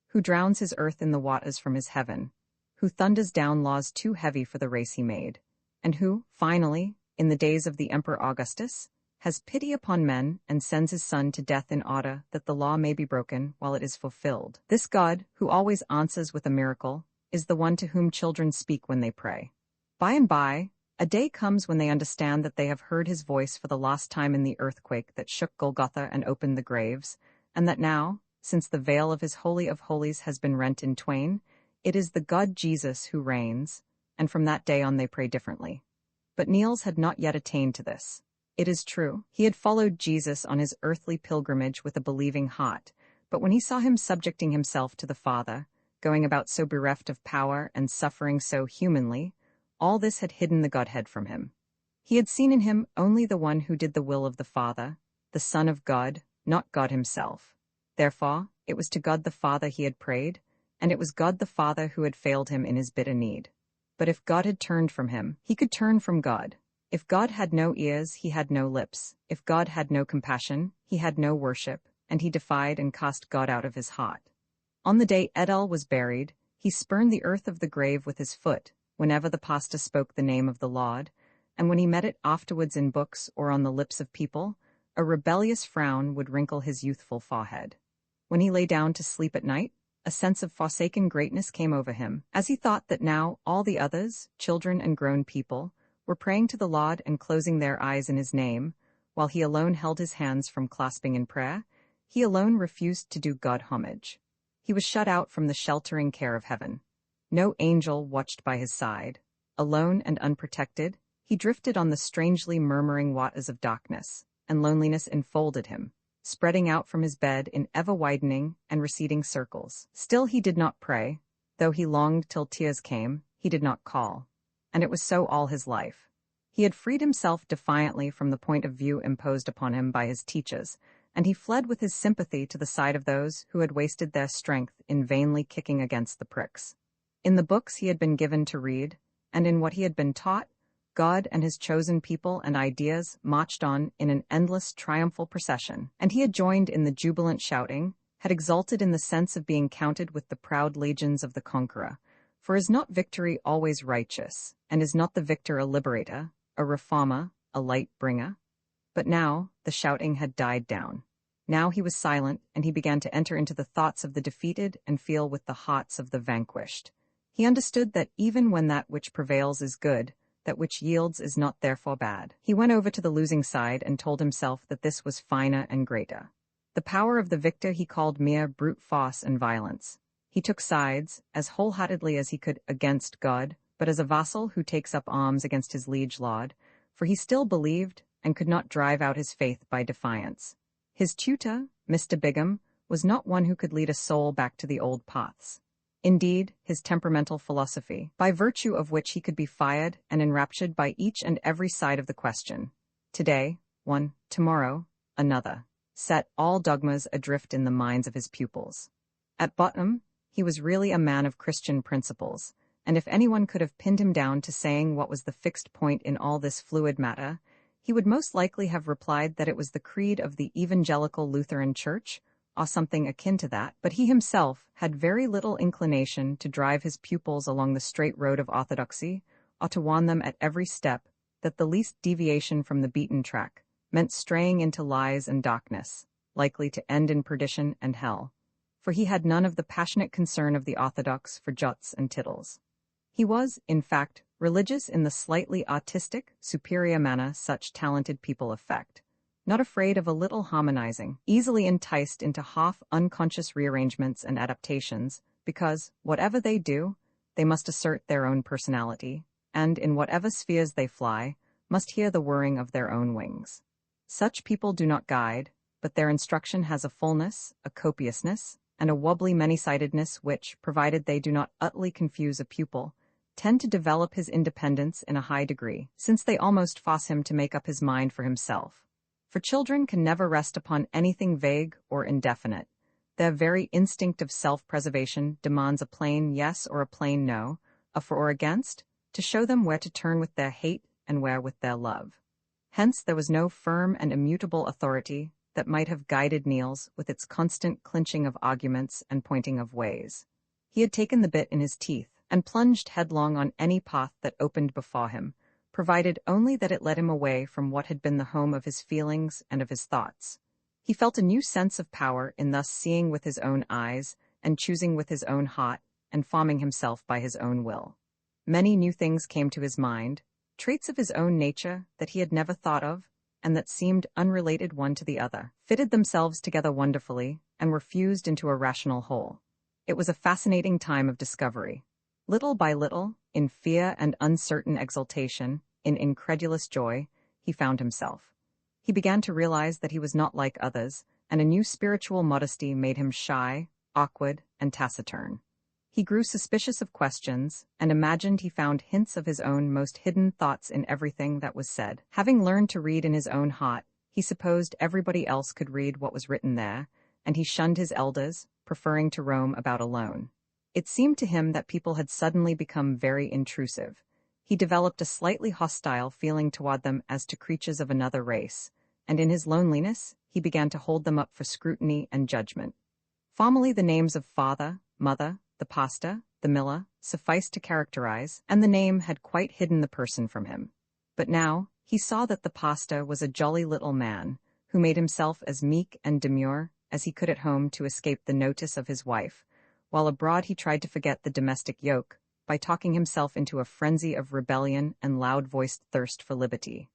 who drowns his earth in the waters from his heaven, who thunders down laws too heavy for the race he made, and who, finally, in the days of the Emperor Augustus, has pity upon men and sends his son to death in order that the law may be broken while it is fulfilled. This God, who always answers with a miracle, is the one to whom children speak when they pray. By and by, a day comes when they understand that they have heard his voice for the last time in the earthquake that shook Golgotha and opened the graves, and that now, since the veil of his Holy of Holies has been rent in twain, it is the God Jesus who reigns, and from that day on they pray differently. But Niels had not yet attained to this. It is true, he had followed Jesus on his earthly pilgrimage with a believing heart, but when he saw him subjecting himself to the Father, going about so bereft of power and suffering so humanly, all this had hidden the Godhead from him. He had seen in him only the one who did the will of the Father, the Son of God, not God himself. Therefore, it was to God the Father he had prayed, and it was God the Father who had failed him in his bitter need. But if God had turned from him, he could turn from God. If God had no ears, he had no lips. If God had no compassion, he had no worship, and he defied and cast God out of his heart. On the day Edel was buried, he spurned the earth of the grave with his foot, whenever the pastor spoke the name of the Lord, and when he met it afterwards in books or on the lips of people, a rebellious frown would wrinkle his youthful forehead. When he lay down to sleep at night, a sense of forsaken greatness came over him, as he thought that now all the others, children and grown people, were praying to the Lord and closing their eyes in his name, while he alone held his hands from clasping in prayer. He alone refused to do God homage. He was shut out from the sheltering care of heaven. No angel watched by his side. Alone and unprotected, he drifted on the strangely murmuring waters of darkness, and loneliness enfolded him, spreading out from his bed in ever-widening and receding circles. Still he did not pray, though he longed till tears came, he did not call. And it was so all his life. He had freed himself defiantly from the point of view imposed upon him by his teachers, and he fled with his sympathy to the side of those who had wasted their strength in vainly kicking against the pricks. In the books he had been given to read, and in what he had been taught, God and his chosen people and ideas marched on in an endless triumphal procession, and he had joined in the jubilant shouting, had exulted in the sense of being counted with the proud legions of the conqueror. For is not victory always righteous, and is not the victor a liberator, a reformer, a light bringer? But now the shouting had died down. Now he was silent, and he began to enter into the thoughts of the defeated and feel with the hearts of the vanquished. He understood that even when that which prevails is good, that which yields is not therefore bad. He went over to the losing side and told himself that this was finer and greater. The power of the victor he called mere brute force and violence. He took sides, as wholeheartedly as he could, against God, but as a vassal who takes up arms against his liege lord, for he still believed and could not drive out his faith by defiance. His tutor, Mr. Bigham, was not one who could lead a soul back to the old paths. Indeed, his temperamental philosophy, by virtue of which he could be fired and enraptured by each and every side of the question, today, one, tomorrow, another, set all dogmas adrift in the minds of his pupils. At bottom, he was really a man of Christian principles, and if anyone could have pinned him down to saying what was the fixed point in all this fluid matter, he would most likely have replied that it was the creed of the Evangelical Lutheran Church, or something akin to that, but he himself had very little inclination to drive his pupils along the straight road of orthodoxy, or to warn them at every step that the least deviation from the beaten track meant straying into lies and darkness, likely to end in perdition and hell, for he had none of the passionate concern of the orthodox for jots and tittles. He was, in fact, religious in the slightly artistic, superior manner such talented people affect, not afraid of a little harmonizing, easily enticed into half-unconscious rearrangements and adaptations, because, whatever they do, they must assert their own personality, and, in whatever spheres they fly, must hear the whirring of their own wings. Such people do not guide, but their instruction has a fullness, a copiousness, and a wobbly many-sidedness which, provided they do not utterly confuse a pupil, tend to develop his independence in a high degree, since they almost force him to make up his mind for himself. For children can never rest upon anything vague or indefinite. Their very instinct of self-preservation demands a plain yes or a plain no, a for or against, to show them where to turn with their hate and where with their love. Hence there was no firm and immutable authority that might have guided Niels with its constant clinching of arguments and pointing of ways. He had taken the bit in his teeth and plunged headlong on any path that opened before him, provided only that it led him away from what had been the home of his feelings and of his thoughts. He felt a new sense of power in thus seeing with his own eyes, and choosing with his own heart, and forming himself by his own will. Many new things came to his mind, traits of his own nature that he had never thought of, and that seemed unrelated one to the other, fitted themselves together wonderfully, and were fused into a rational whole. It was a fascinating time of discovery. Little by little, in fear and uncertain exultation, in incredulous joy, he found himself. He began to realize that he was not like others, and a new spiritual modesty made him shy, awkward, and taciturn. He grew suspicious of questions, and imagined he found hints of his own most hidden thoughts in everything that was said. Having learned to read in his own heart, he supposed everybody else could read what was written there, and he shunned his elders, preferring to roam about alone. It seemed to him that people had suddenly become very intrusive. He developed a slightly hostile feeling toward them as to creatures of another race, and in his loneliness, he began to hold them up for scrutiny and judgment. Formerly the names of father, mother, the pastor, the miller, sufficed to characterize, and the name had quite hidden the person from him. But now, he saw that the pastor was a jolly little man, who made himself as meek and demure as he could at home to escape the notice of his wife, while abroad he tried to forget the domestic yoke, by talking himself into a frenzy of rebellion and loud-voiced thirst for liberty.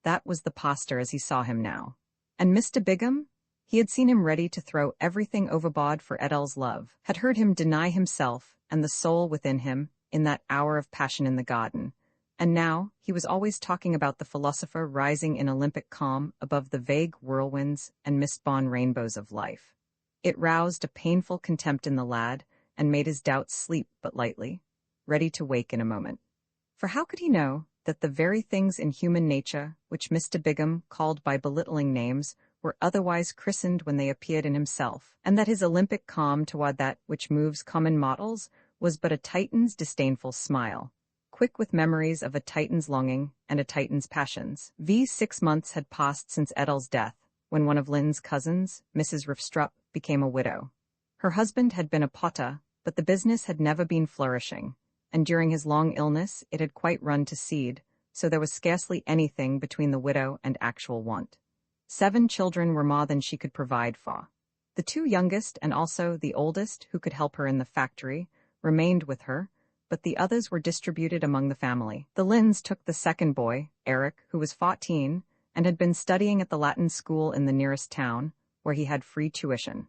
That was the pastor as he saw him now. And Mr. Bigham? He had seen him ready to throw everything overboard for Edel's love, had heard him deny himself and the soul within him in that hour of passion in the garden, and now he was always talking about the philosopher rising in Olympic calm above the vague whirlwinds and mist-born rainbows of life. It roused a painful contempt in the lad, and made his doubts sleep but lightly, ready to wake in a moment. For how could he know that the very things in human nature which Mr. Bigham called by belittling names were otherwise christened when they appeared in himself, and that his Olympic calm toward that which moves common mortals was but a Titan's disdainful smile, quick with memories of a Titan's longing and a Titan's passions. 6 months had passed since Edel's death, when one of Lyhne's cousins, Mrs. Rifstrup, became a widow. Her husband had been a potter, but the business had never been flourishing, and during his long illness it had quite run to seed, so there was scarcely anything between the widow and actual want. 7 children were more than she could provide for. The 2 youngest and also the oldest, who could help her in the factory, remained with her, but the others were distributed among the family. The Lyhnes took the second boy, Eric, who was 14, and had been studying at the Latin school in the nearest town, where he had free tuition.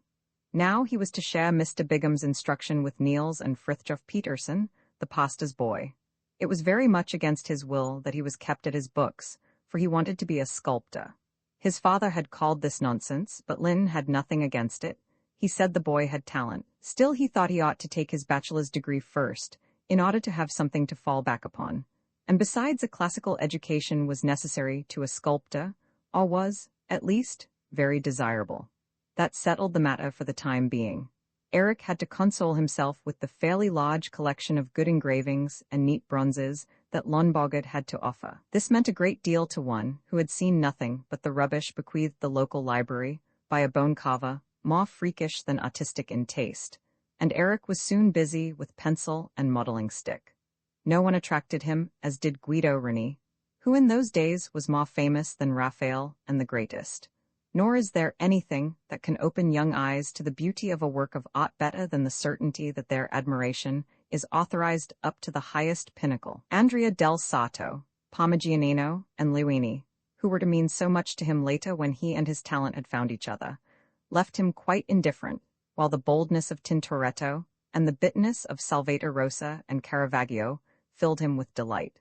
Now he was to share Mr. Bigham's instruction with Niels and Frithjof Petersen, the pastor's boy. It was very much against his will that he was kept at his books, for he wanted to be a sculptor. His father had called this nonsense, but Lyhne had nothing against it. He said the boy had talent. Still, he thought he ought to take his bachelor's degree first, in order to have something to fall back upon. And besides, a classical education was necessary to a sculptor, or was, at least, very desirable. That settled the matter for the time being. Eric had to console himself with the fairly large collection of good engravings and neat bronzes that Lyhne had to offer. This meant a great deal to one who had seen nothing but the rubbish bequeathed the local library by a bone carver, more freakish than artistic in taste, and Eric was soon busy with pencil and modeling stick. No one attracted him as did Guido Reni, who in those days was more famous than Raphael and the greatest. Nor is there anything that can open young eyes to the beauty of a work of art better than the certainty that their admiration is authorized up to the highest pinnacle. Andrea del Sarto, Parmigianino, and Lyhne, who were to mean so much to him later when he and his talent had found each other, left him quite indifferent, while the boldness of Tintoretto and the bitterness of Salvator Rosa and Caravaggio filled him with delight.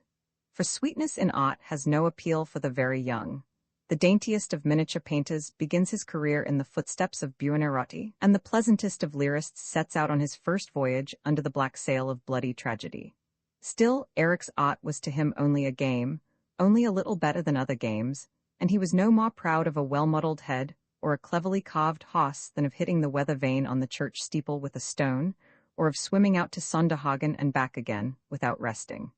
For sweetness in art has no appeal for the very young. The daintiest of miniature painters begins his career in the footsteps of Buonarroti, and the pleasantest of lyrists sets out on his first voyage under the black sail of bloody tragedy. Still, Eric's art was to him only a game, only a little better than other games, and he was no more proud of a well-modelled head or a cleverly carved horse than of hitting the weather vane on the church steeple with a stone, or of swimming out to Sonderhagen and back again without resting.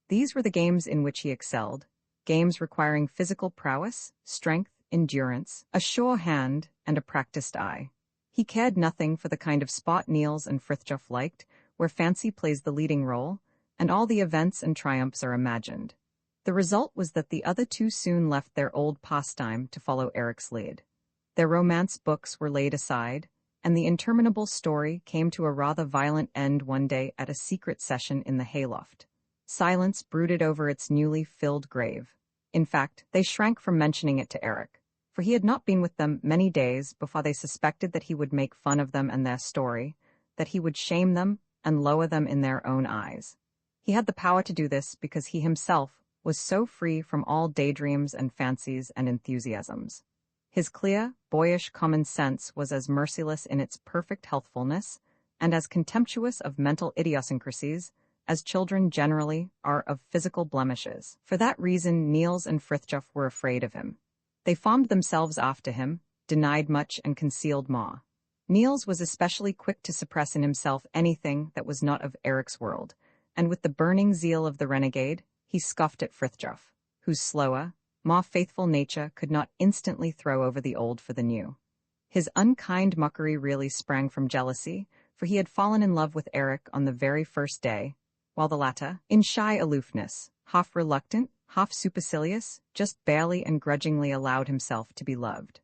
These were the games in which he excelled, games requiring physical prowess, strength, endurance, a sure hand, and a practiced eye. He cared nothing for the kind of sport Niels and Frithjof liked, where fancy plays the leading role, and all the events and triumphs are imagined. The result was that the other two soon left their old pastime to follow Eric's lead. Their romance books were laid aside, and the interminable story came to a rather violent end one day at a secret session in the hayloft. Silence brooded over its newly filled grave. In fact, they shrank from mentioning it to Eric, for he had not been with them many days before they suspected that he would make fun of them and their story, that he would shame them and lower them in their own eyes. He had the power to do this because he himself was so free from all daydreams and fancies and enthusiasms. His clear, boyish common sense was as merciless in its perfect healthfulness and as contemptuous of mental idiosyncrasies as children generally are of physical blemishes. For that reason, Niels and Frithjof were afraid of him. They formed themselves after him, denied much and concealed more. Niels was especially quick to suppress in himself anything that was not of Eric's world, and with the burning zeal of the renegade, he scoffed at Frithjof, whose slower, more faithful nature could not instantly throw over the old for the new. His unkind mockery really sprang from jealousy, for he had fallen in love with Eric on the very first day, while the latter, in shy aloofness, half reluctant, half supercilious, just barely and grudgingly allowed himself to be loved.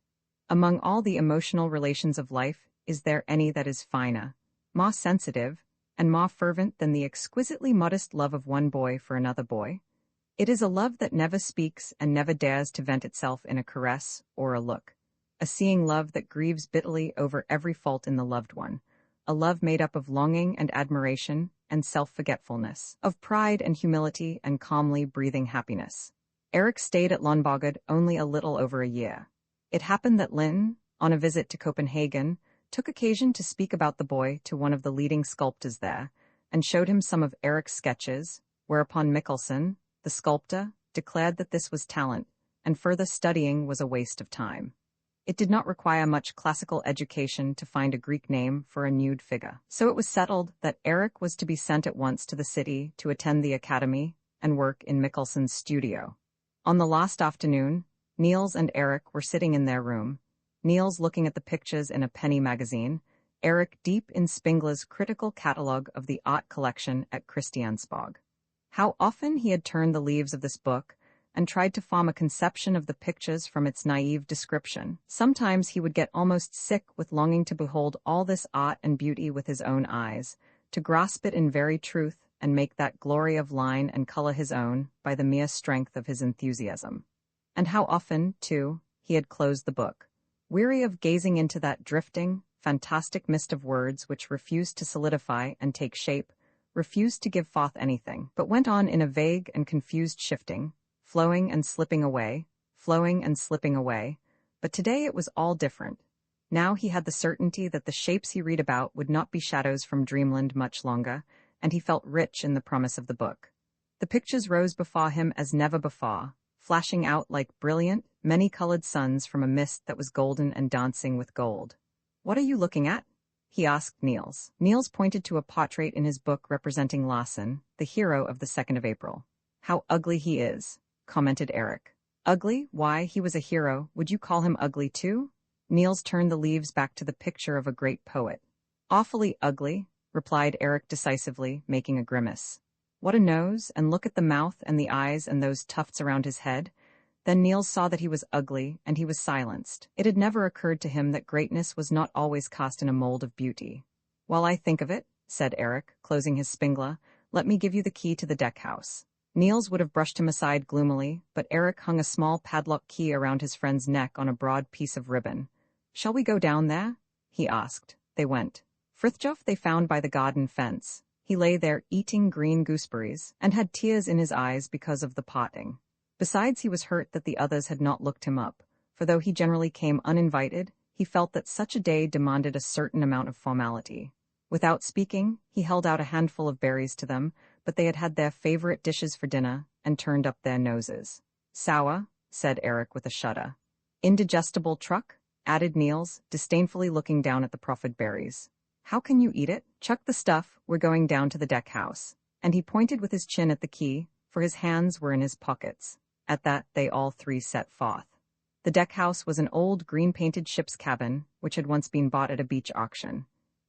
Among all the emotional relations of life, is there any that is finer, more sensitive, and more fervent than the exquisitely modest love of one boy for another boy? It is a love that never speaks and never dares to vent itself in a caress or a look, a seeing love that grieves bitterly over every fault in the loved one, a love made up of longing and admiration and self-forgetfulness, of pride and humility and calmly breathing happiness. Eric stayed at Lyhne only a little over a year. It happened that Lyhne, on a visit to Copenhagen, took occasion to speak about the boy to one of the leading sculptors there, and showed him some of Eric's sketches, whereupon Jacobsen, the sculptor, declared that this was talent, and further studying was a waste of time. It did not require much classical education to find a Greek name for a nude figure. So it was settled that Eric was to be sent at once to the city to attend the academy and work in Jacobsen's studio. On the last afternoon, Niels and Eric were sitting in their room, Niels looking at the pictures in a penny magazine, Eric deep in Spengler's critical catalogue of the art collection at Christiansborg. How often he had turned the leaves of this book and tried to form a conception of the pictures from its naive description. Sometimes he would get almost sick with longing to behold all this art and beauty with his own eyes, to grasp it in very truth and make that glory of line and color his own by the mere strength of his enthusiasm. And how often, too, he had closed the book, weary of gazing into that drifting, fantastic mist of words which refused to solidify and take shape, refused to give forth anything, but went on in a vague and confused shifting, flowing and slipping away, But today it was all different. Now he had the certainty that the shapes he read about would not be shadows from dreamland much longer, and he felt rich in the promise of the book. The pictures rose before him as never before, flashing out like brilliant, many-colored suns from a mist that was golden and dancing with gold. "What are you looking at?" he asked Niels. Niels pointed to a portrait in his book representing Lyhne, the hero of the 2nd of April. "How ugly he is," commented Eric. "Ugly? Why, he was a hero. Would you call him ugly too?" Niels turned the leaves back to the picture of a great poet. "Awfully ugly," replied Eric decisively, making a grimace. "What a nose, and look at the mouth and the eyes and those tufts around his head." Then Niels saw that he was ugly, and he was silenced. It had never occurred to him that greatness was not always cast in a mold of beauty. "While I think of it," said Eric, closing his spingler, "let me give you the key to the deck house." Niels would have brushed him aside gloomily, but Eric hung a small padlock key around his friend's neck on a broad piece of ribbon. "Shall we go down there?" he asked. They went. Frithjof they found by the garden fence. He lay there eating green gooseberries, and had tears in his eyes because of the parting. Besides, he was hurt that the others had not looked him up, for though he generally came uninvited, he felt that such a day demanded a certain amount of formality. Without speaking, he held out a handful of berries to them, but they had had their favorite dishes for dinner and turned up their noses. "Sour," said Eric with a shudder. "Indigestible truck," added Niels, disdainfully looking down at the proffered berries. "How can you eat it? Chuck the stuff, we're going down to the deck house." And he pointed with his chin at the key, for his hands were in his pockets. At that, they all three set forth. The deck house was an old green-painted ship's cabin, which had once been bought at a beach auction.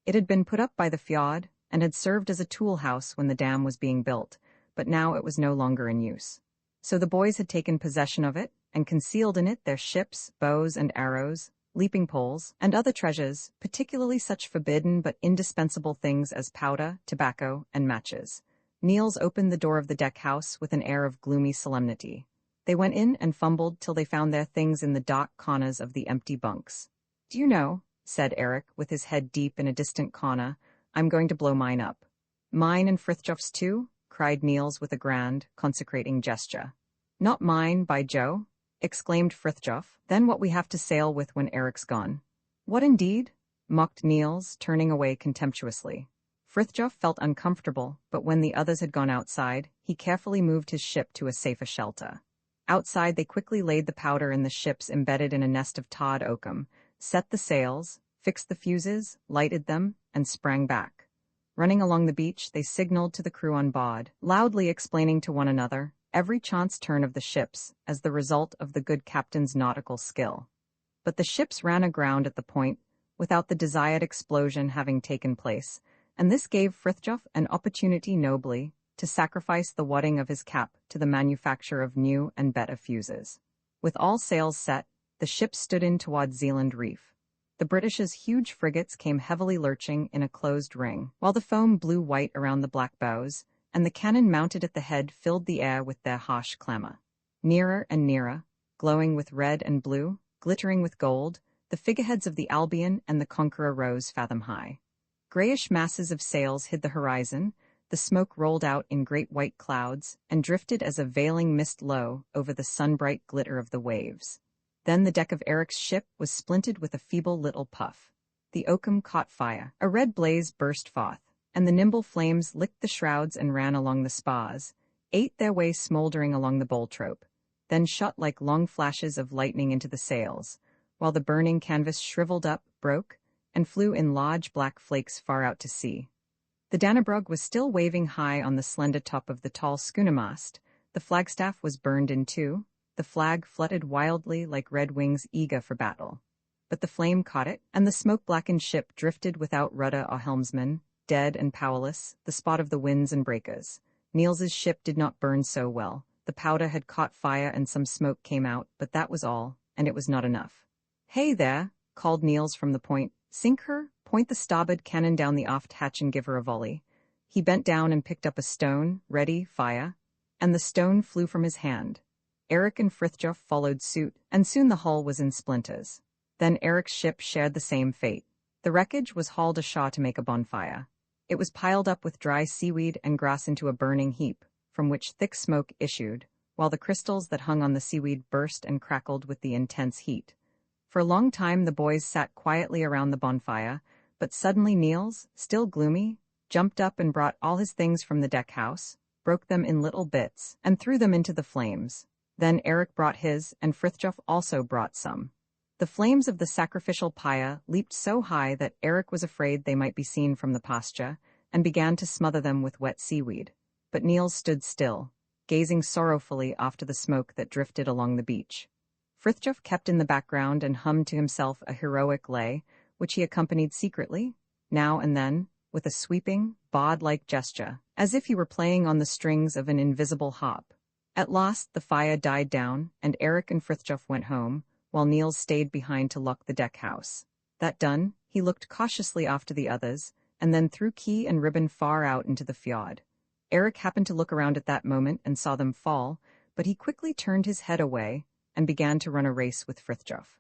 It had been put up by the fjord, and had served as a tool house when the dam was being built, but now it was no longer in use. So the boys had taken possession of it, and concealed in it their ships, bows and arrows, leaping poles, and other treasures, particularly such forbidden but indispensable things as powder, tobacco, and matches. Niels opened the door of the deck house with an air of gloomy solemnity. They went in and fumbled till they found their things in the dark corners of the empty bunks. "Do you know," said Eric, with his head deep in a distant corner, "I'm going to blow mine up." "Mine and Frithjof's too?" cried Niels with a grand, consecrating gesture. "Not mine, by Joe!" exclaimed Frithjof. "Then what we have to sail with when Eric's gone." "What indeed?" mocked Niels, turning away contemptuously. Frithjof felt uncomfortable, but when the others had gone outside, he carefully moved his ship to a safer shelter. Outside, they quickly laid the powder in the ships embedded in a nest of tarred oakum, set the sails, fixed the fuses, lighted them, and sprang back. Running along the beach, they signaled to the crew on board, loudly explaining to one another every chance turn of the ships as the result of the good captain's nautical skill. But the ships ran aground at the point, without the desired explosion having taken place, and this gave Frithjof an opportunity nobly to sacrifice the wadding of his cap to the manufacture of new and better fuses. With all sails set, the ships stood in toward Zealand Reef. The British's huge frigates came heavily lurching in a closed ring, while the foam blew white around the black bows, and the cannon mounted at the head filled the air with their harsh clamor. Nearer and nearer, glowing with red and blue, glittering with gold, the figureheads of the Albion and the Conqueror rose fathom high. Grayish masses of sails hid the horizon, the smoke rolled out in great white clouds, and drifted as a veiling mist low over the sun-bright glitter of the waves. Then the deck of Eric's ship was splintered with a feeble little puff. The oakum caught fire. A red blaze burst forth, and the nimble flames licked the shrouds and ran along the spars, ate their way smoldering along the bowl-trope, then shot like long flashes of lightning into the sails, while the burning canvas shriveled up, broke, and flew in large black flakes far out to sea. The Dannebrog was still waving high on the slender top of the tall schooner-mast. The flagstaff was burned in two, the flag fluttered wildly like red wings eager for battle. But the flame caught it, and the smoke-blackened ship drifted without rudder or helmsman, dead and powerless, the spot of the winds and breakers. Niels's ship did not burn so well. The powder had caught fire and some smoke came out, but that was all, and it was not enough. "Hey there," called Niels from the point. "Sink her, point the starboard cannon down the aft hatch and give her a volley." He bent down and picked up a stone, ready, fire, and the stone flew from his hand. Eric and Frithjof followed suit, and soon the hull was in splinters. Then Eric's ship shared the same fate. The wreckage was hauled ashore to make a bonfire. It was piled up with dry seaweed and grass into a burning heap, from which thick smoke issued, while the crystals that hung on the seaweed burst and crackled with the intense heat. For a long time the boys sat quietly around the bonfire, but suddenly Niels, still gloomy, jumped up and brought all his things from the deck house, broke them in little bits, and threw them into the flames. Then Eric brought his, and Frithjof also brought some. The flames of the sacrificial pyre leaped so high that Eric was afraid they might be seen from the pasture, and began to smother them with wet seaweed. But Niels stood still, gazing sorrowfully after the smoke that drifted along the beach. Frithjof kept in the background and hummed to himself a heroic lay, which he accompanied secretly, now and then, with a sweeping, bawd-like gesture, as if he were playing on the strings of an invisible harp. At last the fire died down, and Eric and Frithjof went home, while Niels stayed behind to lock the deck house. That done, he looked cautiously after the others, and then threw key and ribbon far out into the fjord. Eric happened to look around at that moment and saw them fall, but he quickly turned his head away and began to run a race with Frithjof.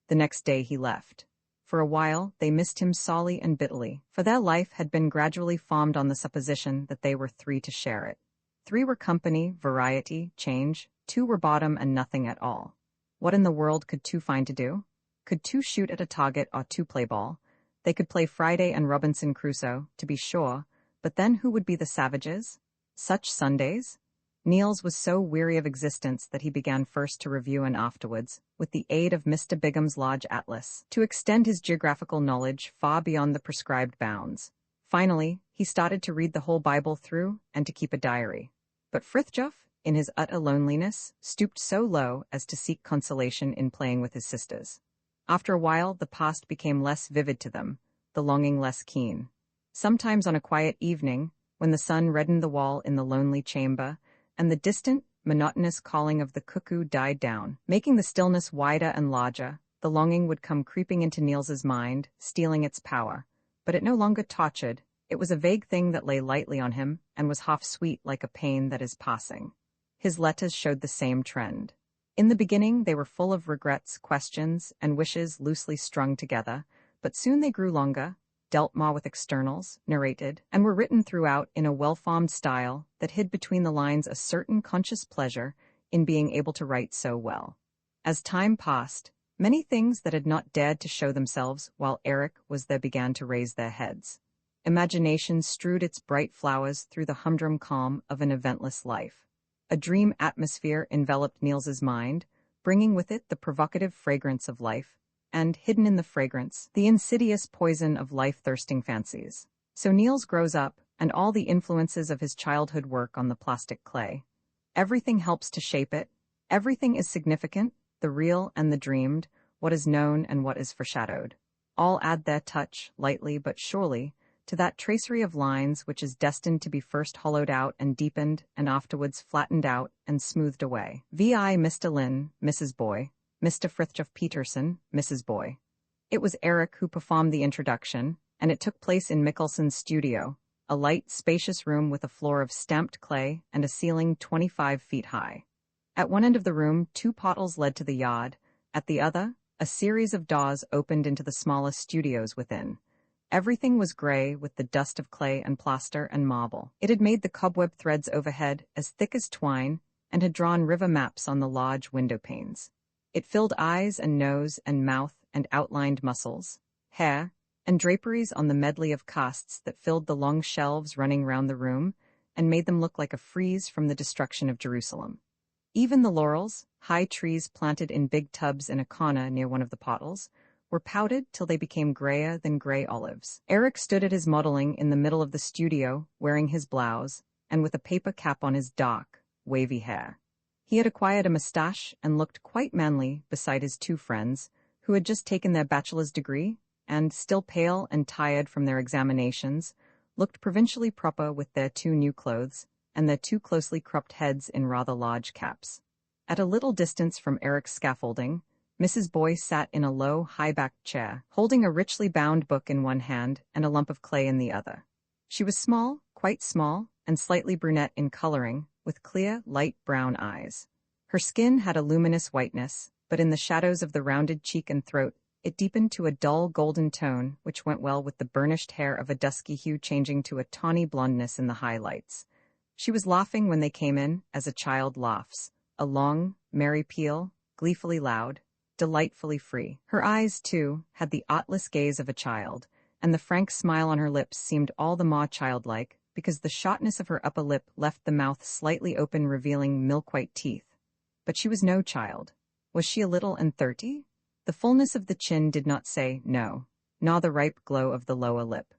The next day he left. For a while they missed him sorely and bitterly, for their life had been gradually formed on the supposition that they were three to share it. Three were company, variety, change, two were bottom and nothing at all. What in the world could two find to do? Could two shoot at a target or two play ball? They could play Friday and Robinson Crusoe, to be sure, but then who would be the savages? Such Sundays? Niels was so weary of existence that he began first to review and afterwards, with the aid of Mr. Bigham's Lodge Atlas, to extend his geographical knowledge far beyond the prescribed bounds. Finally, he started to read the whole Bible through and to keep a diary. But Frithjof, in his utter loneliness, stooped so low as to seek consolation in playing with his sisters. After a while, the past became less vivid to them, the longing less keen. Sometimes on a quiet evening, when the sun reddened the wall in the lonely chamber, and the distant, monotonous calling of the cuckoo died down, making the stillness wider and larger, the longing would come creeping into Niels's mind, stealing its power. But it no longer tortured, it was a vague thing that lay lightly on him, and was half sweet like a pain that is passing. His letters showed the same trend. In the beginning they were full of regrets, questions, and wishes loosely strung together, but soon they grew longer, dealt more with externals, narrated, and were written throughout in a well-formed style that hid between the lines a certain conscious pleasure in being able to write so well. As time passed, many things that had not dared to show themselves while Eric was there began to raise their heads. Imagination strewed its bright flowers through the humdrum calm of an eventless life. A dream atmosphere enveloped Niels's mind, bringing with it the provocative fragrance of life, and, hidden in the fragrance, the insidious poison of life-thirsting fancies. So Niels grows up, and all the influences of his childhood work on the plastic clay. Everything helps to shape it. Everything is significant, the real and the dreamed, what is known and what is foreshadowed. All add their touch, lightly but surely, to that tracery of lines which is destined to be first hollowed out and deepened, and afterwards flattened out and smoothed away. V.I. Mr. Lyhne, Mrs. Boy, Mr. Frithjof Peterson, Mrs. Boy. It was Eric who performed the introduction, and it took place in Jacobsen's studio, a light, spacious room with a floor of stamped clay and a ceiling 25 feet high. At one end of the room, 2 portals led to the yard. At the other, a series of doors opened into the smallest studios within. Everything was gray with the dust of clay and plaster and marble. It had made the cobweb threads overhead as thick as twine and had drawn river maps on the large window panes. It filled eyes and nose and mouth and outlined muscles, hair, and draperies on the medley of casts that filled the long shelves running round the room and made them look like a frieze from the destruction of Jerusalem. Even the laurels, high trees planted in big tubs in a corner near one of the portals, were powdered till they became grayer than gray olives. Eric stood at his modeling in the middle of the studio, wearing his blouse, and with a paper cap on his dark, wavy hair. He had acquired a mustache and looked quite manly beside his 2 friends, who had just taken their bachelor's degree, and, still pale and tired from their examinations, looked provincially proper with their 2 new clothes, and their 2 closely cropped heads in rather large caps. At a little distance from Eric's scaffolding, Mrs. Boy sat in a low, high-backed chair, holding a richly bound book in one hand and a lump of clay in the other. She was small, quite small, and slightly brunette in coloring, with clear, light brown eyes. Her skin had a luminous whiteness, but in the shadows of the rounded cheek and throat, it deepened to a dull golden tone, which went well with the burnished hair of a dusky hue changing to a tawny blondness in the highlights. She was laughing when they came in, as a child laughs, a long, merry peal, gleefully loud, delightfully free. Her eyes, too, had the artless gaze of a child, and the frank smile on her lips seemed all the more childlike, because the shortness of her upper lip left the mouth slightly open, revealing milk-white teeth. But she was no child. Was she a little and 30? The fullness of the chin did not say no, nor the ripe glow of the lower lip.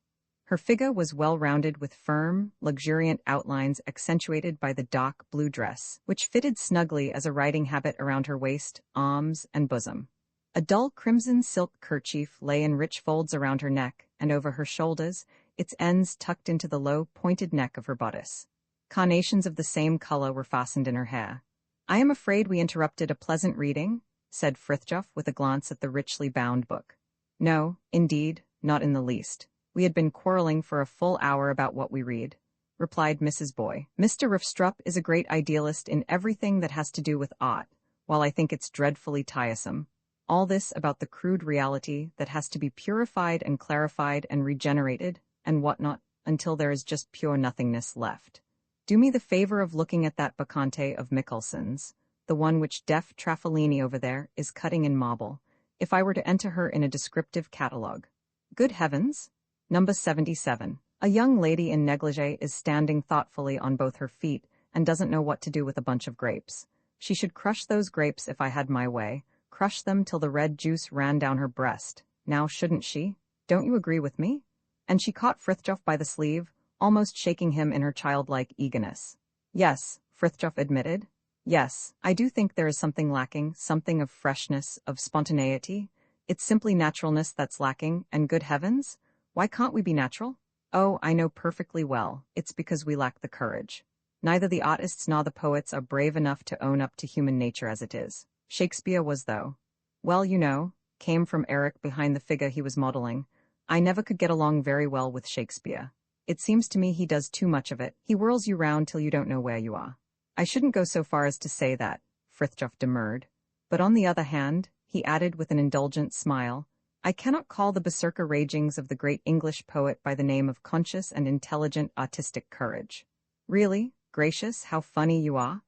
Her figure was well-rounded with firm, luxuriant outlines accentuated by the dark blue dress, which fitted snugly as a riding habit around her waist, arms, and bosom. A dull crimson silk kerchief lay in rich folds around her neck and over her shoulders, its ends tucked into the low, pointed neck of her bodice. Carnations of the same color were fastened in her hair. "I am afraid we interrupted a pleasant reading," said Frithjof with a glance at the richly bound book. "No, indeed, not in the least. We had been quarreling for a full hour about what we read," replied Mrs. Boy. "Mr. Riffstrup is a great idealist in everything that has to do with art, while I think it's dreadfully tiresome. All this about the crude reality that has to be purified and clarified and regenerated and whatnot until there is just pure nothingness left. Do me the favor of looking at that Bacchante of Michelsen's, the one which deaf Trafelini over there is cutting in marble, if I were to enter her in a descriptive catalogue. Good heavens! Number 77. A young lady in negligee is standing thoughtfully on both her feet and doesn't know what to do with a bunch of grapes. She should crush those grapes if I had my way, crush them till the red juice ran down her breast. Now shouldn't she? Don't you agree with me?" And she caught Frithjof by the sleeve, almost shaking him in her childlike eagerness. "Yes," Frithjof admitted. "Yes, I do think there is something lacking, something of freshness, of spontaneity. It's simply naturalness that's lacking, and good heavens, why can't we be natural? Oh, I know perfectly well, it's because we lack the courage. Neither the artists nor the poets are brave enough to own up to human nature as it is. Shakespeare was, though. Well, you know," came from Eric behind the figure he was modeling. "I never could get along very well with Shakespeare. It seems to me he does too much of it. He whirls you round till you don't know where you are." "I shouldn't go so far as to say that," Frithjof demurred. "But on the other hand," he added with an indulgent smile, "I cannot call the berserker ragings of the great English poet by the name of conscious and intelligent artistic courage. Really, gracious, how funny you are."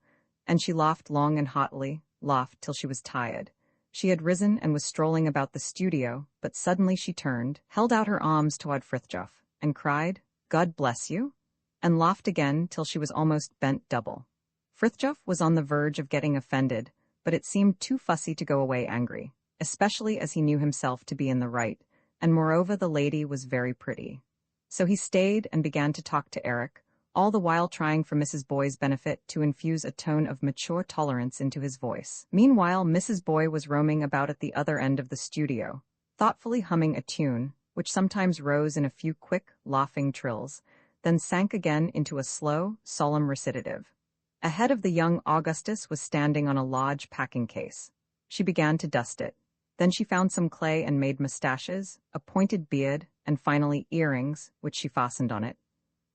And she laughed long and heartily, laughed till she was tired. She had risen and was strolling about the studio, but suddenly she turned, held out her arms toward Frithjof, and cried, "God bless you," and laughed again till she was almost bent double. Frithjof was on the verge of getting offended, but it seemed too fussy to go away angry, especially as he knew himself to be in the right, and moreover the lady was very pretty. So he stayed and began to talk to Eric, all the while trying for Mrs. Boy's benefit to infuse a tone of mature tolerance into his voice. Meanwhile, Mrs. Boy was roaming about at the other end of the studio, thoughtfully humming a tune, which sometimes rose in a few quick, laughing trills, then sank again into a slow, solemn recitative. Ahead of the young Augustus was standing on a large packing case. She began to dust it. Then she found some clay and made mustaches, a pointed beard, and finally earrings, which she fastened on it.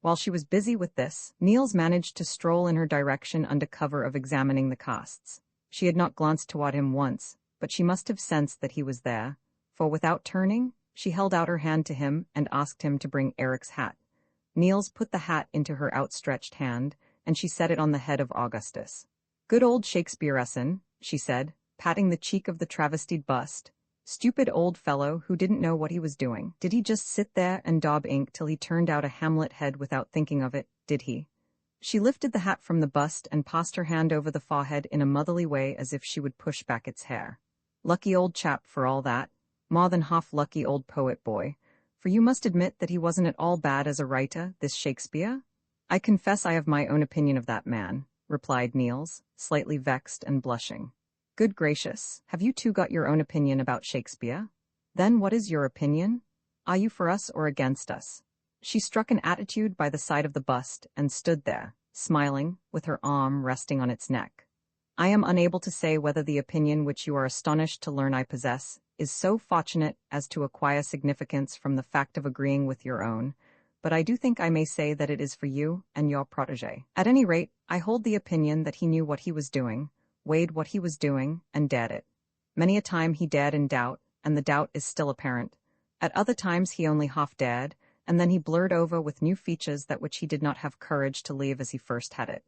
While she was busy with this, Niels managed to stroll in her direction under cover of examining the casts. She had not glanced toward him once, but she must have sensed that he was there, for without turning, she held out her hand to him and asked him to bring Eric's hat. Niels put the hat into her outstretched hand, and she set it on the head of Augustus. "Good old Shakespeareson," she said, patting the cheek of the travestied bust. "Stupid old fellow who didn't know what he was doing. Did he just sit there and daub ink till he turned out a Hamlet head without thinking of it, did he?" She lifted the hat from the bust and passed her hand over the forehead in a motherly way as if she would push back its hair. "Lucky old chap for all that. More than half lucky old poet boy. For you must admit that he wasn't at all bad as a writer, this Shakespeare?" "I confess I have my own opinion of that man," replied Niels, slightly vexed and blushing. "Good gracious, have you two got your own opinion about Shakespeare? Then what is your opinion? Are you for us or against us?" She struck an attitude by the side of the bust and stood there, smiling, with her arm resting on its neck. "I am unable to say whether the opinion which you are astonished to learn I possess is so fortunate as to acquire significance from the fact of agreeing with your own, but I do think I may say that it is for you and your protégé. At any rate, I hold the opinion that he knew what he was doing, weighed what he was doing, and dared it. Many a time he dared in doubt, and the doubt is still apparent. At other times he only half dared, and then he blurred over with new features that which he did not have courage to leave as he first had it.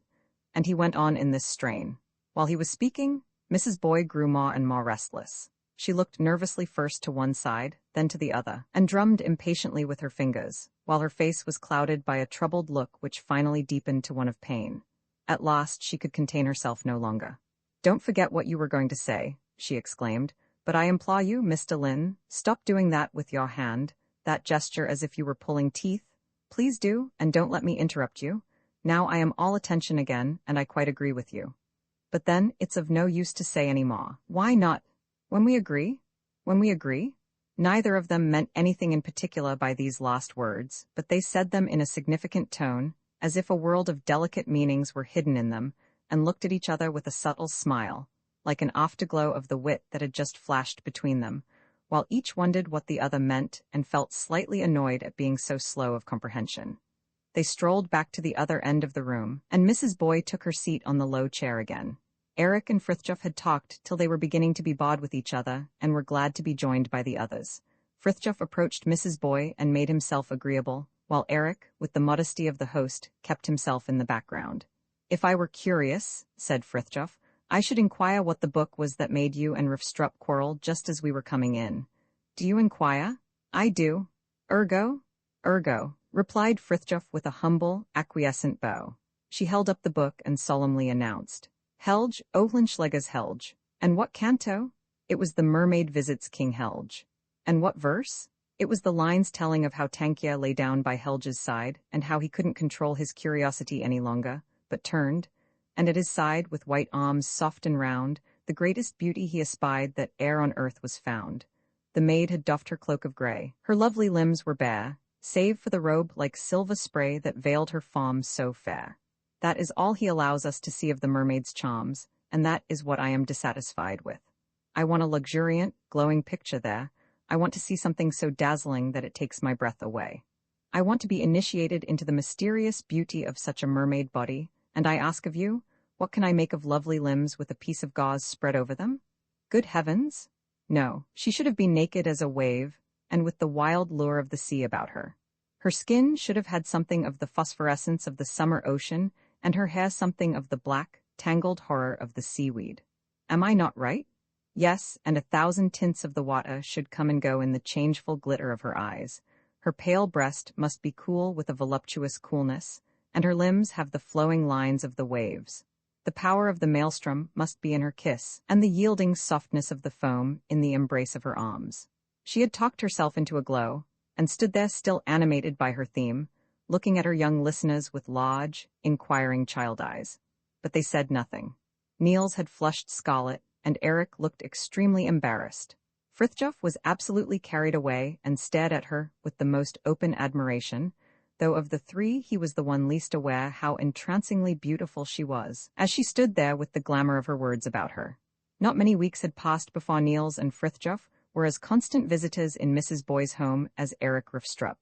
And he went on in this strain. While he was speaking, Mrs. Boy grew more and more restless. She looked nervously first to one side, then to the other, and drummed impatiently with her fingers, while her face was clouded by a troubled look which finally deepened to one of pain. At last she could contain herself no longer. "Don't forget what you were going to say," she exclaimed. "But I implore you, Mr. Lyhne, stop doing that with your hand, that gesture as if you were pulling teeth. Please do, and don't let me interrupt you. Now I am all attention again, and I quite agree with you. But then, it's of no use to say any more. Why not? When we agree? When we agree?" Neither of them meant anything in particular by these last words, but they said them in a significant tone, as if a world of delicate meanings were hidden in them, and looked at each other with a subtle smile, like an afterglow of the wit that had just flashed between them, while each wondered what the other meant and felt slightly annoyed at being so slow of comprehension. They strolled back to the other end of the room, and Mrs. Boyd took her seat on the low chair again. Eric and Frithjof had talked till they were beginning to be bored with each other and were glad to be joined by the others. Frithjof approached Mrs. Boyd and made himself agreeable, while Eric, with the modesty of the host, kept himself in the background. "If I were curious," said Frithjof, "I should inquire what the book was that made you and Rifstrup quarrel just as we were coming in." "Do you inquire?" "I do." "Ergo?" "Ergo," replied Frithjof with a humble, acquiescent bow. She held up the book and solemnly announced, "Helge, Ohlenschläger's Helge." "And what canto?" "It was The Mermaid Visits King Helge." "And what verse?" "It was the lines telling of how Tankia lay down by Helge's side, and how he couldn't control his curiosity any longer, but turned, and at his side, with white arms soft and round, the greatest beauty he espied that e'er on earth was found. The maid had doffed her cloak of grey, her lovely limbs were bare, save for the robe like silver spray that veiled her form so fair. That is all he allows us to see of the mermaid's charms, and that is what I am dissatisfied with. I want a luxuriant, glowing picture there. I want to see something so dazzling that it takes my breath away. I want to be initiated into the mysterious beauty of such a mermaid body, and I ask of you, what can I make of lovely limbs with a piece of gauze spread over them? Good heavens! No, she should have been naked as a wave, and with the wild lure of the sea about her. Her skin should have had something of the phosphorescence of the summer ocean, and her hair something of the black, tangled horror of the seaweed. Am I not right? Yes, and 1,000 tints of the water should come and go in the changeful glitter of her eyes. Her pale breast must be cool with a voluptuous coolness, and her limbs have the flowing lines of the waves. The power of the maelstrom must be in her kiss, and the yielding softness of the foam in the embrace of her arms. She had talked herself into a glow, and stood there still animated by her theme, looking at her young listeners with large, inquiring child eyes. But they said nothing. Niels had flushed scarlet, and Eric looked extremely embarrassed. Frithjof was absolutely carried away and stared at her with the most open admiration, though of the three he was the one least aware how entrancingly beautiful she was, as she stood there with the glamour of her words about her. Not many weeks had passed before Niels and Frithjof were as constant visitors in Mrs. Boyd's home as Eric Rifstrup.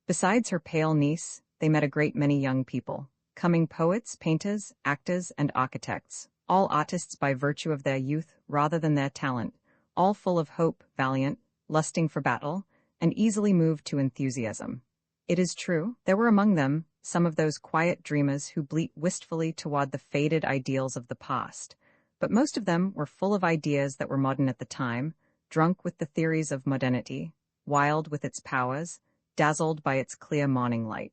Besides her pale niece, they met a great many young people, coming poets, painters, actors, and architects, all artists by virtue of their youth rather than their talent, all full of hope, valiant, lusting for battle, and easily moved to enthusiasm. It is true, there were among them some of those quiet dreamers who bleat wistfully toward the faded ideals of the past, but most of them were full of ideas that were modern at the time, drunk with the theories of modernity, wild with its powers, dazzled by its clear morning light.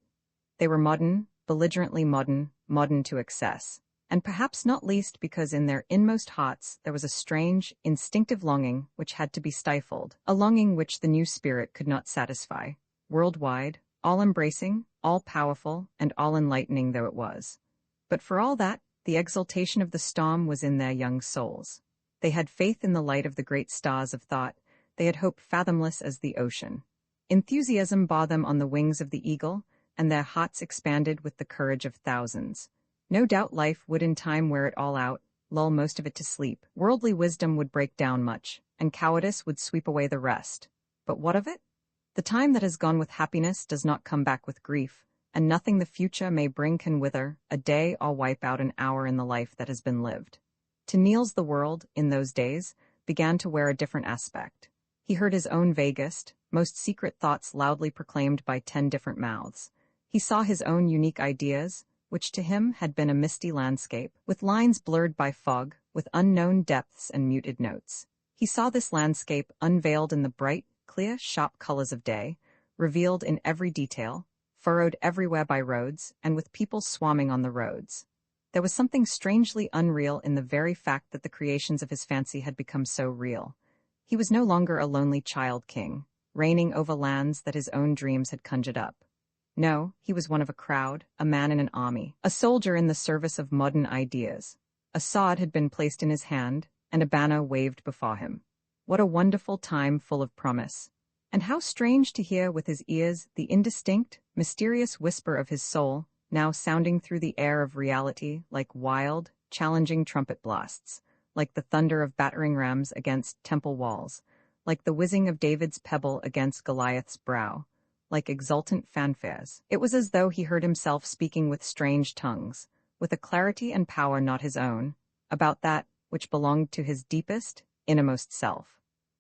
They were modern, belligerently modern, modern to excess, and perhaps not least because in their inmost hearts there was a strange, instinctive longing which had to be stifled, a longing which the new spirit could not satisfy, worldwide, all-embracing, all-powerful, and all-enlightening though it was. But for all that, the exultation of the storm was in their young souls. They had faith in the light of the great stars of thought, they had hope fathomless as the ocean. Enthusiasm bore them on the wings of the eagle, and their hearts expanded with the courage of thousands. No doubt life would in time wear it all out, lull most of it to sleep. Worldly wisdom would break down much, and cowardice would sweep away the rest. But what of it? The time that has gone with happiness does not come back with grief, and nothing the future may bring can wither a day or wipe out an hour in the life that has been lived. To Niels the world, in those days, began to wear a different aspect. He heard his own vaguest, most secret thoughts loudly proclaimed by 10 different mouths. He saw his own unique ideas, which to him had been a misty landscape, with lines blurred by fog, with unknown depths and muted notes. He saw this landscape unveiled in the bright, clear, sharp colors of day, revealed in every detail, furrowed everywhere by roads, and with people swarming on the roads. There was something strangely unreal in the very fact that the creations of his fancy had become so real. He was no longer a lonely child king, reigning over lands that his own dreams had conjured up. No, he was one of a crowd, a man in an army, a soldier in the service of modern ideas. A sword had been placed in his hand, and a banner waved before him. What a wonderful time full of promise. And how strange to hear with his ears the indistinct, mysterious whisper of his soul, now sounding through the air of reality like wild, challenging trumpet blasts, like the thunder of battering rams against temple walls, like the whizzing of David's pebble against Goliath's brow, like exultant fanfares. It was as though he heard himself speaking with strange tongues, with a clarity and power not his own, about that which belonged to his deepest, innermost self.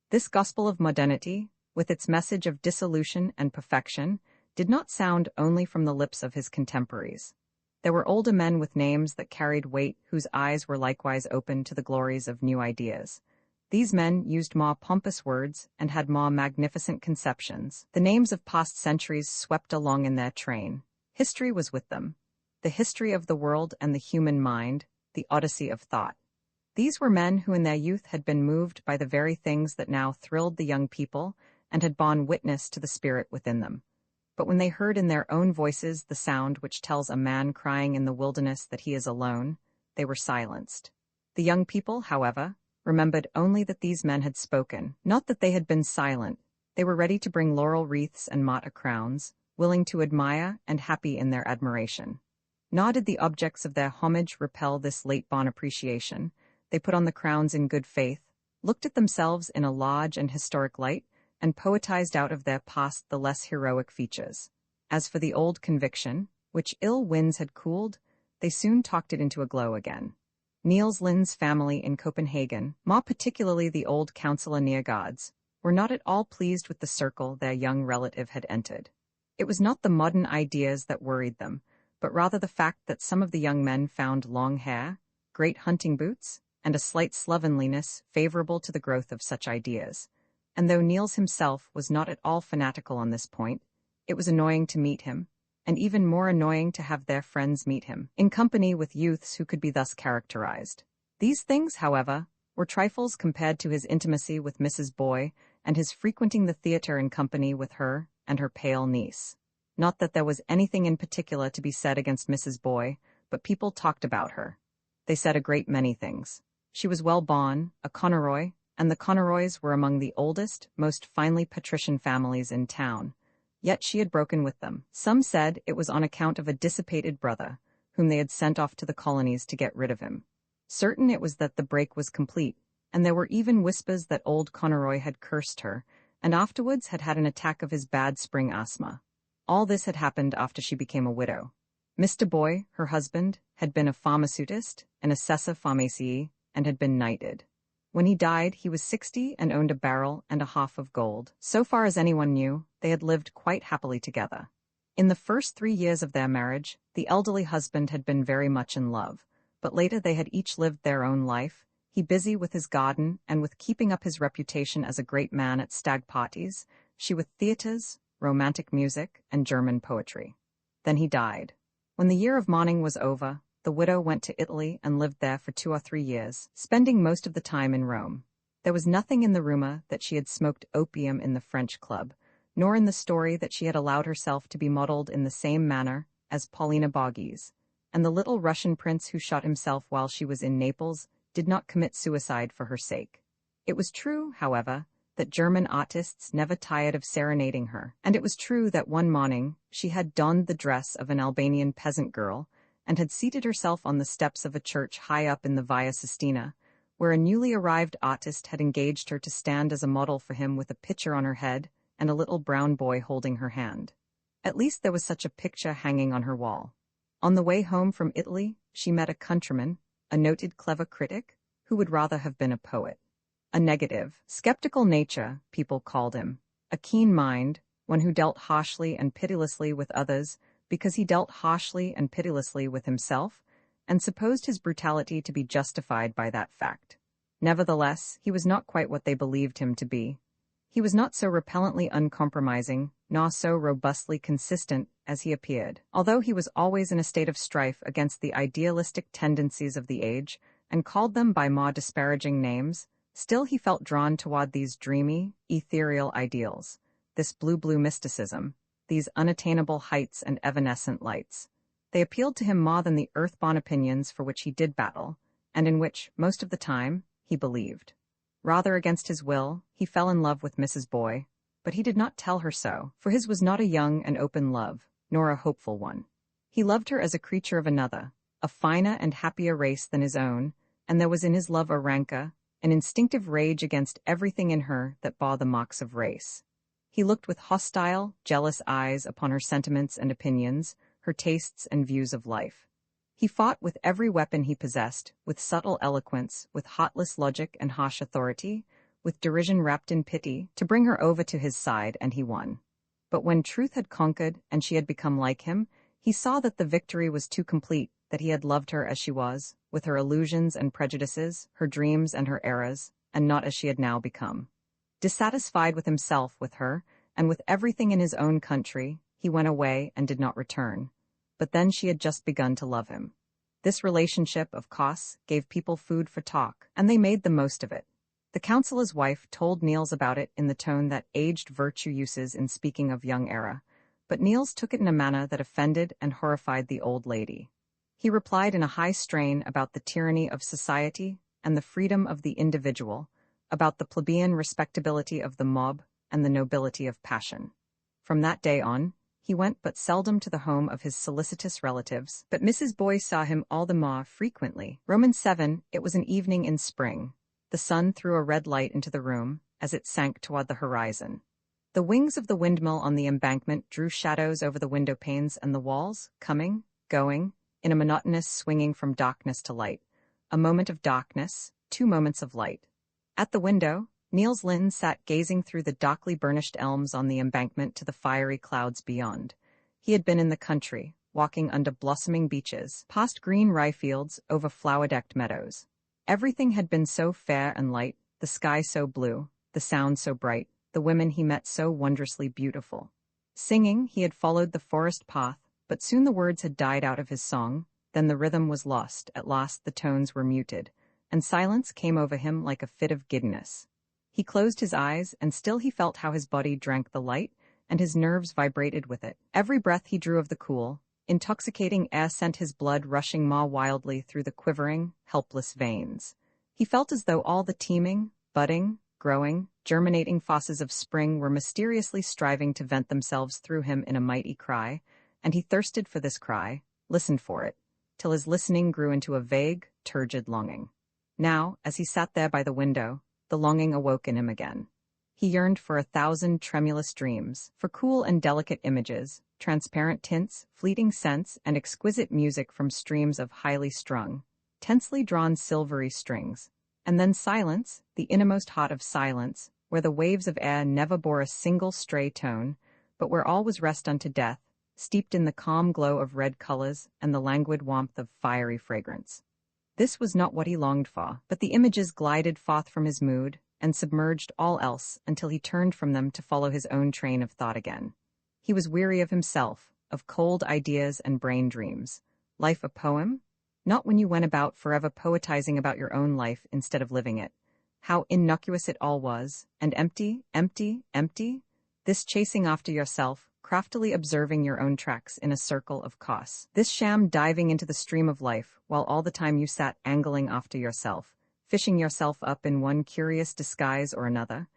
This gospel of modernity, with its message of dissolution and perfection, did not sound only from the lips of his contemporaries. There were older men with names that carried weight whose eyes were likewise open to the glories of new ideas. These men used more pompous words and had more magnificent conceptions. The names of past centuries swept along in their train. History was with them. The history of the world and the human mind, the odyssey of thought. These were men who in their youth had been moved by the very things that now thrilled the young people and had borne witness to the spirit within them. But when they heard in their own voices the sound which tells a man crying in the wilderness that he is alone, they were silenced. The young people, however, remembered only that these men had spoken, not that they had been silent. They were ready to bring laurel wreaths and martyr crowns, willing to admire and happy in their admiration. Nor did the objects of their homage repel this late-born appreciation. They put on the crowns in good faith, looked at themselves in a large and historic light, and poetized out of their past the less heroic features. As for the old conviction, which ill winds had cooled, they soon talked it into a glow again. Niels Lyhne's family in Copenhagen, more particularly the old councillor Neergaards, were not at all pleased with the circle their young relative had entered. It was not the modern ideas that worried them, but rather the fact that some of the young men found long hair, great hunting boots, and a slight slovenliness favorable to the growth of such ideas. And though Niels himself was not at all fanatical on this point, it was annoying to meet him, and even more annoying to have their friends meet him, in company with youths who could be thus characterized. These things, however, were trifles compared to his intimacy with Mrs. Boy and his frequenting the theatre in company with her and her pale niece. Not that there was anything in particular to be said against Mrs. Boy, but people talked about her. They said a great many things. She was well born, a Conroy, and the Conroys were among the oldest, most finely patrician families in town. Yet she had broken with them. Some said it was on account of a dissipated brother, whom they had sent off to the colonies to get rid of him. Certain it was that the break was complete, and there were even whispers that old Conroy had cursed her, and afterwards had had an attack of his bad spring asthma. All this had happened after she became a widow. Mr. Boy, her husband, had been a pharmaceutist, an assessor pharmaciae, and had been knighted. When he died, he was 60 and owned a barrel and a half of gold. So far as anyone knew, they had lived quite happily together. In the first 3 years of their marriage, the elderly husband had been very much in love, but later they had each lived their own life, he busy with his garden and with keeping up his reputation as a great man at stag parties, she with theatres, romantic music, and German poetry. Then he died. When the year of mourning was over, the widow went to Italy and lived there for 2 or 3 years, spending most of the time in Rome. There was nothing in the rumor that she had smoked opium in the French club, nor in the story that she had allowed herself to be muddled in the same manner as Paulina Borghese, and the little Russian prince who shot himself while she was in Naples did not commit suicide for her sake. It was true, however, that German artists never tired of serenading her, and it was true that one morning she had donned the dress of an Albanian peasant girl and had seated herself on the steps of a church high up in the Via Sistina, where a newly arrived artist had engaged her to stand as a model for him with a pitcher on her head and a little brown boy holding her hand. At least there was such a picture hanging on her wall. On the way home from Italy, she met a countryman, a noted clever critic, who would rather have been a poet. A negative, skeptical nature, people called him. A keen mind, one who dealt harshly and pitilessly with others, because he dealt harshly and pitilessly with himself, and supposed his brutality to be justified by that fact. Nevertheless, he was not quite what they believed him to be. He was not so repellently uncompromising, nor so robustly consistent as he appeared. Although he was always in a state of strife against the idealistic tendencies of the age, and called them by more disparaging names, still he felt drawn toward these dreamy, ethereal ideals, this blue mysticism, these unattainable heights and evanescent lights. They appealed to him more than the earthborn opinions for which he did battle, and in which, most of the time, he believed. Rather against his will, he fell in love with Mrs. Boy, but he did not tell her so, for his was not a young and open love, nor a hopeful one. He loved her as a creature of another, a finer and happier race than his own, and there was in his love a rancor, an instinctive rage against everything in her that bore the marks of race. He looked with hostile, jealous eyes upon her sentiments and opinions, her tastes and views of life. He fought with every weapon he possessed, with subtle eloquence, with heartless logic and harsh authority, with derision wrapped in pity, to bring her over to his side, and he won. But when truth had conquered and she had become like him, he saw that the victory was too complete, that he had loved her as she was, with her illusions and prejudices, her dreams and her errors, and not as she had now become. Dissatisfied with himself, with her, and with everything in his own country, he went away and did not return. But then she had just begun to love him. This relationship, of course, gave people food for talk, and they made the most of it. The councillor's wife told Niels about it in the tone that aged virtue uses in speaking of young era, but Niels took it in a manner that offended and horrified the old lady. He replied in a high strain about the tyranny of society and the freedom of the individual, about the plebeian respectability of the mob and the nobility of passion. From that day on, he went but seldom to the home of his solicitous relatives, but Mrs. Boy saw him all the more frequently. Romans 7. It was an evening in spring. The sun threw a red light into the room as it sank toward the horizon. The wings of the windmill on the embankment drew shadows over the window panes and the walls, coming, going, in a monotonous swinging from darkness to light. A moment of darkness, 2 moments of light. At the window, Niels Lyhne sat gazing through the darkly burnished elms on the embankment to the fiery clouds beyond. He had been in the country, walking under blossoming beeches, past green rye fields, over flower-decked meadows. Everything had been so fair and light, the sky so blue, the sound so bright, the women he met so wondrously beautiful. Singing, he had followed the forest path, but soon the words had died out of his song, then the rhythm was lost, at last the tones were muted, and silence came over him like a fit of giddiness. He closed his eyes, and still he felt how his body drank the light, and his nerves vibrated with it. Every breath he drew of the cool, intoxicating air sent his blood rushing more wildly through the quivering, helpless veins. He felt as though all the teeming, budding, growing, germinating forces of spring were mysteriously striving to vent themselves through him in a mighty cry, and he thirsted for this cry, listened for it, till his listening grew into a vague, turgid longing. Now, as he sat there by the window, the longing awoke in him again. He yearned for 1,000 tremulous dreams, for cool and delicate images, transparent tints, fleeting scents, and exquisite music from streams of highly strung, tensely drawn silvery strings. And then silence, the innermost heart of silence, where the waves of air never bore a single stray tone, but where all was rest unto death, steeped in the calm glow of red colors and the languid warmth of fiery fragrance. This was not what he longed for, but the images glided forth from his mood and submerged all else until he turned from them to follow his own train of thought again. He was weary of himself, of cold ideas and brain dreams. Life a poem? Not when you went about forever poetizing about your own life instead of living it. How innocuous it all was, and empty, empty, empty. This chasing after yourself, craftily observing your own tracks in a circle of costs. This sham diving into the stream of life, while all the time you sat angling after yourself, fishing yourself up in one curious disguise or another.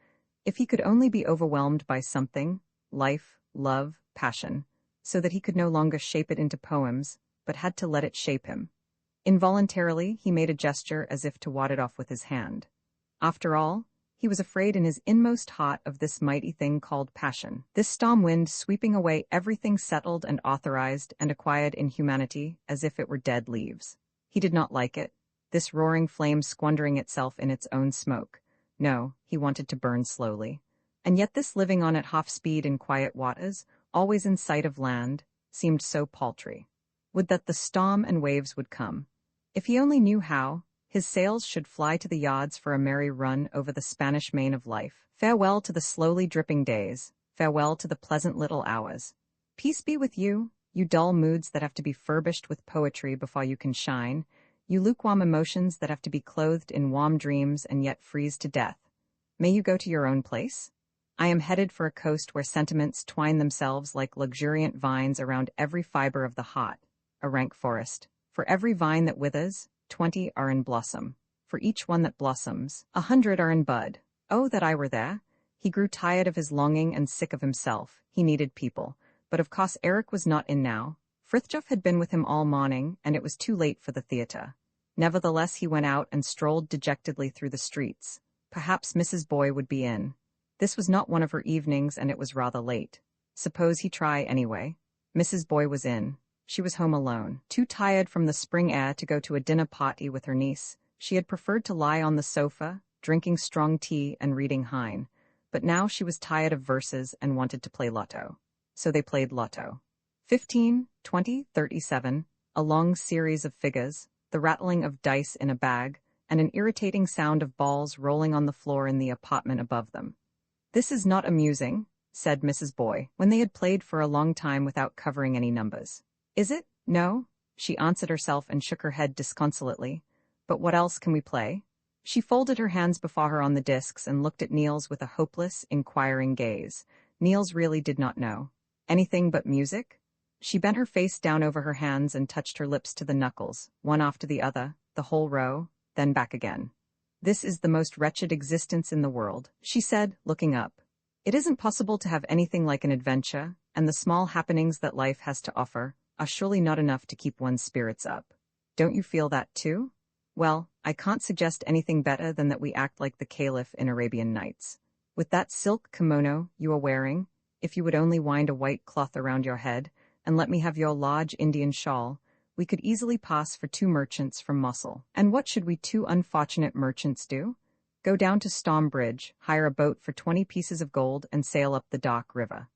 If he could only be overwhelmed by something, life, love, passion, so that he could no longer shape it into poems, but had to let it shape him. Involuntarily, he made a gesture as if to ward it off with his hand. After all, he was afraid in his inmost heart of this mighty thing called passion, this storm wind sweeping away everything settled and authorized and acquired in humanity as if it were dead leaves. He did not like it, this roaring flame squandering itself in its own smoke. No, he wanted to burn slowly. And yet this living on at half speed in quiet waters, always in sight of land, seemed so paltry. Would that the storm and waves would come. If he only knew how, His sails should fly to the yards for a merry run over the Spanish main of life. Farewell to the slowly dripping days. Farewell to the pleasant little hours. Peace be with you, you dull moods that have to be furbished with poetry before you can shine, you lukewarm emotions that have to be clothed in warm dreams and yet freeze to death. May you go to your own place? I am headed for a coast where sentiments twine themselves like luxuriant vines around every fiber of the heart, a rank forest. For every vine that withers, 20 are in blossom. For each one that blossoms, 100 are in bud. Oh, that I were there! He grew tired of his longing and sick of himself. He needed people. But of course Eric was not in now. Frithjof had been with him all morning, and it was too late for the theatre. Nevertheless he went out and strolled dejectedly through the streets. Perhaps Mrs. Boy would be in. This was not one of her evenings, and it was rather late. Suppose he try anyway. Mrs. Boy was in. She was home alone, too tired from the spring air to go to a dinner party with her niece. She had preferred to lie on the sofa, drinking strong tea and reading Heine. But now she was tired of verses and wanted to play lotto. So they played lotto. 15, 20, 37, a long series of figures, the rattling of dice in a bag, and an irritating sound of balls rolling on the floor in the apartment above them. "This is not amusing," said Mrs. Boy, when they had played for a long time without covering any numbers. "Is it? No?" She answered herself and shook her head disconsolately. "But what else can we play?" She folded her hands before her on the discs and looked at Niels with a hopeless, inquiring gaze. Niels really did not know. Anything but music? She bent her face down over her hands and touched her lips to the knuckles, one after the other, the whole row, then back again. "This is the most wretched existence in the world," she said, looking up. "It isn't possible to have anything like an adventure, and the small happenings that life has to offer are surely not enough to keep one's spirits up. Don't you feel that too? Well, I can't suggest anything better than that we act like the Caliph in Arabian Nights. With that silk kimono you are wearing, if you would only wind a white cloth around your head, and let me have your large Indian shawl, we could easily pass for 2 merchants from Mosul. And what should we 2 unfortunate merchants do? Go down to Storm Bridge, hire a boat for 20 pieces of gold, and sail up the dark river.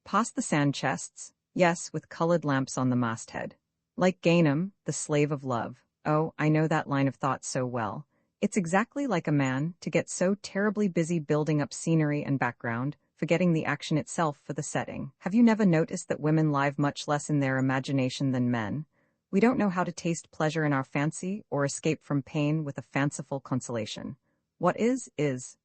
Past the sand chests, yes, with colored lamps on the masthead. Like Ganem, the slave of love. Oh, I know that line of thought so well. It's exactly like a man to get so terribly busy building up scenery and background, forgetting the action itself for the setting. Have you never noticed that women live much less in their imagination than men? We don't know how to taste pleasure in our fancy or escape from pain with a fanciful consolation. What is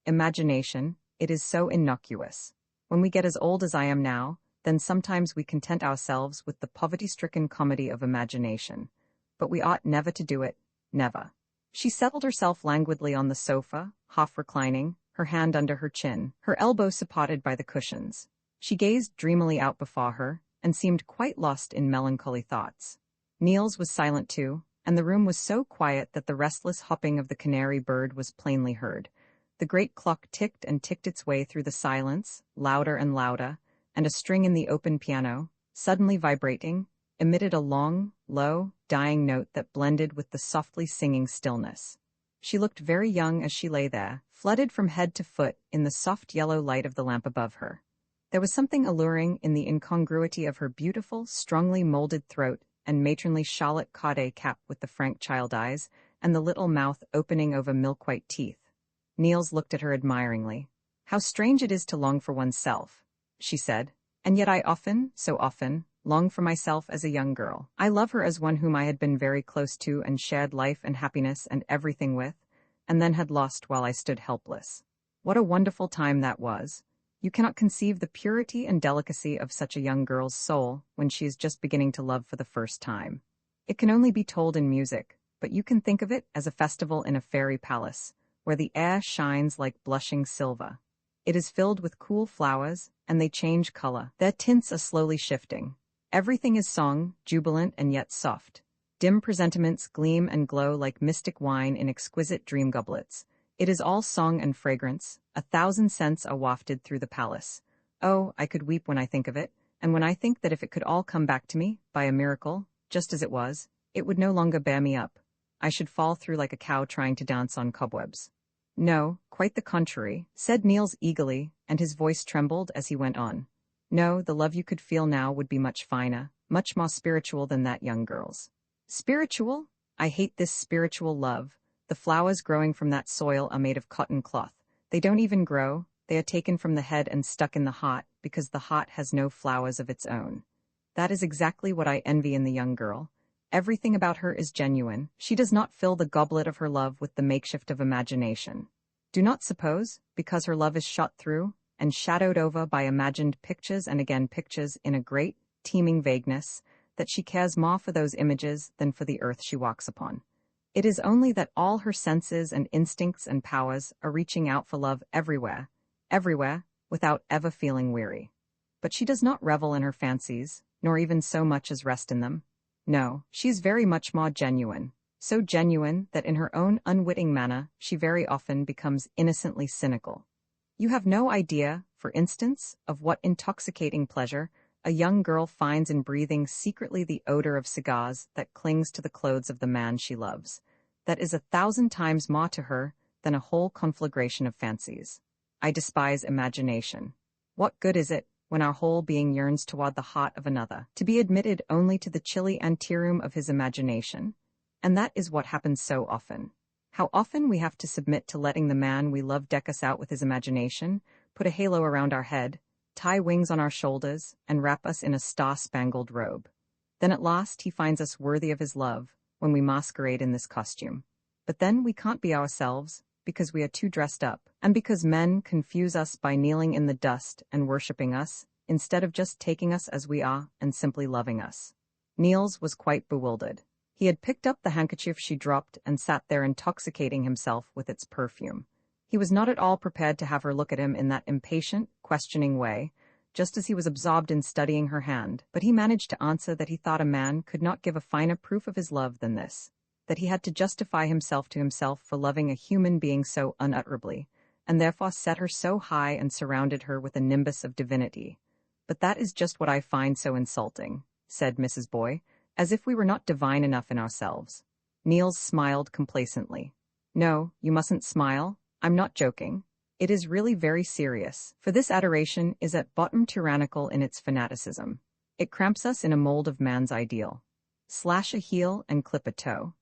imagination. It is so innocuous. When we get as old as I am now, then sometimes we content ourselves with the poverty-stricken comedy of imagination. But we ought never to do it, never. She settled herself languidly on the sofa, half reclining, her hand under her chin, her elbow supported by the cushions. She gazed dreamily out before her, and seemed quite lost in melancholy thoughts. Niels was silent too, and the room was so quiet that the restless hopping of the canary bird was plainly heard. The great clock ticked and ticked its way through the silence, louder and louder, and a string in the open piano, suddenly vibrating, emitted a long, low, dying note that blended with the softly singing stillness. She looked very young as she lay there, flooded from head to foot in the soft yellow light of the lamp above her. There was something alluring in the incongruity of her beautiful, strongly molded throat and matronly Charlotte Corday cap with the frank child eyes, and the little mouth opening over milk-white teeth. Niels looked at her admiringly. "How strange it is to long for oneself," she said. "And yet I often, so often, long for myself as a young girl. I love her as one whom I had been very close to and shared life and happiness and everything with, and then had lost while I stood helpless. What a wonderful time that was! You cannot conceive the purity and delicacy of such a young girl's soul when she is just beginning to love for the first time. It can only be told in music, but you can think of it as a festival in a fairy palace, where the air shines like blushing silver. It is filled with cool flowers, and they change color. Their tints are slowly shifting. Everything is song, jubilant and yet soft. Dim presentiments gleam and glow like mystic wine in exquisite dream goblets. It is all song and fragrance. 1,000 scents are wafted through the palace. Oh, I could weep when I think of it, and when I think that if it could all come back to me, by a miracle, just as it was, it would no longer bear me up. I should fall through like a cow trying to dance on cobwebs." "No, quite the contrary," said Niels eagerly, and his voice trembled as he went on. "No, the love you could feel now would be much finer, much more spiritual than that young girl's." "Spiritual? I hate this spiritual love. The The flowers growing from that soil are made of cotton cloth. They don't even grow, they are taken from the head and stuck in the heart, because the heart has no flowers of its own. That is exactly what I envy in the young girl. Everything about her is genuine. She does not fill the goblet of her love with the makeshift of imagination. Do not suppose, because her love is shot through and shadowed over by imagined pictures and again pictures in a great, teeming vagueness, that she cares more for those images than for the earth she walks upon. It is only that all her senses and instincts and powers are reaching out for love everywhere, without ever feeling weary. But she does not revel in her fancies, nor even so much as rest in them. No, she is very much more genuine, so genuine that in her own unwitting manner she very often becomes innocently cynical. You have no idea, for instance, of what intoxicating pleasure a young girl finds in breathing secretly the odor of cigars that clings to the clothes of the man she loves. That is 1,000 times more to her than a whole conflagration of fancies. I despise imagination. What good is it, when our whole being yearns toward the heart of another, to be admitted only to the chilly anteroom of his imagination? And that is what happens so often. How often we have to submit to letting the man we love deck us out with his imagination, put a halo around our head, tie wings on our shoulders, and wrap us in a star-spangled robe. Then at last he finds us worthy of his love, when we masquerade in this costume. But then we can't be ourselves, because we are too dressed up, and because men confuse us by kneeling in the dust and worshipping us, instead of just taking us as we are and simply loving us. Niels was quite bewildered. He had picked up the handkerchief she dropped and sat there intoxicating himself with its perfume. He was not at all prepared to have her look at him in that impatient, questioning way, just as he was absorbed in studying her hand, but he managed to answer that he thought a man could not give a finer proof of his love than this, that he had to justify himself to himself for loving a human being so unutterably, and therefore set her so high and surrounded her with a nimbus of divinity. But that is just what I find so insulting, said Mrs. Boy, as if we were not divine enough in ourselves. Niels smiled complacently. No, you mustn't smile. I'm not joking. It is really very serious, for this adoration is at bottom tyrannical in its fanaticism. It cramps us in a mold of man's ideal. Slash a heel and clip a toe.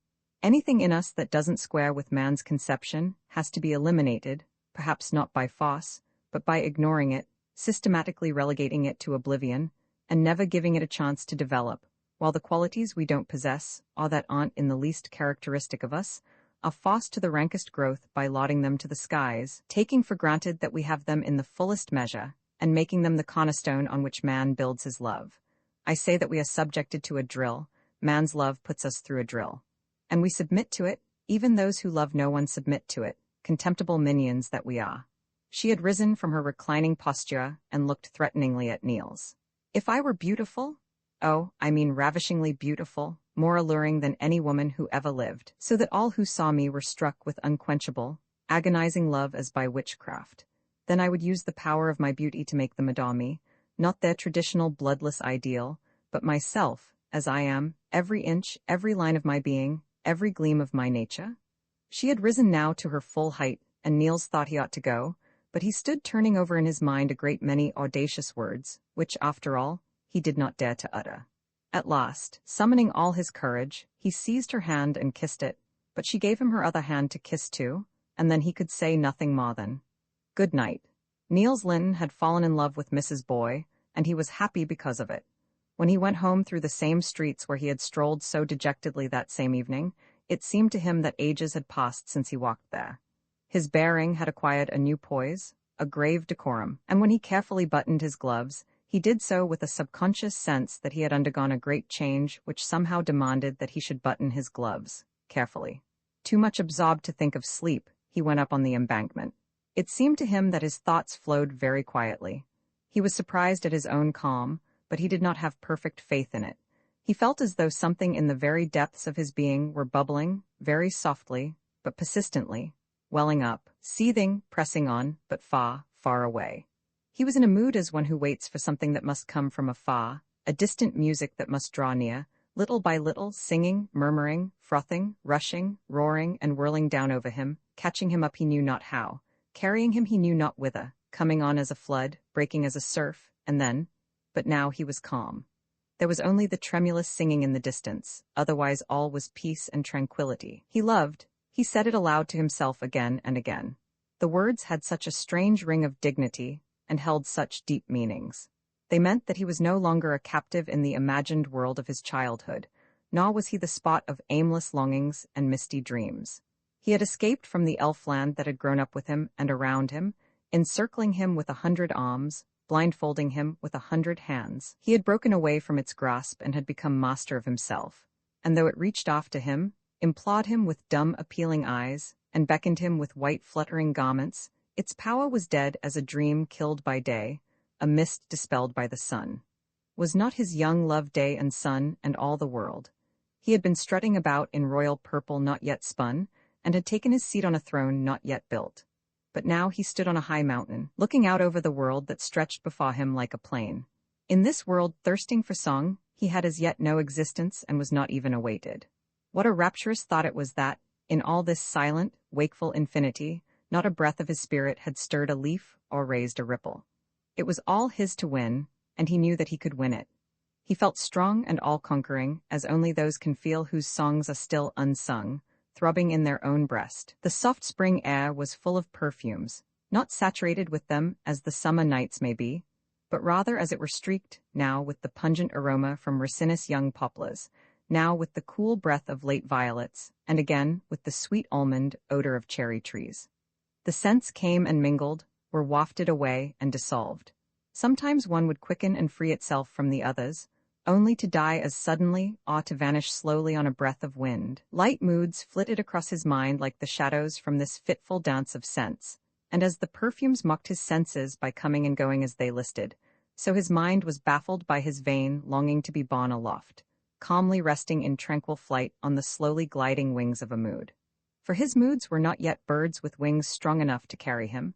Anything in us that doesn't square with man's conception has to be eliminated, perhaps not by force, but by ignoring it, systematically relegating it to oblivion, and never giving it a chance to develop, while the qualities we don't possess, or that aren't in the least characteristic of us, are forced to the rankest growth by lauding them to the skies, taking for granted that we have them in the fullest measure, and making them the cornerstone on which man builds his love. I say that we are subjected to a drill. Man's love puts us through a drill. And we submit to it, even those who love no one submit to it, contemptible minions that we are. She had risen from her reclining posture and looked threateningly at Niels. If I were beautiful, oh, I mean ravishingly beautiful, more alluring than any woman who ever lived, so that all who saw me were struck with unquenchable, agonizing love as by witchcraft, then I would use the power of my beauty to make them adore me, not their traditional bloodless ideal, but myself, as I am, every inch, every line of my being, every gleam of my nature. She had risen now to her full height, and Niels thought he ought to go, but he stood turning over in his mind a great many audacious words, which, after all, he did not dare to utter. At last, summoning all his courage, he seized her hand and kissed it, but she gave him her other hand to kiss too, and then he could say nothing more than, "Good night." Niels Lyhne had fallen in love with Mrs. Boy, and he was happy because of it. When he went home through the same streets where he had strolled so dejectedly that same evening, it seemed to him that ages had passed since he walked there. His bearing had acquired a new poise, a grave decorum, and when he carefully buttoned his gloves, he did so with a subconscious sense that he had undergone a great change which somehow demanded that he should button his gloves carefully. Too much absorbed to think of sleep, he went up on the embankment. It seemed to him that his thoughts flowed very quietly. He was surprised at his own calm, but he did not have perfect faith in it. He felt as though something in the very depths of his being were bubbling, very softly, but persistently, welling up, seething, pressing on, but far, far away. He was in a mood as one who waits for something that must come from afar, a distant music that must draw near, little by little, singing, murmuring, frothing, rushing, roaring, and whirling down over him, catching him up he knew not how, carrying him he knew not whither, coming on as a flood, breaking as a surf, and then, but now he was calm. There was only the tremulous singing in the distance, otherwise all was peace and tranquility. He loved, He said it aloud to himself again and again. The words had such a strange ring of dignity and held such deep meanings. They meant that he was no longer a captive in the imagined world of his childhood, nor was he the spot of aimless longings and misty dreams. He had escaped from the elf-land that had grown up with him and around him, encircling him with 100 arms, blindfolding him with 100 hands. He had broken away from its grasp and had become master of himself, and though it reached after him, implored him with dumb appealing eyes, and beckoned him with white fluttering garments, its power was dead as a dream killed by day, a mist dispelled by the sun. Was not his young love day and sun and all the world? He had been strutting about in royal purple not yet spun, and had taken his seat on a throne not yet built. But now he stood on a high mountain, looking out over the world that stretched before him like a plain. In this world thirsting for song, he had as yet no existence and was not even awaited. What a rapturous thought it was that, in all this silent, wakeful infinity, not a breath of his spirit had stirred a leaf or raised a ripple. It was all his to win, and he knew that he could win it. He felt strong and all-conquering, as only those can feel whose songs are still unsung, throbbing in their own breast. The soft spring air was full of perfumes, not saturated with them as the summer nights may be, but rather as it were streaked, now with the pungent aroma from ricinous young poplars, now with the cool breath of late violets, and again with the sweet almond odor of cherry trees. The scents came and mingled, were wafted away and dissolved. Sometimes one would quicken and free itself from the others, only to die as suddenly or to vanish slowly on a breath of wind. Light moods flitted across his mind like the shadows from this fitful dance of scents, and as the perfumes mocked his senses by coming and going as they listed, so his mind was baffled by his vain longing to be borne aloft, calmly resting in tranquil flight on the slowly gliding wings of a mood. For his moods were not yet birds with wings strong enough to carry him.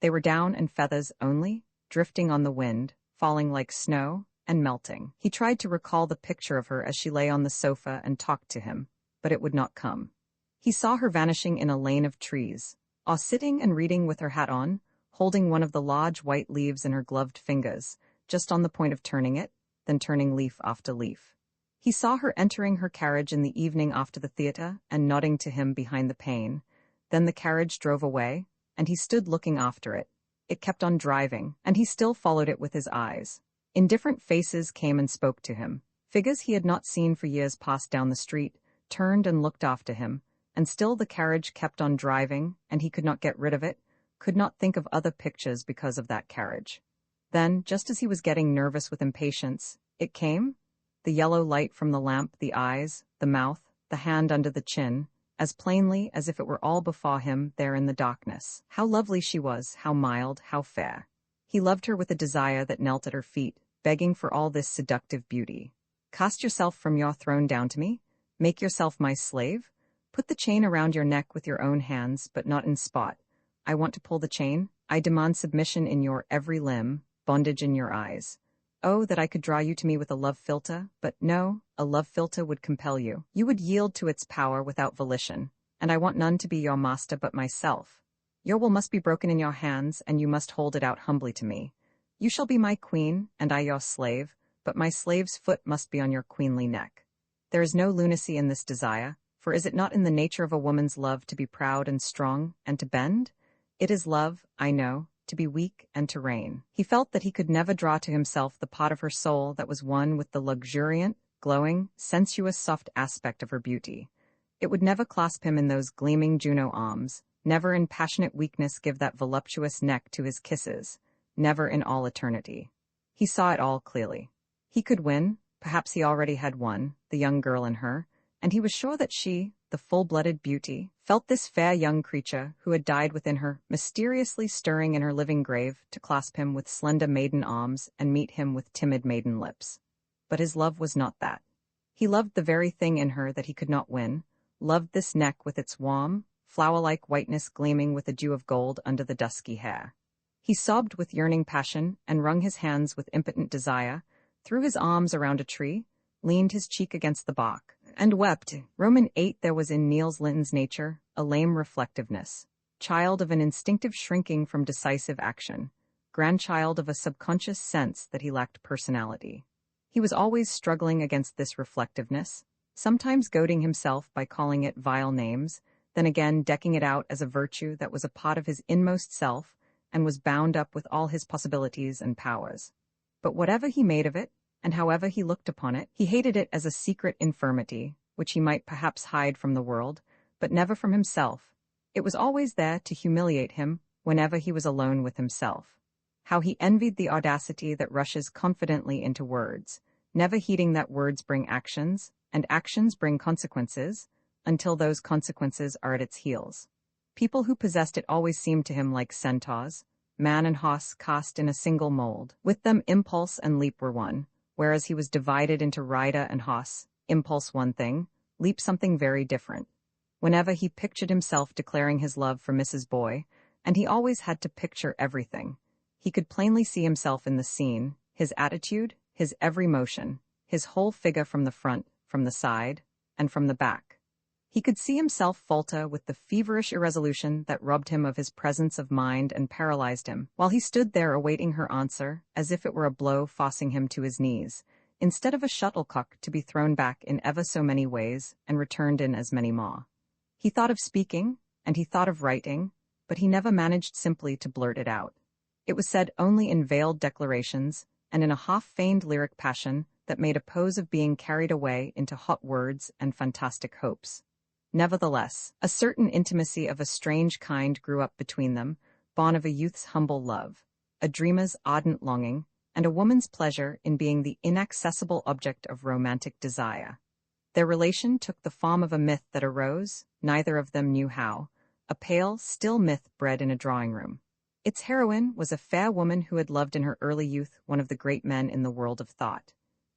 They were down and feathers only, drifting on the wind, falling like snow, and melting. He tried to recall the picture of her as she lay on the sofa and talked to him, but it would not come. He saw her vanishing in a lane of trees, or sitting and reading with her hat on, holding one of the large white leaves in her gloved fingers, just on the point of turning it, then turning leaf after leaf. He saw her entering her carriage in the evening after the theater and nodding to him behind the pane. Then the carriage drove away, and he stood looking after it. It kept on driving, and he still followed it with his eyes. Indifferent faces came and spoke to him. Figures he had not seen for years passed down the street, turned and looked after him, and still the carriage kept on driving, and he could not get rid of it, could not think of other pictures because of that carriage. Then, just as he was getting nervous with impatience, it came, the yellow light from the lamp, the eyes, the mouth, the hand under the chin, as plainly as if it were all before him there in the darkness. How lovely she was, how mild, how fair. He loved her with a desire that knelt at her feet, begging for all this seductive beauty. Cast yourself from your throne down to me, make yourself my slave, put the chain around your neck with your own hands, but not in spot. I want to pull the chain, I demand submission in your every limb, bondage in your eyes. Oh, that I could draw you to me with a love philter, but no, a love philter would compel you. You would yield to its power without volition, and I want none to be your master but myself. Your will must be broken in your hands, and you must hold it out humbly to me. You shall be my queen, and I your slave, but my slave's foot must be on your queenly neck. There is no lunacy in this desire, for is it not in the nature of a woman's love to be proud and strong, and to bend? It is love, I know, to be weak and to reign. He felt that he could never draw to himself the part of her soul that was one with the luxuriant, glowing, sensuous soft aspect of her beauty. It would never clasp him in those gleaming Juno arms, never in passionate weakness give that voluptuous neck to his kisses, never in all eternity. He saw it all clearly. He could win, perhaps he already had won, the young girl in her, and he was sure that she, the full-blooded beauty, felt this fair young creature who had died within her, mysteriously stirring in her living grave to clasp him with slender maiden arms and meet him with timid maiden lips. But his love was not that. He loved the very thing in her that he could not win, loved this neck with its warm, flower-like whiteness gleaming with a dew of gold under the dusky hair. He sobbed with yearning passion and wrung his hands with impotent desire, threw his arms around a tree, leaned his cheek against the bark, and wept. Roman 8 There was in Niels Lyhne's nature a lame reflectiveness, child of an instinctive shrinking from decisive action, grandchild of a subconscious sense that he lacked personality. He was always struggling against this reflectiveness, sometimes goading himself by calling it vile names, then again decking it out as a virtue that was a part of his inmost self and was bound up with all his possibilities and powers. But whatever he made of it, and however he looked upon it, he hated it as a secret infirmity, which he might perhaps hide from the world, but never from himself. It was always there to humiliate him whenever he was alone with himself. How he envied the audacity that rushes confidently into words, never heeding that words bring actions, and actions bring consequences, until those consequences are at its heels. People who possessed it always seemed to him like centaurs, man and horse cast in a single mold. With them impulse and leap were one, whereas he was divided into rider and horse, impulse one thing, leap something very different. Whenever he pictured himself declaring his love for Mrs. Boy, and he always had to picture everything, he could plainly see himself in the scene, his attitude, his every motion, his whole figure from the front, from the side, and from the back. He could see himself falter with the feverish irresolution that robbed him of his presence of mind and paralyzed him, while he stood there awaiting her answer, as if it were a blow forcing him to his knees, instead of a shuttlecock to be thrown back in ever so many ways and returned in as many more. He thought of speaking, and he thought of writing, but he never managed simply to blurt it out. It was said only in veiled declarations, and in a half-feigned lyric passion that made a pose of being carried away into hot words and fantastic hopes. Nevertheless, a certain intimacy of a strange kind grew up between them, born of a youth's humble love, a dreamer's ardent longing, and a woman's pleasure in being the inaccessible object of romantic desire. Their relation took the form of a myth that arose, neither of them knew how, a pale, still myth bred in a drawing-room. Its heroine was a fair woman who had loved in her early youth one of the great men in the world of thought.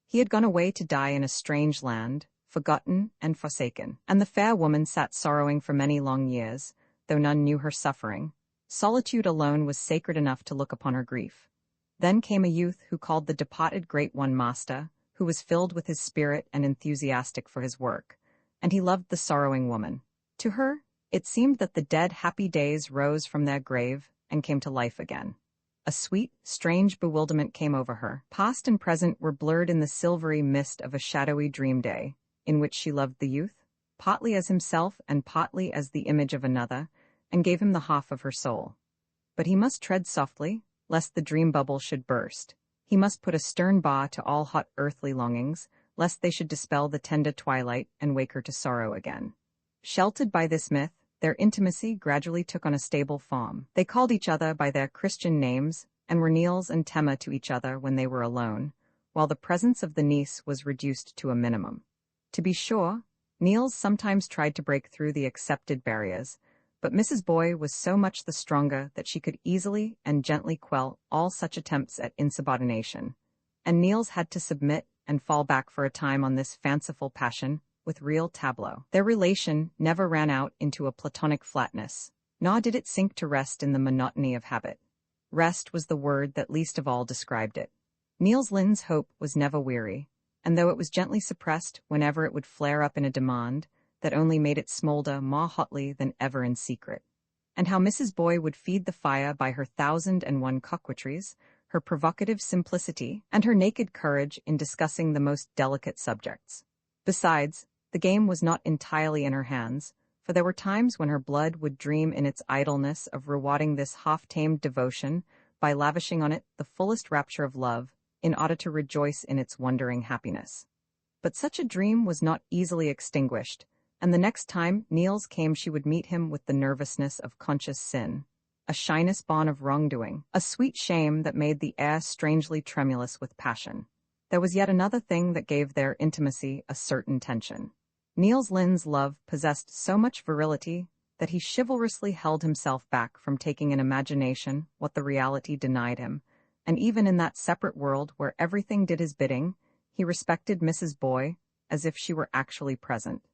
He had gone away to die in a strange land, forgotten and forsaken, and the fair woman sat sorrowing for many long years, though none knew her suffering. Solitude alone was sacred enough to look upon her grief. Then came a youth who called the departed great one master, who was filled with his spirit and enthusiastic for his work, and he loved the sorrowing woman. To her, it seemed that the dead happy days rose from their grave and came to life again. A sweet, strange bewilderment came over her. Past and present were blurred in the silvery mist of a shadowy dream day, in which she loved the youth, partly as himself and partly as the image of another, and gave him the half of her soul. But he must tread softly, lest the dream bubble should burst. He must put a stern bar to all hot earthly longings, lest they should dispel the tender twilight and wake her to sorrow again. Sheltered by this myth, their intimacy gradually took on a stable form. They called each other by their Christian names, and were Niels and Temma to each other when they were alone, while the presence of the niece was reduced to a minimum. To be sure, Niels sometimes tried to break through the accepted barriers, but Mrs. Boy was so much the stronger that she could easily and gently quell all such attempts at insubordination, and Niels had to submit and fall back for a time on this fanciful passion with real tableau. Their relation never ran out into a platonic flatness, nor did it sink to rest in the monotony of habit. Rest was the word that least of all described it. Niels Lyhne's hope was never weary, and though it was gently suppressed whenever it would flare up in a demand, that only made it smolder more hotly than ever in secret. And how Mrs. Boy would feed the fire by her 1,001 coquetries, her provocative simplicity, and her naked courage in discussing the most delicate subjects. Besides, the game was not entirely in her hands, for there were times when her blood would dream in its idleness of rewarding this half-tamed devotion by lavishing on it the fullest rapture of love, in order to rejoice in its wondering happiness. But such a dream was not easily extinguished, and the next time Niels came she would meet him with the nervousness of conscious sin, a shyness born of wrongdoing, a sweet shame that made the air strangely tremulous with passion. There was yet another thing that gave their intimacy a certain tension. Niels Lyhne's love possessed so much virility that he chivalrously held himself back from taking in imagination what the reality denied him, and even in that separate world where everything did his bidding, he respected Mrs. Boy as if she were actually present.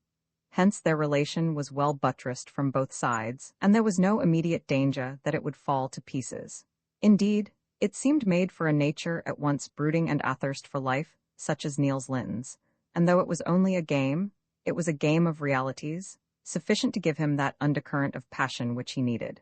Hence their relation was well buttressed from both sides, and there was no immediate danger that it would fall to pieces. Indeed, it seemed made for a nature at once brooding and athirst for life, such as Niels Lyhne's, and though it was only a game, it was a game of realities, sufficient to give him that undercurrent of passion which he needed.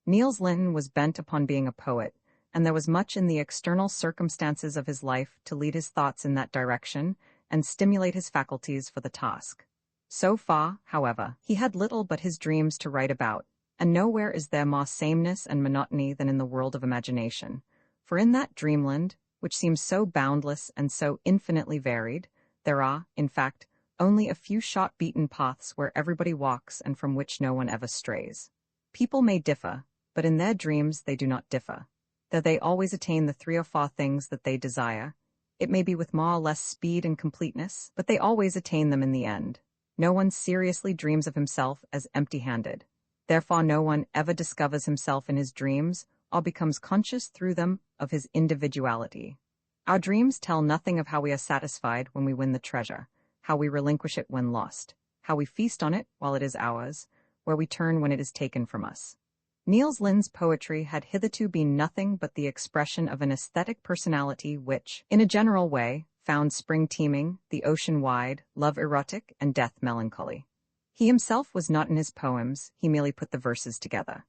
Niels Lyhne was bent upon being a poet, and there was much in the external circumstances of his life to lead his thoughts in that direction and stimulate his faculties for the task. So far, however, he had little but his dreams to write about, and nowhere is there more sameness and monotony than in the world of imagination. For in that dreamland, which seems so boundless and so infinitely varied, there are, in fact, only a few shot-beaten paths where everybody walks and from which no one ever strays. People may differ, but in their dreams they do not differ. Though they always attain the 3 or 4 things that they desire, it may be with more or less speed and completeness, but they always attain them in the end. No one seriously dreams of himself as empty-handed. Therefore no one ever discovers himself in his dreams or becomes conscious through them of his individuality. Our dreams tell nothing of how we are satisfied when we win the treasure, how we relinquish it when lost, how we feast on it while it is ours, where we turn when it is taken from us. Niels Lyhne's poetry had hitherto been nothing but the expression of an aesthetic personality which, in a general way, found spring teeming, the ocean wide, love erotic, and death melancholy. He himself was not in his poems, he merely put the verses together.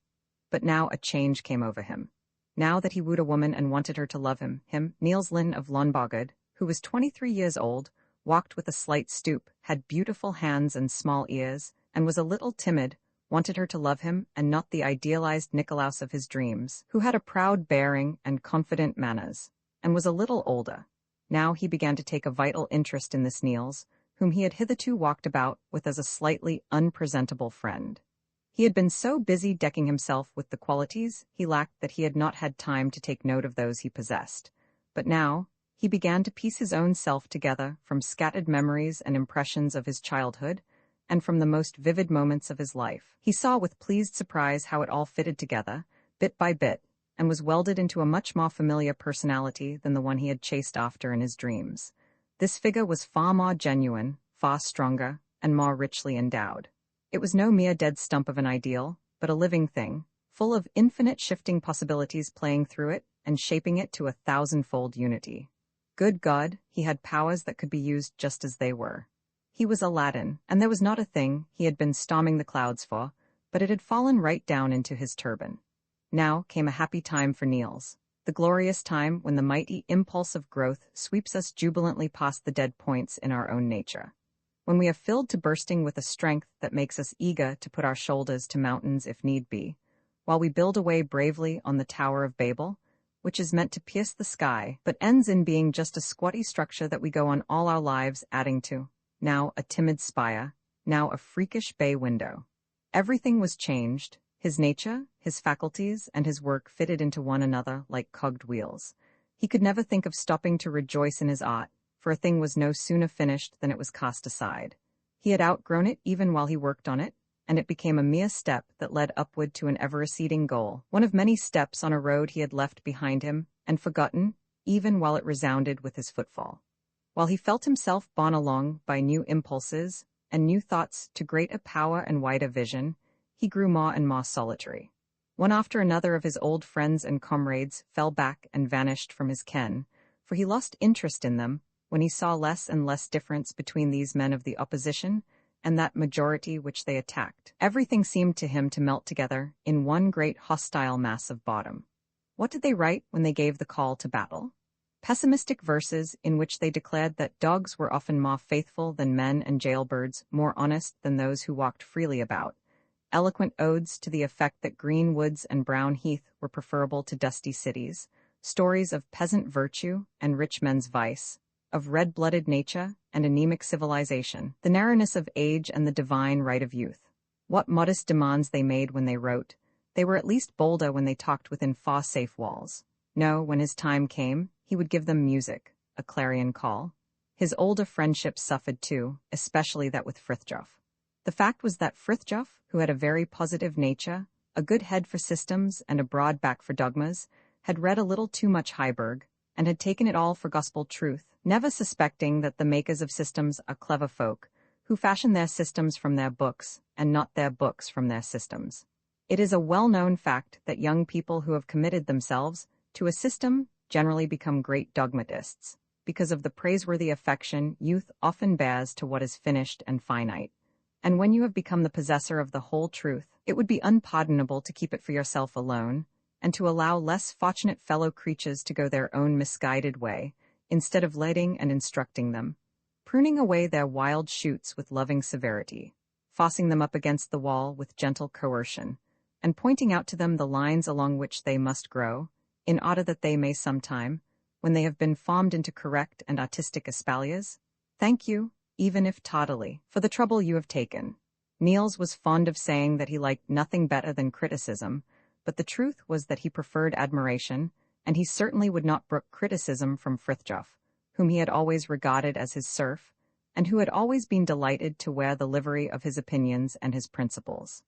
But now a change came over him. Now that he wooed a woman and wanted her to love him, Niels Lyhne of Långbågad, who was 23 years old, walked with a slight stoop, had beautiful hands and small ears, and was a little timid, wanted her to love him and not the idealized Nikolaus of his dreams, who had a proud bearing and confident manners, and was a little older. Now he began to take a vital interest in this Niels, whom he had hitherto walked about with as a slightly unpresentable friend. He had been so busy decking himself with the qualities he lacked that he had not had time to take note of those he possessed. But now, he began to piece his own self together from scattered memories and impressions of his childhood, and from the most vivid moments of his life. He saw with pleased surprise how it all fitted together, bit by bit, and was welded into a much more familiar personality than the one he had chased after in his dreams. This figure was far more genuine, far stronger, and more richly endowed. It was no mere dead stump of an ideal, but a living thing, full of infinite shifting possibilities playing through it and shaping it to a 1,000-fold unity. Good God, he had powers that could be used just as they were. He was Aladdin, and there was not a thing he had been storming the clouds for, but it had fallen right down into his turban. Now came a happy time for Niels, the glorious time when the mighty impulse of growth sweeps us jubilantly past the dead points in our own nature. When we are filled to bursting with a strength that makes us eager to put our shoulders to mountains if need be, while we build away bravely on the Tower of Babel, which is meant to pierce the sky, but ends in being just a squatty structure that we go on all our lives adding to, now a timid spire, now a freakish bay window. Everything was changed. His nature, his faculties, and his work fitted into one another like cogged wheels. He could never think of stopping to rejoice in his art, for a thing was no sooner finished than it was cast aside. He had outgrown it even while he worked on it, and it became a mere step that led upward to an ever-receding goal, one of many steps on a road he had left behind him and forgotten, even while it resounded with his footfall. While he felt himself borne along by new impulses and new thoughts to greater power and wider vision, he grew more and more solitary. One after another of his old friends and comrades fell back and vanished from his ken, for he lost interest in them when he saw less and less difference between these men of the opposition and that majority which they attacked. Everything seemed to him to melt together in one great hostile mass of bottom. What did they write when they gave the call to battle? Pessimistic verses in which they declared that dogs were often more faithful than men and jailbirds more honest than those who walked freely about. Eloquent odes to the effect that green woods and brown heath were preferable to dusty cities, stories of peasant virtue and rich men's vice, of red-blooded nature and anemic civilization, the narrowness of age and the divine right of youth. What modest demands they made when they wrote. They were at least bolder when they talked within far safe walls. No, when his time came, he would give them music, a clarion call. His older friendships suffered too, especially that with Frithjof. The fact was that Frithjof, who had a very positive nature, a good head for systems and a broad back for dogmas, had read a little too much Heiberg, and had taken it all for gospel truth, never suspecting that the makers of systems are clever folk, who fashion their systems from their books, and not their books from their systems. It is a well-known fact that young people who have committed themselves to a system generally become great dogmatists, because of the praiseworthy affection youth often bears to what is finished and finite. And when you have become the possessor of the whole truth, it would be unpardonable to keep it for yourself alone, and to allow less fortunate fellow creatures to go their own misguided way, instead of letting and instructing them. pruning away their wild shoots with loving severity, forcing them up against the wall with gentle coercion, and pointing out to them the lines along which they must grow, in order that they may sometime, when they have been formed into correct and artistic espaliers, thank you, even if tardily, for the trouble you have taken. Niels was fond of saying that he liked nothing better than criticism, but the truth was that he preferred admiration, and he certainly would not brook criticism from Frithjof, whom he had always regarded as his serf, and who had always been delighted to wear the livery of his opinions and his principles.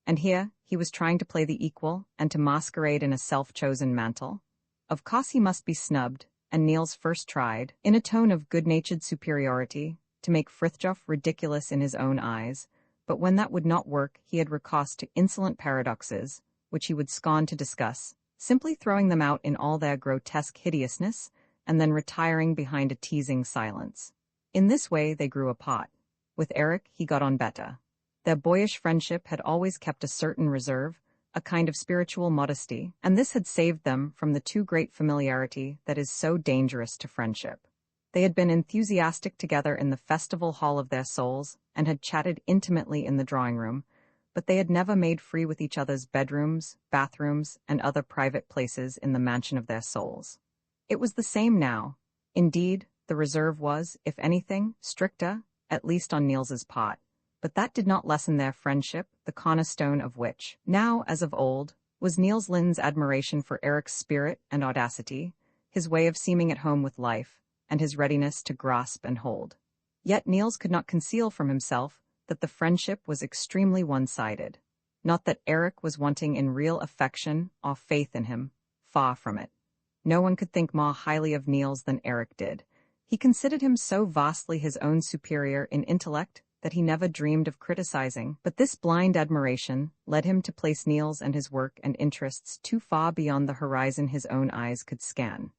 And here he was trying to play the equal and to masquerade in a self-chosen mantle. Of course he must be snubbed, and Niels first tried, in a tone of good-natured superiority, to make Frithjof ridiculous in his own eyes, but when that would not work he had recourse to insolent paradoxes, which he would scorn to discuss, simply throwing them out in all their grotesque hideousness, and then retiring behind a teasing silence. In this way they grew apart. With Eric he got on better. Their boyish friendship had always kept a certain reserve, a kind of spiritual modesty, and this had saved them from the too great familiarity that is so dangerous to friendship. They had been enthusiastic together in the festival hall of their souls, and had chatted intimately in the drawing-room, but they had never made free with each other's bedrooms, bathrooms, and other private places in the mansion of their souls. It was the same now. Indeed, the reserve was, if anything, stricter, at least on Niels's part, but that did not lessen their friendship, the cornerstone of which, now as of old, was Niels Lyhne's admiration for Eric's spirit and audacity, his way of seeming at home with life, and his readiness to grasp and hold. Yet Niels could not conceal from himself that the friendship was extremely one-sided. Not that Eric was wanting in real affection or faith in him, far from it. No one could think more highly of Niels than Eric did. He considered him so vastly his own superior in intellect that he never dreamed of criticizing, but this blind admiration led him to place Niels and his work and interests too far beyond the horizon his own eyes could scan.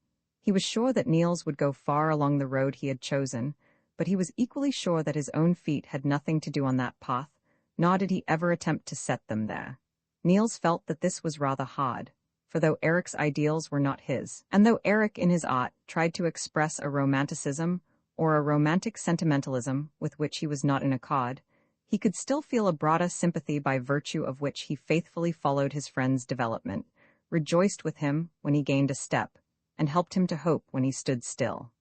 He was sure that Niels would go far along the road he had chosen, but he was equally sure that his own feet had nothing to do on that path, nor did he ever attempt to set them there. Niels felt that this was rather hard, for though Eric's ideals were not his, and though Eric in his art tried to express a romanticism or a romantic sentimentalism with which he was not in accord, he could still feel a broader sympathy by virtue of which he faithfully followed his friend's development, rejoiced with him when he gained a step, and helped him to hope when he stood still.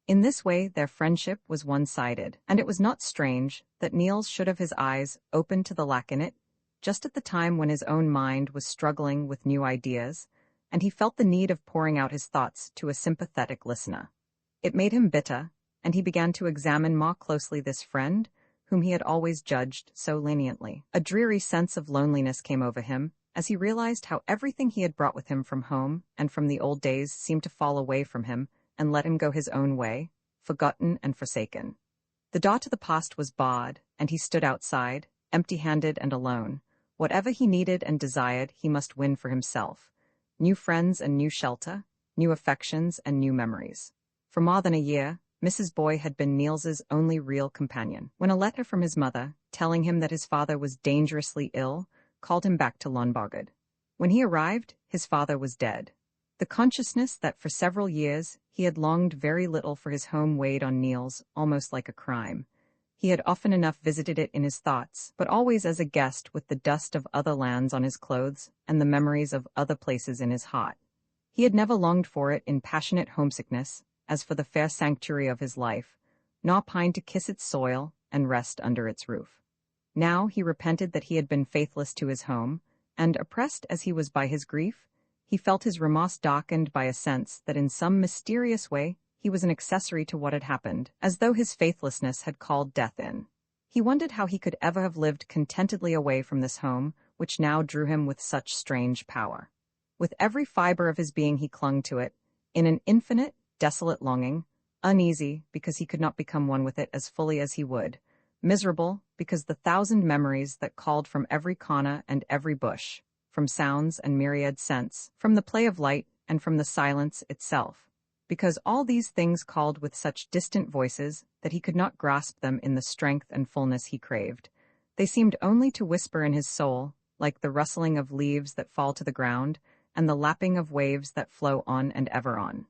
In this way their friendship was one-sided, and it was not strange that Niels should have his eyes open to the lack in it, just at the time when his own mind was struggling with new ideas, and he felt the need of pouring out his thoughts to a sympathetic listener. It made him bitter, and he began to examine more closely this friend, whom he had always judged so leniently. A dreary sense of loneliness came over him, as he realized how everything he had brought with him from home and from the old days seemed to fall away from him and let him go his own way, forgotten and forsaken. The door to the past was barred, and he stood outside, empty-handed and alone. Whatever he needed and desired he must win for himself. New friends and new shelter, new affections and new memories. For more than a year, Mrs. Boy had been Niels's only real companion. When a letter from his mother, telling him that his father was dangerously ill, called him back to Lönneberger. When he arrived, his father was dead. The consciousness that for several years he had longed very little for his home weighed on Niels almost like a crime. He had often enough visited it in his thoughts, but always as a guest with the dust of other lands on his clothes and the memories of other places in his heart. He had never longed for it in passionate homesickness, as for the fair sanctuary of his life, nor pined to kiss its soil and rest under its roof. Now he repented that he had been faithless to his home, and, oppressed as he was by his grief, he felt his remorse darkened by a sense that in some mysterious way he was an accessory to what had happened, as though his faithlessness had called death in. He wondered how he could ever have lived contentedly away from this home, which now drew him with such strange power. With every fiber of his being he clung to it, in an infinite, desolate longing, uneasy because he could not become one with it as fully as he would, miserable because the thousand memories that called from every corner and every bush, from sounds and myriad scents, from the play of light and from the silence itself, because all these things called with such distant voices that he could not grasp them in the strength and fullness he craved. They seemed only to whisper in his soul, like the rustling of leaves that fall to the ground and the lapping of waves that flow on and ever on.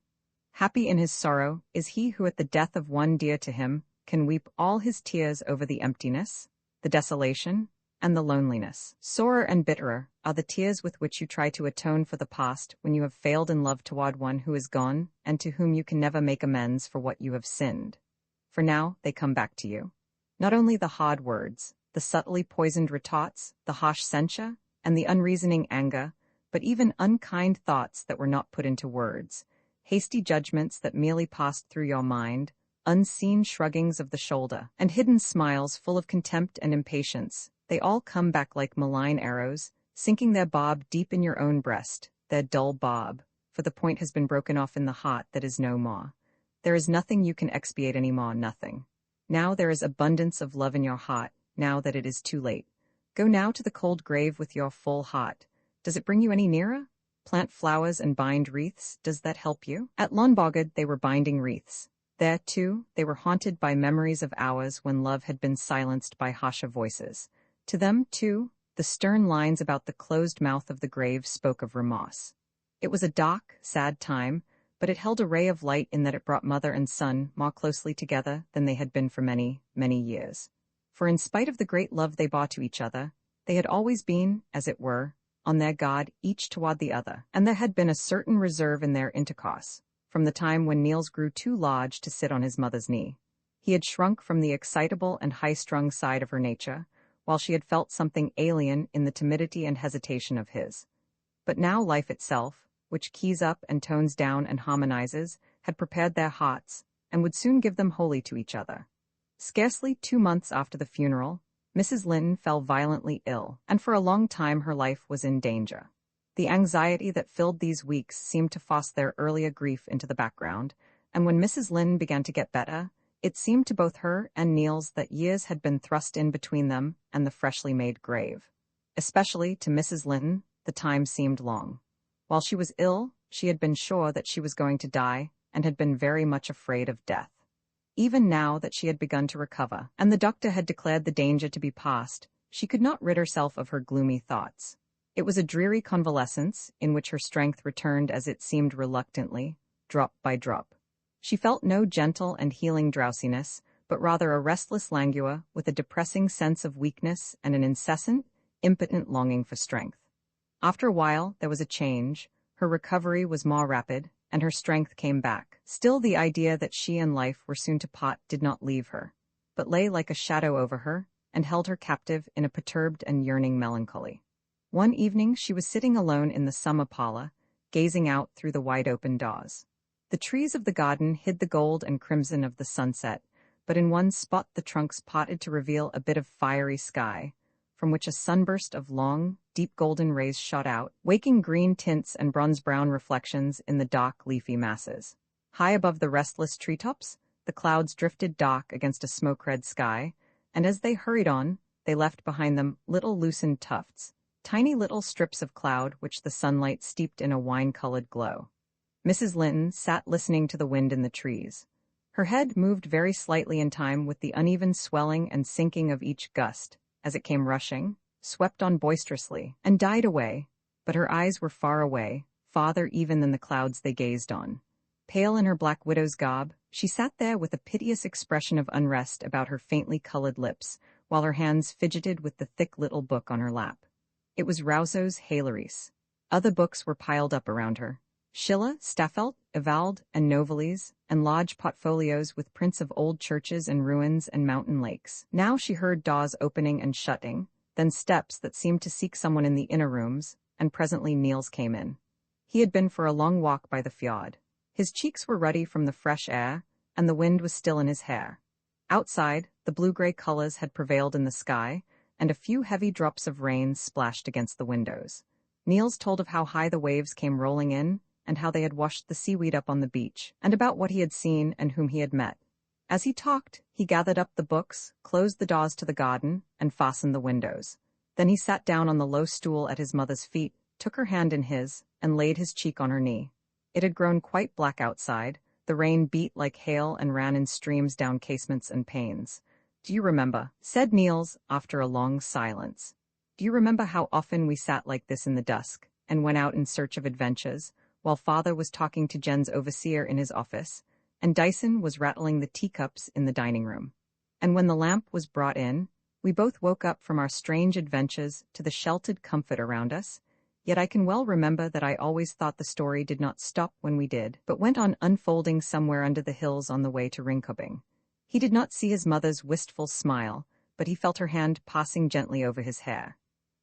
Happy in his sorrow is he who at the death of one dear to him can weep all his tears over the emptiness, the desolation, and the loneliness. Sorer and bitterer are the tears with which you try to atone for the past when you have failed in love toward one who is gone and to whom you can never make amends for what you have sinned. For now they come back to you. Not only the hard words, the subtly poisoned retorts, the harsh censure, and the unreasoning anger, but even unkind thoughts that were not put into words, hasty judgments that merely passed through your mind, unseen shruggings of the shoulder, and hidden smiles full of contempt and impatience. They all come back like malign arrows, sinking their barb deep in your own breast, their dull barb, for the point has been broken off in the heart that is no more. There is nothing you can expiate any more, nothing. Now there is abundance of love in your heart, now that it is too late. Go now to the cold grave with your full heart. Does it bring you any nearer? Plant flowers and bind wreaths, does that help you? At Långbågad they were binding wreaths. There, too, they were haunted by memories of hours when love had been silenced by harsher voices. To them, too, the stern lines about the closed mouth of the grave spoke of remorse. It was a dark, sad time, but it held a ray of light in that it brought mother and son more closely together than they had been for many, many years. For in spite of the great love they bore to each other, they had always been, as it were, on their guard each toward the other, and there had been a certain reserve in their intercourse, from the time when Niels grew too large to sit on his mother's knee. He had shrunk from the excitable and high-strung side of her nature, while she had felt something alien in the timidity and hesitation of his. But now life itself, which keys up and tones down and harmonizes, had prepared their hearts, and would soon give them wholly to each other. Scarcely 2 months after the funeral, Mrs. Lyhne fell violently ill, and for a long time her life was in danger. The anxiety that filled these weeks seemed to force their earlier grief into the background, and when Mrs. Lyhne began to get better, it seemed to both her and Niels that years had been thrust in between them and the freshly made grave. Especially to Mrs. Lyhne, the time seemed long. While she was ill, she had been sure that she was going to die, and had been very much afraid of death. Even now that she had begun to recover, and the doctor had declared the danger to be past, she could not rid herself of her gloomy thoughts. It was a dreary convalescence, in which her strength returned as it seemed reluctantly, drop by drop. She felt no gentle and healing drowsiness, but rather a restless languor with a depressing sense of weakness and an incessant, impotent longing for strength. After a while there was a change, her recovery was more rapid, and her strength came back. Still the idea that she and life were soon to part did not leave her, but lay like a shadow over her, and held her captive in a perturbed and yearning melancholy. One evening she was sitting alone in the summer parlor, gazing out through the wide-open doors. The trees of the garden hid the gold and crimson of the sunset, but in one spot the trunks parted to reveal a bit of fiery sky, from which a sunburst of long, deep golden rays shot out, waking green tints and bronze-brown reflections in the dark, leafy masses. High above the restless treetops, the clouds drifted dark against a smoke-red sky, and as they hurried on, they left behind them little loosened tufts, tiny little strips of cloud which the sunlight steeped in a wine-colored glow. Mrs. Lyhne sat listening to the wind in the trees. Her head moved very slightly in time with the uneven swelling and sinking of each gust, as it came rushing, swept on boisterously, and died away, but her eyes were far away, farther even than the clouds they gazed on. Pale in her black widow's garb, she sat there with a piteous expression of unrest about her faintly colored lips, while her hands fidgeted with the thick little book on her lap. It was Rousseau's Héloïse. Other books were piled up around her. Schiller, Staffelt, Ewald, and Novalis, and large portfolios with prints of old churches and ruins and mountain lakes. Now she heard doors opening and shutting, then steps that seemed to seek someone in the inner rooms, and presently Niels came in. He had been for a long walk by the fjord. His cheeks were ruddy from the fresh air, and the wind was still in his hair. Outside, the blue-gray colors had prevailed in the sky, and a few heavy drops of rain splashed against the windows. Niels told of how high the waves came rolling in, and how they had washed the seaweed up on the beach, and about what he had seen and whom he had met. As he talked, he gathered up the books, closed the doors to the garden, and fastened the windows. Then he sat down on the low stool at his mother's feet, took her hand in his, and laid his cheek on her knee. It had grown quite black outside. The rain beat like hail and ran in streams down casements and panes. "Do you remember," said Niels, after a long silence, "do you remember how often we sat like this in the dusk, and went out in search of adventures, while father was talking to Jen's overseer in his office, and Dyson was rattling the teacups in the dining room? And when the lamp was brought in, we both woke up from our strange adventures to the sheltered comfort around us. Yet I can well remember that I always thought the story did not stop when we did, but went on unfolding somewhere under the hills on the way to Ringkøbing. He did not see his mother's wistful smile, but he felt her hand passing gently over his hair.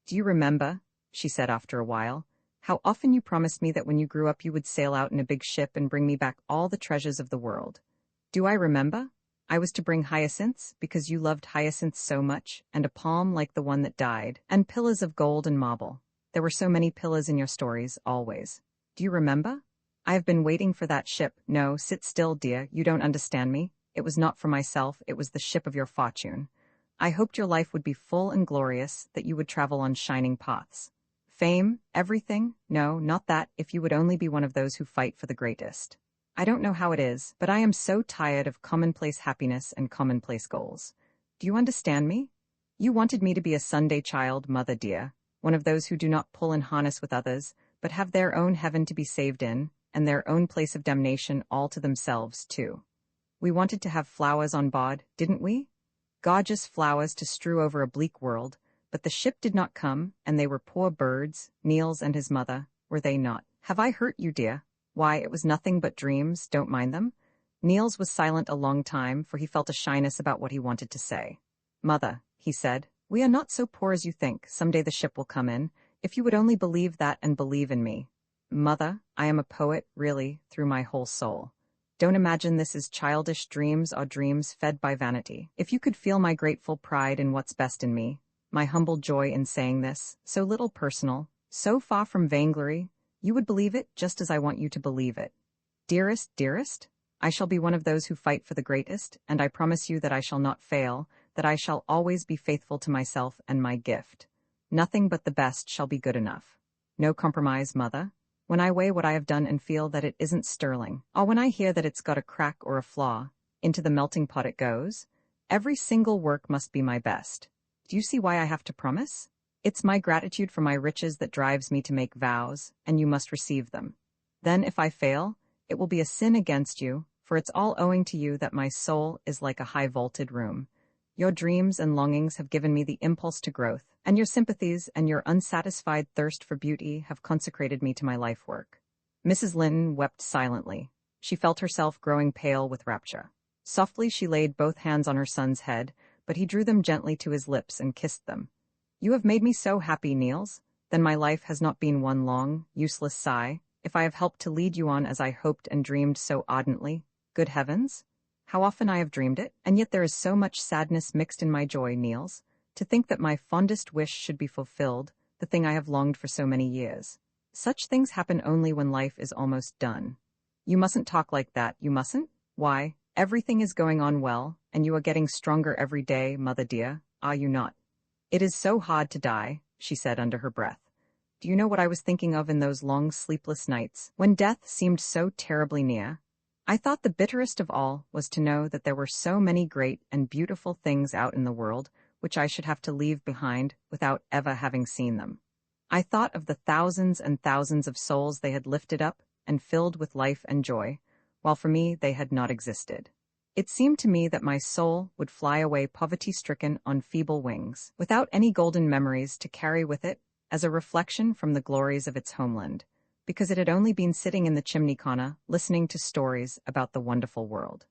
"Do you remember," she said after a while, "how often you promised me that when you grew up you would sail out in a big ship and bring me back all the treasures of the world?" "Do I remember? I was to bring hyacinths, because you loved hyacinths so much, and a palm like the one that died, and pillars of gold and marble. There were so many pillars in your stories, always. Do you remember? I have been waiting for that ship. No, sit still, dear, you don't understand me. It was not for myself, it was the ship of your fortune. I hoped your life would be full and glorious, that you would travel on shining paths. Fame, everything? No, not that, if you would only be one of those who fight for the greatest. I don't know how it is, but I am so tired of commonplace happiness and commonplace goals. Do you understand me? You wanted me to be a Sunday child, mother dear, one of those who do not pull in harness with others, but have their own heaven to be saved in, and their own place of damnation all to themselves, too. We wanted to have flowers on board, didn't we? Gorgeous flowers to strew over a bleak world, but the ship did not come, and they were poor birds, Niels and his mother, were they not? Have I hurt you, dear? Why, it was nothing but dreams, don't mind them." Niels was silent a long time, for he felt a shyness about what he wanted to say. "Mother," he said, "we are not so poor as you think. Someday the ship will come in, if you would only believe that and believe in me. Mother, I am a poet, really, through my whole soul. Don't imagine this is childish dreams or dreams fed by vanity. If you could feel my grateful pride in what's best in me, my humble joy in saying this, so little personal, so far from vainglory, you would believe it just as I want you to believe it. Dearest, dearest, I shall be one of those who fight for the greatest, and I promise you that I shall not fail, that I shall always be faithful to myself and my gift. Nothing but the best shall be good enough. No compromise, mother. When I weigh what I have done and feel that it isn't sterling, or when I hear that it's got a crack or a flaw, into the melting pot it goes. Every single work must be my best. Do you see why I have to promise? It's my gratitude for my riches that drives me to make vows, and you must receive them. Then, if I fail, it will be a sin against you, for it's all owing to you that my soul is like a high-vaulted room. Your dreams and longings have given me the impulse to growth, and your sympathies and your unsatisfied thirst for beauty have consecrated me to my life work." Mrs. Lyhne wept silently. She felt herself growing pale with rapture. Softly she laid both hands on her son's head, but he drew them gently to his lips and kissed them. "You have made me so happy, Niels. Then my life has not been one long, useless sigh, if I have helped to lead you on as I hoped and dreamed so ardently. Good heavens! How often I have dreamed it, and yet there is so much sadness mixed in my joy, Niels. To think that my fondest wish should be fulfilled, the thing I have longed for so many years. Such things happen only when life is almost done. You mustn't talk like that, you mustn't. Why, everything is going on well, and you are getting stronger every day, mother dear, are you not? It is so hard to die," she said under her breath. "Do you know what I was thinking of in those long sleepless nights, when death seemed so terribly near? I thought the bitterest of all was to know that there were so many great and beautiful things out in the world which I should have to leave behind without ever having seen them. I thought of the thousands and thousands of souls they had lifted up and filled with life and joy, while for me they had not existed. It seemed to me that my soul would fly away poverty-stricken on feeble wings, without any golden memories to carry with it as a reflection from the glories of its homeland, because it had only been sitting in the chimney corner listening to stories about the wonderful world.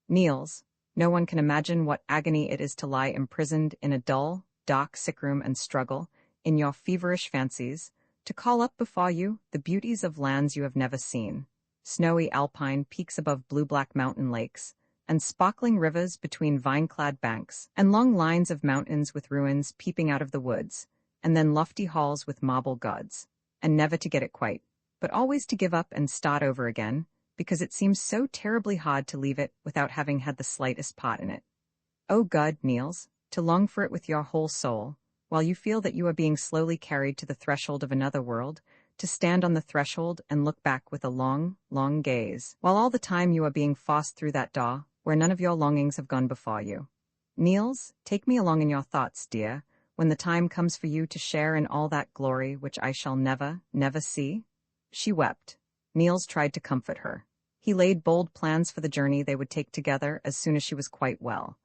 Niels, no one can imagine what agony it is to lie imprisoned in a dull, dark sick-room and struggle, in your feverish fancies, to call up before you the beauties of lands you have never seen, snowy alpine peaks above blue-black mountain lakes, and sparkling rivers between vine-clad banks, and long lines of mountains with ruins peeping out of the woods, and then lofty halls with marble gods, and never to get it quite, but always to give up and start over again, because it seems so terribly hard to leave it without having had the slightest part in it. Oh God, Niels, to long for it with your whole soul, while you feel that you are being slowly carried to the threshold of another world, to stand on the threshold and look back with a long, long gaze, while all the time you are being forced through that door, where none of your longings have gone before you. Niels, take me along in your thoughts, dear, when the time comes for you to share in all that glory which I shall never, never see." She wept. Niels tried to comfort her. He laid bold plans for the journey they would take together as soon as she was quite well.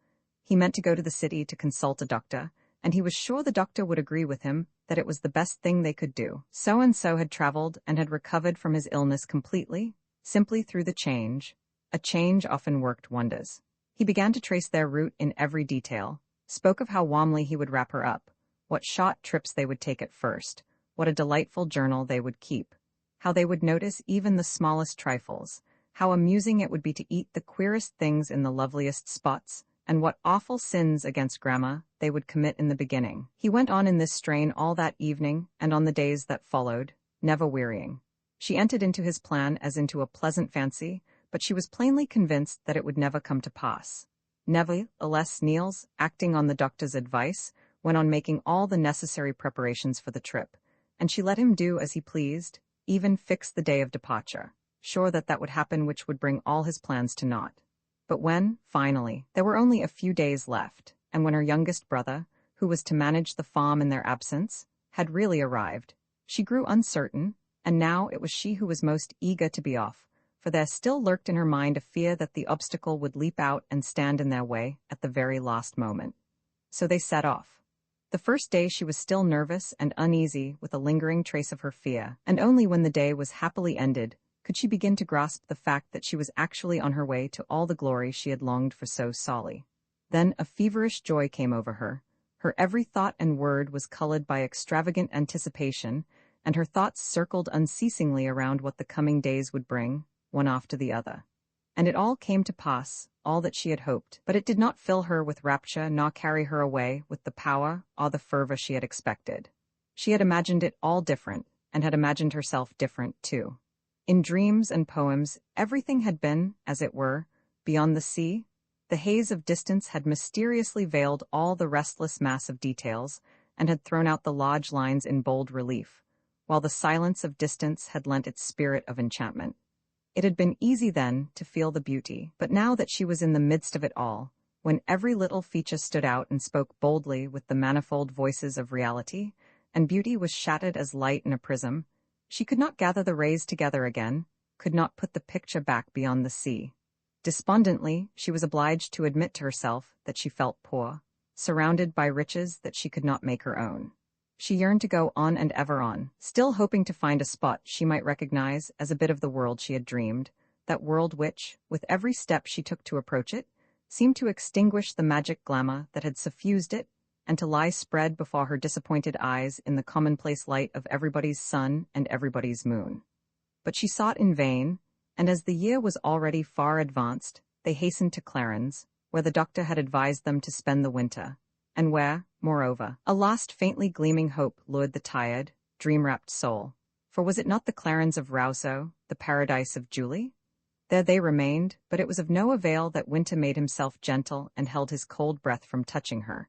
He meant to go to the city to consult a doctor, and he was sure the doctor would agree with him that it was the best thing they could do. So-and-so had traveled and had recovered from his illness completely, simply through the change. A change often worked wonders. He began to trace their route in every detail, spoke of how warmly he would wrap her up, what short trips they would take at first, what a delightful journal they would keep, how they would notice even the smallest trifles, how amusing it would be to eat the queerest things in the loveliest spots, and what awful sins against grammar they would commit in the beginning. He went on in this strain all that evening and on the days that followed, never wearying. She entered into his plan as into a pleasant fancy, but she was plainly convinced that it would never come to pass. Nevertheless, Niels, acting on the doctor's advice, went on making all the necessary preparations for the trip, and she let him do as he pleased, even fix the day of departure, sure that that would happen which would bring all his plans to naught. But when, finally, there were only a few days left, and when her youngest brother, who was to manage the farm in their absence, had really arrived, she grew uncertain, and now it was she who was most eager to be off, for there still lurked in her mind a fear that the obstacle would leap out and stand in their way at the very last moment. So they set off. The first day she was still nervous and uneasy with a lingering trace of her fear, and only when the day was happily ended could she begin to grasp the fact that she was actually on her way to all the glory she had longed for so sorely. Then a feverish joy came over her. Her every thought and word was colored by extravagant anticipation, and her thoughts circled unceasingly around what the coming days would bring, one after the other. And it all came to pass, all that she had hoped, but it did not fill her with rapture nor carry her away with the power or the fervor she had expected. She had imagined it all different, and had imagined herself different too. In dreams and poems, everything had been, as it were, beyond the sea. The haze of distance had mysteriously veiled all the restless mass of details, and had thrown out the large lines in bold relief, while the silence of distance had lent its spirit of enchantment. It had been easy then to feel the beauty, but now that she was in the midst of it all, when every little feature stood out and spoke boldly with the manifold voices of reality, and beauty was shattered as light in a prism, she could not gather the rays together again, could not put the picture back beyond the sea. Despondently, she was obliged to admit to herself that she felt poor, surrounded by riches that she could not make her own. She yearned to go on and ever on, still hoping to find a spot she might recognize as a bit of the world she had dreamed, that world which, with every step she took to approach it, seemed to extinguish the magic glamour that had suffused it, and to lie spread before her disappointed eyes in the commonplace light of everybody's sun and everybody's moon. But she sought in vain, and as the year was already far advanced, they hastened to Clarens, where the doctor had advised them to spend the winter, and where, moreover, a last faintly gleaming hope lured the tired, dream-wrapped soul. For was it not the Clarens of Rousseau, the paradise of Julie? There they remained, but it was of no avail that Winter made himself gentle and held his cold breath from touching her.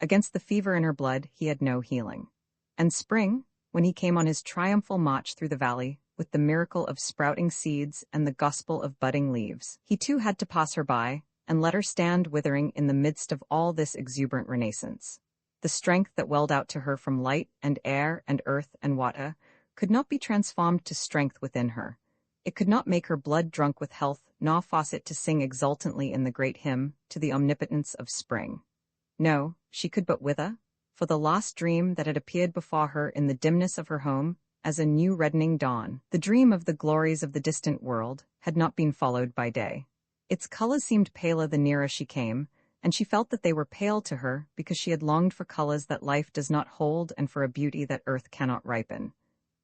Against the fever in her blood he had no healing. And Spring, when he came on his triumphal march through the valley, with the miracle of sprouting seeds and the gospel of budding leaves, he too had to pass her by, and let her stand withering in the midst of all this exuberant renaissance. The strength that welled out to her from light and air and earth and water could not be transformed to strength within her. It could not make her blood drunk with health, nor force it to sing exultantly in the great hymn to the omnipotence of spring. No, she could but wither, for the lost dream that had appeared before her in the dimness of her home as a new reddening dawn, the dream of the glories of the distant world, had not been followed by day. Its colors seemed paler the nearer she came, and she felt that they were pale to her because she had longed for colors that life does not hold and for a beauty that earth cannot ripen.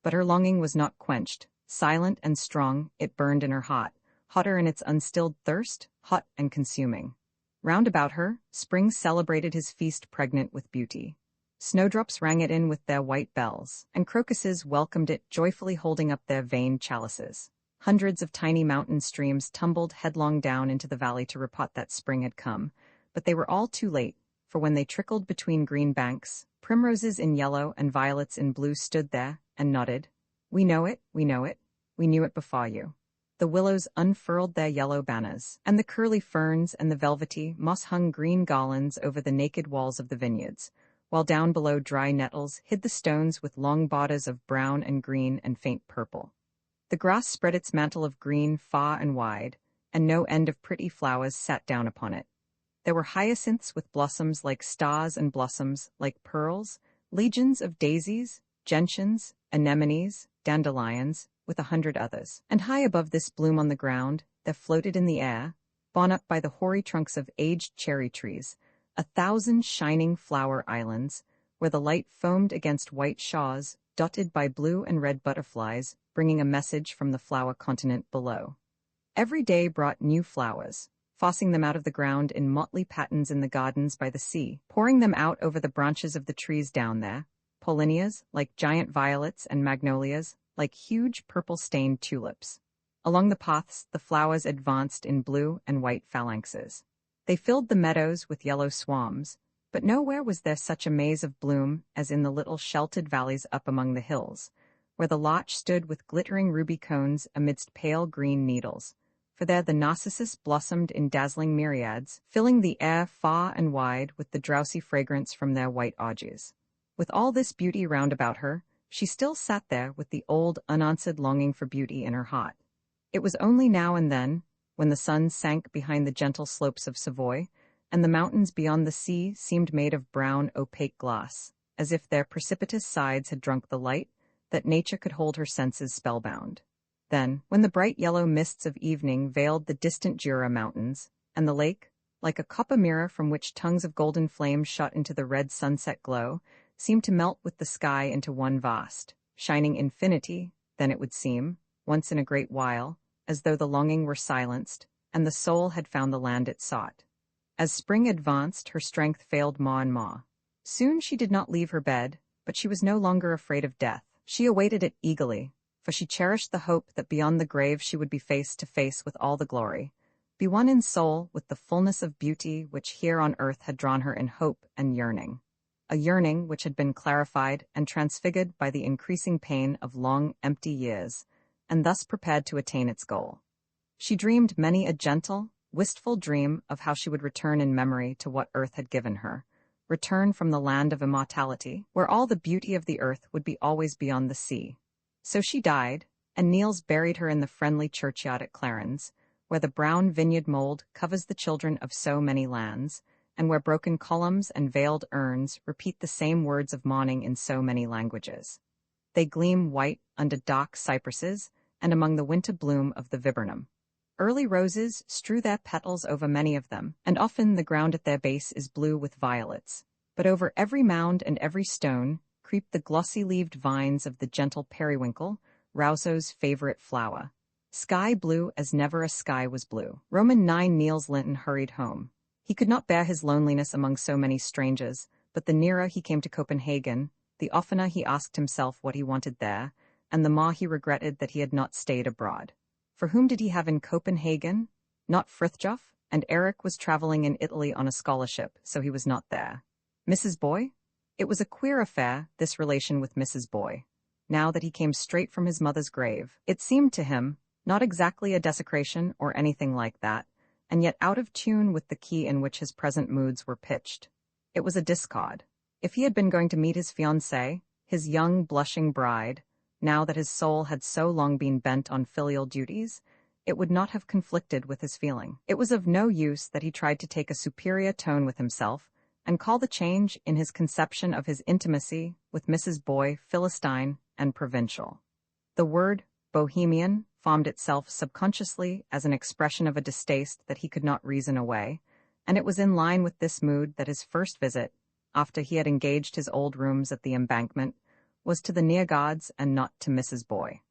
But her longing was not quenched. Silent and strong, it burned in her heart, hotter in its unstilled thirst, hot and consuming. Round about her, spring celebrated his feast pregnant with beauty. Snowdrops rang it in with their white bells, and crocuses welcomed it joyfully holding up their veined chalices. Hundreds of tiny mountain streams tumbled headlong down into the valley to report that spring had come, but they were all too late, for when they trickled between green banks, primroses in yellow and violets in blue stood there and nodded. We know it, we know it, we knew it before you. The willows unfurled their yellow banners, and the curly ferns and the velvety, moss-hung green garlands over the naked walls of the vineyards, while down below dry nettles hid the stones with long borders of brown and green and faint purple. The grass spread its mantle of green far and wide, and no end of pretty flowers sat down upon it. There were hyacinths with blossoms like stars and blossoms like pearls, legions of daisies, gentians, anemones, dandelions, with 100 others. And high above this bloom on the ground, there floated in the air, borne up by the hoary trunks of aged cherry trees, 1,000 shining flower islands, where the light foamed against white shawls, dotted by blue and red butterflies, bringing a message from the flower continent below. Every day brought new flowers, forcing them out of the ground in motley patterns in the gardens by the sea, pouring them out over the branches of the trees down there, polinias like giant violets and magnolias like huge purple-stained tulips. Along the paths, the flowers advanced in blue and white phalanxes. They filled the meadows with yellow swarms, but nowhere was there such a maze of bloom as in the little sheltered valleys up among the hills, where the larch stood with glittering ruby cones amidst pale green needles. For there the narcissus blossomed in dazzling myriads, filling the air far and wide with the drowsy fragrance from their white orgies. With all this beauty round about her, she still sat there with the old, unanswered longing for beauty in her heart. It was only now and then, when the sun sank behind the gentle slopes of Savoy, and the mountains beyond the sea seemed made of brown, opaque glass, as if their precipitous sides had drunk the light, that nature could hold her senses spellbound. Then, when the bright yellow mists of evening veiled the distant Jura mountains, and the lake, like a copper mirror from which tongues of golden flame shot into the red sunset glow, seemed to melt with the sky into one vast, shining infinity, then it would seem, once in a great while, as though the longing were silenced, and the soul had found the land it sought. As spring advanced, her strength failed more and more. Soon she did not leave her bed, but she was no longer afraid of death. She awaited it eagerly, for she cherished the hope that beyond the grave she would be face to face with all the glory, be one in soul with the fullness of beauty which here on earth had drawn her in hope and yearning. A yearning which had been clarified and transfigured by the increasing pain of long, empty years, and thus prepared to attain its goal. She dreamed many a gentle, wistful dream of how she would return in memory to what earth had given her, return from the land of immortality, where all the beauty of the earth would be always beyond the sea. So she died, and Niels buried her in the friendly churchyard at Clarens, where the brown vineyard mold covers the children of so many lands, and where broken columns and veiled urns repeat the same words of mourning in so many languages. They gleam white under dark cypresses and among the winter bloom of the viburnum. Early roses strew their petals over many of them, and often the ground at their base is blue with violets. But over every mound and every stone creep the glossy-leaved vines of the gentle periwinkle, Rousseau's favorite flower. Sky blue as never a sky was blue. Roman 9 Niels Lyhne hurried home. He could not bear his loneliness among so many strangers, but the nearer he came to Copenhagen, the oftener he asked himself what he wanted there, and the more he regretted that he had not stayed abroad. For whom did he have in Copenhagen? Not Frithjof, and Eric was traveling in Italy on a scholarship, so he was not there. Mrs. Boy? It was a queer affair, this relation with Mrs. Boy. Now that he came straight from his mother's grave, it seemed to him, not exactly a desecration or anything like that, and yet out of tune with the key in which his present moods were pitched. It was a discord. If he had been going to meet his fiancée, his young, blushing bride, now that his soul had so long been bent on filial duties, it would not have conflicted with his feeling. It was of no use that he tried to take a superior tone with himself and call the change in his conception of his intimacy with Mrs. Boy Philistine and provincial. The word bohemian formed itself subconsciously as an expression of a distaste that he could not reason away, and it was in line with this mood that his first visit, after he had engaged his old rooms at the Embankment, was to the Neergaards and not to Mrs. Boy.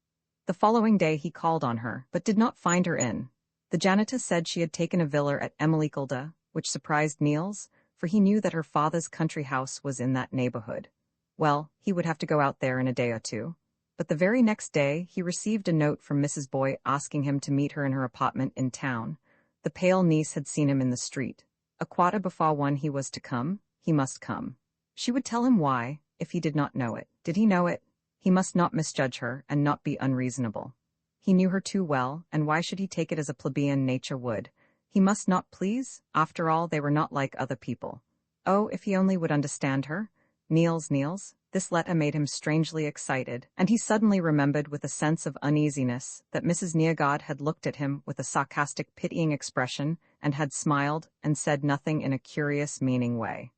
The following day he called on her, but did not find her in. The janitor said she had taken a villa at Emmelikelde, which surprised Niels, for he knew that her father's country house was in that neighborhood. Well, he would have to go out there in a day or two. But the very next day he received a note from Mrs. Boy asking him to meet her in her apartment in town. The pale niece had seen him in the street. A quarter before 1 he was to come. He must come. She would tell him why, if he did not know it. Did he know it? He must not misjudge her and not be unreasonable. He knew her too well, and why should he take it as a plebeian nature would? He must not please. After all, they were not like other people. Oh, if he only would understand her. Niels. This letter made him strangely excited, and he suddenly remembered with a sense of uneasiness that Mrs. Neergaard had looked at him with a sarcastic, pitying expression and had smiled and said nothing in a curious, meaning way.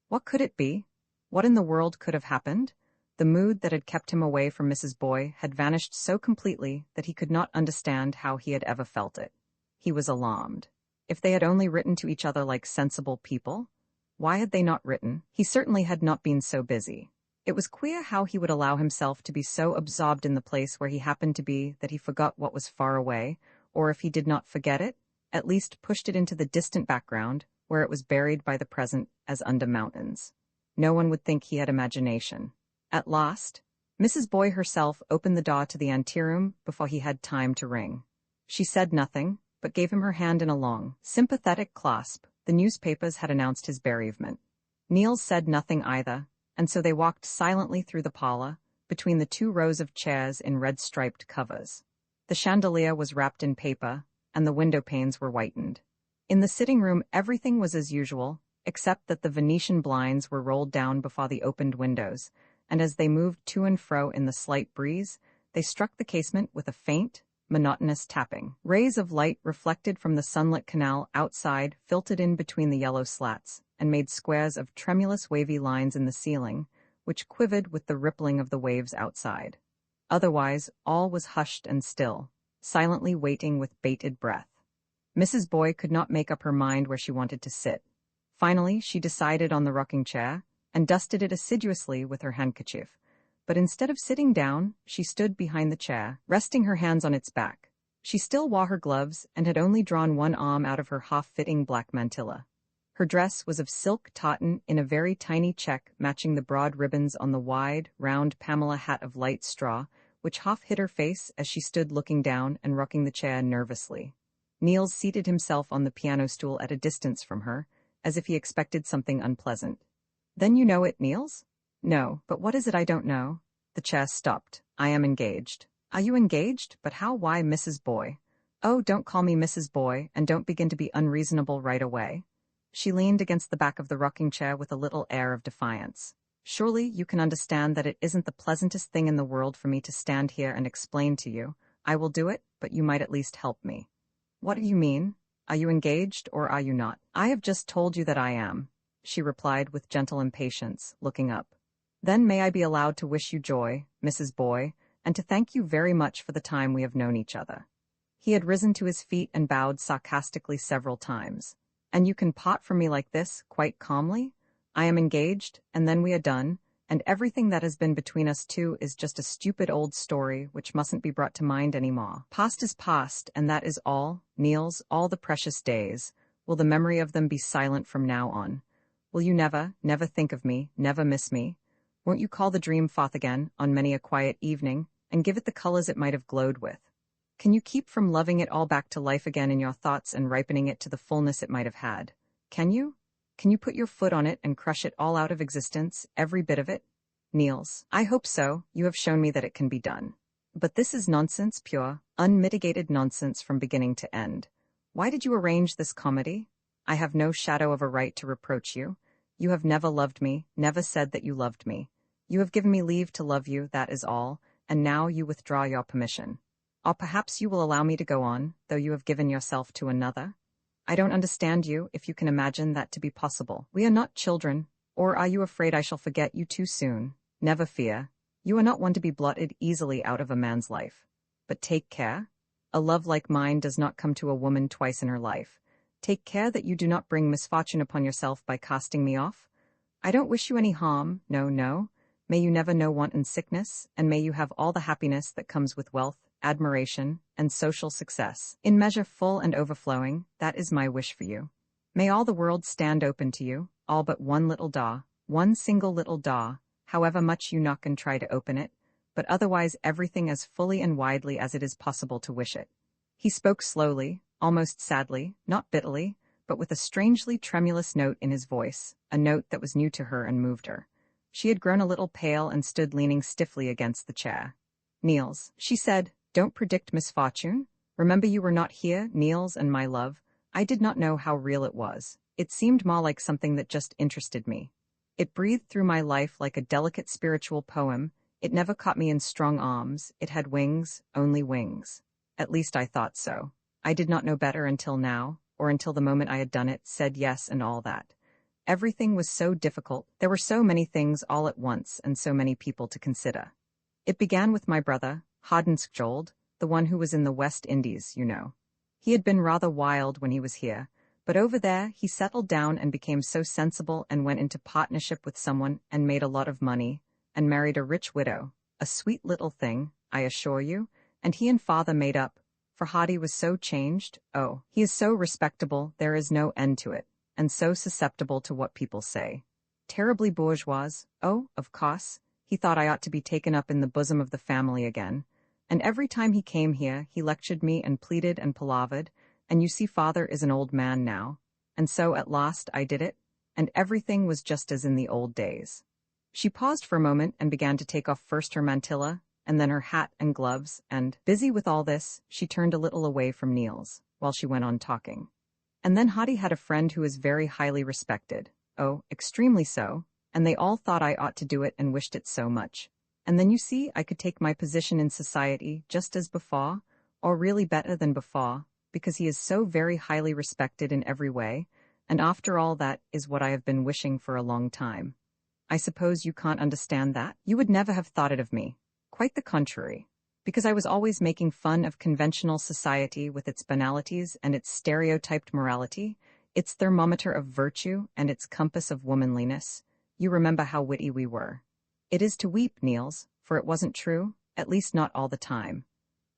What could it be? What in the world could have happened? The mood that had kept him away from Mrs. Boy had vanished so completely that he could not understand how he had ever felt it. He was alarmed. If they had only written to each other like sensible people, why had they not written? He certainly had not been so busy. It was queer how he would allow himself to be so absorbed in the place where he happened to be that he forgot what was far away, or if he did not forget it, at least pushed it into the distant background, where it was buried by the present as under mountains. No one would think he had imagination. At last, Mrs. Boy herself opened the door to the anteroom before he had time to ring. She said nothing, but gave him her hand in a long, sympathetic clasp. The newspapers had announced his bereavement. Niels said nothing either, and so they walked silently through the parlor, between the 2 rows of chairs in red-striped covers. The chandelier was wrapped in paper, and the window panes were whitened. In the sitting room everything was as usual, except that the Venetian blinds were rolled down before the opened windows, and as they moved to and fro in the slight breeze, they struck the casement with a faint, monotonous tapping. Rays of light reflected from the sunlit canal outside filtered in between the yellow slats, and made squares of tremulous wavy lines in the ceiling, which quivered with the rippling of the waves outside. Otherwise, all was hushed and still, silently waiting with bated breath. Mrs. Boy could not make up her mind where she wanted to sit. Finally, she decided on the rocking chair, and dusted it assiduously with her handkerchief. But instead of sitting down, she stood behind the chair, resting her hands on its back. She still wore her gloves, and had only drawn one arm out of her half-fitting black mantilla. Her dress was of silk tartan in a very tiny check matching the broad ribbons on the wide, round Pamela hat of light straw, which half hid her face as she stood looking down and rocking the chair nervously. Niels seated himself on the piano stool at a distance from her, as if he expected something unpleasant. "Then you know it, Niels?" "No, but what is it I don't know?" The chair stopped. "I am engaged." "Are you engaged? But how? Why, Mrs. Boy?" "Oh, don't call me Mrs. Boy, and don't begin to be unreasonable right away." She leaned against the back of the rocking chair with a little air of defiance. "Surely you can understand that it isn't the pleasantest thing in the world for me to stand here and explain to you. I will do it, but you might at least help me." "What do you mean? Are you engaged, or are you not?" "I have just told you that I am," she replied with gentle impatience, looking up. "Then may I be allowed to wish you joy, Mrs. Boy, and to thank you very much for the time we have known each other." He had risen to his feet and bowed sarcastically several times. "And you can part from me like this, quite calmly? I am engaged, and then we are done, and everything that has been between us two is just a stupid old story which mustn't be brought to mind any more. Past is past, and that is all, Niels, all the precious days. Will the memory of them be silent from now on? Will you never, never think of me, never miss me? Won't you call the dream forth again, on many a quiet evening, and give it the colors it might have glowed with? Can you keep from loving it all back to life again in your thoughts and ripening it to the fullness it might have had? Can you? Can you put your foot on it and crush it all out of existence, every bit of it?" "Niels, I hope so. You have shown me that it can be done. But this is nonsense, pure, unmitigated nonsense from beginning to end. Why did you arrange this comedy? I have no shadow of a right to reproach you. You have never loved me, never said that you loved me. You have given me leave to love you, that is all, and now you withdraw your permission. Or perhaps you will allow me to go on, though you have given yourself to another? I don't understand you, if you can imagine that to be possible. We are not children, or are you afraid I shall forget you too soon? Never fear. You are not one to be blotted easily out of a man's life. But take care. A love like mine does not come to a woman twice in her life. Take care that you do not bring misfortune upon yourself by casting me off. I don't wish you any harm, no, no. May you never know want and sickness, and may you have all the happiness that comes with wealth, admiration, and social success. In measure full and overflowing, that is my wish for you. May all the world stand open to you, all but one little door, one single little door, however much you knock and try to open it, but otherwise everything as fully and widely as it is possible to wish it." He spoke slowly, almost sadly, not bitterly, but with a strangely tremulous note in his voice, a note that was new to her and moved her. She had grown a little pale and stood leaning stiffly against the chair. "Niels," she said, "don't predict misfortune. Remember you were not here, Niels and my love. I did not know how real it was. It seemed more like something that just interested me. It breathed through my life like a delicate spiritual poem. It never caught me in strong arms. It had wings, only wings. At least I thought so. I did not know better until now, or until the moment I had done it, said yes and all that. Everything was so difficult, there were so many things all at once and so many people to consider. It began with my brother, Hardenskjold, the one who was in the West Indies, you know. He had been rather wild when he was here, but over there he settled down and became so sensible and went into partnership with someone and made a lot of money, and married a rich widow, a sweet little thing, I assure you, and he and father made up, for Hardy was so changed, oh, he is so respectable, there is no end to it, and so susceptible to what people say. Terribly bourgeois, oh, of course, he thought I ought to be taken up in the bosom of the family again, and every time he came here he lectured me and pleaded and palavered, and you see father is an old man now, and so at last I did it, and everything was just as in the old days. She paused for a moment and began to take off first her mantilla, and then her hat and gloves, and, busy with all this, she turned a little away from Niels, while she went on talking. And then Hadi had a friend who was very highly respected, oh, extremely so, and they all thought I ought to do it and wished it so much. And then you see I could take my position in society just as before, or really better than before, because he is so very highly respected in every way, and after all that is what I have been wishing for a long time. I suppose you can't understand that? You would never have thought it of me. Quite the contrary. Because I was always making fun of conventional society with its banalities and its stereotyped morality, its thermometer of virtue and its compass of womanliness. You remember how witty we were. It is to weep, Niels, for it wasn't true, at least not all the time.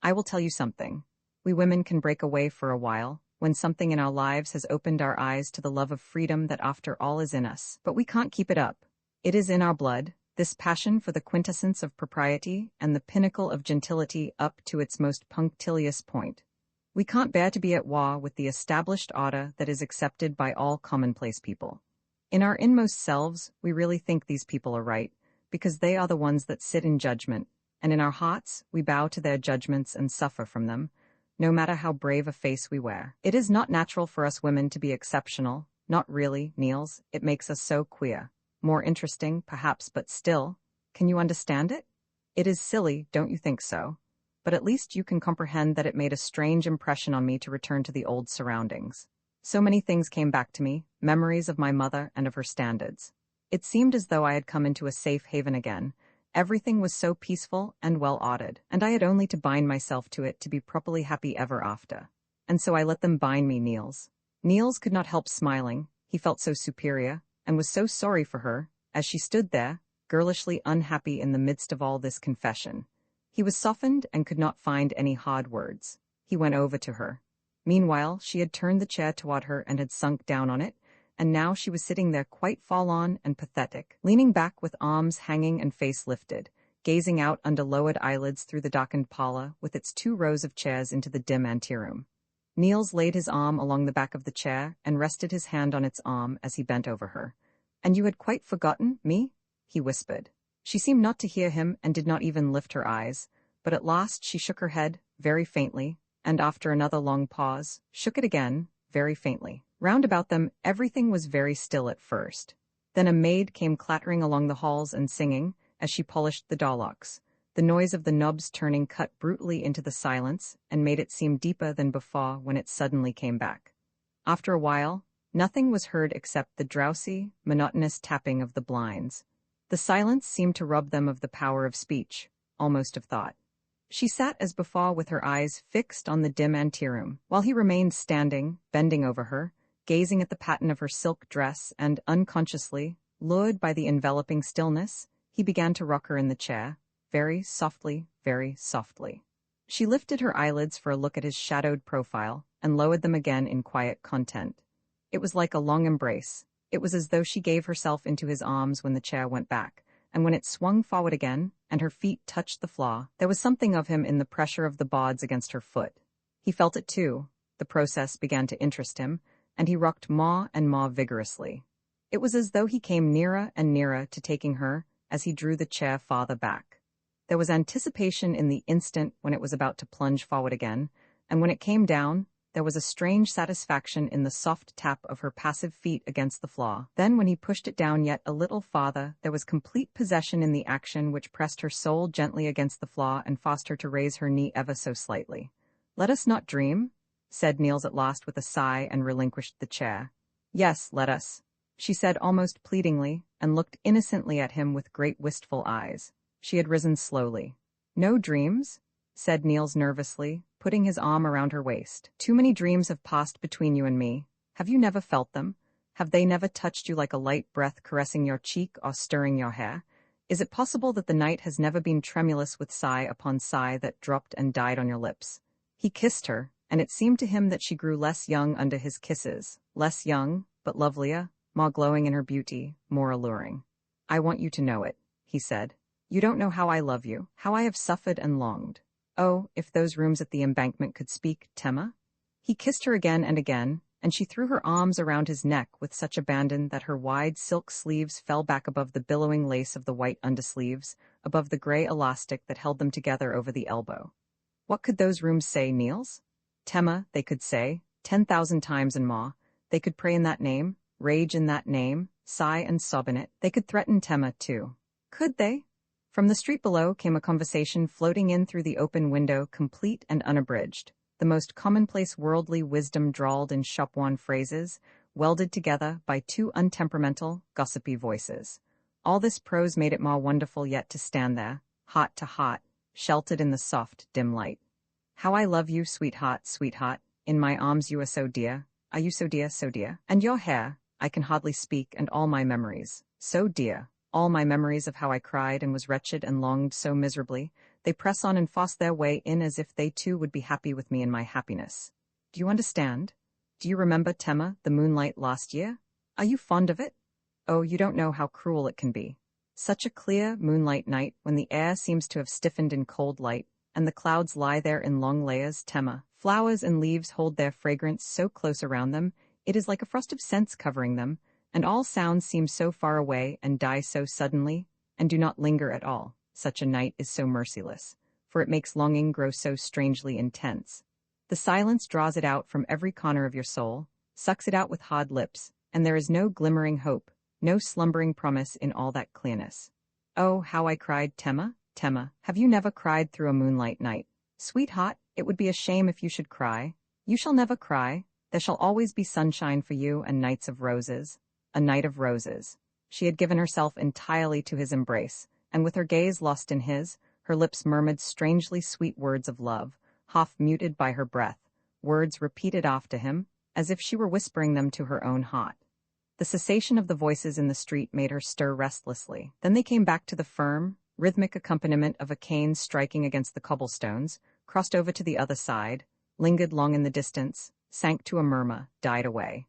I will tell you something. We women can break away for a while, when something in our lives has opened our eyes to the love of freedom that after all is in us, but we can't keep it up. It is in our blood, this passion for the quintessence of propriety and the pinnacle of gentility up to its most punctilious point. We can't bear to be at war with the established order that is accepted by all commonplace people. In our inmost selves, we really think these people are right, because they are the ones that sit in judgment, and in our hearts, we bow to their judgments and suffer from them, no matter how brave a face we wear. It is not natural for us women to be exceptional, not really, Niels, it makes us so queer. More interesting, perhaps, but still, can you understand it? It is silly, don't you think so? But at least you can comprehend that it made a strange impression on me to return to the old surroundings. So many things came back to me, memories of my mother and of her standards. It seemed as though I had come into a safe haven again. Everything was so peaceful and well-ordered, and I had only to bind myself to it to be properly happy ever after. And so I let them bind me, Niels. Niels could not help smiling, he felt so superior, and was so sorry for her, as she stood there, girlishly unhappy in the midst of all this confession. He was softened and could not find any hard words. He went over to her. Meanwhile, she had turned the chair toward her and had sunk down on it, and now she was sitting there quite forlorn and pathetic, leaning back with arms hanging and face lifted, gazing out under lowered eyelids through the darkened parlor with its 2 rows of chairs into the dim anteroom. Niels laid his arm along the back of the chair and rested his hand on its arm as he bent over her. "And you had quite forgotten me?" he whispered. She seemed not to hear him and did not even lift her eyes, but at last she shook her head, very faintly, and after another long pause, shook it again, very faintly. Round about them, everything was very still at first. Then a maid came clattering along the halls and singing, as she polished the door locks. The noise of the knobs turning cut brutally into the silence and made it seem deeper than before when it suddenly came back. After a while, nothing was heard except the drowsy, monotonous tapping of the blinds. The silence seemed to rob them of the power of speech, almost of thought. She sat as before with her eyes fixed on the dim anteroom, while he remained standing, bending over her, gazing at the pattern of her silk dress, and unconsciously, lured by the enveloping stillness, he began to rock her in the chair, very softly, very softly. She lifted her eyelids for a look at his shadowed profile, and lowered them again in quiet content. It was like a long embrace. It was as though she gave herself into his arms when the chair went back, and when it swung forward again, and her feet touched the floor, there was something of him in the pressure of the boards against her foot. He felt it too. The process began to interest him, and he rocked more and more vigorously. It was as though he came nearer and nearer to taking her as he drew the chair farther back. There was anticipation in the instant when it was about to plunge forward again, and when it came down, there was a strange satisfaction in the soft tap of her passive feet against the floor. Then when he pushed it down yet a little farther, there was complete possession in the action which pressed her soul gently against the floor and forced her to raise her knee ever so slightly. "Let us not dream," said Niels at last with a sigh and relinquished the chair. Yes, let us, she said almost pleadingly, and looked innocently at him with great wistful eyes. She had risen slowly. No dreams? Said Niels nervously, putting his arm around her waist. Too many dreams have passed between you and me. Have you never felt them? Have they never touched you like a light breath caressing your cheek or stirring your hair? Is it possible that the night has never been tremulous with sigh upon sigh that dropped and died on your lips? He kissed her, and it seemed to him that she grew less young under his kisses, less young, but lovelier, more glowing in her beauty, more alluring. I want you to know it, he said. You don't know how I love you, how I have suffered and longed. Oh, if those rooms at the embankment could speak, Tema? He kissed her again, and she threw her arms around his neck with such abandon that her wide silk sleeves fell back above the billowing lace of the white undersleeves, above the gray elastic that held them together over the elbow. What could those rooms say, Niels? Tema, they could say, 10,000 times and more. They could pray in that name, rage in that name, sigh and sob in it. They could threaten Tema, too. Could they? From the street below came a conversation floating in through the open window, complete and unabridged. The most commonplace worldly wisdom drawled in shop-worn phrases, welded together by two untemperamental, gossipy voices. All this prose made it more wonderful yet to stand there, hot to hot, sheltered in the soft, dim light. How I love you, sweetheart, sweetheart. In my arms you are so dear. Are you so dear, so dear? And your hair, I can hardly speak, and all my memories, so dear. All my memories of how I cried and was wretched and longed so miserably, they press on and force their way in as if they too would be happy with me in my happiness. Do you understand? Do you remember, Tema, the moonlight last year? Are you fond of it? Oh, you don't know how cruel it can be. Such a clear moonlight night when the air seems to have stiffened in cold light, and the clouds lie there in long layers, Tema. Flowers and leaves hold their fragrance so close around them, it is like a frost of scents covering them, and all sounds seem so far away and die so suddenly, and do not linger at all. Such a night is so merciless, for it makes longing grow so strangely intense. The silence draws it out from every corner of your soul, sucks it out with hard lips, and there is no glimmering hope, no slumbering promise in all that clearness. Oh, how I cried, Tema, Tema, have you never cried through a moonlight night? Sweetheart, it would be a shame if you should cry. You shall never cry. There shall always be sunshine for you and nights of roses. A night of roses. She had given herself entirely to his embrace, and with her gaze lost in his, her lips murmured strangely sweet words of love, half muted by her breath, words repeated after him, as if she were whispering them to her own heart. The cessation of the voices in the street made her stir restlessly. Then they came back to the firm, rhythmic accompaniment of a cane striking against the cobblestones, crossed over to the other side, lingered long in the distance, sank to a murmur, died away.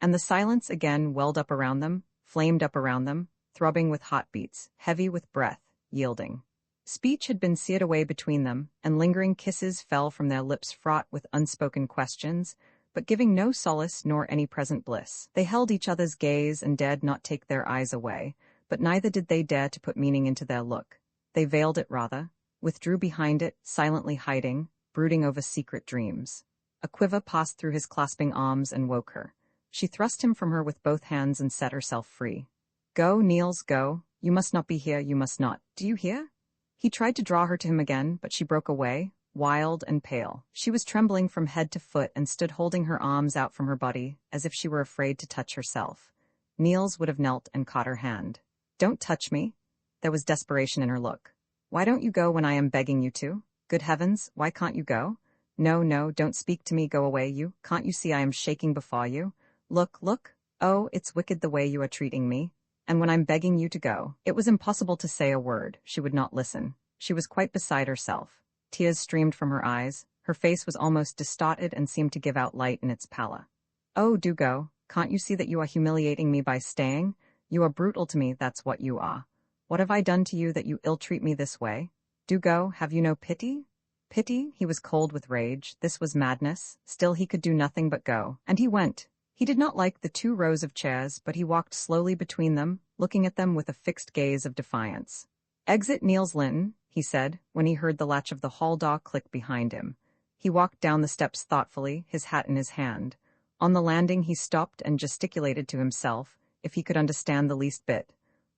And the silence again welled up around them, flamed up around them, throbbing with heartbeats, heavy with breath, yielding. Speech had been seared away between them, and lingering kisses fell from their lips fraught with unspoken questions, but giving no solace nor any present bliss. They held each other's gaze and dared not take their eyes away, but neither did they dare to put meaning into their look. They veiled it rather, withdrew behind it, silently hiding, brooding over secret dreams. A quiver passed through his clasping arms and woke her. She thrust him from her with both hands and set herself free. Go, Niels, go. You must not be here, you must not. Do you hear? He tried to draw her to him again, but she broke away, wild and pale. She was trembling from head to foot and stood holding her arms out from her body, as if she were afraid to touch herself. Niels would have knelt and caught her hand. Don't touch me. There was desperation in her look. Why don't you go when I am begging you to? Good heavens, why can't you go? No, no, don't speak to me, go away, you. Can't you see I am shaking before you? Look, look. Oh, it's wicked the way you are treating me. And when I'm begging you to go. It was impossible to say a word. She would not listen. She was quite beside herself. Tears streamed from her eyes. Her face was almost distorted and seemed to give out light in its pallor. Oh, do go. Can't you see that you are humiliating me by staying? You are brutal to me, that's what you are. What have I done to you that you ill-treat me this way? Do go. Have you no pity? Pity? He was cold with rage. This was madness. Still he could do nothing but go. And he went. He did not like the 2 rows of chairs, but he walked slowly between them, looking at them with a fixed gaze of defiance. Exit Niels Lyhne, he said, when he heard the latch of the hall door click behind him. He walked down the steps thoughtfully, his hat in his hand. On the landing he stopped and gesticulated to himself, if he could understand the least bit.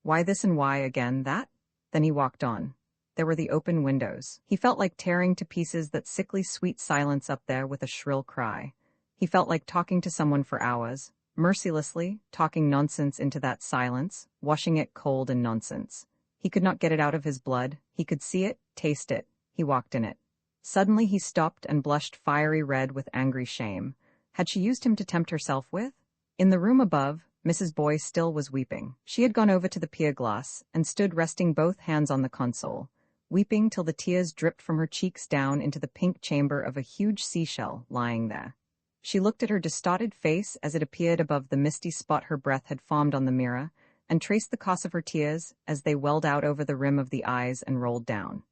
Why this and why again that? Then he walked on. there were the open windows. He felt like tearing to pieces that sickly sweet silence up there with a shrill cry. He felt like talking to someone for hours, mercilessly, talking nonsense into that silence, washing it cold in nonsense. He could not get it out of his blood. He could see it, taste it. He walked in it. Suddenly he stopped and blushed fiery red with angry shame. Had she used him to tempt herself with? In the room above, Mrs. Boy still was weeping. She had gone over to the pier glass and stood resting both hands on the console, weeping till the tears dripped from her cheeks down into the pink chamber of a huge seashell lying there. She looked at her distorted face as it appeared above the misty spot her breath had formed on the mirror, and traced the cause of her tears as they welled out over the rim of the eyes and rolled down.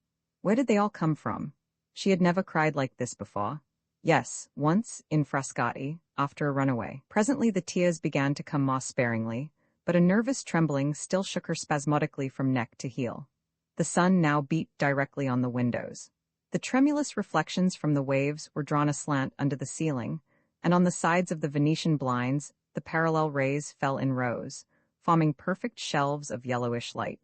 Where did they all come from? She had never cried like this before. Yes, once, in Frascati, after a runaway. Presently the tears began to come more sparingly, but a nervous trembling still shook her spasmodically from neck to heel. The sun now beat directly on the windows. The tremulous reflections from the waves were drawn aslant under the ceiling, and on the sides of the Venetian blinds the parallel rays fell in rows, forming perfect shelves of yellowish light.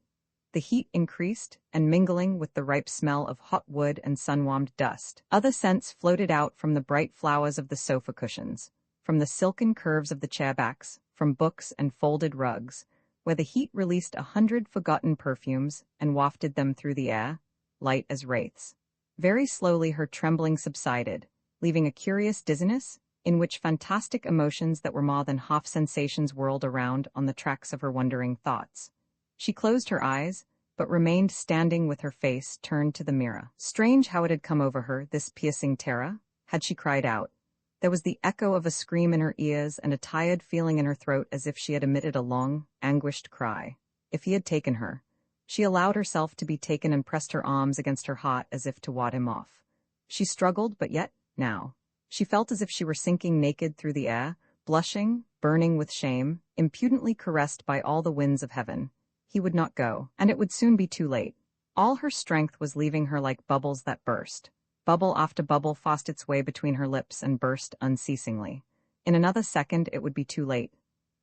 The heat increased, and mingling with the ripe smell of hot wood and sun-warmed dust, other scents floated out from the bright flowers of the sofa cushions, from the silken curves of the chairbacks, from books and folded rugs, where the heat released 100 forgotten perfumes and wafted them through the air, light as wraiths. Very slowly her trembling subsided, leaving a curious dizziness, in which fantastic emotions that were more than half sensations whirled around on the tracks of her wandering thoughts. She closed her eyes, but remained standing with her face turned to the mirror. Strange how it had come over her, this piercing terror. Had she cried out? There was the echo of a scream in her ears and a tired feeling in her throat as if she had emitted a long, anguished cry. If he had taken her. She allowed herself to be taken and pressed her arms against her heart as if to ward him off. She struggled, but yet, now. She felt as if she were sinking naked through the air, blushing, burning with shame, impudently caressed by all the winds of heaven. He would not go, and it would soon be too late. All her strength was leaving her like bubbles that burst. Bubble after bubble forced its way between her lips and burst unceasingly. In another second it would be too late.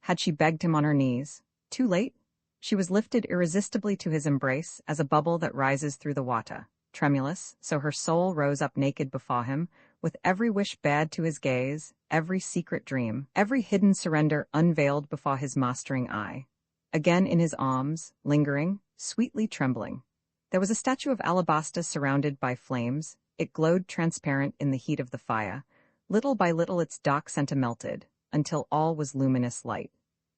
Had she begged him on her knees? Too late? She was lifted irresistibly to his embrace as a bubble that rises through the water, tremulous, so her soul rose up naked before him, with every wish bared to his gaze, every secret dream, every hidden surrender unveiled before his mastering eye. Again in his arms, lingering, sweetly trembling. There was a statue of alabaster surrounded by flames. It glowed transparent in the heat of the fire. Little by little its dark center melted, until all was luminous light.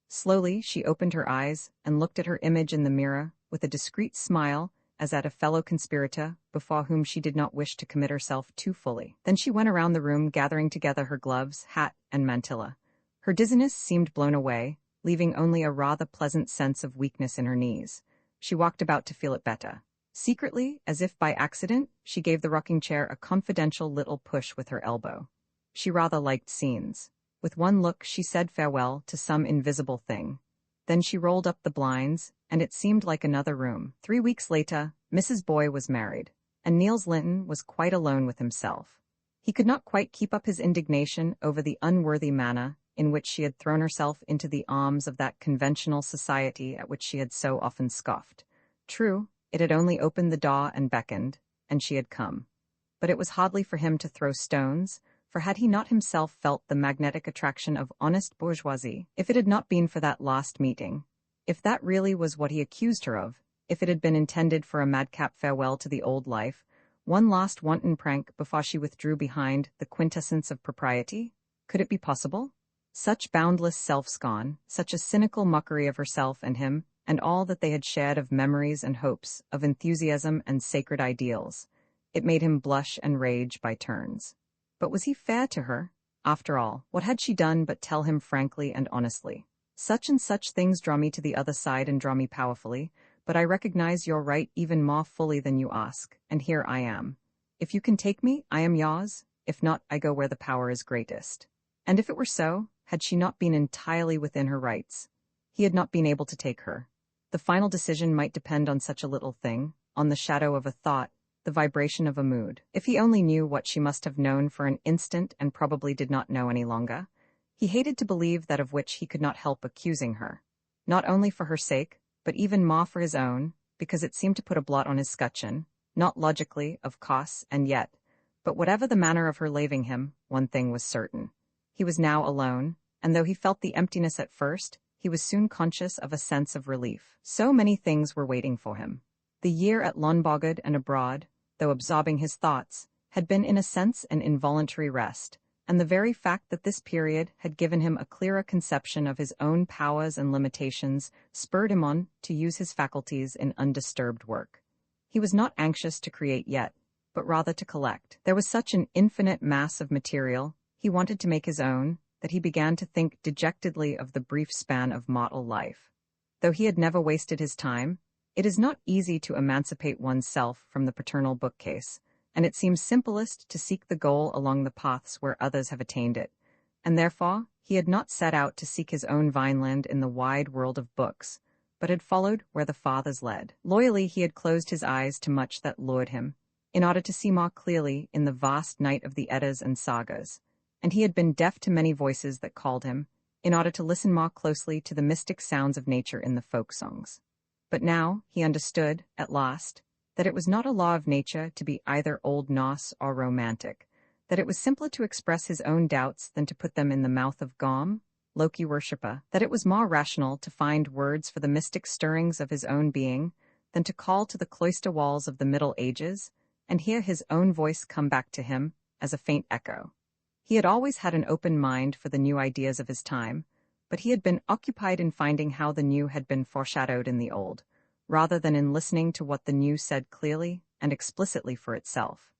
Slowly she opened her eyes and looked at her image in the mirror with a discreet smile as at a fellow conspirator before whom she did not wish to commit herself too fully. Then she went around the room gathering together her gloves, hat, and mantilla. Her dizziness seemed blown away, leaving only a rather pleasant sense of weakness in her knees. She walked about to feel it better. Secretly, as if by accident, she gave the rocking chair a confidential little push with her elbow. She rather liked scenes. With one look she said farewell to some invisible thing. Then she rolled up the blinds, and it seemed like another room. 3 weeks later, Mrs. Boy was married, and Niels Lyhne was quite alone with himself. He could not quite keep up his indignation over the unworthy manner in which she had thrown herself into the arms of that conventional society at which she had so often scoffed. True, it had only opened the door and beckoned, and she had come. But it was hardly for him to throw stones, for had he not himself felt the magnetic attraction of honest bourgeoisie, if it had not been for that last meeting? If that really was what he accused her of, if it had been intended for a madcap farewell to the old life, one last wanton prank before she withdrew behind the quintessence of propriety? Could it be possible? Such boundless self-scorn, such a cynical mockery of herself and him, and all that they had shared of memories and hopes, of enthusiasm and sacred ideals. It made him blush and rage by turns. But was he fair to her? After all, what had she done but tell him frankly and honestly? Such and such things draw me to the other side and draw me powerfully, but I recognize your right even more fully than you ask, and here I am. If you can take me, I am yours. If not, I go where the power is greatest. And if it were so, had she not been entirely within her rights? He had not been able to take her. The final decision might depend on such a little thing, on the shadow of a thought, the vibration of a mood. If he only knew what she must have known for an instant and probably did not know any longer. He hated to believe that of which he could not help accusing her. Not only for her sake, but even more for his own, because it seemed to put a blot on his scutcheon, not logically, of course, and yet. But whatever the manner of her leaving him, one thing was certain. He was now alone, and though he felt the emptiness at first, he was soon conscious of a sense of relief. So many things were waiting for him. The year at Långborgen and abroad, though absorbing his thoughts, had been in a sense an involuntary rest, and the very fact that this period had given him a clearer conception of his own powers and limitations spurred him on to use his faculties in undisturbed work. He was not anxious to create yet, but rather to collect. There was such an infinite mass of material he wanted to make his own that he began to think dejectedly of the brief span of mortal life. Though he had never wasted his time, it is not easy to emancipate oneself from the paternal bookcase, and it seems simplest to seek the goal along the paths where others have attained it, and therefore he had not set out to seek his own vineland in the wide world of books, but had followed where the fathers led. Loyally he had closed his eyes to much that lured him, in order to see more clearly in the vast night of the Eddas and Sagas, and he had been deaf to many voices that called him, in order to listen more closely to the mystic sounds of nature in the folk songs. But now he understood, at last, that it was not a law of nature to be either Old Norse or romantic, that it was simpler to express his own doubts than to put them in the mouth of Gorm, Loki worshipper, that it was more rational to find words for the mystic stirrings of his own being than to call to the cloister walls of the Middle Ages and hear his own voice come back to him as a faint echo. He had always had an open mind for the new ideas of his time, but he had been occupied in finding how the new had been foreshadowed in the old, rather than in listening to what the new said clearly and explicitly for itself.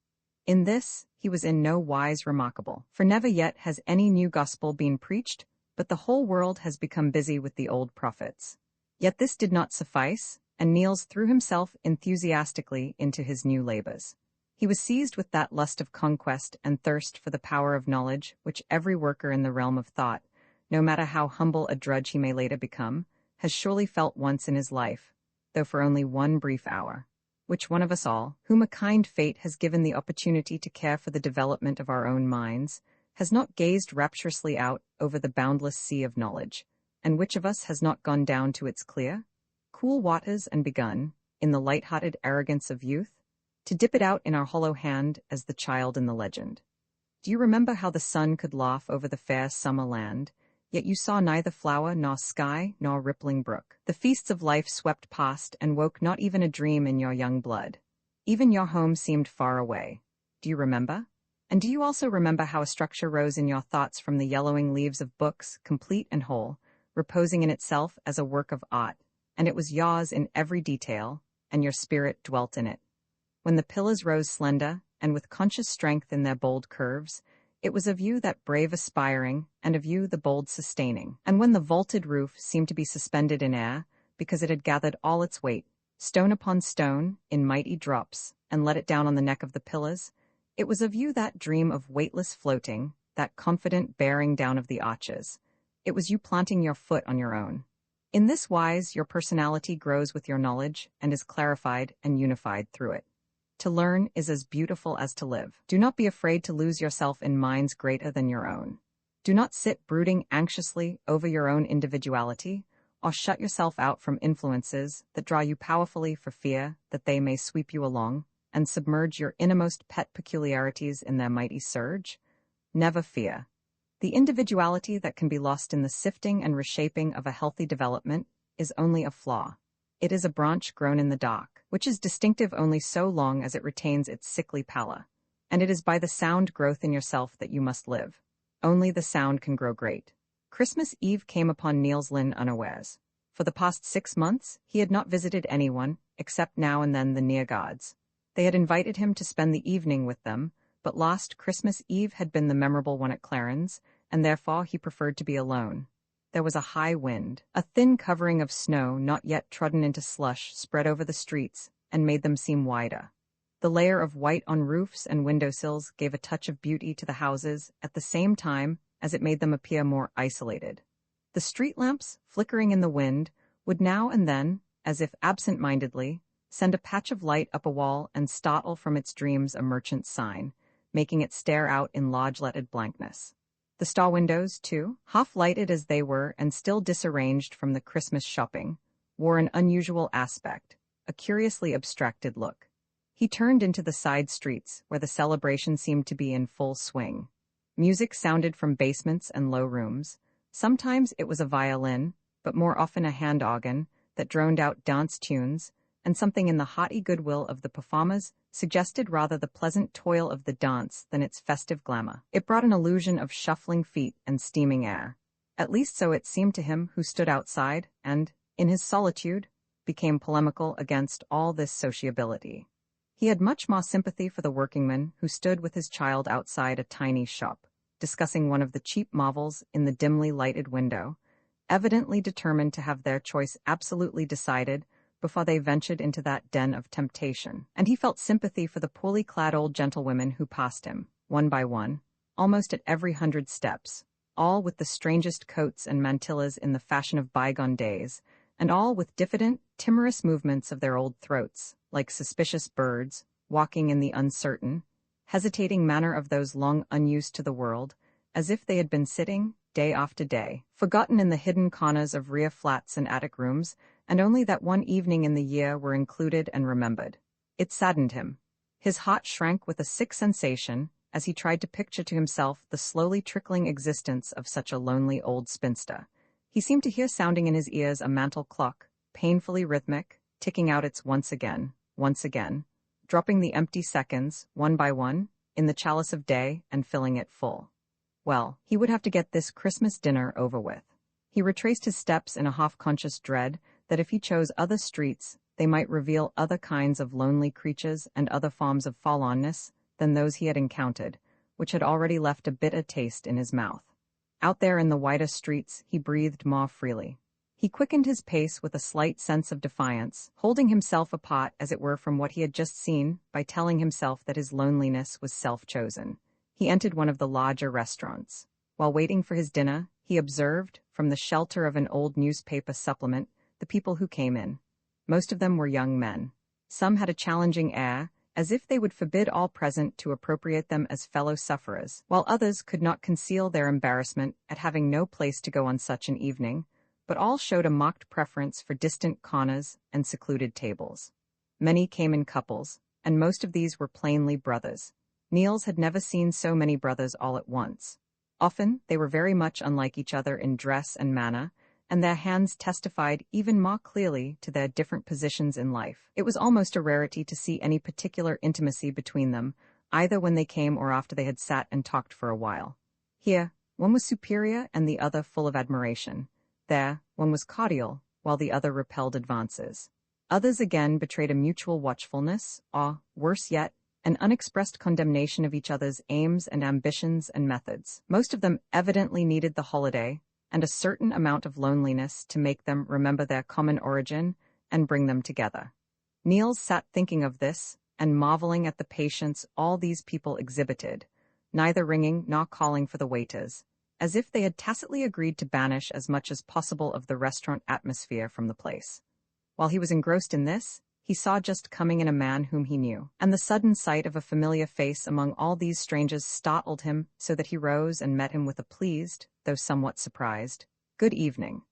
In this, he was in no wise remarkable, for never yet has any new gospel been preached, but the whole world has become busy with the old prophets. Yet this did not suffice, and Niels threw himself enthusiastically into his new labors. He was seized with that lust of conquest and thirst for the power of knowledge which every worker in the realm of thought, no matter how humble a drudge he may later become, has surely felt once in his life, though for only one brief hour. Which one of us all, whom a kind fate has given the opportunity to care for the development of our own minds, has not gazed rapturously out over the boundless sea of knowledge, and which of us has not gone down to its clear, cool waters and begun, in the light-hearted arrogance of youth, to dip it out in our hollow hand as the child in the legend? Do you remember how the sun could laugh over the fair summer land, yet you saw neither flower nor sky nor rippling brook? The feasts of life swept past and woke not even a dream in your young blood. Even your home seemed far away. Do you remember? And do you also remember how a structure rose in your thoughts from the yellowing leaves of books, complete and whole, reposing in itself as a work of art, and it was yours in every detail, and your spirit dwelt in it? When the pillars rose slender, and with conscious strength in their bold curves, it was of you that brave aspiring, and of you the bold sustaining. And when the vaulted roof seemed to be suspended in air, because it had gathered all its weight, stone upon stone, in mighty drops, and let it down on the neck of the pillars, it was of you that dream of weightless floating, that confident bearing down of the arches. It was you planting your foot on your own. In this wise your personality grows with your knowledge, and is clarified and unified through it. To learn is as beautiful as to live. Do not be afraid to lose yourself in minds greater than your own. Do not sit brooding anxiously over your own individuality, or shut yourself out from influences that draw you powerfully for fear that they may sweep you along and submerge your innermost pet peculiarities in their mighty surge. Never fear. The individuality that can be lost in the sifting and reshaping of a healthy development is only a flaw. It is a branch grown in the dark, which is distinctive only so long as it retains its sickly pallor, and it is by the sound growth in yourself that you must live. Only the sound can grow great. Christmas Eve came upon Niels Lyhne unawares. For the past 6 months, he had not visited anyone, except now and then the near gods. They had invited him to spend the evening with them, but last Christmas Eve had been the memorable one at Clarence, and therefore he preferred to be alone. There was a high wind. A thin covering of snow not yet trodden into slush spread over the streets and made them seem wider. The layer of white on roofs and windowsills gave a touch of beauty to the houses at the same time as it made them appear more isolated. The street lamps, flickering in the wind, would now and then, as if absent-mindedly, send a patch of light up a wall and startle from its dreams a merchant's sign, making it stare out in large-lettered blankness. The store windows, too, half-lighted as they were and still disarranged from the Christmas shopping, wore an unusual aspect, a curiously abstracted look. He turned into the side streets, where the celebration seemed to be in full swing. Music sounded from basements and low rooms. Sometimes it was a violin, but more often a hand organ, that droned out dance tunes, and something in the hearty goodwill of the performers suggested rather the pleasant toil of the dance than its festive glamour. It brought an illusion of shuffling feet and steaming air. At least so it seemed to him who stood outside and, in his solitude, became polemical against all this sociability. He had much more sympathy for the workingman who stood with his child outside a tiny shop, discussing one of the cheap marvels in the dimly lighted window, evidently determined to have their choice absolutely decided before they ventured into that den of temptation. And he felt sympathy for the poorly clad old gentlewomen who passed him, one by one, almost at every 100 steps, all with the strangest coats and mantillas in the fashion of bygone days, and all with diffident, timorous movements of their old throats, like suspicious birds, walking in the uncertain, hesitating manner of those long unused to the world, as if they had been sitting, day after day, forgotten in the hidden corners of rear flats and attic rooms, and only that one evening in the year were included and remembered. It saddened him. His heart shrank with a sick sensation as he tried to picture to himself the slowly trickling existence of such a lonely old spinster. He seemed to hear sounding in his ears a mantel clock, painfully rhythmic, ticking out its once again, dropping the empty seconds, one by one, in the chalice of day and filling it full. Well, he would have to get this Christmas dinner over with. He retraced his steps in a half-conscious dread that if he chose other streets, they might reveal other kinds of lonely creatures and other forms of forlornness than those he had encountered, which had already left a bitter taste in his mouth. Out there in the wider streets, he breathed more freely. He quickened his pace with a slight sense of defiance, holding himself apart, as it were, from what he had just seen, by telling himself that his loneliness was self-chosen. He entered one of the larger restaurants. While waiting for his dinner, he observed, from the shelter of an old newspaper supplement, the people who came in. Most of them were young men. Some had a challenging air, as if they would forbid all present to appropriate them as fellow sufferers, while others could not conceal their embarrassment at having no place to go on such an evening, but all showed a mocked preference for distant corners and secluded tables. Many came in couples, and most of these were plainly brothers. Niels had never seen so many brothers all at once. Often they were very much unlike each other in dress and manner, and their hands testified even more clearly to their different positions in life. It was almost a rarity to see any particular intimacy between them, either when they came or after they had sat and talked for a while. Here, one was superior and the other full of admiration. There, one was cordial, while the other repelled advances. Others again betrayed a mutual watchfulness, or, worse yet, an unexpressed condemnation of each other's aims and ambitions and methods. Most of them evidently needed the holiday and a certain amount of loneliness to make them remember their common origin and bring them together. Niels sat thinking of this and marveling at the patience all these people exhibited, neither ringing nor calling for the waiters, as if they had tacitly agreed to banish as much as possible of the restaurant atmosphere from the place. While he was engrossed in this, he saw just coming in a man whom he knew, and the sudden sight of a familiar face among all these strangers startled him so that he rose and met him with a pleased, though somewhat surprised, "Good evening.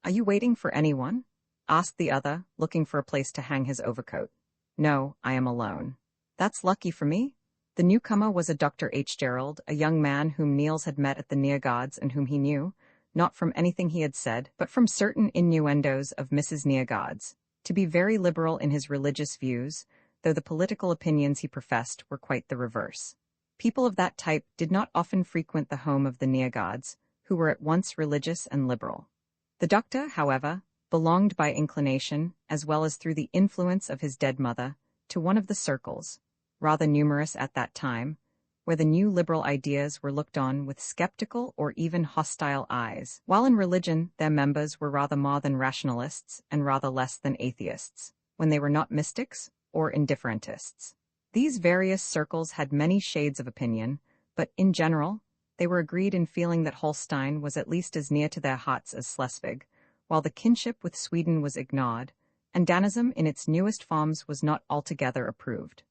Are you waiting for anyone?" asked the other, looking for a place to hang his overcoat. "No, I am alone." "That's lucky for me." The newcomer was a Dr. H. Gerald, a young man whom Niels had met at the Neergods and whom he knew, not from anything he had said, but from certain innuendos of Mrs. Neergods, to be very liberal in his religious views, though the political opinions he professed were quite the reverse. People of that type did not often frequent the home of the Neergods, who were at once religious and liberal. The doctor, however, belonged by inclination, as well as through the influence of his dead mother, to one of the circles, rather numerous at that time, where the new liberal ideas were looked on with skeptical or even hostile eyes, while in religion their members were rather more than rationalists and rather less than atheists, when they were not mystics or indifferentists. These various circles had many shades of opinion, but in general, they were agreed in feeling that Holstein was at least as near to their hearts as Schleswig, while the kinship with Sweden was ignored, and Danism in its newest forms was not altogether approved.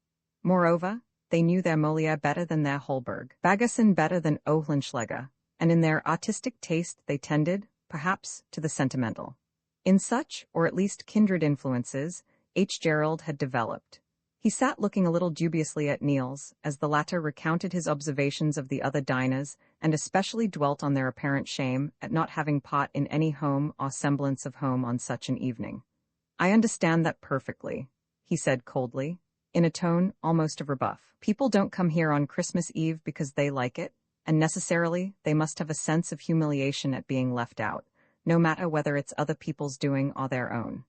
Moreover, they knew their Molière better than their Holberg, Baggesen better than Oehlenschläger, and in their artistic taste they tended, perhaps, to the sentimental. In such, or at least kindred influences, H. Gerald had developed. He sat looking a little dubiously at Niels, as the latter recounted his observations of the other diners, and especially dwelt on their apparent shame at not having pot in any home or semblance of home on such an evening. "I understand that perfectly," he said coldly, in a tone almost of rebuff. "People don't come here on Christmas Eve because they like it, and necessarily they must have a sense of humiliation at being left out, no matter whether it's other people's doing or their own.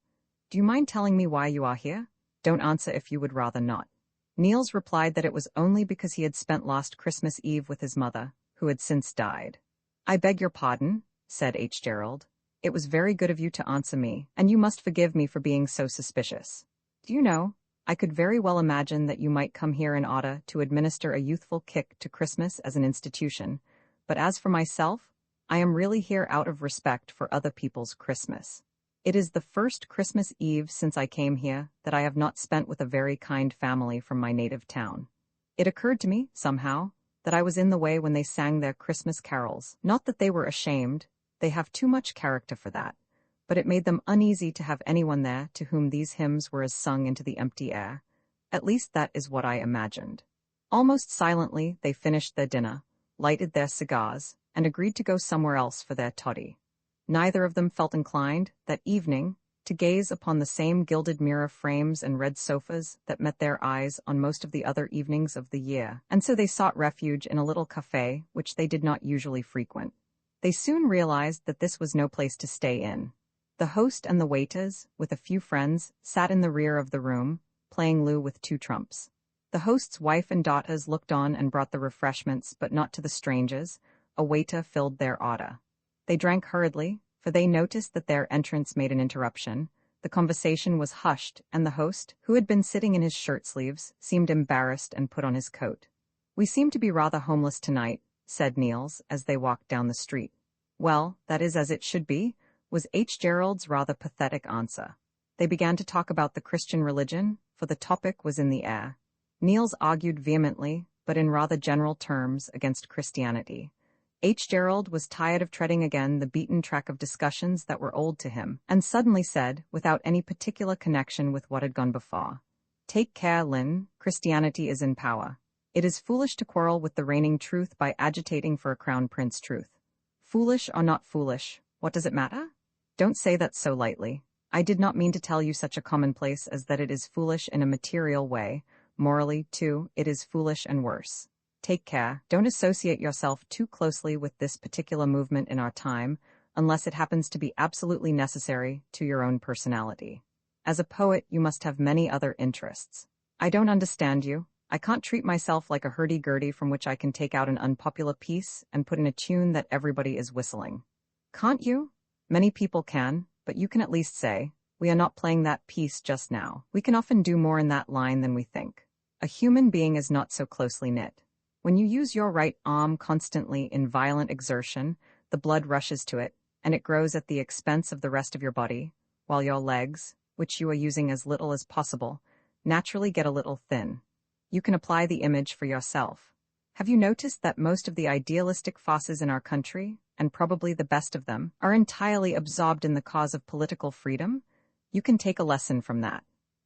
Do you mind telling me why you are here? Don't answer if you would rather not." Niels replied that it was only because he had spent last Christmas Eve with his mother, who had since died. "I beg your pardon," said H. Gerald. "It was very good of you to answer me, and you must forgive me for being so suspicious. Do you know, I could very well imagine that you might come here in order to administer a youthful kick to Christmas as an institution, but as for myself, I am really here out of respect for other people's Christmas. It is the first Christmas Eve since I came here that I have not spent with a very kind family from my native town. It occurred to me, somehow, that I was in the way when they sang their Christmas carols. Not that they were ashamed, they have too much character for that, but it made them uneasy to have anyone there to whom these hymns were as sung into the empty air. At least that is what I imagined." Almost silently they finished their dinner, lighted their cigars, and agreed to go somewhere else for their toddy. Neither of them felt inclined, that evening, to gaze upon the same gilded mirror frames and red sofas that met their eyes on most of the other evenings of the year, and so they sought refuge in a little café which they did not usually frequent. They soon realized that this was no place to stay in. The host and the waiters, with a few friends, sat in the rear of the room, playing loo with two trumps. The host's wife and daughters looked on and brought the refreshments, but not to the strangers. A waiter filled their order. They drank hurriedly, for they noticed that their entrance made an interruption. The conversation was hushed, and the host, who had been sitting in his shirt sleeves, seemed embarrassed and put on his coat. "We seem to be rather homeless tonight," said Niels, as they walked down the street. "Well, that is as it should be," was H. Gerald's rather pathetic answer. They began to talk about the Christian religion, for the topic was in the air. Niels argued vehemently, but in rather general terms, against Christianity. H. Gerald was tired of treading again the beaten track of discussions that were old to him, and suddenly said, without any particular connection with what had gone before, "Take care, Lyhne, Christianity is in power. It is foolish to quarrel with the reigning truth by agitating for a crown prince truth. Foolish or not foolish, what does it matter? Don't say that so lightly. I did not mean to tell you such a commonplace as that it is foolish in a material way. Morally, too, it is foolish and worse. Take care, don't associate yourself too closely with this particular movement in our time, unless it happens to be absolutely necessary to your own personality. As a poet, you must have many other interests. I don't understand you. I can't treat myself like a hurdy-gurdy from which I can take out an unpopular piece and put in a tune that everybody is whistling. Can't you? Many people can, but you can at least say, we are not playing that piece just now. We can often do more in that line than we think. A human being is not so closely knit. When you use your right arm constantly in violent exertion, the blood rushes to it, and it grows at the expense of the rest of your body, while your legs, which you are using as little as possible, naturally get a little thin. You can apply the image for yourself. Have you noticed that most of the idealistic farces in our country, and probably the best of them, are entirely absorbed in the cause of political freedom? You can take a lesson from that.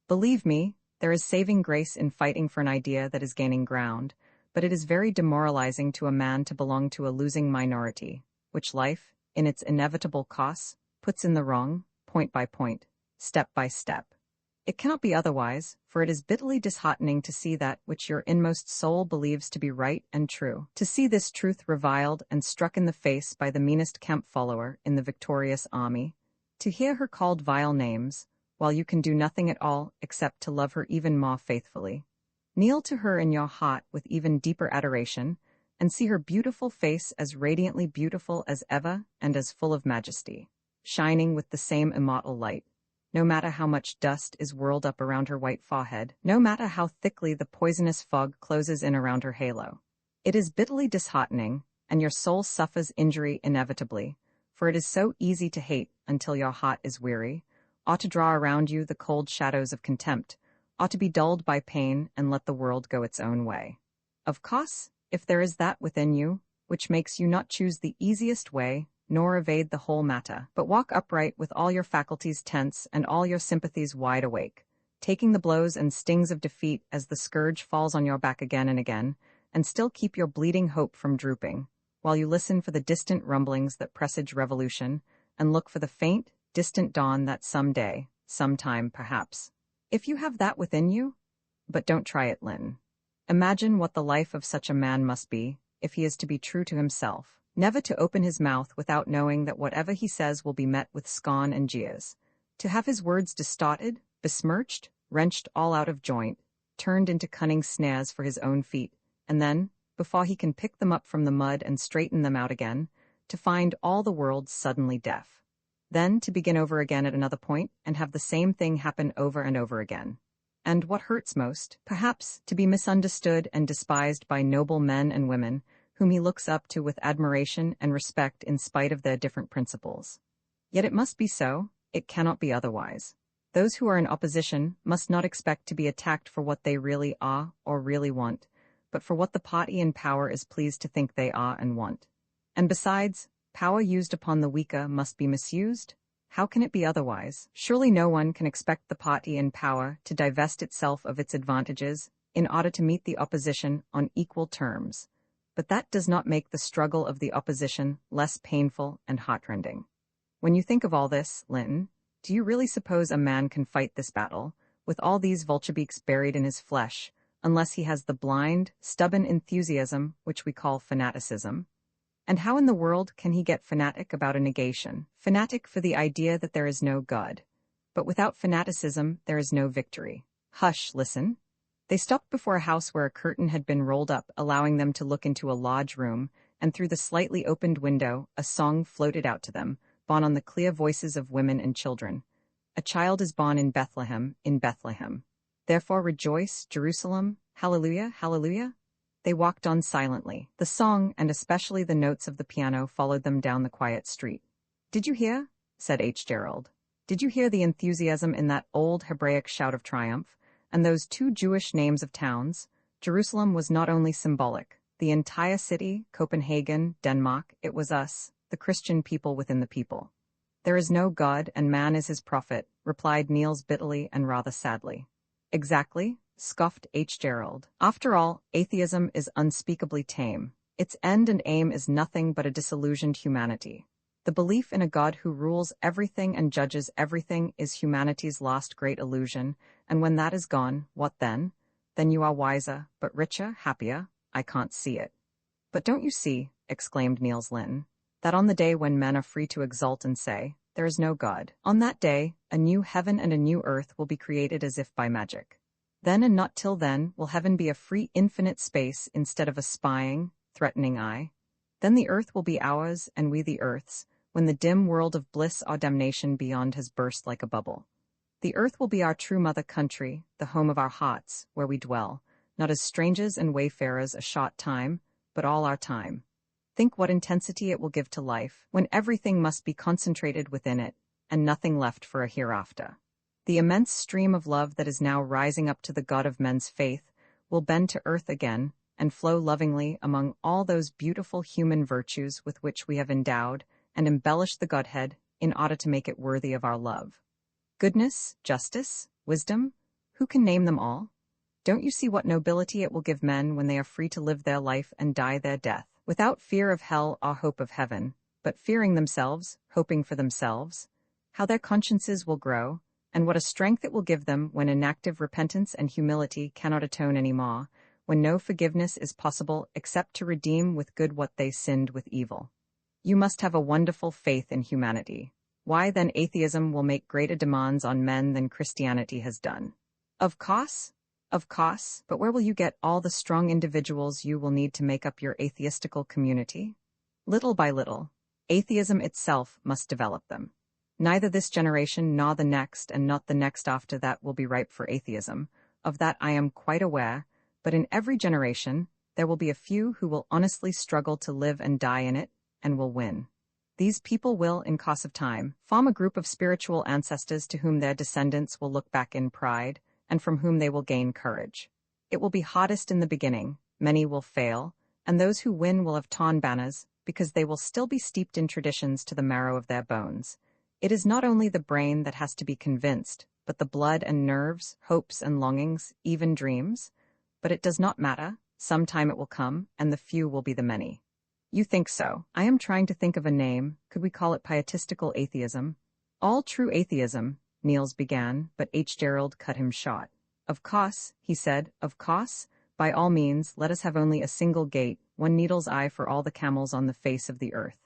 Believe me, there is saving grace in fighting for an idea that is gaining ground, but it is very demoralizing to a man to belong to a losing minority, which life, in its inevitable course, puts in the wrong, point by point, step by step. It cannot be otherwise, for it is bitterly disheartening to see that which your inmost soul believes to be right and true, to see this truth reviled and struck in the face by the meanest camp follower in the victorious army, to hear her called vile names, while you can do nothing at all except to love her even more faithfully. Kneel to her in your heart with even deeper adoration, and see her beautiful face as radiantly beautiful as ever and as full of majesty, shining with the same immortal light. No matter how much dust is whirled up around her white forehead, no matter how thickly the poisonous fog closes in around her halo. It is bitterly disheartening, and your soul suffers injury inevitably, for it is so easy to hate until your heart is weary, or to draw around you the cold shadows of contempt, ought to be dulled by pain and let the world go its own way. Of course, if there is that within you, which makes you not choose the easiest way, nor evade the whole matter, but walk upright with all your faculties tense and all your sympathies wide awake, taking the blows and stings of defeat as the scourge falls on your back again and again, and still keep your bleeding hope from drooping, while you listen for the distant rumblings that presage revolution, and look for the faint, distant dawn that someday, sometime perhaps. If you have that within you, but don't try it, Lyhne. Imagine what the life of such a man must be, if he is to be true to himself, never to open his mouth without knowing that whatever he says will be met with scorn and jeers. To have his words distorted, besmirched, wrenched all out of joint, turned into cunning snares for his own feet, and then, before he can pick them up from the mud and straighten them out again, to find all the world suddenly deaf. Then to begin over again at another point and have the same thing happen over and over again. And what hurts most, perhaps, to be misunderstood and despised by noble men and women, whom he looks up to with admiration and respect in spite of their different principles. Yet it must be so, it cannot be otherwise. Those who are in opposition must not expect to be attacked for what they really are or really want, but for what the party in power is pleased to think they are and want. And besides, power used upon the weaker must be misused? How can it be otherwise? Surely no one can expect the party in power to divest itself of its advantages in order to meet the opposition on equal terms. But that does not make the struggle of the opposition less painful and heartrending. When you think of all this, Lyhne, do you really suppose a man can fight this battle, with all these vulturebeaks buried in his flesh, unless he has the blind, stubborn enthusiasm which we call fanaticism? And how in the world can he get fanatic about a negation? Fanatic for the idea that there is no God. But without fanaticism, there is no victory. Hush, listen. They stopped before a house where a curtain had been rolled up, allowing them to look into a large room, and through the slightly opened window, a song floated out to them, borne on the clear voices of women and children. A child is born in Bethlehem, in Bethlehem. Therefore rejoice, Jerusalem, hallelujah, hallelujah. They walked on silently. The song, and especially the notes of the piano, followed them down the quiet street. "Did you hear?" said H. Gerald. "Did you hear the enthusiasm in that old Hebraic shout of triumph, and those two Jewish names of towns? Jerusalem was not only symbolic. The entire city, Copenhagen, Denmark, it was us, the Christian people within the people." "There is no God, and man is his prophet," replied Niels bitterly and rather sadly. "Exactly," scoffed H. Gerald. "After all, atheism is unspeakably tame. Its end and aim is nothing but a disillusioned humanity. The belief in a God who rules everything and judges everything is humanity's last great illusion, and when that is gone, what then? Then you are wiser, but richer, happier? I can't see it." "But don't you see," exclaimed Niels Lyhne, "that on the day when men are free to exult and say, 'There is no God,' on that day, a new heaven and a new earth will be created as if by magic. Then and not till then will heaven be a free infinite space instead of a spying, threatening eye. Then the earth will be ours and we the earth's, when the dim world of bliss or damnation beyond has burst like a bubble. The earth will be our true mother country, the home of our hearts, where we dwell, not as strangers and wayfarers a short time, but all our time. Think what intensity it will give to life, when everything must be concentrated within it, and nothing left for a hereafter. The immense stream of love that is now rising up to the God of men's faith will bend to earth again and flow lovingly among all those beautiful human virtues with which we have endowed and embellished the Godhead in order to make it worthy of our love. Goodness, justice, wisdom, who can name them all? Don't you see what nobility it will give men when they are free to live their life and die their death, without fear of hell or hope of heaven, but fearing themselves, hoping for themselves? How their consciences will grow, and what a strength it will give them when inactive repentance and humility cannot atone any more, when no forgiveness is possible except to redeem with good what they sinned with evil. You must have a wonderful faith in humanity. Why then atheism will make greater demands on men than Christianity has done? Of course, but where will you get all the strong individuals you will need to make up your atheistical community? Little by little, atheism itself must develop them. Neither this generation nor the next and not the next after that will be ripe for atheism. Of that I am quite aware, but in every generation there will be a few who will honestly struggle to live and die in it, and will win. These people will, in course of time, form a group of spiritual ancestors to whom their descendants will look back in pride, and from whom they will gain courage. It will be hardest in the beginning, many will fail, and those who win will have torn banners, because they will still be steeped in traditions to the marrow of their bones. It is not only the brain that has to be convinced, but the blood and nerves, hopes and longings, even dreams. But it does not matter. Sometime it will come, and the few will be the many. You think so. I am trying to think of a name. Could we call it pietistical atheism? All true atheism, Niels began, but H. Gerald cut him short. Of course, he said, of course. By all means, let us have only a single gate, one needle's eye for all the camels on the face of the earth.